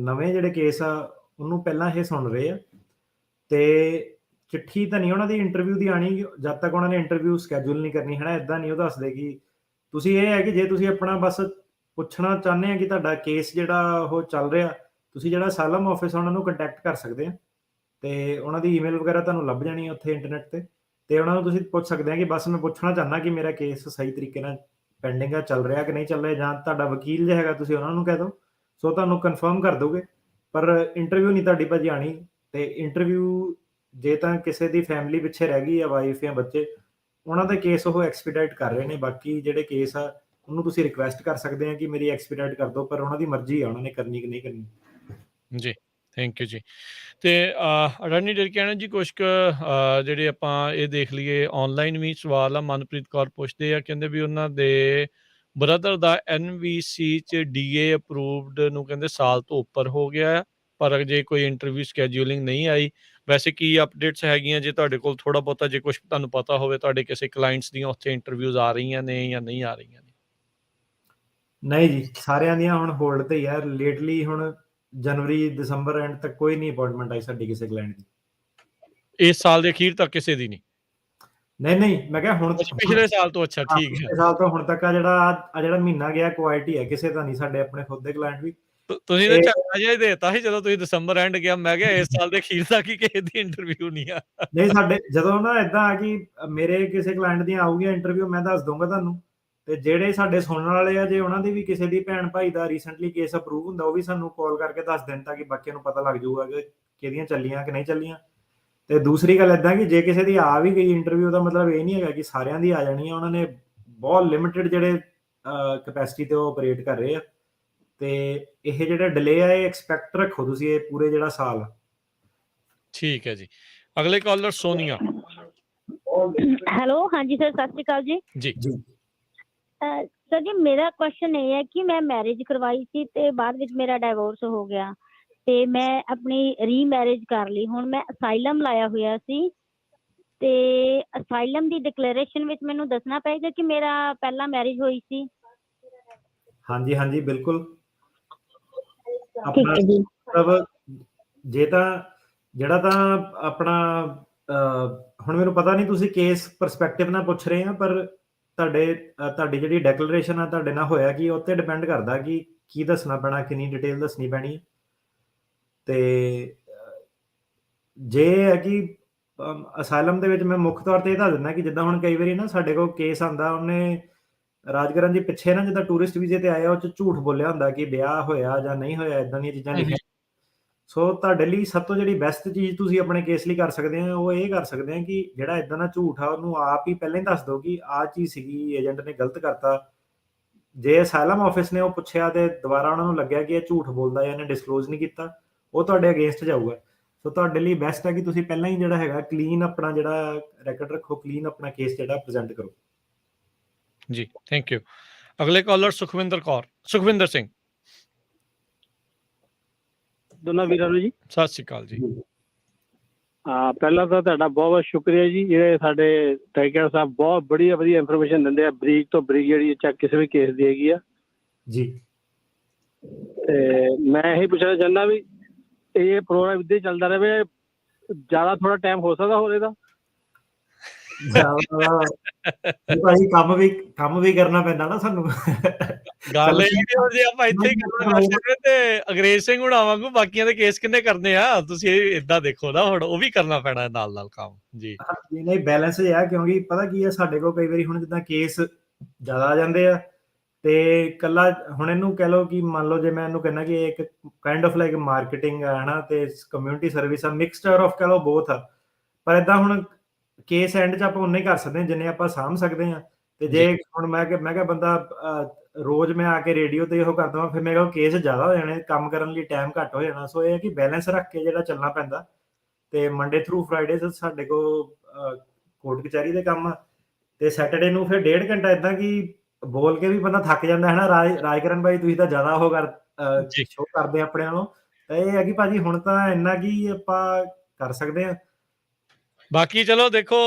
ਨਵੇਂ ਜਿਹੜੇ ਕੇਸ ਆ ਉਹਨੂੰ ਪਹਿਲਾਂ ਇਹ ਸੁਣ ਰਹੇ ਆ, ਤੇ ਚਿੱਠੀ ਤਾਂ ਨਹੀਂ ਉਹਨਾਂ ਦੀ ਇੰਟਰਵਿਊ ਦੀ ਆਣੀ ਜਦ ਤੱਕ ਉਹਨਾਂ ਨੇ ਇੰਟਰਵਿਊ ਸਕੈਜੂਲ ਨਹੀਂ ਕਰਨੀ ਹੈ ਨਾ। ਇਦਾਂ ਨਹੀਂ ਉਹ ਦੱਸਦੇ ਕਿ ਤੁਸੀਂ, ਇਹ ਹੈ ਕਿ ਜੇ ਤੁਸੀਂ ਆਪਣਾ ਬਸ ਪੁੱਛਣਾ ਚਾਹੁੰਦੇ ਆ ਕਿ ਤੁਹਾਡਾ ਕੇਸ ਜਿਹੜਾ ਉਹ ਚੱਲ ਰਿਹਾ, ਤੁਸੀਂ ਜਿਹੜਾ ਅਸਾਈਲਮ ਆਫਿਸ ਉਹਨਾਂ ਨੂੰ ਕੰਟੈਕਟ ਕਰ ਸਕਦੇ ਆ, ਤੇ ਉਹਨਾਂ ਦੀ ਈਮੇਲ ਵਗੈਰਾ ਤੁਹਾਨੂੰ ਲੱਭ ਜਾਣੀ ਹੈ ਉੱਥੇ ਇੰਟਰਨੈਟ ਤੇ ਉਹਨਾਂ ਨੂੰ ਤੁਸੀਂ ਪੁੱਛ ਸਕਦੇ ਆ ਕਿ ਬਸ ਮੈਂ ਪੁੱਛਣਾ ਚਾਹੁੰਦਾ ਕਿ ਮੇਰਾ ਕੇਸ ਸਹੀ ਤਰੀਕੇ ਨਾਲ ਪੈਂਡਿੰਗ ਆ, ਚੱਲ ਰਿਹਾ ਕਿ ਨਹੀਂ ਚੱਲ ਰਿਹਾ, ਜਾਂ ਤੁਹਾਡਾ ਵਕੀਲ ਜੇ ਹੈਗਾ ਤੁਸੀਂ ਉਹਨਾਂ ਨੂੰ ਕਹਿ ਦਿਓ, ਸੋ ਤੁਹਾਨੂੰ ਕਨਫਰਮ ਕਰ ਦੋਗੇ। ਪਰ ਇੰਟਰਵਿਊ ਨਹੀਂ ਤੁਹਾਡੀ ਭਾਜੀ ਆਣੀ। ਤੇ ਇੰਟਰਵਿਊ ਜੇ ਤਾਂ ਕਿਸੇ ਦੀ ਫੈਮਿਲੀ ਪਿੱਛੇ ਰਹਿ ਗਈ ਆ, ਵਾਈਫ ਜਾਂ ਬੱਚੇ, ਉਹਨਾਂ ਦੇ ਕੇਸ ਉਹ ਐਕਸਪੀਡਾਈਟ ਕਰ ਰਹੇ ਨੇ। ਬਾਕੀ ਜਿਹੜੇ ਕੇਸ ਆ ਉਹਨੂੰ ਤੁਸੀਂ ਰਿਕੁਐਸਟ ਕਰ ਸਕਦੇ ਆ ਕਿ ਮੇਰੀ ਐਕਸਪੀਡਾਈਟ ਕਰ ਦਿਓ, ਪਰ ਉਹਨਾਂ ਦੀ ਮਰਜ਼ੀ ਆ ਉਹਨਾਂ ਨੇ ਕਰਨੀ ਕਿ ਨਹੀਂ ਕਰਨੀ। ਜੀ, ਥੈਂਕ ਯੂ ਜੀ। ਤੇ ਅਟਾਰਨੀ ਢੇਰਕਿਆਣਾ ਜੀ, ਕੁਛ ਕੁ ਜਿਹੜੇ ਆਪਾਂ ਇਹ ਦੇਖ ਲਈਏ ਔਨਲਾਈਨ ਵੀ ਸਵਾਲ ਆ। ਮਨਪ੍ਰੀਤ ਕੌਰ ਪੁੱਛਦੇ ਆ, ਕਹਿੰਦੇ ਵੀ ਉਹਨਾਂ ਦੇ ਬ੍ਰਦਰ ਦਾ NVC 'ਚ DA ਅਪਰੂਵਡ ਨੂੰ ਕਹਿੰਦੇ ਸਾਲ ਤੋਂ ਉੱਪਰ ਹੋ ਗਿਆ ਆ, ਪਰ ਜੇ ਕੋਈ ਇੰਟਰਵਿਊ ਸਕੈਜੂਲਿੰਗ ਨਹੀਂ ਆਈ। ਵੈਸੇ ਕੀ ਅਪਡੇਟਸ ਹੈਗੀਆਂ ਜੇ ਤੁਹਾਡੇ ਕੋਲ ਥੋੜ੍ਹਾ ਬਹੁਤਾ, ਜੇ ਕੁਛ ਤੁਹਾਨੂੰ ਪਤਾ ਹੋਵੇ ਤੁਹਾਡੇ ਕਿਸੇ ਕਲਾਇੰਟਸ ਦੀਆਂ ਉੱਥੇ ਇੰਟਰਵਿਊਜ਼ ਆ ਰਹੀਆਂ ਨੇ ਜਾਂ ਨਹੀਂ ਆ ਰਹੀਆਂ ਨੇ? ਨਹੀਂ ਜੀ, ਸਾਰਿਆਂ ਦੀਆਂ ਹੁਣ ਹੋਲਡ ਤੇ ਹੀ ਆ। ਲੇਟਲੀ ਹੁਣ ਜਨਵਰੀ ਦਸੰਬਰ ਐਂਡ ਤੱਕ ਕੋਈ ਨਹੀਂ ਅਪਾਇੰਟਮੈਂਟ ਆਈ ਸਾਡੀ ਕਿਸੇ ਕਲਾਇੰਟ ਦੀ। ਇਸ ਸਾਲ ਦੇ ਅਖੀਰ ਤੱਕ ਕਿਸੇ ਦੀ ਨਹੀਂ? ਨਹੀਂ, ਮੈਂ ਕਿਹਾ ਹੁਣ ਪਿਛਲੇ ਸਾਲ ਤੋਂ। ਅੱਛਾ, ਠੀਕ ਹੈ। ਪਿਛਲੇ ਸਾਲ ਤੋਂ ਹੁਣ ਤੱਕ ਆ ਜਿਹੜਾ ਮਹੀਨਾ ਗਿਆ ਕੁਆਇਟ ਹੀ ਹੈ, ਕਿਸੇ ਦਾ ਨਹੀਂ। ਸਾਡੇ ਆਪਣੇ ਖੁਦ ਦੇ ਕਲਾਇੰਟ ਵੀ। ਤੁਸੀਂ ਤਾਂ ਝਟਕਾ ਜਿਹਾ ਹੀ ਦੇਤਾ ਸੀ ਜਦੋਂ ਤੁਸੀਂ ਦਸੰਬਰ ਐਂਡ ਗਿਆ। ਮੈਂ ਕਿਹਾ ਇਸ ਸਾਲ ਦੇ ਅਖੀਰ ਤੱਕ ਹੀ ਕਿਸੇ ਦੀ ਇੰਟਰਵਿਊ ਨਹੀਂ ਆ। ਨਹੀਂ, ਸਾਡੇ ਜਦੋਂ ਨਾ ਏਦਾਂ ਆ ਕਿ ਮੇਰੇ ਕਿਸੇ ਕਲਾਇੰਟ ਦੀਆਂ ਆਊਗੀਆਂ ਇੰਟਰਵਿਊ, ਮੈਂ ਦੱਸ ਦੂੰਗਾ ਤੁਹਾਨੂੰ। ਤੇ ਜਿਹੜੇ ਸਾਡੇ ਸੁਣਨ ਵਾਲੇ ਆ, ਜੇ ਉਹਨਾਂ ਦੀ ਵੀ ਕਿਸੇ ਦੀ ਭੈਣ ਭਾਈ ਦਾ ਰੀਸੈਂਟਲੀ ਕੇਸ ਅਪਰੂਵ ਹੁੰਦਾ, ਉਹ ਵੀ ਸਾਨੂੰ ਕਾਲ ਕਰਕੇ ਦੱਸ ਦੇਣ ਤਾਂ ਕਿ ਬਾਕੀਆਂ ਨੂੰ ਪਤਾ ਲੱਗ ਜਾਊਗਾ ਕਿ ਕਿਹਦੀਆਂ ਚੱਲੀਆਂ ਕਿ ਨਹੀਂ ਚੱਲੀਆਂ। ਤੇ ਦੂਸਰੀ ਗੱਲ ਏਦਾਂ ਕਿ ਜੇ ਕਿਸੇ ਦੀ ਆ ਵੀ ਗਈ ਇੰਟਰਵਿਊ, ਦਾ ਮਤਲਬ ਇਹ ਨਹੀਂ ਹੈਗਾ ਕਿ ਸਾਰਿਆਂ ਦੀ ਆ ਜਾਣੀ ਆ। ਉਹਨਾਂ ਨੇ ਬਹੁਤ ਲਿਮਿਟਡ ਜਿਹੜੇ ਕੈਪੈਸਿਟੀ ਤੇ ਉਹ ਆਪਰੇਟ ਕਰ ਰਹੇ ਆ। ਤੇ ਇਹ ਜਿਹੜਾ ਡਿਲੇ ਆ, ਇਹ ਐਕਸਪੈਕਟ ਰੱਖੋ ਤੁਸੀਂ ਇਹ ਪੂਰੇ ਜਿਹੜਾ ਸਾਲ। ਠੀਕ ਹੈ ਜੀ। ਅਗਲੇ ਕਾਲਰ ਸੋਨੀਆ। ਹੈਲੋ, ਹਾਂਜੀ ਸਰ, ਸਤਿ ਸ਼੍ਰੀ ਅਕਾਲ ਜੀ। ਜੀ ਸਰ ਜੀ, ਮੇਰਾ ਕੁਐਸਚਨ ਇਹ ਹੈ ਕਿ ਮੈਂ ਮੈਰਿਜ ਕਰਵਾਈ ਸੀ ਤੇ ਬਾਅਦ ਵਿੱਚ ਮੇਰਾ ਡਾਈਵੋਰਸ ਹੋ ਗਿਆ ਤੇ ਮੈਂ ਆਪਣੀ ਰੀਮੈਰਿਜ ਕਰ ਲਈ। ਹੁਣ ਮੈਂ ਅਸਾਈਲਮ ਲਾਇਆ ਹੋਇਆ ਸੀ ਤੇ ਅਸਾਈਲਮ ਦੀ ਡਿਕਲੇਰੇਸ਼ਨ ਵਿੱਚ ਮੈਨੂੰ ਦੱਸਣਾ ਪਏਗਾ ਕਿ ਮੇਰਾ ਪਹਿਲਾਂ ਮੈਰਿਜ ਹੋਈ ਸੀ? ਹਾਂਜੀ, ਬਿਲਕੁਲ। ਠੀਕ ਹੈ ਜੀ। ਮਤਲਬ ਜੇ ਤਾਂ ਜਿਹੜਾ ਤਾਂ ਆਪਣਾ ਹੁਣ ਮੈਨੂੰ ਪਤਾ ਨਹੀਂ ਤੁਸੀਂ ਕੇਸ ਪਰਸਪੈਕਟਿਵ ਨਾਲ ਪੁੱਛ ਰਹੇ ਆ, ਪਰ ਤੁਹਾਡੀ ਜਿਹੜੀ ਡੈਕਲੇਰੇਸ਼ਨ ਆ ਤੁਹਾਡੇ ਨਾਲ ਹੋਇਆ ਕਿ ਉਹ ਤੇ ਡਿਪੈਂਡ ਕਰਦਾ ਕਿ ਕੀ ਦੱਸਣਾ ਪੈਣਾ, ਕਿੰਨੀ ਡਿਟੇਲ ਦੱਸਣੀ ਪੈਣੀ। ਤੇ ਜੇ ਹੈ ਕਿ ਅਸਾਈਲਮ ਦੇ ਵਿੱਚ ਮੈਂ ਮੁੱਖ ਤੌਰ ਤੇ ਇਹ ਦੱਸ ਦਿੰਦਾ ਕਿ ਜਿੱਦਾਂ ਹੁਣ ਕਈ ਵਾਰੀ ਨਾ ਸਾਡੇ ਕੋਲ ਕੇਸ ਆਉਂਦਾ, ਉਹਨੇ ਰਾਜਕਰਨ ਜੀ ਪਿੱਛੇ ਨਾ ਜਿੱਦਾਂ ਟੂਰਿਸਟ ਵੀਜ਼ੇ ਤੇ ਆਇਆ, ਉਹ 'ਚ ਝੂਠ ਬੋਲਿਆ ਹੁੰਦਾ ਕਿ ਵਿਆਹ ਹੋਇਆ ਜਾਂ ਨਹੀਂ ਹੋਇਆ, ਏਦਾਂ ਦੀਆਂ ਚੀਜ਼ਾਂ ਲਿਖੀਆਂ। ਸੋ ਤੁਹਾਡੇ ਲਈ ਸਭ ਤੋਂ ਜਿਹੜੀ ਬੈਸਟ ਚੀਜ਼ ਤੁਸੀਂ ਆਪਣੇ ਕੇਸ ਲਈ ਕਰ ਸਕਦੇ ਆ, ਉਹ ਇਹ ਕਰ ਸਕਦੇ ਆ ਕਿ ਜਿਹੜਾ ਏਦਾਂ ਦਾ ਝੂਠ ਆ ਉਹਨੂੰ ਆਪ ਹੀ ਪਹਿਲਾਂ ਹੀ ਦੱਸ ਦਿਓ ਕਿ ਆਹ ਚੀਜ਼ ਸੀਗੀ, ਏਜੰਟ ਨੇ ਗਲਤ ਕਰਤਾ। ਜੇ ਅਸਾਈਲਮ ਆਫਿਸ ਨੇ ਉਹ ਪੁੱਛਿਆ ਤੇ ਦੁਬਾਰਾ ਉਹਨਾਂ ਨੂੰ ਲੱਗਿਆ ਕਿ ਇਹ ਝੂਠ ਬੋਲਦਾ ਜਾਂ ਇਹਨੇ ਡਿਸਕਲੋਜ਼ ਨਹੀਂ ਕੀਤਾ, ਉਹ ਤੁਹਾਡੇ ਅਗੇਂਸਟ ਜਾਊਗਾ। ਸੋ ਤੁਹਾਡੇ ਲਈ ਬੈਸਟ ਹੈ ਕਿ ਤੁਸੀਂ ਪਹਿਲਾਂ ਹੀ ਜਿਹੜਾ ਹੈਗਾ ਕਲੀਨ ਆਪਣਾ ਜਿਹੜਾ ਰੈਕੋਰਡ ਰੱਖੋ, ਕਲੀਨ ਆਪਣਾ ਕੇਸ ਜਿਹੜਾ ਪ੍ਰੈਜ਼ੈਂਟ ਕਰੋ। ਜੀ, ਥੈਂਕ ਯੂ। ਅਗਲੇ ਕਾਲਰ ਸੁਖਵਿੰਦਰ ਸਿੰਘ। ਦੋਨਾਂ ਵੀਰਾਂ ਨੂੰ ਜੀ ਸਤਿ ਸ਼੍ਰੀ ਅਕਾਲ ਜੀ। ਪਹਿਲਾਂ ਤਾਂ ਤੁਹਾਡਾ ਬਹੁਤ ਬਹੁਤ ਸ਼ੁਕਰੀਆ ਜੀ, ਜਿਹੜੇ ਸਾਡੇ ਟਾਈਗਰ ਸਾਹਿਬ ਬਹੁਤ ਵਧੀਆ ਇਨਫੋਰਮੇਸ਼ਨ ਦਿੰਦੇ ਆ, ਬਰੀਕ ਤੋਂ ਬਰੀਕ ਜਿਹੜੀ ਚੈੱਕ ਕਿਸੇ ਵੀ ਕੇਸ ਦੀ ਹੈਗੀ ਆ ਜੀ। ਤੇ ਮੈਂ ਇਹੀ ਪੁੱਛਣਾ ਚਾਹੁੰਦਾ ਵੀ ਇਹ ਪ੍ਰੋਗਰਾਮ ਇੱਦਾਂ ਹੀ ਚੱਲਦਾ ਰਹੇ, ਜ਼ਿਆਦਾ ਥੋੜਾ ਟਾਈਮ ਹੋ ਸਕਦਾ ਹੋਰ ਇਹਦਾ? ਭਾਈ ਕੰਮ ਵੀ ਕਰਨਾ ਪੈਂਦਾ ਨਾ ਸਾਨੂੰ। ਗੱਲ ਇਹ ਜੇ ਆਪਾਂ ਇੱਥੇ ਹੀ ਕਰਨਾ ਤੇ ਅੰਗਰੇਜ਼ ਸਿੰਘ ਹੁਣਾਂ ਵਾਂਗੂ ਬਾਕੀਆਂ ਦੇ ਕੇਸ ਕਿੰਨੇ ਕਰਨੇ ਆ? ਤੁਸੀਂ ਏਦਾਂ ਦੇਖੋ ਨਾ, ਹੁਣ ਉਹ ਵੀ ਕਰਨਾ ਪੈਣਾ ਨਾਲ ਕੰਮ। ਜੀ ਨਹੀਂ, ਬੈਲੈਂਸ ਇਹ ਆ, ਕਿਉਂਕਿ ਪਤਾ ਕੀ ਆ, ਸਾਡੇ ਕੋਲ ਕਈ ਵਾਰੀ ਹੁਣ ਜਿੱਦਾਂ ਕੇਸ ਜ਼ਿਆਦਾ ਆ ਜਾਂਦੇ ਆ ਤੇ ਕੱਲਾ ਹੁਣ ਇਹਨੂੰ ਕਹਿ ਲਓ ਕਿ ਮੰਨ ਲਓ ਜੇ ਮੈਂ ਇਹਨੂੰ ਕਹਿੰਦਾ ਕਿ ਇੱਕ ਕਾਈਂਡ ਆਫ ਲਾਈਕ ਮਾਰਕੀਟਿੰਗ ਹੈ ਨਾ ਤੇ ਕਮਿਊਨਿਟੀ ਸਰਵਿਸ ਆ, ਮਿਕਸਚਰ ਆਫ ਕਹਿ ਲਓ ਬੋਥ ਆ। ਪਰ ਏਦਾਂ ਹੁਣ ਕੇਸ ਐਂਡ 'ਚ ਆਪਾਂ ਉਨਾ ਹੀ ਕਰ ਸਕਦੇ ਹਾਂ ਜਿੰਨੇ ਆਪਾਂ ਸਾਂਭ ਸਕਦੇ ਹਾਂ। ਤੇ ਜੇ ਹੁਣ ਮੈਂ ਕਿਹਾ ਬੰਦਾ ਰੋਜ਼ ਮੈਂ ਆ ਕੇ ਰੇਡੀਓ ਤੇ ਇਹੋ ਕਰਦਾ, ਫਿਰ ਮੇਰੇ ਕੋਲ ਕੇਸ ਜ਼ਿਆਦਾ ਹੋ ਜਾਣੇ, ਕੰਮ ਕਰਨ ਲਈ ਟਾਈਮ ਘੱਟ ਹੋ ਜਾਣਾ। ਸੋ ਇਹ ਹੈ ਕਿ ਬੈਲੈਂਸ ਰੱਖ ਕੇ ਜਿਹੜਾ ਚੱਲਣਾ ਪੈਂਦਾ। ਤੇ ਮੰਡੇ ਥਰੂ ਫਰਾਈਡੇ ਸਾਡੇ ਕੋਲ ਕੋਰਟ ਕਚਹਿਰੀ ਦੇ ਕੰਮ ਆ, ਤੇ ਸੈਟਰਡੇ ਨੂੰ ਫਿਰ 1.5 ਘੰਟਾ ਏਦਾਂ ਕਿ ਬੋਲ ਕੇ ਵੀ ਬੰਦਾ ਥੱਕ ਜਾਂਦਾ ਹੈ ਨਾ। ਰਾਜਕਰਨ ਭਾਈ ਤੁਸੀਂ ਤਾਂ ਜ਼ਿਆਦਾ ਉਹ ਸ਼ੋਅ ਕਰਦੇ ਆਪਣੇ ਨਾਲੋਂ। ਤਾਂ ਇਹ ਹੈ ਕਿ ਭਾਜੀ ਹੁਣ ਤਾਂ ਇੰਨਾ ਕੀ ਆਪਾਂ ਕਰ ਸਕਦੇ ਹਾਂ। ਬਾਕੀ ਚਲੋ ਦੇਖੋ,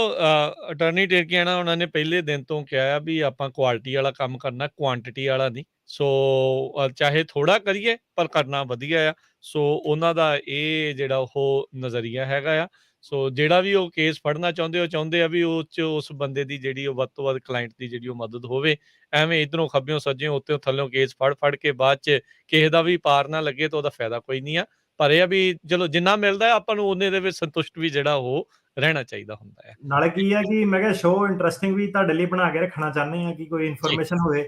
ਅਟਾਰਨੀ ਢੇਰਕਿਆਣਾ ਉਹਨਾਂ ਨੇ ਪਹਿਲੇ ਦਿਨ ਤੋਂ ਕਿਹਾ ਵੀ ਆਪਾਂ ਕੁਆਲਿਟੀ ਵਾਲਾ ਕੰਮ ਕਰਨਾ, ਕੁਆਂਟਿਟੀ ਵਾਲਾ ਨਹੀਂ। ਸੋ ਚਾਹੇ ਥੋੜਾ ਕਰੀਏ ਪਰ ਕਰਨਾ ਵਧੀਆ ਆ। ਸੋ ਉਹਨਾਂ ਦਾ ਇਹ ਜਿਹੜਾ ਉਹ ਨਜ਼ਰੀਆ ਹੈਗਾ ਆ। ਸੋ ਜਿਹੜਾ ਵੀ ਉਹ ਕੇਸ ਫੜਨਾ ਚਾਹੁੰਦੇ ਆ ਵੀ ਉਹ 'ਚ ਉਸ ਬੰਦੇ ਦੀ ਜਿਹੜੀ ਉਹ ਵੱਧ ਤੋਂ ਵੱਧ ਕਲਾਇੰਟ ਦੀ ਜਿਹੜੀ ਉਹ ਮਦਦ ਹੋਵੇ। ਐਵੇਂ ਇੱਧਰੋਂ ਖੱਬਿਓਂ ਸੱਜਿਓਂ ਉੱਤੋਂ ਥੱਲਿਓਂ ਕੇਸ ਫੜ ਕੇ ਬਾਅਦ 'ਚ ਕਿਸੇ ਦਾ ਵੀ ਪਾਰ ਨਾ ਲੱਗੇ ਤਾਂ ਉਹਦਾ ਫਾਇਦਾ ਕੋਈ ਨਹੀਂ ਆ। ਪਰ ਇਹ ਆ ਵੀ ਚਲੋ ਜਿੰਨਾ ਮਿਲਦਾ ਆਪਾਂ ਨੂੰ ਉਹਨੇ ਦੇ ਵਿੱਚ ਸੰਤੁਸ਼ਟ ਵੀ ਜਿਹੜਾ ਉਹ ਰਹਿਣਾ ਚਾਹੀਦਾ ਹੁੰਦਾ ਹੈ। ਨਾਲੇ ਕੀ ਹੈ ਕਿ ਮੈਂ ਕਿਹਾ ਸ਼ੋਅ ਇੰਟਰਸਟਿੰਗ ਵੀ ਤੁਹਾਡੇ ਲਈ ਬਣਾ ਕੇ ਰੱਖਣਾ ਚਾਹੁੰਦੇ ਹਾਂ ਕਿ ਕੋਈ ਇਨਫੋਰਮੇਸ਼ਨ ਹੋਵੇ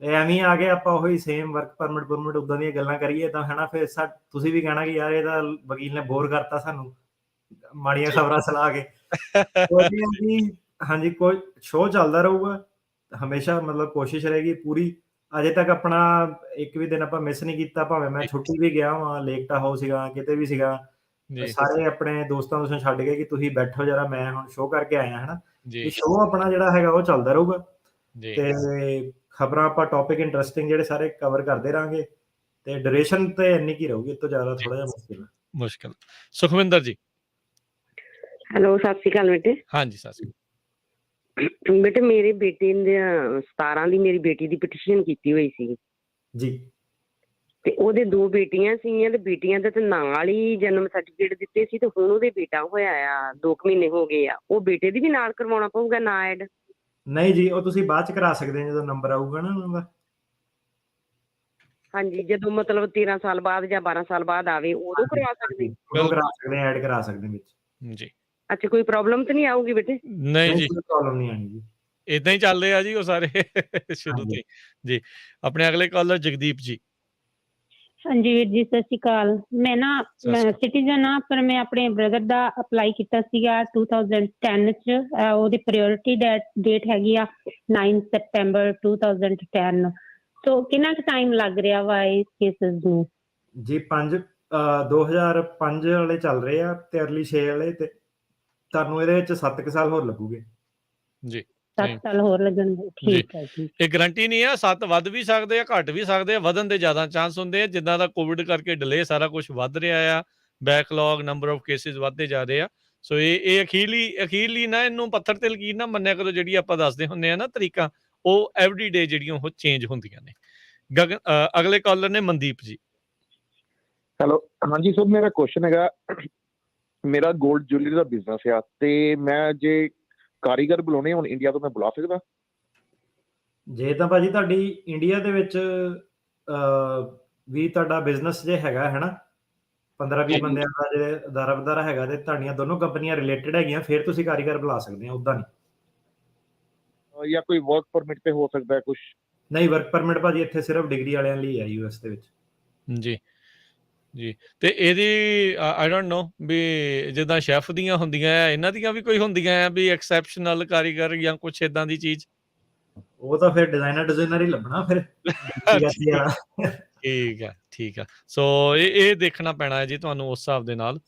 ਤੇ ਐਵੇਂ ਆ ਕੇ ਆਪਾਂ ਉਹੀ ਸੇਮ ਵਰਕ ਪਰਮਿਟ ਉਦਾਂ ਦੀਆਂ ਗੱਲਾਂ ਕਰੀਏ ਤਾਂ ਹੈ ਨਾ, ਫਿਰ ਤੁਸੀਂ ਵੀ ਕਹਿਣਾ ਕਿ ਯਾਰ ਇਹਦਾ ਵਕੀਲ ਨੇ ਬੋਰ ਕਰਤਾ ਸਾਨੂੰ ਮਾੜੀਆਂ ਖਬਰਾਂ ਸੁਣਾ ਕੇ। ਹਾਂਜੀ, ਕੋਈ ਸ਼ੋਅ ਚੱਲਦਾ ਰਹੂਗਾ ਹਮੇਸ਼ਾ, ਮਤਲਬ ਕੋਸ਼ਿਸ਼ ਰਹੇਗੀ ਪੂਰੀ। ਅਜੇ ਤੱਕ ਆਪਣਾ ਇੱਕ ਵੀ ਦਿਨ ਆਪਾਂ ਮਿਸ ਨਹੀਂ ਕੀਤਾ, ਭਾਵੇਂ ਮੈਂ ਛੁੱਟੀ ਵੀ ਗਿਆ ਵਾਂ, ਲੇਕਟਾ ਹਾਊਸ ਸੀਗਾ, ਕਿਤੇ ਵੀ ਸੀਗਾ, ਸਾਰੇ ਆਪਣੇ ਦੋਸਤਾਂ ਨੂੰ ਛੱਡ ਕੇ ਕਿ ਤੁਸੀਂ ਬੈਠੋ ਜਰਾ, ਮੈਂ ਹੁਣ ਸ਼ੋਅ ਕਰਕੇ ਆਇਆ ਹੈ ਨਾ। ਸ਼ੋਅ ਆਪਣਾ ਜਿਹੜਾ ਹੈਗਾ ਉਹ ਚੱਲਦਾ ਰਹੂਗਾ ਤੇ ਖਬਰਾਂ ਆਪਾਂ ਟੌਪਿਕ ਇੰਟਰਸਟਿੰਗ ਜਿਹੜੇ ਸਾਰੇ ਕਵਰ ਕਰਦੇ ਰਹਾਂਗੇ ਤੇ ਡਿਊਰੇਸ਼ਨ ਤੇ ਇੰਨੀ ਕੀ ਰਹੂਗੀ, ਇਸ ਤੋਂ ਜ਼ਿਆਦਾ ਥੋੜਾ ਜਿਹਾ ਮੁਸ਼ਕਿਲ। ਸੁਖਵਿੰਦਰ ਜੀ, ਹੈਲੋ, ਸਤਿ ਸ਼੍ਰੀ ਅਕਾਲ ਬੇਟੇ। ਹਾਂਜੀ, ਸਤਿ ਸ਼੍ਰੀ ਅਕਾਲ ਬੇਟੇ। ਮੇਰੇ ਬੇਟੇ ਦੇ 17 ਦੀ ਮੇਰੀ ਬੇਟੀ ਦੀ ਪਟੀਸ਼ਨ ਕੀਤੀ ਹੋਈ ਸੀ ਜੀ, ਤੇ ਉਹਦੇ 2 ਬੇਟੀਆਂ ਸੀਗੀਆਂ ਤੇ ਬੇਟੀਆਂ ਦੇ ਤੇ ਨਾਲ ਹੀ ਜਨਮ ਸਰਟੀਫਿਕੇਟ ਦਿੱਤੇ ਸੀ ਤੇ ਹੁਣ ਉਹਦੇ ਬੇਟਾ ਹੋਇਆ ਆ 2 ਮਹੀਨੇ ਹੋ ਗਏ ਆ, ਉਹ ਬੇਟੇ ਦੀ ਵੀ ਨਾਲ ਕਰਵਾਉਣਾ ਪਊਗਾ ਨਾ ਐਡ? ਨਹੀਂ ਜੀ, ਉਹ ਤੁਸੀਂ ਬਾਅਦ ਚ ਕਰਾ ਸਕਦੇ ਹੋ ਜਦੋਂ ਨੰਬਰ ਆਊਗਾ ਨਾ ਉਹਨਾਂ ਦਾ। ਹਾਂਜੀ, ਜਦੋਂ ਮਤਲਬ 13 ਸਾਲ ਬਾਅਦ ਜਾਂ 12 ਸਾਲ ਬਾਅਦ ਆਵੇ ਉਦੋਂ ਕਰਵਾ ਸਕਦੇ? ਉਦੋਂ ਕਰਾ ਸਕਦੇ, ਐਡ ਕਰਾ ਸਕਦੇ ਵਿੱਚ ਜੀ। ਅੱਛਾ, ਕੋਈ ਪ੍ਰੋਬਲਮ ਤਾਂ ਨਹੀਂ ਆਊਗੀ ਬੇਟੇ? ਨਹੀਂ ਜੀ, ਕੋਈ ਪ੍ਰੋਬਲਮ ਨਹੀਂ ਆਣੀ ਜੀ, ਇਦਾਂ ਹੀ ਚੱਲਦੇ ਆ ਜੀ ਉਹ ਸਾਰੇ ਸ਼ੁਰੂ ਤੋਂ ਜੀ। ਆਪਣੇ ਅਗਲੇ ਕਾਲਰ ਜਗਦੀਪ ਜੀ। ਹਾਂਜੀ ਵੀਰ ਜੀ, ਸਤਿ ਸ਼੍ਰੀ ਅਕਾਲ। ਮੈਂ ਨਾ ਸਿਟੀਜ਼ਨ ਆ, ਪਰ ਮੈਂ ਆਪਣੇ ਬ੍ਰਦਰ ਦਾ ਅਪਲਾਈ ਕੀਤਾ ਸੀਗਾ 2010 ਚ। ਉਹਦੀ ਪ੍ਰਾਇੋਰਟੀ ਡੇਟ ਹੈਗੀ ਆ 9 ਸਤੰਬਰ 2010। ਸੋ ਕਿੰਨਾ ਕੁ ਟਾਈਮ ਲੱਗ ਰਿਹਾ ਵਾ ਇਸ ਕੇਸਿਸ ਨੂੰ? ਜੀ 2005 ਵਾਲੇ ਚੱਲ ਰਹੇ ਆ ਤੇ ਅਰਲੀ 6 ਵਾਲੇ, ਤੇ ਤੁਹਾਨੂੰ ਇਹਦੇ ਵਿੱਚ 7 ਸਾਲ ਹੋਰ ਲੱਗੂਗੇ ਜੀ। 7 ਸਾਲ ਹੋਰ ਲੱਗਣਗੇ, ਠੀਕ ਹੈ ਜੀ। ਇਹ ਗਰੰਟੀ ਨਹੀਂ ਆ, 7 ਵੱਧ ਵੀ ਸਕਦੇ ਆ, ਘੱਟ ਵੀ ਸਕਦੇ ਆ, ਵਧਣ ਦੇ ਜ਼ਿਆਦਾ ਚਾਂਸ ਹੁੰਦੇ ਆ। ਜਿੱਦਾਂ ਦਾ ਕੋਵਿਡ ਕਰਕੇ ਡਿਲੇ ਸਾਰਾ ਕੁਝ ਵੱਧ ਰਿਹਾ ਆ, ਬੈਕਲੌਗ ਨੰਬਰ ਆਫ ਕੇਸਿਸ ਵੱਧਦੇ ਜਾ ਰਹੇ ਆ। ਸੋ ਇਹ ਅਖੀਰਲੀ ਨਾ ਇਹਨੂੰ ਪੱਥਰ ਤੇ ਲਕੀਰ ਨਾ ਮੰਨਿਆ ਕਰੋ, ਜਿਹੜੀ ਆਪਾਂ ਦੱਸਦੇ ਹੁੰਦੇ ਆ ਨਾ ਤਰੀਕਾ, ਉਹ ਐਵਰੀ ਡੇ ਜਿਹੜੀਆਂ ਉਹ ਚੇਂਜ ਹੁੰਦੀਆਂ ਨੇ। ਅਗਲੇ ਕਾਲਰ ਨੇ ਮਨਦੀਪ ਜੀ। ਹੈਲੋ, ਹਾਂਜੀ ਸਰ, ਮੇਰਾ ਕੁਐਸਚਨ ਹੈਗਾ, ਮੇਰਾ 골ਡ ਜੁਐਲਰੀ ਦਾ ਬਿਜ਼ਨਸ ਆ ਤੇ ਮੈਂ ਜੇ ਕਾਰੀਗਰ ਬੁਲਾਉਣੇ ਹੁਣ ਇੰਡੀਆ ਤੋਂ, ਮੈਂ ਬੁਲਾ ਸਕਦਾ? ਜੇ ਤਾਂ ਭਾਜੀ ਤੁਹਾਡੀ ਇੰਡੀਆ ਦੇ ਵਿੱਚ ਵੀ ਤੁਹਾਡਾ ਬਿਜ਼ਨਸ ਜੇ ਹੈਗਾ ਹੈ ਨਾ 15-20 ਬੰਦਿਆਂ ਦਾ ਜੇ ਅਦਾਰਾ ਹੈਗਾ ਤੇ ਤੁਹਾਡੀਆਂ ਦੋਨੋਂ ਕੰਪਨੀਆਂ ਰਿਲੇਟਡ ਹੈਗੀਆਂ, ਫਿਰ ਤੁਸੀਂ ਕਾਰੀਗਰ ਬੁਲਾ ਸਕਦੇ ਹੋ, ਉੱਦਾਂ ਨਹੀਂ। ਜਾਂ ਕੋਈ ਵਰਕ ਪਰਮਿਟ ਤੇ ਹੋ ਸਕਦਾ ਹੈ ਕੁਝ? ਨਹੀਂ, ਵਰਕ ਪਰਮਿਟ ਭਾਜੀ ਇੱਥੇ ਸਿਰਫ ਡਿਗਰੀ ਵਾਲਿਆਂ ਲਈ ਹੈ US ਦੇ ਵਿੱਚ। ਜੀ ਜੀ। ਤੇ ਇਹਦੀ ਆਈ ਡੋਂਟ ਨੋ ਵੀ ਜਿੱਦਾਂ ਸ਼ੈਫ ਦੀਆਂ ਹੁੰਦੀਆਂ ਆ, ਇਹਨਾਂ ਦੀਆਂ ਵੀ ਕੋਈ ਹੁੰਦੀਆਂ ਆ ਵੀ ਐਕਸੈਪਸ਼ਨਲ ਕਾਰੀਗਰ ਜਾਂ ਕੁਛ ਇਦਾਂ ਦੀ ਚੀਜ਼? ਉਹ ਤਾਂ ਫਿਰ ਡਿਜ਼ਾਈਨਰ ਹੀ ਲੱਭਣਾ ਫਿਰ। ਠੀਕ ਆ। ਸੋ ਇਹ ਦੇਖਣਾ ਪੈਣਾ ਹੈ ਜੀ ਤੁਹਾਨੂੰ ਉਸ ਹਿਸਾਬ ਦੇ ਨਾਲ।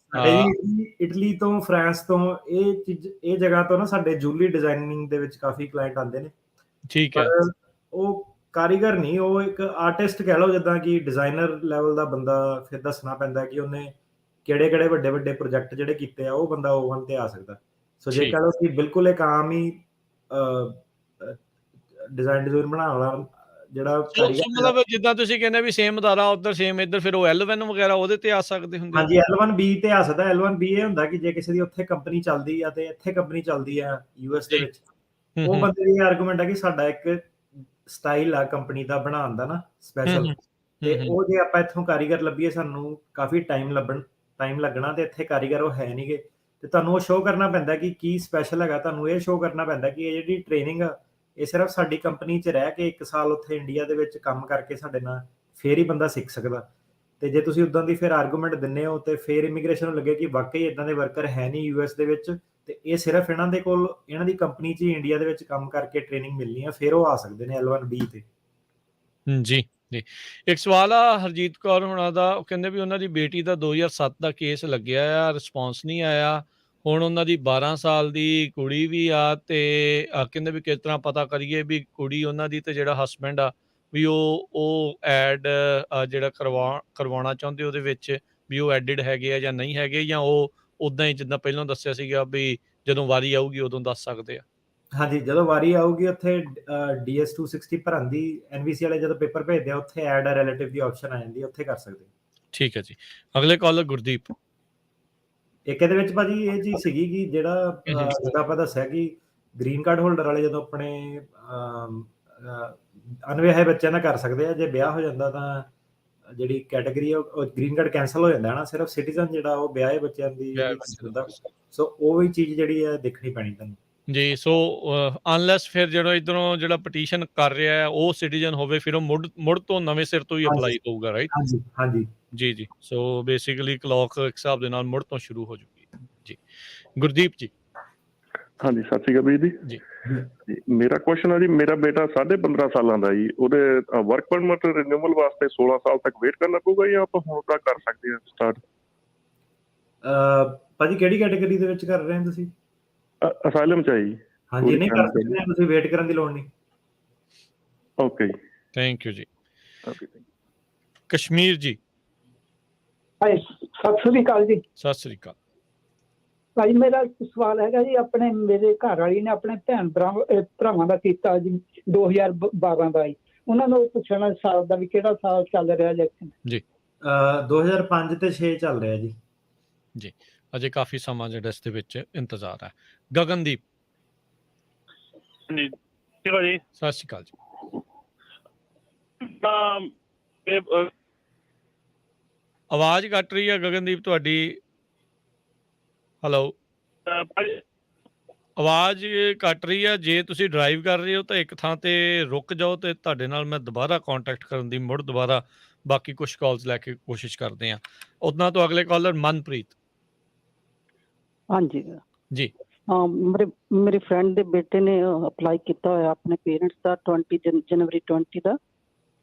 ਇਟਲੀ ਤੋਂ, ਫਰਾਂਸ ਤੋਂ, ਇਹ ਜਗ੍ਹਾ ਤੋਂ ਨਾ ਸਾਡੇ ਜੂਲਰੀ ਡਿਜ਼ਾਈਨਿੰਗ ਦੇ ਵਿੱਚ ਕਾਫੀ ਕਲਾਇੰਟ ਆਉਂਦੇ ਨੇ। ਠੀਕ ਹੈ। ਉਹ ਕਾਰੀਗਰ ਨਹੀਂ, ਉਹ ਇੱਕ ਆਰਟਿਸਟ ਕਹਿ ਲਓ, ਜਿੱਦਾਂ ਕਿ ਡਿਜ਼ਾਈਨਰ ਲੈਵਲ ਦਾ ਬੰਦਾ। ਫਿਰ ਦੱਸਣਾ ਪੈਂਦਾ ਕਿ ਉਹਨੇ ਕਿਹੜੇ ਵੱਡੇ ਪ੍ਰੋਜੈਕਟ ਜਿਹੜੇ ਕੀਤੇ ਆ, ਉਹ ਬੰਦਾ ਓਵਨ ਤੇ ਆ ਸਕਦਾ। ਸੋ ਜੇ ਕਹ ਲਓ ਕਿ ਬਿਲਕੁਲ ਇੱਕ ਆਮ ਹੀ ਡਿਜ਼ਾਈਨ ਬਣਾਉਣ ਵਾਲਾ ਜਿਹੜਾ ਮਤਲਬ ਜਿੱਦਾਂ ਤੁਸੀਂ ਕਹਿੰਦੇ ਵੀ ਸੇਮ ਅਦਾਰਾ ਉੱਧਰ ਸੇਮ ਇੱਧਰ, ਫਿਰ ਉਹ L1 ਵਗੈਰਾ ਉਹਦੇ ਤੇ ਆ ਸਕਦੇ ਹੁੰਦੇ? ਹਾਂਜੀ, L1B ਤੇ ਆ ਸਕਦਾ। L1B ਇਹ ਹੁੰਦਾ ਕਿ ਜੇ ਕਿਸੇ ਦੀ ਉੱਥੇ ਕੰਪਨੀ ਚੱਲਦੀ ਆ ਤੇ ਇੱਥੇ ਕੰਪਨੀ ਚੱਲਦੀ ਆ US ਦੇ ਵਿੱਚ, ਉਹ ਬੰਦੇ ਦੀ ਆਰਗੂਮੈਂਟ ਹੈ ਕਿ ਸਾਡਾ ਇੱਕ ਸਟਾਈਲ ਆ ਕੰਪਨੀ ਦਾ ਬਣਾਉਣ ਦਾ ਨਾ ਸਪੈਸ਼ਲ, ਤੇ ਉਹ ਜੇ ਆਪਾਂ ਇੱਥੋਂ ਕਾਰੀਗਰ ਲੱਭੀਏ ਸਾਨੂੰ ਕਾਫੀ ਟਾਈਮ ਲੱਗਣਾ, ਤੇ ਇੱਥੇ ਕਾਰੀਗਰ ਉਹ ਹੈ ਨਹੀਂਗੇ। ਤੇ ਤੁਹਾਨੂੰ ਉਹ ਸ਼ੋਅ ਕਰਨਾ ਪੈਂਦਾ ਕਿ ਕੀ ਸਪੈਸ਼ਲ ਹੈਗਾ। ਤੁਹਾਨੂੰ ਇਹ ਸ਼ੋਅ ਕਰਨਾ ਪੈਂਦਾ ਕਿ ਇਹ ਜਿਹੜੀ ਟ੍ਰੇਨਿੰਗ ਆ, ਇਹ ਸਿਰਫ ਸਾਡੀ ਕੰਪਨੀ 'ਚ ਰਹਿ ਕੇ 1 ਸਾਲ ਉੱਥੇ ਇੰਡੀਆ ਦੇ ਵਿੱਚ ਕੰਮ ਕਰਕੇ ਸਾਡੇ ਨਾਲ ਫੇਰ ਹੀ ਬੰਦਾ ਸਿੱਖ ਸਕਦਾ। ਤੇ ਜੇ ਤੁਸੀਂ ਉਦਾਂ ਦੀ ਫਿਰ ਆਰਗੂਮੈਂਟ ਦਿੰਦੇ ਹੋ ਤੇ ਫਿਰ ਇਮੀਗ੍ਰੇਸ਼ਨ ਨੂੰ ਲੱਗੇ ਕਿ ਵਾਕਈ ਇਦਾਂ ਦੇ ਵਰਕਰ ਹੈ ਨਹੀਂ US ਦੇ ਵਿੱਚ, ਤੇ ਇਹ ਸਿਰਫ ਇਹਨਾਂ ਦੇ ਕੋਲ ਇਹਨਾਂ ਦੀ ਕੰਪਨੀ 'ਚ ਹੀ ਇੰਡੀਆ ਦੇ ਵਿੱਚ ਕੰਮ ਕਰਕੇ ਟ੍ਰੇਨਿੰਗ ਮਿਲਣੀ ਆ, ਫਿਰ ਉਹ ਆ ਸਕਦੇ ਨੇ L1B ਤੇ। ਜੀ ਜੀ। ਇੱਕ ਸਵਾਲ ਆ ਹਰਜੀਤ ਕੌਰ ਹੋਣਾ ਦਾ, ਉਹ ਕਹਿੰਦੇ ਵੀ ਉਹਨਾਂ ਦੀ ਬੇਟੀ ਦਾ 2007 ਦਾ ਕੇਸ ਲੱਗਿਆ ਆ, ਰਿਸਪੌਂਸ ਨਹੀਂ ਆਇਆ। ਹੁਣ ਉਹਨਾਂ ਦੀ 12 ਸਾਲ ਦੀ ਕੁੜੀ ਵੀ ਆ, ਤੇ ਕਹਿੰਦੇ ਵੀ ਕਿਸ ਤਰ੍ਹਾਂ ਪਤਾ ਕਰੀਏ ਵੀ ਕੁੜੀ ਉਹਨਾਂ ਦੀ ਤੇ ਜਿਹੜਾ ਹਸਬੈਂਡ ਆ ਵੀ ਉਹ ਐਡ ਜਿਹੜਾ ਕਰਵਾਉਣਾ ਚਾਹੁੰਦੇ ਉਹਦੇ ਵਿੱਚ ਵੀ ਉਹ ਐਡਿਡ ਹੈਗੇ ਆ ਜਾਂ ਨਹੀਂ ਹੈਗੇ, ਜਾਂ ਉਹ ਉੱਦਾਂ ਹੀ ਜਿੱਦਾਂ ਪਹਿਲਾਂ ਦੱਸਿਆ ਸੀਗਾ ਵੀ ਜਦੋਂ ਵਾਰੀ ਆਊਗੀ ਉਦੋਂ ਦੱਸ ਸਕਦੇ ਆ? ਹਾਂਜੀ, ਜਦੋਂ ਵਾਰੀ ਆਊਗੀ ਉੱਥੇ DS-260 ਭਰਨ ਦੀ, NVC ਵਾਲੇ ਜਦੋਂ ਪੇਪਰ ਭੇਜਦੇ ਆ ਉੱਥੇ ਐਡ ਆ ਰਿਲੇਟਿਵ ਦੀ ਆਪਸ਼ਨ ਆ ਜਾਂਦੀ ਹੈ, ਉੱਥੇ ਕਰ ਸਕਦੇ। ਠੀਕ ਹੈ ਜੀ। ਅਗਲੇ ਕਾਲਰ ਗੁਰਦੀਪ। ਇੱਕ ਇਹਦੇ ਵਿੱਚ ਭਾਜੀ ਇਹ ਚੀਜ਼ ਸੀਗੀ ਕਿ ਜਿਹੜਾ ਜਿੱਦਾਂ ਆਪਾਂ ਦੱਸਿਆ ਕਿ ਗ੍ਰੀਨ ਕਾਰਡ ਹੋਲਡਰ ਵਾਲੇ ਜਦੋਂ ਆਪਣੇ ਅਨਵਿਆਹੇ ਬੱਚਿਆਂ ਨਾਲ ਕਰ ਸਕਦੇ ਆ, ਜੇ ਵਿਆਹ ਹੋ ਜਾਂਦਾ ਤਾਂ ਜਿਹੜੀ ਕੈਟਾਗਰੀ ਹੈ ਉਹ ਗ੍ਰੀਨ ਕਾਰਡ ਕੈਂਸਲ ਹੋ ਜਾਂਦਾ ਹੈ ਨਾ, ਸਿਰਫ ਸਿਟੀਜ਼ਨ ਜਿਹੜਾ ਉਹ ਵਿਆਹੇ ਬੱਚਿਆਂ ਦੀ ਹੁੰਦਾ, ਸੋ ਉਹ ਵੀ ਚੀਜ਼ ਜਿਹੜੀ ਹੈ ਦੇਖਣੀ ਪੈਣੀ ਤੁਹਾਨੂੰ ਜੀ। ਸੋ ਅਨਲੈਸ ਫਿਰ ਜਿਹੜਾ ਇਧਰੋਂ ਜਿਹੜਾ ਪਟੀਸ਼ਨ ਕਰ ਰਿਹਾ ਹੈ ਉਹ ਸਿਟੀਜ਼ਨ ਹੋਵੇ, ਫਿਰ ਉਹ ਮੁੜ ਤੋਂ ਨਵੇਂ ਸਿਰ ਤੋਂ ਹੀ ਅਪਲਾਈ ਹੋਊਗਾ, ਰਾਈਟ? ਹਾਂਜੀ ਹਾਂਜੀ ਜੀ ਜੀ। ਸੋ ਬੇਸਿਕਲੀ ਕਲੌਕ ਇੱਕ ਹਿਸਾਬ ਦੇ ਨਾਲ ਮੁੜ ਤੋਂ ਸ਼ੁਰੂ ਹੋ ਜੂਗੀ ਜੀ। ਗੁਰਦੀਪ ਜੀ। ਹਾਂਜੀ, ਸਤਿ ਸ਼੍ਰੀ ਅਕਾਲ ਵੀਰ ਜੀ। ਜੀ ਮੇਰਾ ਕੁਐਸਚਨ ਹੈ ਜੀ, ਮੇਰਾ ਬੇਟਾ 15.5 ਸਾਲਾਂ ਦਾ ਜੀ, ਉਹਦੇ ਵਰਕ ਪਰਮਿਟ ਰਿਨਿਊਵਲ ਵਾਸਤੇ 16 ਸਾਲ ਤੱਕ ਵੇਟ ਕਰਨਾ ਪਊਗਾ ਜਾਂ ਆਪਾਂ ਹੁਣ ਤੱਕ ਕਰ ਸਕਦੇ ਹਾਂ ਸਟਾਰਟ? ਭਾਜੀ ਕਿਹੜੀ ਕੈਟਾਗਰੀ ਦੇ ਵਿੱਚ ਕਰ ਰਹੇ ਹੋ ਤੁਸੀਂ? ਅਸਾਈਲਮ ਚ ਹੈ ਜੀ। ਹਾਂਜੀ, ਨਹੀਂ ਕਰ ਸਕਦੇ, ਤੁਸੀਂ ਵੇਟ ਕਰਨ ਦੀ ਲੋੜ ਨਹੀਂ। ਓਕੇ ਜੀ, ਥੈਂਕ ਯੂ ਜੀ। ਓਕੇ, ਕਸ਼ਮੀਰ ਜੀ। ਸਤਿ ਸ੍ਰੀ ਅਕਾਲ ਜੀ। ਸਤਿ ਸ੍ਰੀ ਅਕਾਲ ਭਾਈ, ਮੇਰਾ ਸਵਾਲ ਹੈਗਾ ਜੀ, ਮੇਰੇ ਘਰ ਵਾਲੀ ਨੇ ਆਪਣੇ ਭੈਣ ਭਰਾਵਾਂ ਦਾ ਕੀਤਾ ਜੀ 2012 ਦਾ ਜੀ, ਉਹਨਾਂ ਨੂੰ ਪੁੱਛਣਾ ਸਾਲ ਦਾ ਵੀ ਕਿਹੜਾ ਸਾਲ ਚੱਲ ਰਿਹਾ ਇਲੈਕਸ਼ਨ? ਜੀ 2005 ਤੇ 6 ਚੱਲ ਰਿਹਾ ਜੀ। ਜੀ, ਅਜੇ ਕਾਫੀ ਸਮਾਂ ਜਿਹੜਾ ਇਸ ਦੇ ਵਿੱਚ ਇੰਤਜ਼ਾਰ ਹੈ। ਗਗਨਦੀਪ। ਜੀ ਜੀ, ਸਤਿ ਸ਼੍ਰੀ ਅਕਾਲ ਜੀ। ਆਵਾਜ਼ ਕੱਟ ਰਹੀ ਹੈ ਗਗਨਦੀਪ ਤੁਹਾਡੀ। ਹੈਲੋ, ਆਵਾਜ਼ ਕੱਟ ਰਹੀ ਹੈ। ਜੇ ਤੁਸੀਂ ਡਰਾਈਵ ਕਰ ਰਹੇ ਹੋ ਤਾਂ ਇੱਕ ਥਾਂ ਤੇ ਰੁਕ ਜਾਓ ਤੇ ਤੁਹਾਡੇ ਨਾਲ ਮੈਂ ਦੁਬਾਰਾ ਕੰਟੈਕਟ ਕਰਨ ਦੀ ਮੁੜ ਦੁਬਾਰਾ ਬਾਕੀ ਕੁਝ ਕਾਲਸ ਲੈ ਕੇ ਕੋਸ਼ਿਸ਼ ਕਰਦੇ ਹਾਂ। ਉਹਨਾਂ ਤੋਂ ਅਗਲੇ ਕਾਲਰ ਮਨਪ੍ਰੀਤ। ਹਾਂਜੀ ਜੀ। ਹਾਂ, ਮੇਰੇ ਫਰੈਂਡ ਦੇ ਬੇਟੇ ਨੇ ਅਪਲਾਈ ਕੀਤਾ ਹੋਇਆ ਆਪਣੇ ਪੇਰੈਂਟਸ ਦਾ 20 ਜਨਵਰੀ 20 ਦਾ।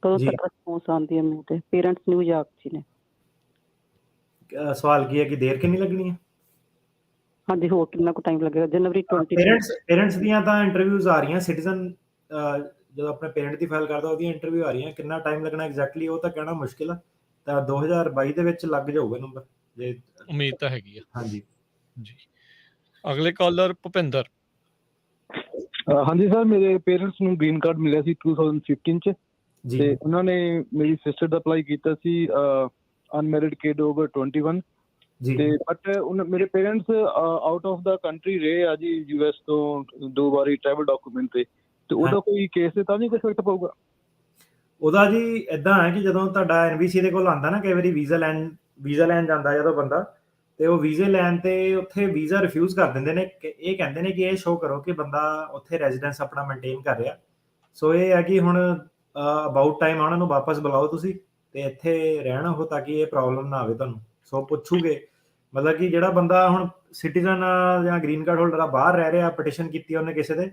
ਕਦੋਂ ਤੱਕ ਰਿਸਪੌਂਸ ਆਉਂਦੀ ਹੈ ਮੈਨੂੰ? ਤੇ ਪੇਰੈਂਟਸ ਨਿਊਯਾਰਕ 'ਚ ਨੇ। ਸਵਾਲ ਕੀ ਹੈ ਕਿ ਦੇਰ ਕਿੰਨੀ ਲੱਗਣੀ ਹੈ? ਹਾਂਜੀ, ਹੋਰ ਕਿੰਨਾ ਕੁ ਟਾਈਮ ਲੱਗੇਗਾ? ਜਨਵਰੀ 20। ਪੇਰੈਂਟਸ ਦੀਆਂ ਤਾਂ ਇੰਟਰਵਿਊਜ਼ ਆ ਰਹੀਆਂ, ਸਿਟੀਜ਼ਨ ਜਦੋਂ ਆਪਣੇ ਪੇਰੈਂਟ ਦੀ ਫਾਈਲ ਕਰਦਾ ਉਹਦੀਆਂ ਇੰਟਰਵਿਊ ਆ ਰਹੀਆਂ। ਕਿੰਨਾ ਟਾਈਮ ਲੱਗਣਾ ਐਗਜ਼ੈਕਟਲੀ ਉਹ ਤਾਂ ਕਹਿਣਾ ਮੁਸ਼ਕਿਲ ਆ, ਤਾਂ 2022 ਦੇ ਵਿੱਚ ਲੱਗ ਜਾਊਗਾ ਨੰਬਰ, ਜੇ ਉਮੀਦ ਤਾਂ ਹੈਗੀ ਆ। ਹਾਂਜੀ ਜੀ। ਅਗਲੇ ਕਾਲਰ ਭੁਪਿੰਦਰ। ਹਾਂਜੀ ਸਰ, ਮੇਰੇ ਪੇਰੈਂਟਸ ਨੂੰ ਗ੍ਰੀਨ ਕਾਰਡ ਮਿਲਿਆ ਸੀ 2015 ਚ, ਤੇ ਉਹਨਾਂ ਨੇ ਮੇਰੀ ਸਿਸਟਰ ਦਾ ਅਪਲਾਈ ਕੀਤਾ ਸੀ ਅਨਮੈਰਿਡ ਕਿਡ ਓਵਰ 21 ਤੇ ਬਟ ਮੇਰੇ parents out of the country ਰਹੇ ਆ ਜੀ, ਯੂਐਸ ਤੋਂ 2 ਵਾਰੀ ਟਰੈਵਲ ਡਾਕੂਮੈਂਟ ਤੇ ਉਹਦਾ ਕੋਈ ਕੇਸ ਤੇ ਤਾਂ ਨਹੀਂ ਕੋਈ ਇਫੈਕਟ ਪਊਗਾ? ਉਹਦਾ ਜੀ ਇਦਾਂ ਹੈ ਕਿ ਜਦੋਂ ਤੁਹਾਡਾ ਐਨਬੀਸੀ ਦੇ ਕੋਲ ਆਉਂਦਾ ਨਾ, ਕਈ ਵਾਰੀ ਵੀਜ਼ਾ ਲੈਣ ਜਾਂਦਾ ਜਦੋਂ ਬੰਦਾ, ਤੇ ਉਹ ਵੀਜ਼ੇ ਲੈਣ ਤੇ ਉੱਥੇ ਵੀਜ਼ਾ ਰਿਫਿਊਜ਼ ਕਰ ਦਿੰਦੇ ਨੇ। ਇਹ ਕਹਿੰਦੇ ਨੇ ਕਿ ਇਹ ਸ਼ੋਅ ਕਰੋ ਕਿ ਬੰਦਾ ਉੱਥੇ ਰੈਜ਼ੀਡੈਂਸ ਆਪਣਾ ਮੇਨਟੇਨ ਕਰ ਰਿਹਾ। ਸੋ ਇਹ ਹੈ ਕਿ ਹੁਣ ਅਬਾਊਟ ਟਾਈਮ ਉਹਨਾਂ ਨੂੰ ਵਾਪਸ ਬੁਲਾਓ ਤੁਸੀਂ, ਤੇ ਇੱਥੇ ਰਹਿਣਾ ਉਹ, ਤਾਂ ਕਿ ਇਹ ਪ੍ਰੋਬਲਮ ਨਾ ਆਵੇ ਤੁਹਾਨੂੰ। ਸੋ ਪੁੱਛੂਗੇ, ਮਤਲਬ ਕਿ ਜਿਹੜਾ ਬੰਦਾ ਹੁਣ ਸਿਟੀਜ਼ਨ ਜਾਂ ਗ੍ਰੀਨ ਕਾਰਡ ਹੋਲਡਰ ਆ, ਬਾਹਰ ਰਹਿ ਰਿਹਾ, ਪਟੀਸ਼ਨ ਕੀਤੀ ਉਹਨੇ ਕਿਸੇ ਦੇ,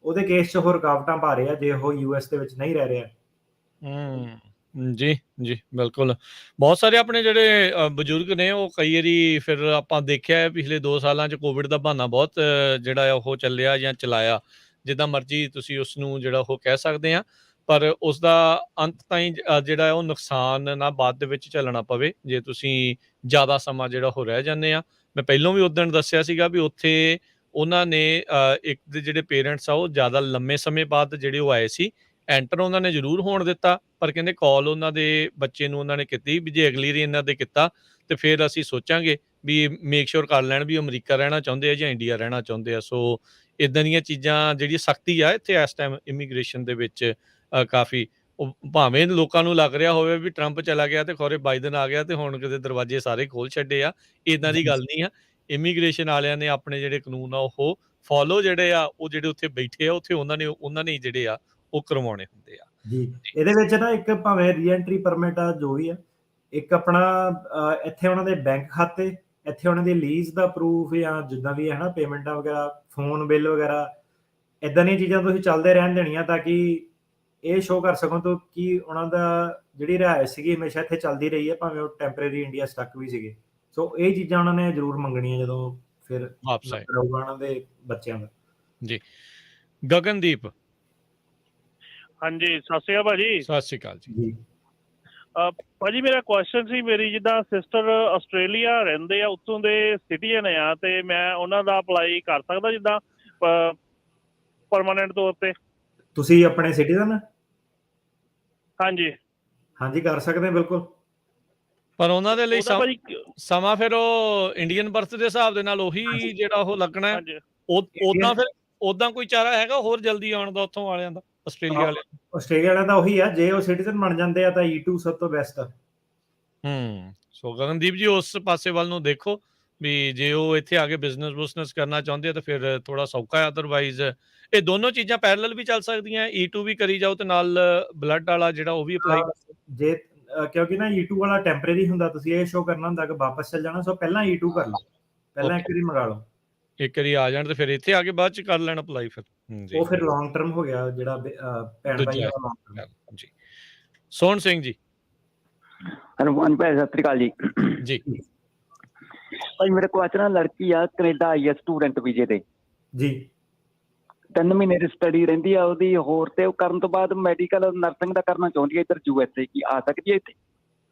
ਉਹਦੇ ਕੇਸ 'ਚ ਉਹ ਰੁਕਾਵਟਾਂ ਪਾ ਰਹੇ ਆ ਜੇ ਉਹ ਯੂਐਸ ਦੇ ਵਿੱਚ ਨਹੀਂ ਰਹਿ ਰਿਹਾ। ਜੀ ਜੀ, ਬਿਲਕੁਲ। ਬਹੁਤ ਸਾਰੇ ਆਪਣੇ ਜਿਹੜੇ ਬਜ਼ੁਰਗ ਨੇ ਉਹ ਕਈ ਵਾਰੀ ਫਿਰ ਆਪਾਂ ਦੇਖਿਆ ਪਿਛਲੇ 2 ਸਾਲਾਂ 'ਚ ਕੋਵਿਡ ਦਾ ਬਹਾਨਾ ਬਹੁਤ ਜਿਹੜਾ ਉਹ ਚੱਲਿਆ ਜਾਂ ਚਲਾਇਆ, ਜਿੱਦਾਂ ਮਰਜ਼ੀ ਤੁਸੀਂ ਉਸ ਨੂੰ ਜਿਹੜਾ ਉਹ ਕਹਿ ਸਕਦੇ ਆ, ਪਰ ਉਸ ਦਾ ਅੰਤ ਤਾਈਂ ਜਿਹੜਾ ਉਹ ਨੁਕਸਾਨ ਨਾ ਬਾਅਦ ਦੇ ਵਿੱਚ ਝੱਲਣਾ ਪਵੇ ਜੇ ਤੁਸੀਂ ਜ਼ਿਆਦਾ ਸਮਾਂ ਜਿਹੜਾ ਉਹ ਰਹਿ ਜਾਂਦੇ ਆ। ਮੈਂ ਪਹਿਲਾਂ ਵੀ ਉਦਣ ਦੱਸਿਆ ਸੀਗਾ ਵੀ ਉੱਥੇ ਉਹਨਾਂ ਨੇ ਇੱਕ ਦੇ ਜਿਹੜੇ ਪੇਰੈਂਟਸ ਆ ਉਹ ਜ਼ਿਆਦਾ ਲੰਮੇ ਸਮੇਂ ਬਾਅਦ ਜਿਹੜੇ ਉਹ ਆਏ ਸੀ। ਐਂਟਰ ਉਹਨਾਂ ਨੇ ਜ਼ਰੂਰ ਹੋਣ ਦਿੱਤਾ, ਪਰ ਕਹਿੰਦੇ ਕਾਲ ਉਹਨਾਂ ਦੇ ਬੱਚੇ ਨੂੰ ਉਹਨਾਂ ਨੇ ਕੀਤੀ ਵੀ ਜੇ ਅਗਲੀ ਵਾਰੀ ਇਹਨਾਂ ਦੇ ਕੀਤਾ ਤੇ ਫਿਰ ਅਸੀਂ ਸੋਚਾਂਗੇ ਵੀ ਮੇਕ ਸ਼ੋਰ ਕਰ ਲੈਣ ਵੀ ਅਮਰੀਕਾ ਰਹਿਣਾ ਚਾਹੁੰਦੇ ਆ ਜਾਂ ਇੰਡੀਆ ਰਹਿਣਾ ਚਾਹੁੰਦੇ ਆ। ਸੋ ਇਦਾਂ ਦੀਆਂ ਚੀਜ਼ਾਂ ਜਿਹੜੀ ਸਖਤੀ ਆ ਇੱਥੇ ਇਸ ਟਾਈਮ ਇਮੀਗ੍ਰੇਸ਼ਨ ਦੇ ਵਿੱਚ ਕਾਫੀ, ਉਹ ਭਾਵੇਂ ਲੋਕਾਂ ਨੂੰ ਲੱਗ ਰਿਹਾ ਹੋਵੇ ਵੀ ਟਰੰਪ ਚਲਾ ਗਿਆ ਤੇ ਖੌਰੇ ਬਾਈਡਨ ਆ ਗਿਆ ਤੇ ਹੁਣ ਕਿਤੇ ਦਰਵਾਜ਼ੇ ਸਾਰੇ ਖੋਲ ਛੱਡੇ ਆ, ਇਦਾਂ ਦੀ ਗੱਲ ਨਹੀਂ ਆ। ਇਮੀਗ੍ਰੇਸ਼ਨ ਵਾਲਿਆਂ ਨੇ ਆਪਣੇ ਜਿਹੜੇ ਕਾਨੂੰਨ ਆ ਉਹ ਫੋਲੋ ਜਿਹੜੇ ਆ, ਉਹ ਜਿਹੜੇ ਉੱਥੇ ਬੈਠੇ ਆ ਉੱਥੇ ਉਹਨਾਂ ਨੇ ਜਿਹੜੇ ਆ ਉਹ ਕਰਵਾਉਣੇ ਹੁੰਦੇ ਆ ਜੀ। ਇਹਦੇ ਵਿੱਚ ਨਾ ਇੱਕ ਭਾਵੇਂ ਰੀਐਂਟਰੀ ਪਰਮਿਟ ਆ ਜੋ ਵੀ ਆ, ਇੱਕ ਆਪਣਾ ਇੱਥੇ ਉਹਨਾਂ ਦੇ ਬੈਂਕ ਖਾਤੇ, ਇੱਥੇ ਉਹਨਾਂ ਦੀ ਲੀਜ਼ ਦਾ ਪ੍ਰੂਫ ਜਾਂ ਜਿੱਦਾਂ ਵੀ ਹੈ ਨਾ ਪੇਮੈਂਟਾਂ ਵਗੈਰਾ, ਫੋਨ ਬਿੱਲ ਵਗੈਰਾ, ਇੱਦਾਂ ਦੀਆਂ ਚੀਜ਼ਾਂ ਤੁਸੀਂ ਚੱਲਦੇ ਰਹਿਣ ਦੇਣੀਆਂ ਤਾਂ ਕਿ ਇਹ ਸ਼ੋਅ ਕਰ ਸਕੋ ਤੋਂ ਕਿ ਉਹਨਾਂ ਦਾ ਜਿਹੜੀ ਰਿਹਾਇਸ਼ ਸੀਗੀ ਹਮੇਸ਼ਾ ਇੱਥੇ ਚੱਲਦੀ ਰਹੀ ਹੈ, ਭਾਵੇਂ ਉਹ ਟੈਂਪਰੇਰੀ ਇੰਡੀਆ ਸਟੱਕ ਵੀ ਸੀਗੇ। ਸੋ ਇਹ ਚੀਜ਼ਾਂ ਉਹਨਾਂ ਨੇ ਜ਼ਰੂਰ ਮੰਗਣੀਆਂ ਜਦੋਂ ਫਿਰ ਵਾਪਸ ਆਏ ਰਹੂਗਾ ਉਹਨਾਂ ਦੇ ਬੱਚਿਆਂ ਦਾ। ਜੀ। ਗਗਨਦੀਪ। ਹਾਂਜੀ, ਸਤਿ ਸ਼੍ਰੀ ਅਕਾਲ ਭਾਜੀ। ਸਤਿ ਸ਼੍ਰੀ ਅਕਾਲ ਜੀ। ਭਾਜੀ ਮੇਰਾ ਕੁਐਸਚਨ ਸੀ, ਮੇਰੀ ਜਿੱਦਾਂ ਸਿਸਟਰ ਆਸਟ੍ਰੇਲੀਆ ਰਹਿੰਦੇ ਆ, ਉੱਥੋਂ ਦੇ ਸਿਟੀਜ਼ਨ ਆ, ਤੇ ਮੈਂ ਉਹਨਾਂ ਦਾ ਅਪਲਾਈ ਕਰ ਸਕਦਾ ਜਿੱਦਾਂ ਪਰਮਾਨੈਂਟ ਤੌਰ ਤੇ? ਤੁਸੀਂ ਆਪਣੇ ਸਿਟੀਜ਼ਨ? ਹਾਂਜੀ ਹਾਂਜੀ, ਕਰ ਸਕਦੇ ਬਿਲਕੁਲ। ਪਰ ਉਹਨਾਂ ਦੇ ਲਈ ਸਮਾਂ ਫਿਰ ਉਹ ਇੰਡੀਅਨ ਬਰਥ ਦੇ ਹਿਸਾਬ ਦੇ ਨਾਲ ਉਹੀ ਜਿਹੜਾ ਉਹ ਲੱਗਣਾ ਹੈ। ਉਦਾਂ ਫਿਰ ਉਦਾਂ ਕੋਈ ਚਾਰਾ ਹੈਗਾ ਹੋਰ ਜਲਦੀ ਆਉਣ ਦਾ ਉੱਥੋਂ ਵਾਲਿਆਂ ਦਾ? ਆਸਟ੍ਰੇਲੀਆ ਵਾਲਿਆਂ ਦਾ ਉਹੀ ਆ, ਜੇ ਉਹ ਸਿਟੀਜ਼ਨ ਬਣ ਜਾਂਦੇ ਆ ਤਾਂ E2 ਸਭ ਤੋਂ ਬੈਸਟ ਆ। ਸੋ ਗਗਨਦੀਪ ਜੀ ਉਸ ਪਾਸੇ ਵੱਲ ਨੂੰ ਦੇਖੋ ਵੀ ਜੇ ਉਹ ਇੱਥੇ ਆ ਕੇ ਬਿਜ਼ਨਸ ਕਰਨਾ ਚਾਹੁੰਦੇ ਆ ਤਾਂ ਫਿਰ ਥੋੜਾ ਸੌਖਾ ਹੈ, ਅਦਰਵਾਈਜ਼ ਇਹ ਦੋਨੋਂ ਚੀਜ਼ਾਂ ਪੈਰਲਲ ਵੀ ਚੱਲ ਸਕਦੀਆਂ, E2 ਵੀ ਕਰੀ ਜਾਓ ਤੇ ਨਾਲ ਬਲੱਡ ਵਾਲਾ ਜਿਹੜਾ ਉਹ ਵੀ ਅਪਲਾਈ ਜੇ ਕਿਉਂਕਿ ਨਾ E2 ਵਾਲਾ ਟੈਂਪਰੇਰੀ ਹੁੰਦਾ, ਤੁਸੀਂ ਇਹ ਸ਼ੋ ਕਰਨਾ ਹੁੰਦਾ ਕਿ ਵਾਪਸ ਚੱਲ ਜਾਣਾ, ਸੋ ਪਹਿਲਾਂ E2 ਕਰ ਲਓ, ਪਹਿਲਾਂ ਇੱਕ ਵਾਰੀ ਮੰਗਾ ਲਓ, ਇੱਕ ਵਾਰੀ ਆ ਜਾਣ ਤੇ ਫਿਰ ਇੱਥੇ ਆ ਕੇ ਬਾਅਦ ਚ ਕਰ ਲੈਣ ਅਪਲਾਈ ਫਿਰ ਜੀ ਉਹ ਫਿਰ ਲੌਂਗ ਟਰਮ ਹੋ ਗਿਆ ਜਿਹੜਾ ਭੈਣ ਭਾਈ ਦਾ ਲੌਂਗ ਟਰਮ। ਜੀ ਸੋਹਣ ਸਿੰਘ ਜੀ। ਹੈਲੋ ਹਾਂਜੀ ਭਾਈ ਸਤਿ ਸ੍ਰੀ ਅਕਾਲ ਜੀ। ਜੀ ਭਾਈ ਮੇਰੇ ਕੋਲ ਅੱਜ ਨਾ ਲੜਕੀ ਆ ਕੈਨੇਡਾ ਆਈ ਆ ਸਟੂਡੈਂਟ ਵੀਜ਼ੇ ਤੇ ਜੀ, 3 ਮਹੀਨੇ ਦੀ ਸਟੱਡੀ ਰਹਿੰਦੀ ਆ ਉਹਦੀ, ਹੋਰ ਤੇ ਉਹ ਕਰਨ ਤੋਂ ਬਾਅਦ ਮੈਡੀਕਲ ਨਰਸਿੰਗ ਦਾ ਕਰਨਾ ਚਾਹੁੰਦੀ ਹੈ ਇੱਧਰ USA, ਕੀ ਆ ਸਕਦੀ ਹੈ ਇੱਥੇ?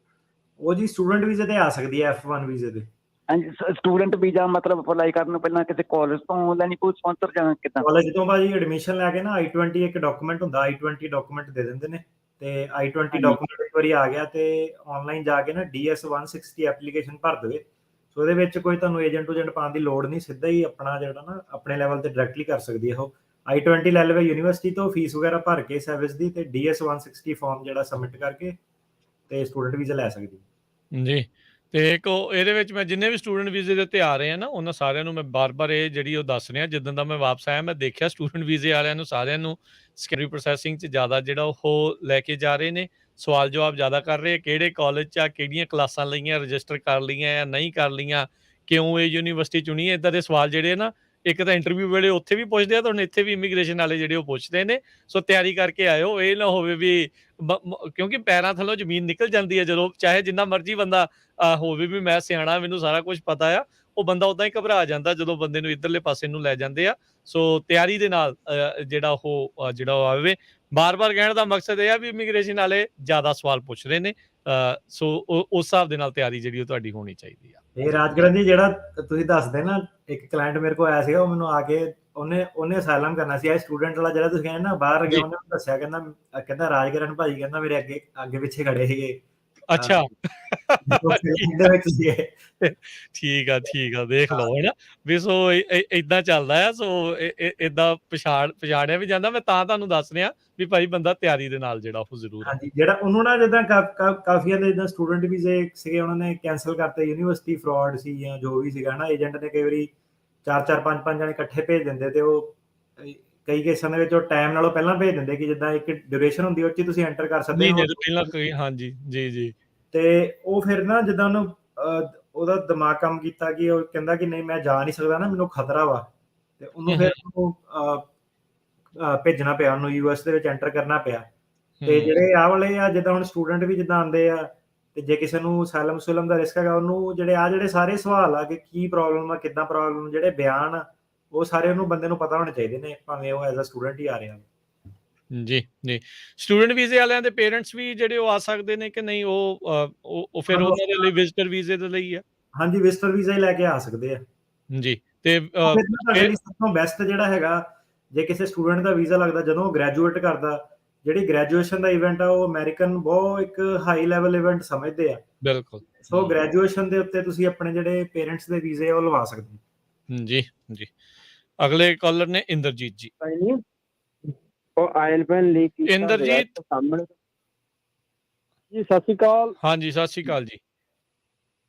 ਉਹ ਜੀ ਸਟੂਡੈਂਟ ਵੀਜ਼ੇ ਤੇ ਆ ਸਕਦੀ ਹੈ, F1 ਵੀਜ਼ੇ ਤੇ। ਹਾਂਜੀ ਸਟੂਡੈਂਟ ਵੀਜ਼ਾ ਮਤਲਬ ਅਪਲਾਈ ਕਰਨ ਤੋਂ ਪਹਿਲਾਂ ਕਿਸੇ ਕਾਲਜ ਤੋਂ ਲੈਣੀ ਕੋਈ ਸਪਾਂਸਰ ਜਾਂ ਕਿੱਦਾਂ? ਕਾਲਜ ਤੋਂ ਭਾਜੀ ਐਡਮਿਸ਼ਨ ਲੈ ਕੇ ਨਾ I-20 ਇੱਕ ਡਾਕੂਮੈਂਟ ਹੁੰਦਾ, I-20 ਡਾਕੂਮੈਂਟ ਦੇ ਦਿੰਦੇ ਨੇ, ਤੇ I-20 ਡਾਕੂਮੈਂਟ ਇੱਕ ਵਾਰੀ ਆ ਗਿਆ ਤੇ ਆਨਲਾਈਨ ਜਾ ਕੇ ਨਾ DS-160 ਐਪਲੀਕੇਸ਼ਨ ਭਰ ਦੇਵੇ। ਸੋ ਇਹਦੇ ਵਿੱਚ ਕੋਈ ਤੁਹਾਨੂੰ ਏਜੰਟ ਪਾਉਣ ਦੀ ਲੋੜ ਨਹੀਂ, ਸਿੱਧਾ ਹੀ ਆਪਣਾ ਜਿਹੜਾ ਨਾ ਆਪਣੇ ਲੈਵਲ ਤੇ ਡਾਇਰੈਕਟਲੀ ਕਰ ਸਕਦੀ ਹੈ ਉਹ। I-20 ਲੈ ਲਵੇ ਯੂਨੀਵਰਸਿਟੀ ਤੋਂ, ਫੀਸ ਵਗੈਰਾ ਭਰ ਕੇ ਸਰਵਿਸ ਦੀ, ਤੇ DS-160 ਫਾਰਮ ਜਿਹੜਾ ਸਬਮਿਟ ਕਰਕੇ ਤੇ ਸਟੂਡੈਂਟ ਵੀਜ਼ਾ ਲੈ ਸਕਦੀ ਜੀ। ਤੇ ਇੱਕ ਇਹਦੇ ਵਿੱਚ ਮੈਂ ਜਿੰਨੇ ਵੀ ਸਟੂਡੈਂਟ ਵੀਜ਼ੇ ਦੇ ਉੱਤੇ ਆ ਰਹੇ ਆ ਨਾ, ਉਹਨਾਂ ਸਾਰਿਆਂ ਨੂੰ ਮੈਂ ਬਾਰ-ਬਾਰ ਇਹ ਜਿਹੜੀ ਉਹ ਦੱਸ ਰਿਹਾ, ਜਿੱਦਾਂ ਦਾ ਮੈਂ ਵਾਪਸ ਆਇਆ ਮੈਂ ਦੇਖਿਆ ਸਟੂਡੈਂਟ ਵੀਜ਼ੇ ਵਾਲਿਆਂ ਨੂੰ ਸਾਰਿਆਂ ਨੂੰ ਸਕੈਨਰੀ ਪ੍ਰੋਸੈਸਿੰਗ 'ਚ ਜ਼ਿਆਦਾ ਜਿਹੜਾ ਉਹ ਲੈ ਕੇ ਜਾ ਰਹੇ ਨੇ, ਸਵਾਲ ਜਵਾਬ ਜ਼ਿਆਦਾ ਕਰ ਰਹੇ, ਕਿਹੜੇ ਕਾਲਜ 'ਚ ਆ, ਕਿਹੜੀਆਂ ਕਲਾਸਾਂ ਲਈਆਂ, ਰਜਿਸਟਰ ਕਰ ਲਈਆਂ ਜਾਂ ਨਹੀਂ ਕਰ ਲਈਆਂ, ਕਿਉਂ ਇਹ ਯੂਨੀਵਰਸਿਟੀ ਚੁਣੀ, ਇੱਦਾਂ ਦੇ ਸਵਾਲ ਜਿਹੜੇ ਨਾ ਇੱਕ ਤਾਂ ਇੰਟਰਵਿਊ ਵੇਲੇ ਉੱਥੇ ਵੀ ਪੁੱਛਦੇ ਆ, ਤੁਹਾਨੂੰ ਇੱਥੇ ਵੀ ਇਮੀਗ੍ਰੇਸ਼ਨ ਵਾਲੇ ਜਿਹੜੇ ਉਹ ਪੁੱਛਦੇ ਨੇ। ਸੋ ਤਿਆਰੀ ਕਰਕੇ ਆਇਓ, ਇਹ ਨਾ ਹੋਵੇ ਵੀ ਕਿਉਂਕਿ ਪੈਰਾਂ ਥੱਲੋਂ ਜ਼ਮੀਨ ਨਿਕਲ ਜਾਂਦੀ ਹੈ ਜਦੋਂ, ਚਾਹੇ ਜਿੰਨਾ ਮਰਜ਼ੀ ਬੰਦਾ ਹੋਵੇ ਵੀ ਮੈਂ ਸਿਆਣਾ ਮੈਨੂੰ ਸਾਰਾ ਕੁਝ ਪਤਾ ਆ, ਉਹ ਬੰਦਾ ਉਦਾਂ ਹੀ ਘਬਰਾ ਜਾਂਦਾ ਜਦੋਂ ਬੰਦੇ ਨੂੰ ਇੱਧਰਲੇ ਪਾਸੇ ਨੂੰ ਲੈ ਜਾਂਦੇ ਆ। ਸੋ ਤਿਆਰੀ ਦੇ ਨਾਲ ਜਿਹੜਾ ਉਹ ਆਵੇ। ਬਾਰ-ਬਾਰ ਕਹਿਣ ਦਾ ਮਕਸਦ ਇਹ ਆ ਵੀ ਇਮੀਗ੍ਰੇਸ਼ਨ ਵਾਲੇ ਜ਼ਿਆਦਾ ਸਵਾਲ ਪੁੱਛ ਰਹੇ ਨੇ, ਸੋ ਉਸ ਹਿਸਾਬ ਦੇ ਨਾਲ ਤਿਆਰੀ ਜਿਹੜੀ ਉਹ ਤੁਹਾਡੀ ਹੋਣੀ ਚਾਹੀਦੀ ਆ। ਇਹ ਰਾਜਗਰਨ ਜੀ ਜਿਹੜਾ ਤੁਸੀਂ ਦੱਸਦੇ ਨਾ, ਇੱਕ ਕਲਾਇੰਟ ਮੇਰੇ ਕੋਲ ਆਇਆ ਸੀਗਾ, ਉਹ ਮੈਨੂੰ ਆ ਕੇ ਉਹਨੇ ਅਸਾਈਲਮ ਕਰਨਾ ਸੀ, ਸਟੂਡੈਂਟ ਵਾਲਾ ਜਿਹੜਾ ਤੁਸੀਂ ਕਹਿੰਦੇ ਨਾ ਬਾਹਰ ਗਿਆ, ਉਹਨੇ ਦੱਸਿਆ ਕਹਿੰਦਾ ਰਾਜਗਰਨ ਭਾਜੀ ਕਹਿੰਦਾ ਮੇਰੇ ਅੱਗੇ ਪਿੱਛੇ ਖੜੇ ਸੀਗੇ। ਅੱਛਾ ਠੀਕ ਆ ਦੇਖ ਲਓ ਹੈ ਨਾ ਵੀ। ਸੋ ਏਦਾਂ ਚੱਲਦਾ ਆ, ਸੋ ਏਦਾਂ ਪਛਾੜਿਆ ਵੀ ਜਾਂਦਾ। ਮੈਂ ਤਾਂ ਤੁਹਾਨੂੰ ਦੱਸ ਰਿਹਾ ਵੀ ਭਾਈ ਬੰਦਾ ਤਿਆਰੀ ਦੇ ਨਾਲ ਜਿਹੜਾ ਉਹ ਜ਼ਰੂਰ। ਹਾਂਜੀ, ਜਿਹੜਾ ਉਹਨੂੰ ਨਾ ਜਿੱਦਾਂ ਕਾਫੀਆਂ ਦੇ ਜਿੱਦਾਂ ਸਟੂਡੈਂਟ ਵੀਜ਼ੇ ਸੀਗੇ, ਉਹਨਾਂ ਨੇ ਕੈਂਸਲ ਕਰਤੇ, ਯੂਨੀਵਰਸਿਟੀ ਫਰਾਡ ਸੀ ਜਾਂ ਜੋ ਵੀ ਸੀਗਾ ਨਾ, ਏਜੰਟ ਨੇ ਕਈ ਵਾਰੀ 4-4 5-5 ਜਣੇ ਇਕੱਠੇ ਭੇਜ ਦਿੰਦੇ, ਤੇ ਉਹ ਕਈ ਕੇਸਾਂ ਦੇ ਵਿੱਚ ਉਹ ਟਾਈਮ ਨਾਲੋਂ ਪਹਿਲਾਂ ਭੇਜ ਦਿੰਦੇ ਕਿ ਜਿੱਦਾਂ ਇੱਕ ਡਿਊਰੇਸ਼ਨ ਹੁੰਦੀ ਉਹ 'ਚ ਤੁਸੀਂ ਐਂਟਰ ਕਰ ਸਕਦੇ ਹੋ। ਹਾਂਜੀ ਜੀ। ਤੇ ਉਹ ਫਿਰ ਨਾ ਜਿੱਦਾਂ ਉਹਨੂੰ ਉਹਦਾ ਦਿਮਾਗ ਕੰਮ ਕੀਤਾ ਕਿ ਉਹ ਕਹਿੰਦਾ ਕਿ ਨਹੀਂ ਮੈਂ ਜਾ ਨਹੀਂ ਸਕਦਾ ਨਾ, ਮੈਨੂੰ ਖਤਰਾ ਵਾ, ਤੇ ਉਹਨੂੰ ਫਿਰ ਭੇਜਣਾ ਪਿਆ, ਉਹਨੂੰ US ਦੇ ਵਿੱਚ ਐਂਟਰ ਕਰਨਾ ਪਿਆ। ਤੇ ਜਿਹੜੇ ਆਹ ਵਾਲੇ ਆ ਜਿੱਦਾਂ ਹੁਣ ਸਟੂਡੈਂਟ ਵੀ ਜਿੱਦਾਂ ਆਉਂਦੇ ਆ, ਤੇ ਜੇ ਕਿਸੇ ਨੂੰ ਸਾਇਲਮ ਦਾ ਰਿਸਕ ਹੈਗਾ, ਉਹਨੂੰ ਜਿਹੜੇ ਸਾਰੇ ਸਵਾਲ ਆ ਕਿ ਕੀ ਪ੍ਰੋਬਲਮ ਆ, ਕਿੱਦਾਂ ਪ੍ਰੋਬਲਮ, ਜਿਹੜੇ ਬਿਆਨ ਆ ਉਹ ਸਾਰੇ ਉਹਨੂੰ ਬੰਦੇ ਨੂੰ ਪਤਾ ਹੋਣੇ ਚਾਹੀਦੇ ਨੇ, ਭਾਵੇਂ ਉਹ ਐਜ਼ ਅ ਸਟੂਡੈਂਟ ਹੀ ਆ ਰਿਹਾ। ਜੀ ਸਟੂਡੈਂਟ ਵੀਜ਼ੇ ਵਾਲਿਆਂ ਦੇ ਪੇਰੈਂਟਸ ਵੀ ਜਿਹੜੇ ਉਹ ਆ ਸਕਦੇ ਨੇ ਕਿ ਨਹੀਂ? ਉਹ ਫਿਰ ਉਹਨਾਂ ਦੇ ਲਈ ਵਿਜ਼ਟਰ ਵੀਜ਼ੇ ਦੇ ਲਈ ਆ? ਹਾਂਜੀ, ਵਿਜ਼ਟਰ ਵੀਜ਼ਾ ਹੀ ਲੈ ਕੇ ਆ ਸਕਦੇ ਆ ਜੀ। ਤੇ ਸਭ ਤੋਂ ਬੈਸਟ ਜਿਹੜਾ ਹੈਗਾ, ਜੇ ਕਿਸੇ ਸਟੂਡੈਂਟ ਦਾ ਵੀਜ਼ਾ ਲੱਗਦਾ ਜਦੋਂ ਉਹ ਗ੍ਰੈਜੂਏਟ ਕਰਦਾ, ਜਿਹੜੀ ਗ੍ਰੈਜੂਏਸ਼ਨ ਦਾ ਇਵੈਂਟ ਆ, ਉਹ ਅਮਰੀਕਨ ਬਹੁਤ ਇੱਕ ਹਾਈ ਲੈਵਲ ਇਵੈਂਟ ਸਮਝਦੇ ਆ। ਬਿਲਕੁਲ। ਸੋ ਗ੍ਰੈਜੂਏਸ਼ਨ ਦੇ ਉੱਤੇ ਤੁਸੀਂ ਆਪਣੇ ਜਿਹੜੇ ਪੇਰੈਂਟਸ ਦੇ ਵੀਜ਼ੇ ਉਹ ਲਵਾ ਸਕਦੇ ਹੋ। ਜੀ। ਅਗਲੇ ਕਾਲਰ ਨੇ ਇੰਦਰਜੀਤ ਜੀ। ਉਹ ਆਇਲਪੈਨ ਲੀਕ ਇੰਦਰਜੀਤ ਜੀ, ਸਤਿ ਸ਼੍ਰੀ ਅਕਾਲ। ਹਾਂਜੀ ਸਤਿ ਸ਼੍ਰੀ ਅਕਾਲ ਜੀ।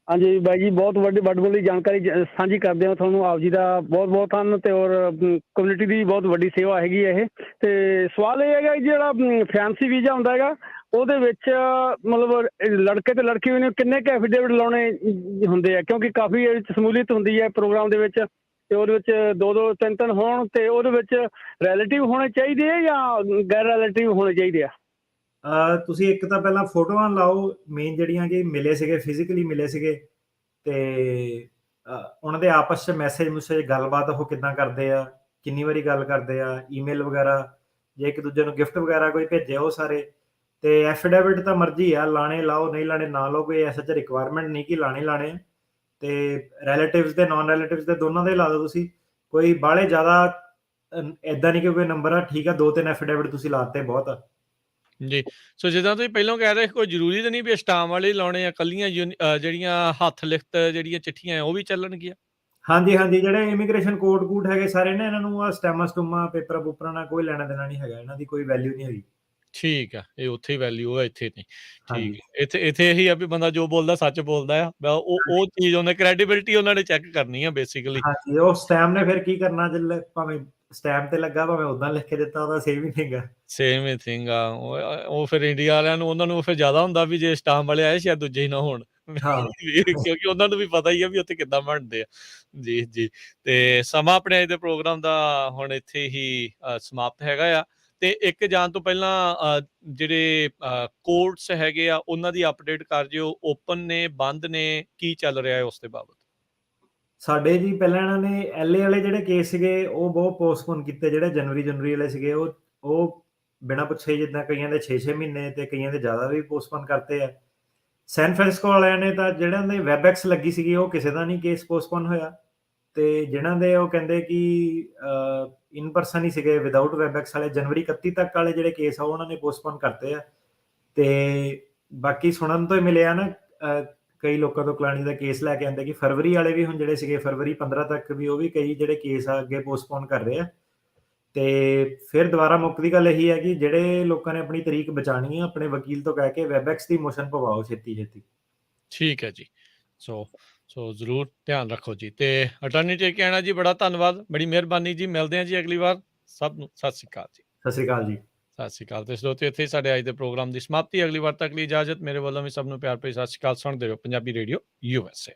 ਹਾਂਜੀ ਬਾਈ ਜੀ, ਬਹੁਤ ਵੱਡੀ ਜਾਣਕਾਰੀ ਸਾਂਝੀ ਕਰਦੇ ਹੋ, ਤੁਹਾਨੂੰ ਆਪ ਜੀ ਦਾ ਬਹੁਤ ਧੰਨ, ਤੇ ਔਰ ਕਮਿਊਨਿਟੀ ਦੀ ਬਹੁਤ ਵੱਡੀ ਸੇਵਾ ਹੈਗੀ ਹੈ ਇਹ। ਤੇ ਸਵਾਲ ਇਹ ਹੈਗਾ ਜਿਹੜਾ ਫੈਂਸੀ ਵੀਜ਼ਾ ਹੁੰਦਾ ਹੈਗਾ, ਉਹਦੇ ਵਿੱਚ ਮਤਲਬ ਲੜਕੇ ਤੇ ਲੜਕੀ ਨੂੰ ਕਿੰਨੇ ਕੁ ਐਫੀਡੇਵਿਟ ਲਾਉਣੇ ਹੁੰਦੇ ਆ? ਕਿਉਂਕਿ ਕਾਫੀ ਸ਼ਮੂਲੀਅਤ ਹੁੰਦੀ ਹੈ ਪ੍ਰੋਗਰਾਮ ਦੇ ਵਿੱਚ, ਤੇ ਉਹਦੇ ਵਿੱਚ 2-2 3-3 ਹੋਣ, ਤੇ ਉਹਦੇ ਵਿੱਚ ਰਿਲੇਟਿਵ ਹੋਣੇ ਚਾਹੀਦੇ ਆ ਜਾਂ ਗੈਰ ਰਿਲੇਟਿਵ ਹੋਣੇ ਚਾਹੀਦੇ ਆ? ਤੁਸੀਂ ਇੱਕ ਤਾਂ ਪਹਿਲਾਂ ਫੋਟੋਆਂ ਲਾਓ, ਮੇਨ ਜਿਹੜੀਆਂ ਕਿ ਮਿਲੇ ਸੀਗੇ, ਫਿਜ਼ੀਕਲੀ ਮਿਲੇ ਸੀਗੇ, ਤੇ ਉਹਨਾਂ ਦੇ ਆਪਸ 'ਚ ਮੈਸੇਜ ਗੱਲਬਾਤ ਉਹ ਕਿੱਦਾਂ ਕਰਦੇ ਆ, ਕਿੰਨੀ ਵਾਰੀ ਗੱਲ ਕਰਦੇ ਆ, ਈਮੇਲ ਵਗੈਰਾ, ਜੇ ਇੱਕ ਦੂਜੇ ਨੂੰ ਗਿਫਟ ਵਗੈਰਾ ਕੋਈ ਭੇਜਿਆ ਉਹ ਸਾਰੇ। ਤੇ ਐਫੀਡੇਵਿਟ ਤਾਂ ਮਰਜ਼ੀ ਆ, ਲਾਣੇ ਲਾਓ, ਨਹੀਂ ਲਾਣੇ ਨਾ ਲਾਓ, ਕੋਈ ਐਸਾ ਰਿਕੁਆਇਰਮੈਂਟ ਨਹੀਂ ਕਿ ਲਾਣੇ। ਤੇ ਰਿਲੇਟਿਵਸ ਦੇ ਨੌਨ ਰਿਲੇਟਿਵਸ ਦੇ ਦੋਨਾਂ ਦੇ ਲਾ ਦਿਓ ਤੁਸੀਂ, ਕੋਈ ਬਾਹਲੇ ਜ਼ਿਆਦਾ ਇੱਦਾਂ ਨਹੀਂ ਕਿ ਕੋਈ ਨੰਬਰ ਆ, ਠੀਕ ਆ 2-3 ਐਫੀਡੇਵਿਟ ਤੁਸੀਂ ਲਾਤੇ ਬਹੁਤ ਆ। ਜੀ। ਸੋ ਜਿੱਦਾਂ ਤੁਸੀਂ ਪਹਿਲਾਂ ਕਹਿ ਰਹੇ, ਕੋਈ ਜ਼ਰੂਰੀ ਤਾਂ ਨਹੀਂ ਵੀ ਸਟਾਮ ਵਾਲੇ ਲਾਉਣੇ ਆ, ਕੱਲੀਆਂ ਜਿਹੜੀਆਂ ਹੱਥ ਲਿਖਤ ਜਿਹੜੀਆਂ ਚਿੱਠੀਆਂ ਉਹ ਵੀ ਚੱਲਣਗੀਆਂ? ਹਾਂਜੀ, ਜਿਹੜੇ ਇਮੀਗ੍ਰੇਸ਼ਨ ਕੋਡ ਹੈਗੇ ਸਾਰੇ ਨੇ, ਇਹਨਾਂ ਨੂੰ ਆ ਸਟੈਮਾ ਪੇਪਰਾਂ ਨਾਲ ਕੋਈ ਲੈਣਾ ਦੇਣਾ ਨਹੀਂ ਹੈਗਾ, ਇਹਨਾਂ ਦੀ ਕੋਈ ਵੈਲਿਊ ਨਹੀਂ ਹੈਗੀ। ਠੀਕ ਆ, ਇਹ ਉੱਥੇ ਹੀ ਵੈਲਿਊ ਆ, ਇੱਥੇ ਨਹੀਂ। ਠੀਕ ਹਾਂਜੀ। ਹੈ, ਇੱਥੇ ਇਹੀ ਆ ਵੀ ਬੰਦਾ ਜੋ ਬੋਲਦਾ ਸੱਚ ਬੋਲਦਾ ਆ। ਉਹ ਚੀਜ਼ ਉਹਨੇ ਕ੍ਰੈਡੀਬਿਲਿਟੀ ਉਹਨਾਂ ਨੇ ਚੈੱਕ ਕਰਨੀ ਆ ਬੇਸਿਕਲੀ। ਹਾਂਜੀ, ਉਹ ਸਟੈਮ ਨੇ ਫਿਰ ਕੀ ਕਰਨਾ, ਜੇ ਭਾਵੇਂ ਸਟੈਮ ਤੇ ਲੱਗਾ ਭਾਵੇਂ ਉਦਾਂ ਲਿਖ ਕੇ ਦਿੱਤਾ, ਉਹਦਾ ਸੇਮ ਹੀ ਥਿੰਗ ਆ। ਸੇਮ ਹੀ ਥਿੰਗ ਆ। ਉਹ ਫਿਰ ਇੰਡੀਆ ਵਾਲਿਆਂ ਨੂੰ, ਉਹਨਾਂ ਨੂੰ ਫਿਰ ਜ਼ਿਆਦਾ ਹੁੰਦਾ ਵੀ ਜੇ ਸਟਾਮ ਵਾਲੇ ਆਏ ਸ਼ਾਇਦ ਦੂਜੇ ਹੀ ਨਾ ਹੋਣ। ਹਾਂ। ਕਿਉਂਕਿ ਉਹਨਾਂ ਨੂੰ ਵੀ ਪਤਾ ਹੀ ਆ ਵੀ ਉੱਥੇ ਕਿੱਦਾਂ ਬਣਦੇ ਆ। ਜੀ, ਜੀ। ਤੇ ਸਮਾਂ ਆਪਣੇ ਅੱਜ ਦੇ ਪ੍ਰੋਗਰਾਮ ਦਾ ਹੁਣ ਇੱਥੇ ਹੀ ਸਮਾਪਤ ਹੈਗਾ ਆ। ਤੇ ਇੱਕ ਜਾਣ ਤੋਂ ਪਹਿਲਾਂ ਜਿਹੜੇ ਕੋਰਟਸ ਹੈਗੇ ਆ ਉਹਨਾਂ ਦੀ ਅਪਡੇਟ ਕਰ ਜਿਓ, ਓਪਨ ਨੇ, ਬੰਦ ਨੇ, ਕੀ ਚੱਲ ਰਿਹਾ ਹੈ ਉਸ ਦੇ ਬਾਬਤ? ਸਾਡੇ ਜੀ ਪਹਿਲਾਂ ਇਹਨਾਂ ਨੇ ਐਲਏ ਵਾਲੇ ਜਿਹੜੇ ਕੇਸ ਸੀਗੇ ਉਹ ਬਹੁਤ ਪੋਸਟਪੋਨ ਕੀਤੇ, ਜਿਹੜੇ ਜਨਵਰੀ ਵਾਲੇ ਸੀਗੇ ਉਹ ਬਿਨਾਂ ਪੁੱਛੇ, ਜਿੱਦਾਂ ਕਈਆਂ ਦੇ 6-6 ਮਹੀਨੇ ਤੇ ਕਈਆਂ ਦੇ ਜ਼ਿਆਦਾ ਵੀ ਪੋਸਟਪੋਨ ਕਰਤੇ ਆ। ਸੈਨ ਫ੍ਰਾਂਸਿਸਕੋ ਵਾਲਿਆਂ ਨੇ ਤਾਂ ਜਿਹੜਿਆਂ ਦੇ ਵੈਬਐਕਸ ਲੱਗੀ ਸੀਗੀ ਉਹ ਕਿਸੇ ਦਾ ਨਹੀਂ ਕੇਸ ਪੋਸਟਪੋਨ ਹੋਇਆ, ਤੇ ਜਿਹਨਾਂ ਦੇ ਉਹ ਕਹਿੰਦੇ ਕਿ ਇਨ ਪਰਸਨ ਹੀ ਸੀਗੇ ਵਿਦਆਊਟ ਵੈਬਐਕਸ ਵਾਲੇ, ਜਨਵਰੀ 31 ਤੱਕ ਵਾਲੇ ਜਿਹੜੇ ਕੇਸ ਆ ਉਹਨਾਂ ਨੇ ਪੋਸਟਪੋਨ ਕਰਤੇ ਆ। ਤੇ ਬਾਕੀ ਸੁਣਨ ਤੋਂ ਹੀ ਮਿਲਿਆ ਨਾ, ਕਈ ਲੋਕਾਂ ਤੋਂ ਕਲਾਣੀ ਦਾ ਕੇਸ ਲੈ ਕੇ ਆਉਂਦੇ ਕਿ ਫਰਵਰੀ ਵਾਲੇ ਵੀ ਹੁਣ ਜਿਹੜੇ ਸੀਗੇ ਫਰਵਰੀ 15 ਤੱਕ ਵੀ, ਉਹ ਵੀ ਕਈ ਜਿਹੜੇ ਕੇਸ ਆ ਅੱਗੇ ਪੋਸਟਪੋਨ ਕਰ ਰਹੇ ਆ। ਤੇ ਫਿਰ ਦੁਬਾਰਾ ਮੁੱਕਦੀ ਗੱਲ ਇਹੀ ਹੈ ਕਿ ਜਿਹੜੇ ਲੋਕਾਂ ਨੇ ਆਪਣੀ ਤਰੀਕ ਬਚਾਣੀ ਹੈ, ਆਪਣੇ ਵਕੀਲ ਤੋਂ ਕਹਿ ਕੇ ਵੈਬਐਕਸ ਦੀ ਮੋਸ਼ਨ ਪਵਾਓ ਛੇਤੀ। ਠੀਕ ਹੈ ਜੀ। ਸੋ ਜ਼ਰੂਰ ਧਿਆਨ ਰੱਖੋ ਜੀ। ਤੇ ਅਟਾਰਨੀ ਟੇਕਿਆਣਾ ਜੀ, ਬੜਾ ਧੰਨਵਾਦ, ਬੜੀ ਮਿਹਰਬਾਨੀ ਜੀ। ਮਿਲਦੇ ਹਾਂ ਜੀ ਅਗਲੀ ਵਾਰ। ਸਭ ਨੂੰ ਸਤਿ ਸ਼੍ਰੀ ਅਕਾਲ ਜੀ। ਸਤਿ ਸ਼੍ਰੀ ਅਕਾਲ ਜੀ। ਸਤਿ ਸ਼੍ਰੀ ਅਕਾਲ। ਤੇ ਸਰੋਤੇ, ਇੱਥੇ ਸਾਡੇ ਅੱਜ ਦੇ ਪ੍ਰੋਗਰਾਮ ਦੀ ਸਮਾਪਤੀ। ਅਗਲੀ ਵਾਰ ਤੱਕ ਲਈ ਇਜਾਜ਼ਤ। ਮੇਰੇ ਵੱਲੋਂ ਵੀ ਸਭ ਨੂੰ ਪਿਆਰ ਭਰੀ ਸਤਿ ਸ਼੍ਰੀ ਅਕਾਲ। ਸੁਣਦੇ ਰਹੋ ਪੰਜਾਬੀ ਰੇਡੀਓ USA।